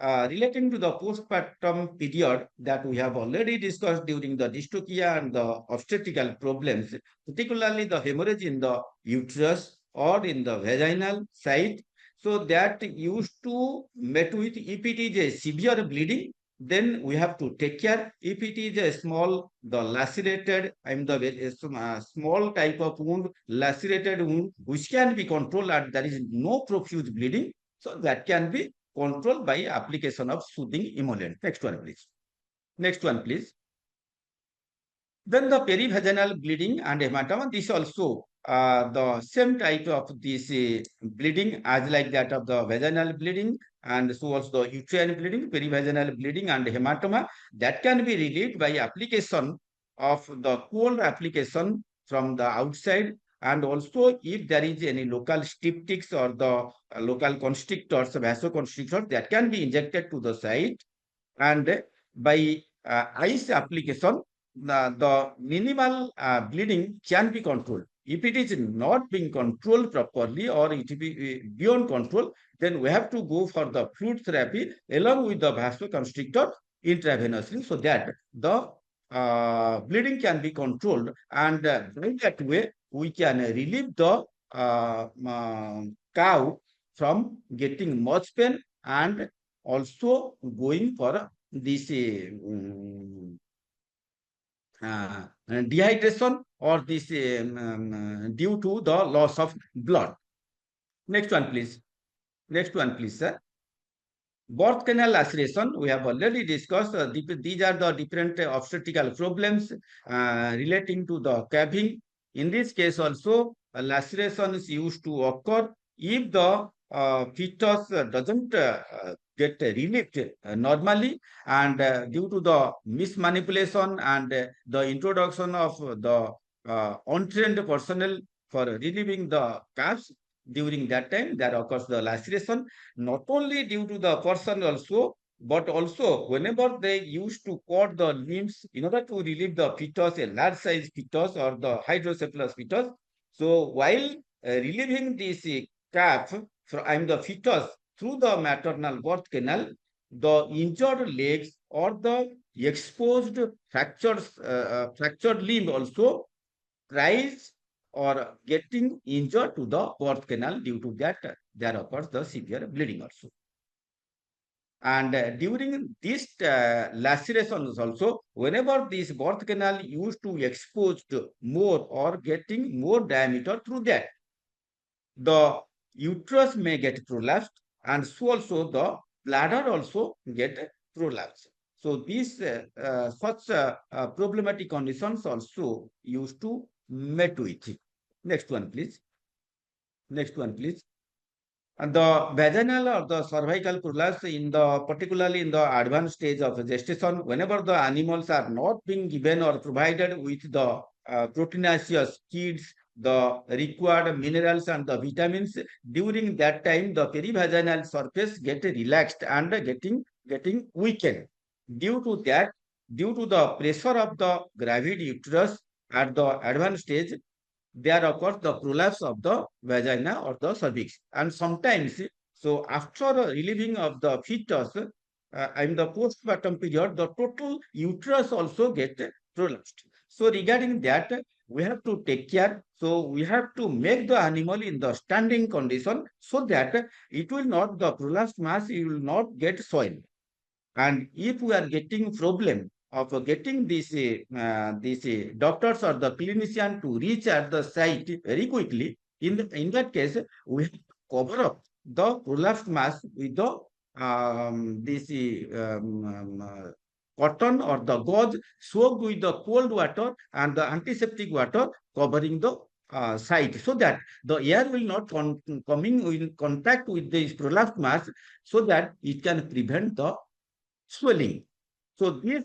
relating to the postpartum period that we have already discussed during the dystocia and the obstetrical problems, particularly the hemorrhage in the uterus or in the vaginal side. So that used to met with, if it is a severe bleeding, then we have to take care. If it is a small, the lacerated, small type of wound, lacerated wound, which can be controlled and there is no profuse bleeding, so that can be controlled by application of soothing emollient. Next one, please. Next one, please. Then the perivaginal bleeding and hematoma, this also the same type of this bleeding as like that of the vaginal bleeding, and so also the uterine bleeding, perivaginal bleeding and hematoma, that can be relieved by application of the cold application from the outside and also if there is any local styptics or the local constrictors, vasoconstrictors, that can be injected to the site, and by ice application, the minimal bleeding can be controlled. If it is not being controlled properly or it be beyond control, then we have to go for the fluid therapy along with the vasoconstrictor intravenously, so that the bleeding can be controlled, and by that way we can relieve the cow from getting much pain and also going for this dehydration or this due to the loss of blood. Next one, please. Next one, please, sir. Birth canal laceration, we have already discussed. These are the different obstetrical problems relating to the calving. In this case also, laceration is used to occur if the fetus doesn't get relieved normally, and due to the mismanipulation and the introduction of the untrained personnel for relieving the calves, during that time there occurs the laceration, not only due to the person also, but also whenever they used to cut the limbs in order to relieve the fetus, a large size fetus or the hydrocephalus fetus. So while relieving this calf from the fetus through the maternal birth canal, the injured legs or the exposed fractured limb also rise or getting injured to the birth canal. Due to that, there occurs the severe bleeding also. And during these lacerations also, whenever this birth canal used to exposed more or getting more diameter, through that, the uterus may get prolapsed, and so also the bladder also get prolapsed. So these such problematic conditions also used to met with. Next one, please. Next one, please. And the vaginal or the cervical prolapse, in the particularly in the advanced stage of gestation, whenever the animals are not being given or provided with the proteinaceous feeds, the required minerals and the vitamins, during that time the perivaginal surface get relaxed and getting weakened. Due to that, due to the pressure of the gravid uterus at the advanced stage, there occurs the prolapse of the vagina or the cervix. And sometimes, so after relieving of the fetus, in the postpartum period, the total uterus also get prolapsed. So regarding that, we have to take care. So we have to make the animal in the standing condition so that it will not, the prolapsed mass, it will not get soiled. And if we are getting problem of getting this doctors or the clinician to reach at the site very quickly, in that case, we have to cover up the prolapsed mass with the cotton or the gauze soaked with the cold water and the antiseptic water covering the site, so that the air will not coming in contact with this prolapsed mass, so that it can prevent the swelling. So these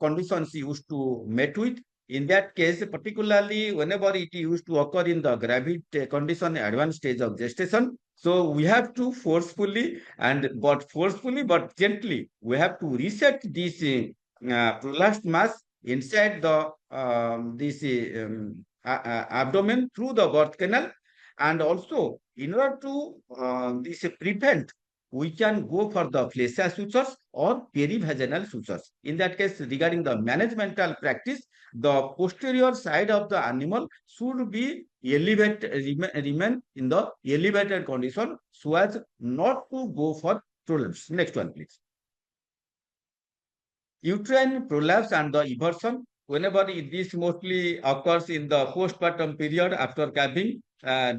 conditions used to met with. In that case, particularly whenever it used to occur in the gravid condition, advanced stage of gestation, so we have to forcefully but gently, we have to reset this prolapsed mass inside the abdomen through the birth canal, and also in order to prevent, we can go for the fascia sutures or perivaginal sutures. In that case, regarding the managemental practice, the posterior side of the animal should be remain in the elevated condition so as not to go for prolapse. Next one, please. Uterine prolapse and the eversion, whenever this mostly occurs in the postpartum period after calving,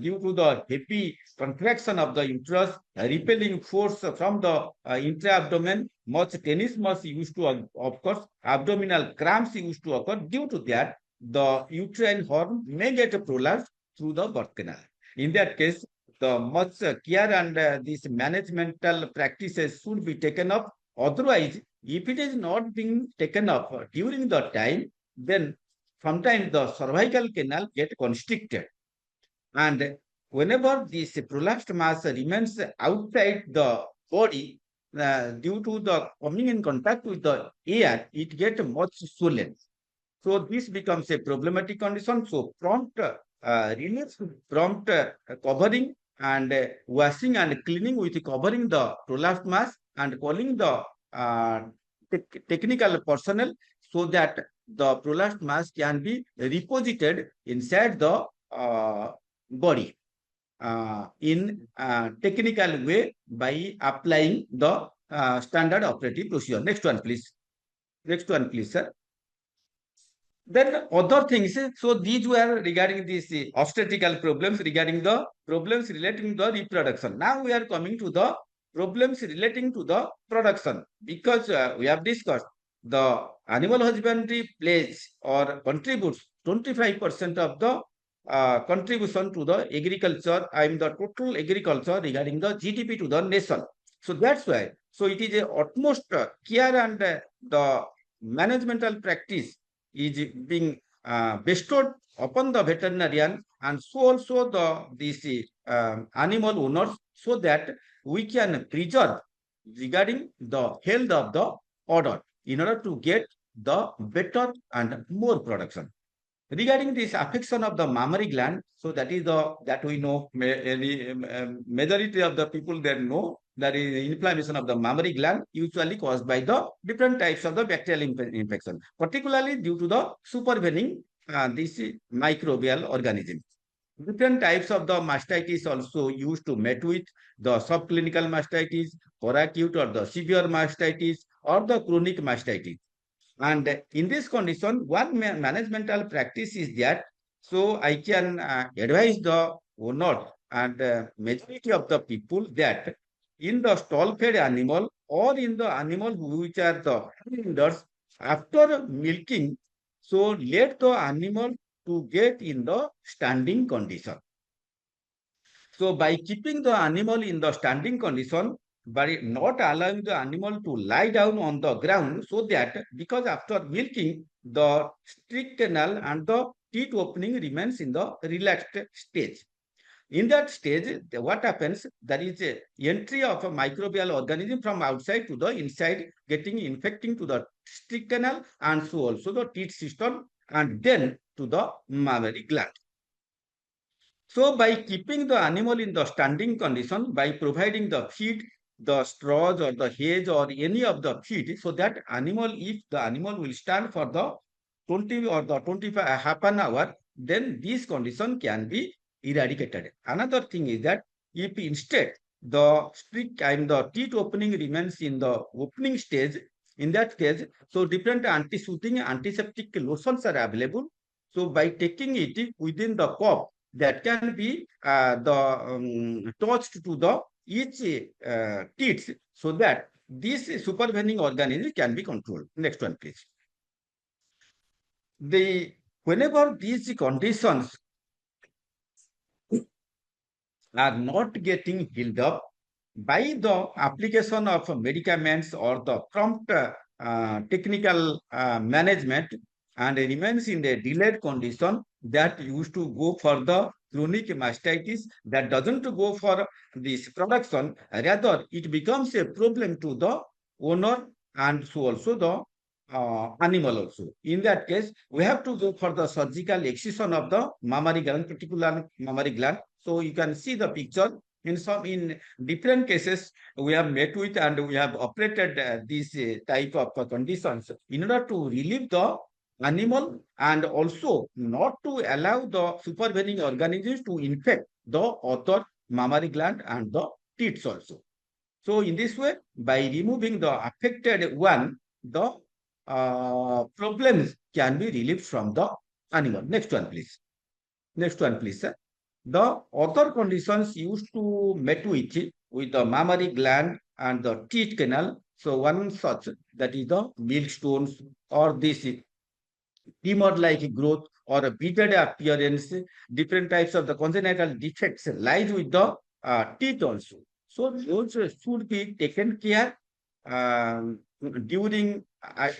due to the heavy contraction of the uterus, repelling force from the intra-abdomen, much tenesmus used to occur, abdominal cramps used to occur. Due to that, the uterine horn may get prolapsed through the birth canal. In that case, the much care and these managemental practices should be taken up. Otherwise, if it is not being taken up during the time, then sometimes the cervical canal get constricted. And whenever this prolapsed mass remains outside the body, due to the coming in contact with the air, it gets much swollen. So this becomes a problematic condition. So prompt relief, prompt covering and washing and cleaning with covering the prolapsed mass and calling the technical personnel so that the prolapsed mass can be reposited inside the body in technical way by applying the standard operative procedure. Next one, please. Next one, please, sir. Then other things, so these were regarding these obstetrical problems, regarding the problems relating to the reproduction. Now we are coming to the problems relating to the production, because we have discussed the animal husbandry plays or contributes 25% of the contribution to the agriculture, the total agriculture regarding the GDP to the nation. So that's why, so it is a utmost care and the managemental practice is being bestowed upon the veterinarian and so also these animal owners, so that we can preserve regarding the health of the order in order to get the better and more production. Regarding this affection of the mammary gland, so that is that we know, majority of the people that know, that is inflammation of the mammary gland usually caused by the different types of the bacterial infection, particularly due to the supervening this microbial organism. Different types of the mastitis also used to met with the subclinical mastitis, or acute or the severe mastitis, or the chronic mastitis. And in this condition, one managemental practice is that, so I can advise the owner and majority of the people that in the stall-fed animal or in the animal which are the feeders, after milking, so let the animal to get in the standing condition. So by keeping the animal in the standing condition, by not allowing the animal to lie down on the ground, so that because after milking, the strict canal and the teat opening remains in the relaxed stage. In that stage, what happens? There is a entry of a microbial organism from outside to the inside, getting infecting to the strict canal and so also the teat system and then to the mammary gland. So by keeping the animal in the standing condition, by providing the feed, the straws or the hay or any of the feed, so that animal, if the animal will stand for the 20 or the 25 half an hour, then this condition can be eradicated. Another thing is that if instead the strict and the teat opening remains in the opening stage, in that case, so different anti-soothing, antiseptic lotions are available. So by taking it within the cup, that can be touched to the each teats, so that this supervening organism can be controlled. Next one, please. Whenever these conditions are not getting healed up by the application of medicaments or the prompt technical management, and remains in a delayed condition, that used to go for the chronic mastitis, that doesn't go for this production, rather it becomes a problem to the owner and so also the animal also. In that case, we have to go for the surgical excision of the mammary gland, particular mammary gland. So you can see the picture. In different cases, we have met with and we have operated this type of conditions in order to relieve the animal and also not to allow the supervening organisms to infect the other mammary gland and the teats also. So in this way, by removing the affected one, the problems can be relieved from the animal. Next one, please. Next one, please, sir. The other conditions used to met with the mammary gland and the teat canal. So one such, that is the millstones or this tumor-like growth or a beaded appearance, different types of the congenital defects lies with the teeth also. So those should be taken care during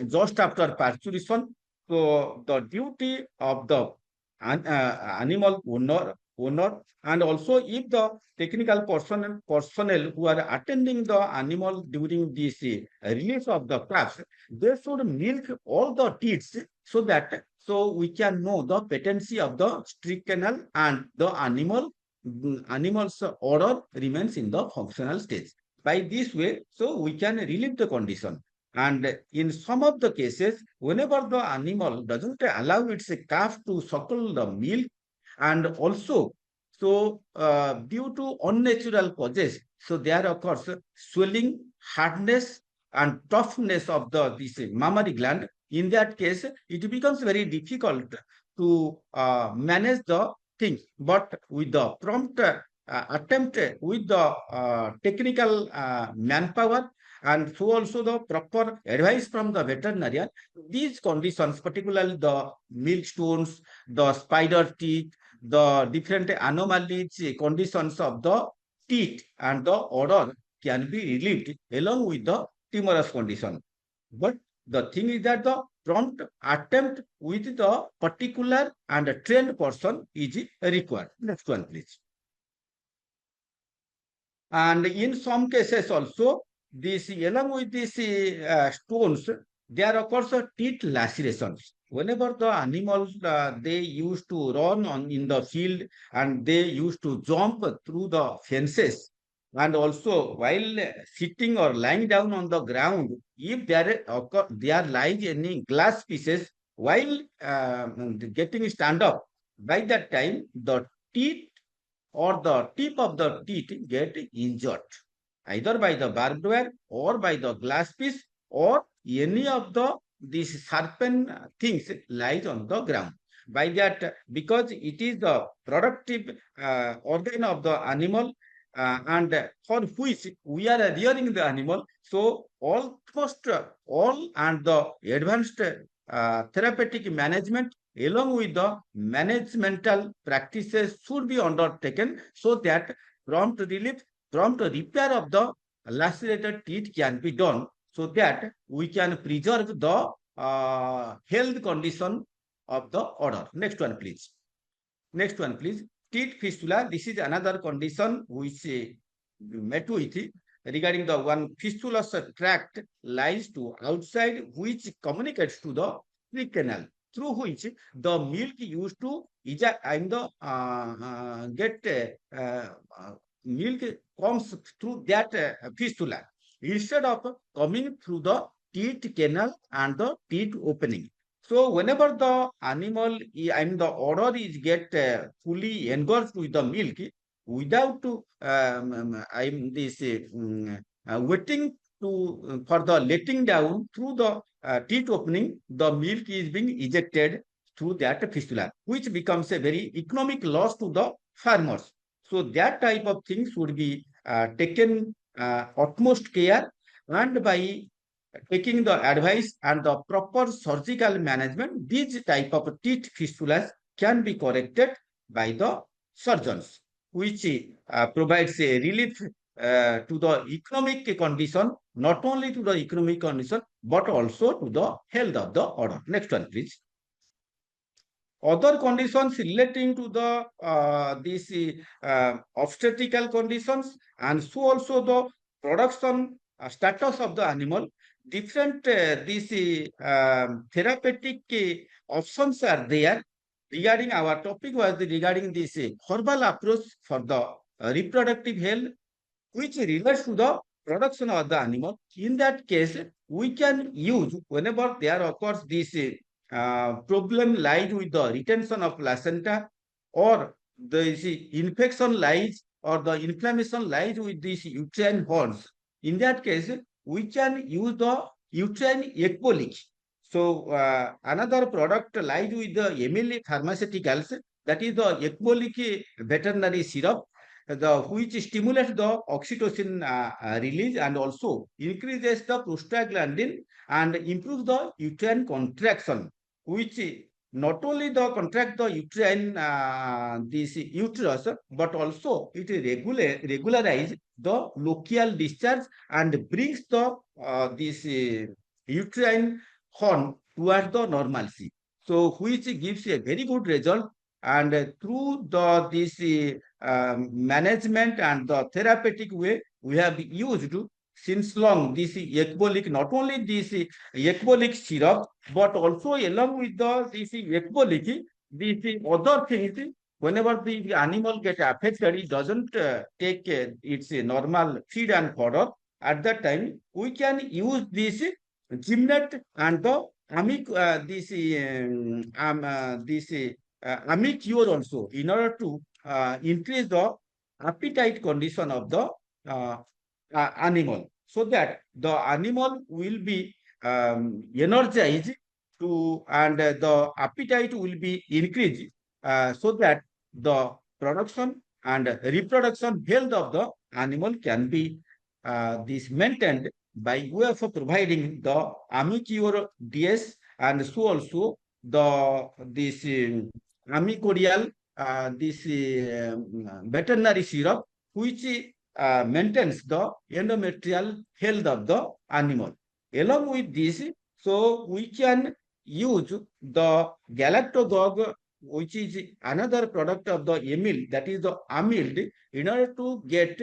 just after parturition. So the duty of the animal owner owner, and also if the technical personnel who are attending the animal during this release of the calves, they should milk all the teats so that we can know the patency of the streak canal and the animal's order remains in the functional stage. By this way, we can relieve the condition. And in some of the cases, whenever the animal doesn't allow its calf to suckle the milk, and also due to unnatural causes, there occurs swelling, hardness, and toughness of this mammary gland. In that case, it becomes very difficult to manage the things. But with the prompt attempt with the technical manpower, and so also the proper advice from the veterinarian, these conditions, particularly the millstones, the spider teeth, the different anomalies, conditions of the teeth and the odor can be relieved along with the tumorous condition. But the thing is that the prompt attempt with the particular and trained person is required. Next one, please. And in some cases also, this along with these stones, there occurs teeth lacerations. Whenever the animals they used to run in the field and they used to jump through the fences, and also while sitting or lying down on the ground, if there lies any glass pieces while getting stand up, by that time the teeth or the tip of the teeth get injured, either by the barbed wire or by the glass piece or any of these sharpened things lies on the ground. By that, because it is the productive organ of the animal and for which we are rearing the animal, so almost all and the advanced therapeutic management along with the managemental practices should be undertaken so that prompt relief, prompt repair of the lacerated teeth can be done so that we can preserve the health condition of the odor. Next one, please. Next one, please. Teeth fistula. This is another condition which met with regarding the one fistulous tract lies to outside which communicates to the streak canal, through which the milk used to milk comes through that fistula instead of coming through the teeth canal and the teeth opening. So whenever the animal and the odor is get fully engulfed with the milk without waiting for the letting down through the teeth opening, the milk is being ejected through that fistula, which becomes a very economic loss to the farmers. So that type of things would be taken utmost care, and by taking the advice and the proper surgical management, these type of teeth fistulas can be corrected by the surgeons, which provides a relief to the economic condition, not only to the economic condition, but also to the health of the odor. Next one, please. Other conditions relating to the these obstetrical conditions, and so also the production status of the animal, different these therapeutic options are there. Regarding our topic was regarding this herbal approach for the reproductive health, which relates to the production of the animal. In that case, we can use whenever there occurs this problem lies with the retention of placenta, or the infection lies or the inflammation lies with these uterine horns. In that case, we can use the uterine ecbolic. So another product lies with the AIMIL Pharmaceuticals, that is the ecbolic veterinary syrup, which stimulates the oxytocin release and also increases the prostaglandin and improves the uterine contraction, which not only the contract the uterine this uterus, but also it regularize the lochial discharge and brings the this uterine horn towards the normalcy. So which gives a very good result and through this management and the therapeutic way, we have used since long this ecbolic, not only this ecbolic syrup, but also along with this ecbolic, these other things. Whenever the animal get affected, it doesn't take its normal feed and fodder. At that time, we can use this gymnast and the amicure also in order to increase the appetite condition of the animal, so that the animal will be energized to, and the appetite will be increased, so that the production and reproduction health of the animal can be this maintained by way of providing the amicure DS, and so also the this amicorial this veterinary syrup, which maintains the endometrial health of the animal. Along with this, so we can use the galactogog, which is another product of the AIMIL, that is the amyled, in order to get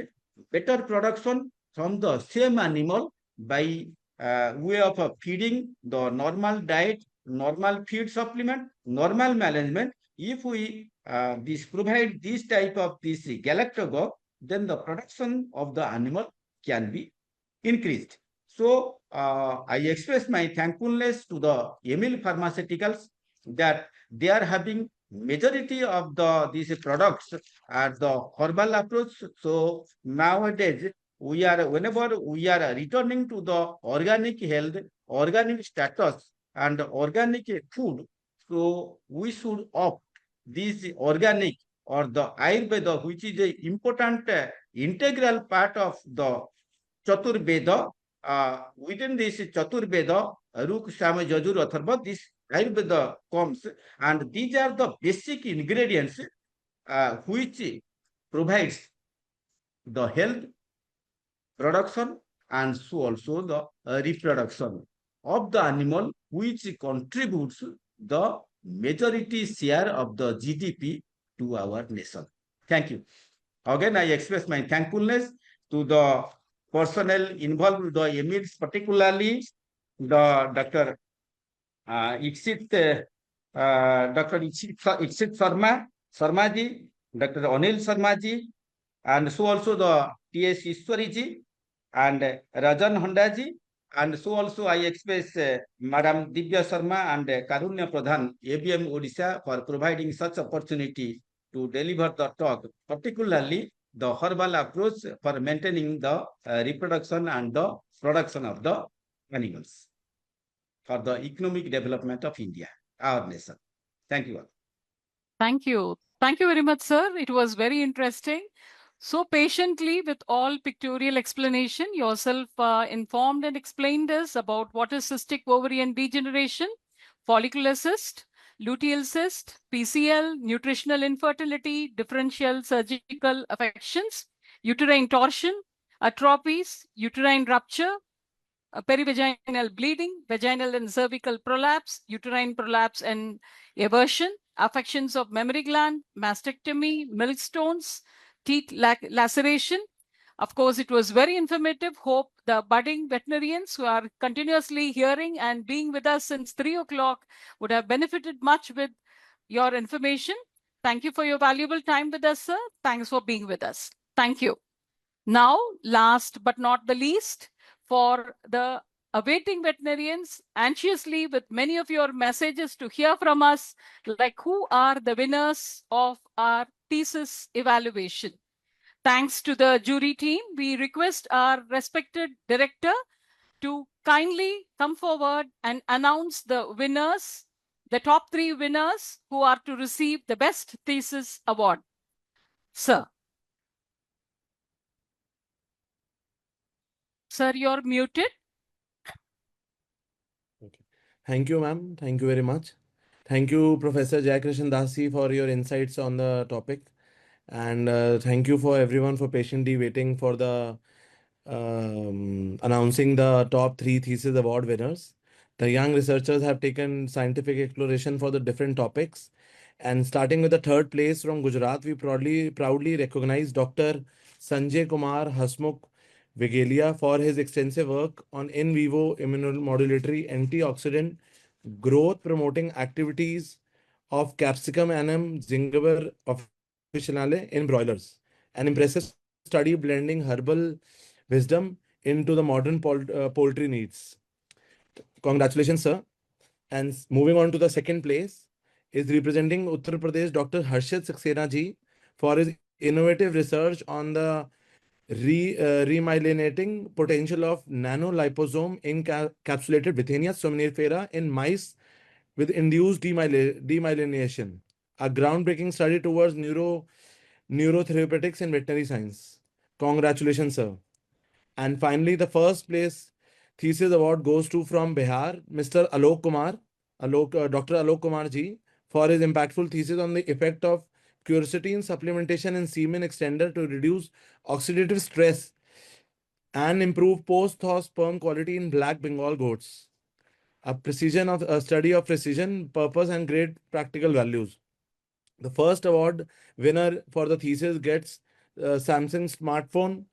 better production from the same animal by way of feeding the normal diet, normal feed supplement, normal management. If we provide this type of this galactogog, then the production of the animal can be increased. So I express my thankfulness to the AIMIL Pharmaceuticals that they are having majority of these products at the herbal approach. So nowadays, whenever we are returning to the organic health, organic status, and organic food, so we should opt this organic or the Ayurveda, which is an important integral part of the Chaturveda. Within this Chaturveda, Ruk, Sama, Jajur, Atharva, this Ayurveda comes, and these are the basic ingredients which provides the health, production, and so also the reproduction of the animal, which contributes the majority share of the GDP to our nation. Thank you. Again, I express my thankfulness to the personnel involved with the AIMILs, particularly the Dr. Ikshit Sharmaji, Dr. Anil Sharmaji, and so also the T.S. Ishwariji and Rajan Hondaji, and so also I express Madam Divya Sharma and Karunya Pradhan, ABM Odisha, for providing such opportunity to deliver the talk, particularly the herbal approach for maintaining the reproduction and the production of the animals for the economic development of India, our nation. Thank you all. Thank you. Thank you very much, sir. It was very interesting. So patiently, with all pictorial explanation, yourself informed and explained us about what is cystic ovarian degeneration, follicular cyst, luteal cyst, PCL, nutritional infertility, differential surgical affections, uterine torsion, atropies, uterine rupture, perivaginal bleeding, vaginal and cervical prolapse, uterine prolapse and eversion, affections of mammary gland, mastectomy, millstones, teeth laceration. Of course, it was very informative. Hope the budding veterinarians who are continuously hearing and being with us since 3 o'clock would have benefited much with your information. Thank you for your valuable time with us, sir. Thanks for being with us. Thank you. Now, last but not the least, for the awaiting veterinarians anxiously with many of your messages to hear from us, like who are the winners of our thesis evaluation. Thanks to the jury team, we request our respected director to kindly come forward and announce the winners, the top 3 winners who are to receive the best thesis award. Sir. Sir, you're muted. Okay. Thank you, ma'am. Thank you very much. Thank you, Professor Jayakrishan Dasi, for your insights on the topic. And thank you for everyone for patiently waiting for the announcing the top 3 thesis award winners. The young researchers have taken scientific exploration for the different topics, And starting with the third place from Gujarat, we proudly recognize Dr. Sanjay Kumar Hasmukh Vigelia for his extensive work on in vivo immunomodulatory antioxidant growth promoting activities of Capsicum annum zingiber officinale in broilers. An impressive study blending herbal wisdom into the modern poultry needs. Congratulations, sir. And moving on to the second place is representing Uttar Pradesh, Dr. Harshit Saxena ji for his innovative research on the remyelinating potential of nanoliposome encapsulated Withenia somnifera in mice with induced demyelination, a groundbreaking study towards neurotherapeutics in veterinary science. Congratulations, sir. And finally, the first place thesis award goes to from Bihar, Mr. Alok Kumar, Dr. Alok Kumar ji, for his impactful thesis on the effect of quercetin supplementation in semen extender to reduce oxidative stress and improve post-thaw sperm quality in black Bengal goats. A study of precision, purpose, and great practical values. The first award winner for the thesis gets Samsung smartphone,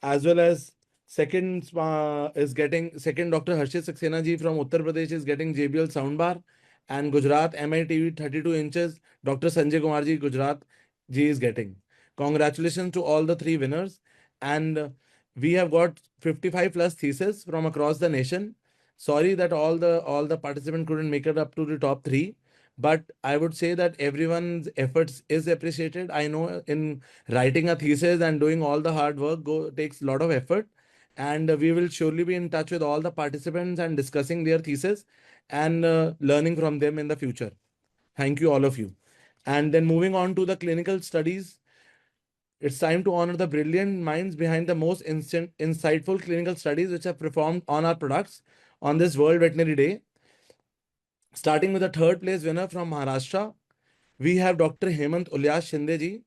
as well as second Dr. Harshit Saxena ji from Uttar Pradesh is getting JBL soundbar, and Gujarat MITV 32 inches Dr. Sanjay Kumar ji Gujarat ji is getting. Congratulations to all the three winners, and we have got 55 plus theses from across the nation. Sorry that all the participants couldn't make it up to the top three, but I would say that everyone's efforts is appreciated. I know in writing a thesis and doing all the hard work takes a lot of effort, and we will surely be in touch with all the participants and discussing their thesis and learning from them in the future. Thank you, all of you. And then moving on to the clinical studies, it's time to honor the brilliant minds behind the most insightful clinical studies which have performed on our products on this World Veterinary Day. Starting with the third place winner from Maharashtra, we have Dr. Hemant Ulyas Shinde ji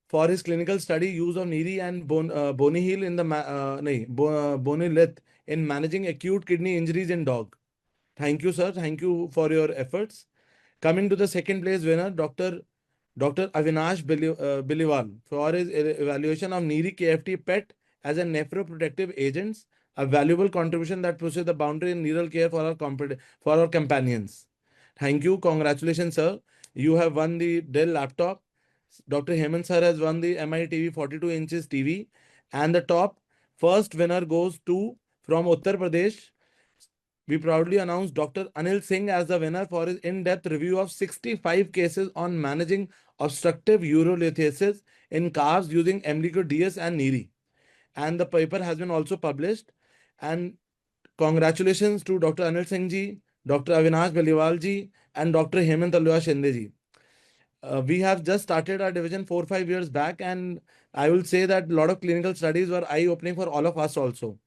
for his clinical study use of Niri and Bonihil in the Bonilith in managing acute kidney injuries in dog. Thank you, sir. Thank you for your efforts. Coming to the second place winner, Dr. Avinash Biliwal for his evaluation of Niri KFT PET as a nephroprotective agent, a valuable contribution that pushes the boundary in neural care for our companions. Thank you. Congratulations, sir. You have won the Dell laptop. Dr. Hemant sir has won the MI TV 42 inches TV, and the top first winner goes to from Uttar Pradesh. We proudly announce Dr. Anil Singh as the winner for his in-depth review of 65 cases on managing obstructive urolithiasis in calves using Emlico DS and Niri. And the paper has been also published. And congratulations to Dr. Anil Singh ji, Dr. Avinash Baliwal ji, and Dr. Hemant Alua Shinde ji. We have just started our division 4-5 years back, and I will say that a lot of clinical studies were eye-opening for all of us also.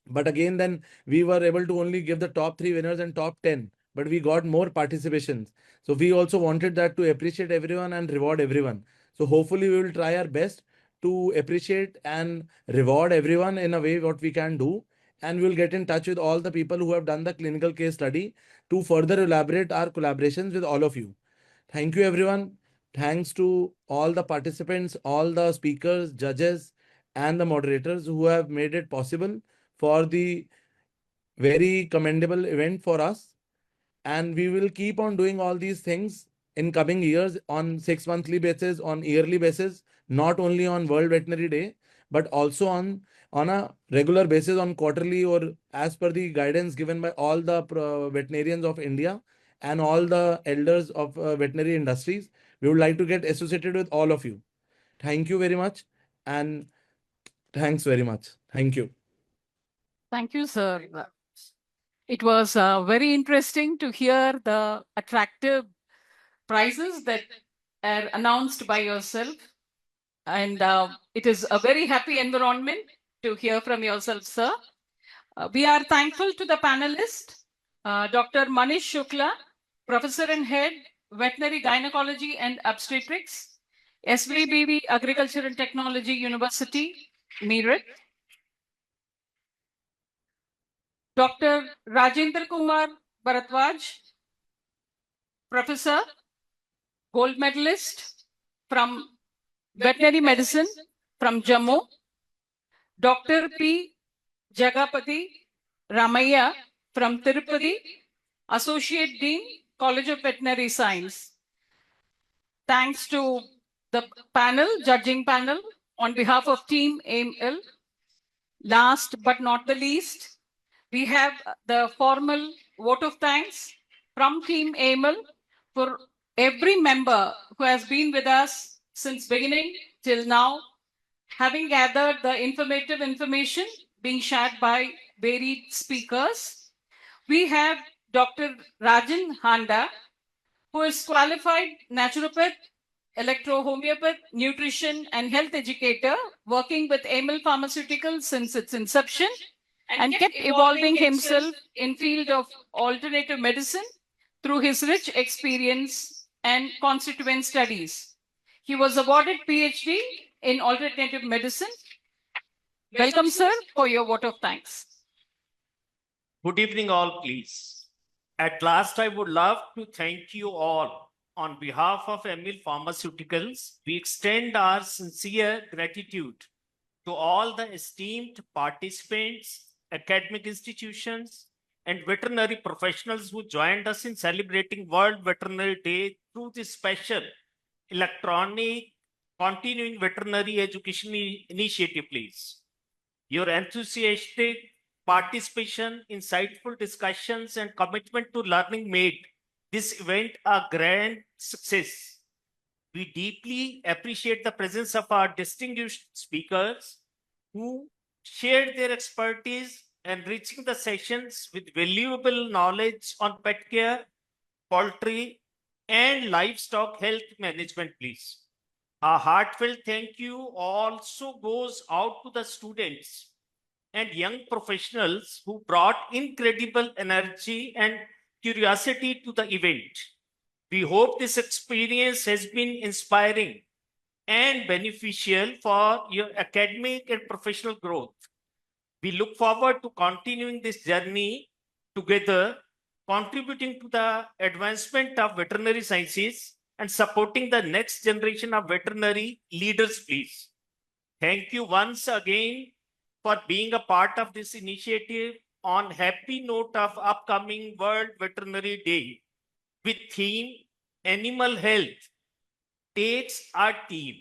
But again, then we were able to only give the top 3 winners and top 10, but we got more participations. So we also wanted that to appreciate everyone and reward everyone. So hopefully we will try our best to appreciate and reward everyone in a way what we can do. And we'll get in touch with all the people who have done the clinical case study to further elaborate our collaborations with all of you. Thank you, everyone. Thanks to all the participants, all the speakers, judges, and the moderators who have made it possible for the very commendable event for us. And we will keep on doing all these things in coming years on 6 monthly basis, on yearly basis, not only on World Veterinary Day, but also on a regular basis on quarterly or as per the guidance given by all the veterinarians of India and all the elders of veterinary industries. We would like to get associated with all of you. Thank you very much. And thanks very much. Thank you. Thank you, sir. It was very interesting to hear the attractive prizes that are announced by yourself. And it is a very happy environment to hear from yourself, sir. We are thankful to the panelists, Dr. Manish Shukla, Professor and Head, Veterinary Gynecology and Obstetrics, SVBV Agriculture and Technology University, Meerut. Dr. Rajendra Kumar Bharadwaj, Professor, gold medalist from veterinary medicine from Jammu, Dr. P. Jagapati Ramaya from Tirupati, Associate Dean, College of Veterinary Science. Thanks to the panel, judging panel, on behalf of Team AIMIL. Last but not the least, we have the formal vote of thanks from Team AIMIL for every member who has been with us since beginning till now, having gathered the informative information being shared by varied speakers. We have Dr. Rajan Handa, who is qualified naturopath, electro-homeopath, nutrition and health educator, working with AIMIL Pharmaceuticals since its inception, and kept evolving himself in field of alternative medicine through his rich experience and constituent studies. He was awarded PhD in alternative medicine. Welcome, sir, for your vote of thanks. Good evening, all, please. At last, I would love to thank you all. On behalf of AIMIL Pharmaceuticals, we extend our sincere gratitude to all the esteemed participants, academic institutions, and veterinary professionals who joined us in celebrating World Veterinary Day through this special electronic continuing veterinary education initiative, please. Your enthusiastic participation, insightful discussions, and commitment to learning made this event a grand success. We deeply appreciate the presence of our distinguished speakers who shared their expertise, enriching the sessions with valuable knowledge on pet care, poultry, and livestock health management, please. A heartfelt thank you also goes out to the students and young professionals who brought incredible energy and curiosity to the event. We hope this experience has been inspiring and beneficial for your academic and professional growth. We look forward to continuing this journey together, contributing to the advancement of veterinary sciences and supporting the next generation of veterinary leaders, please. Thank you once again for being a part of this initiative on happy note of upcoming World Veterinary Day with theme Animal Health takes our team,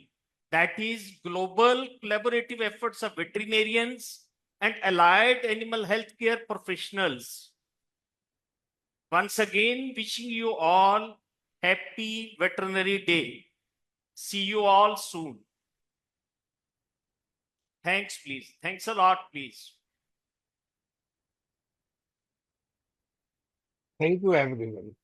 that is global collaborative efforts of veterinarians and allied animal healthcare professionals. Once again, wishing you all happy Veterinary Day. See you all soon. Thanks, please. Thanks a lot, please. Thank you, everyone.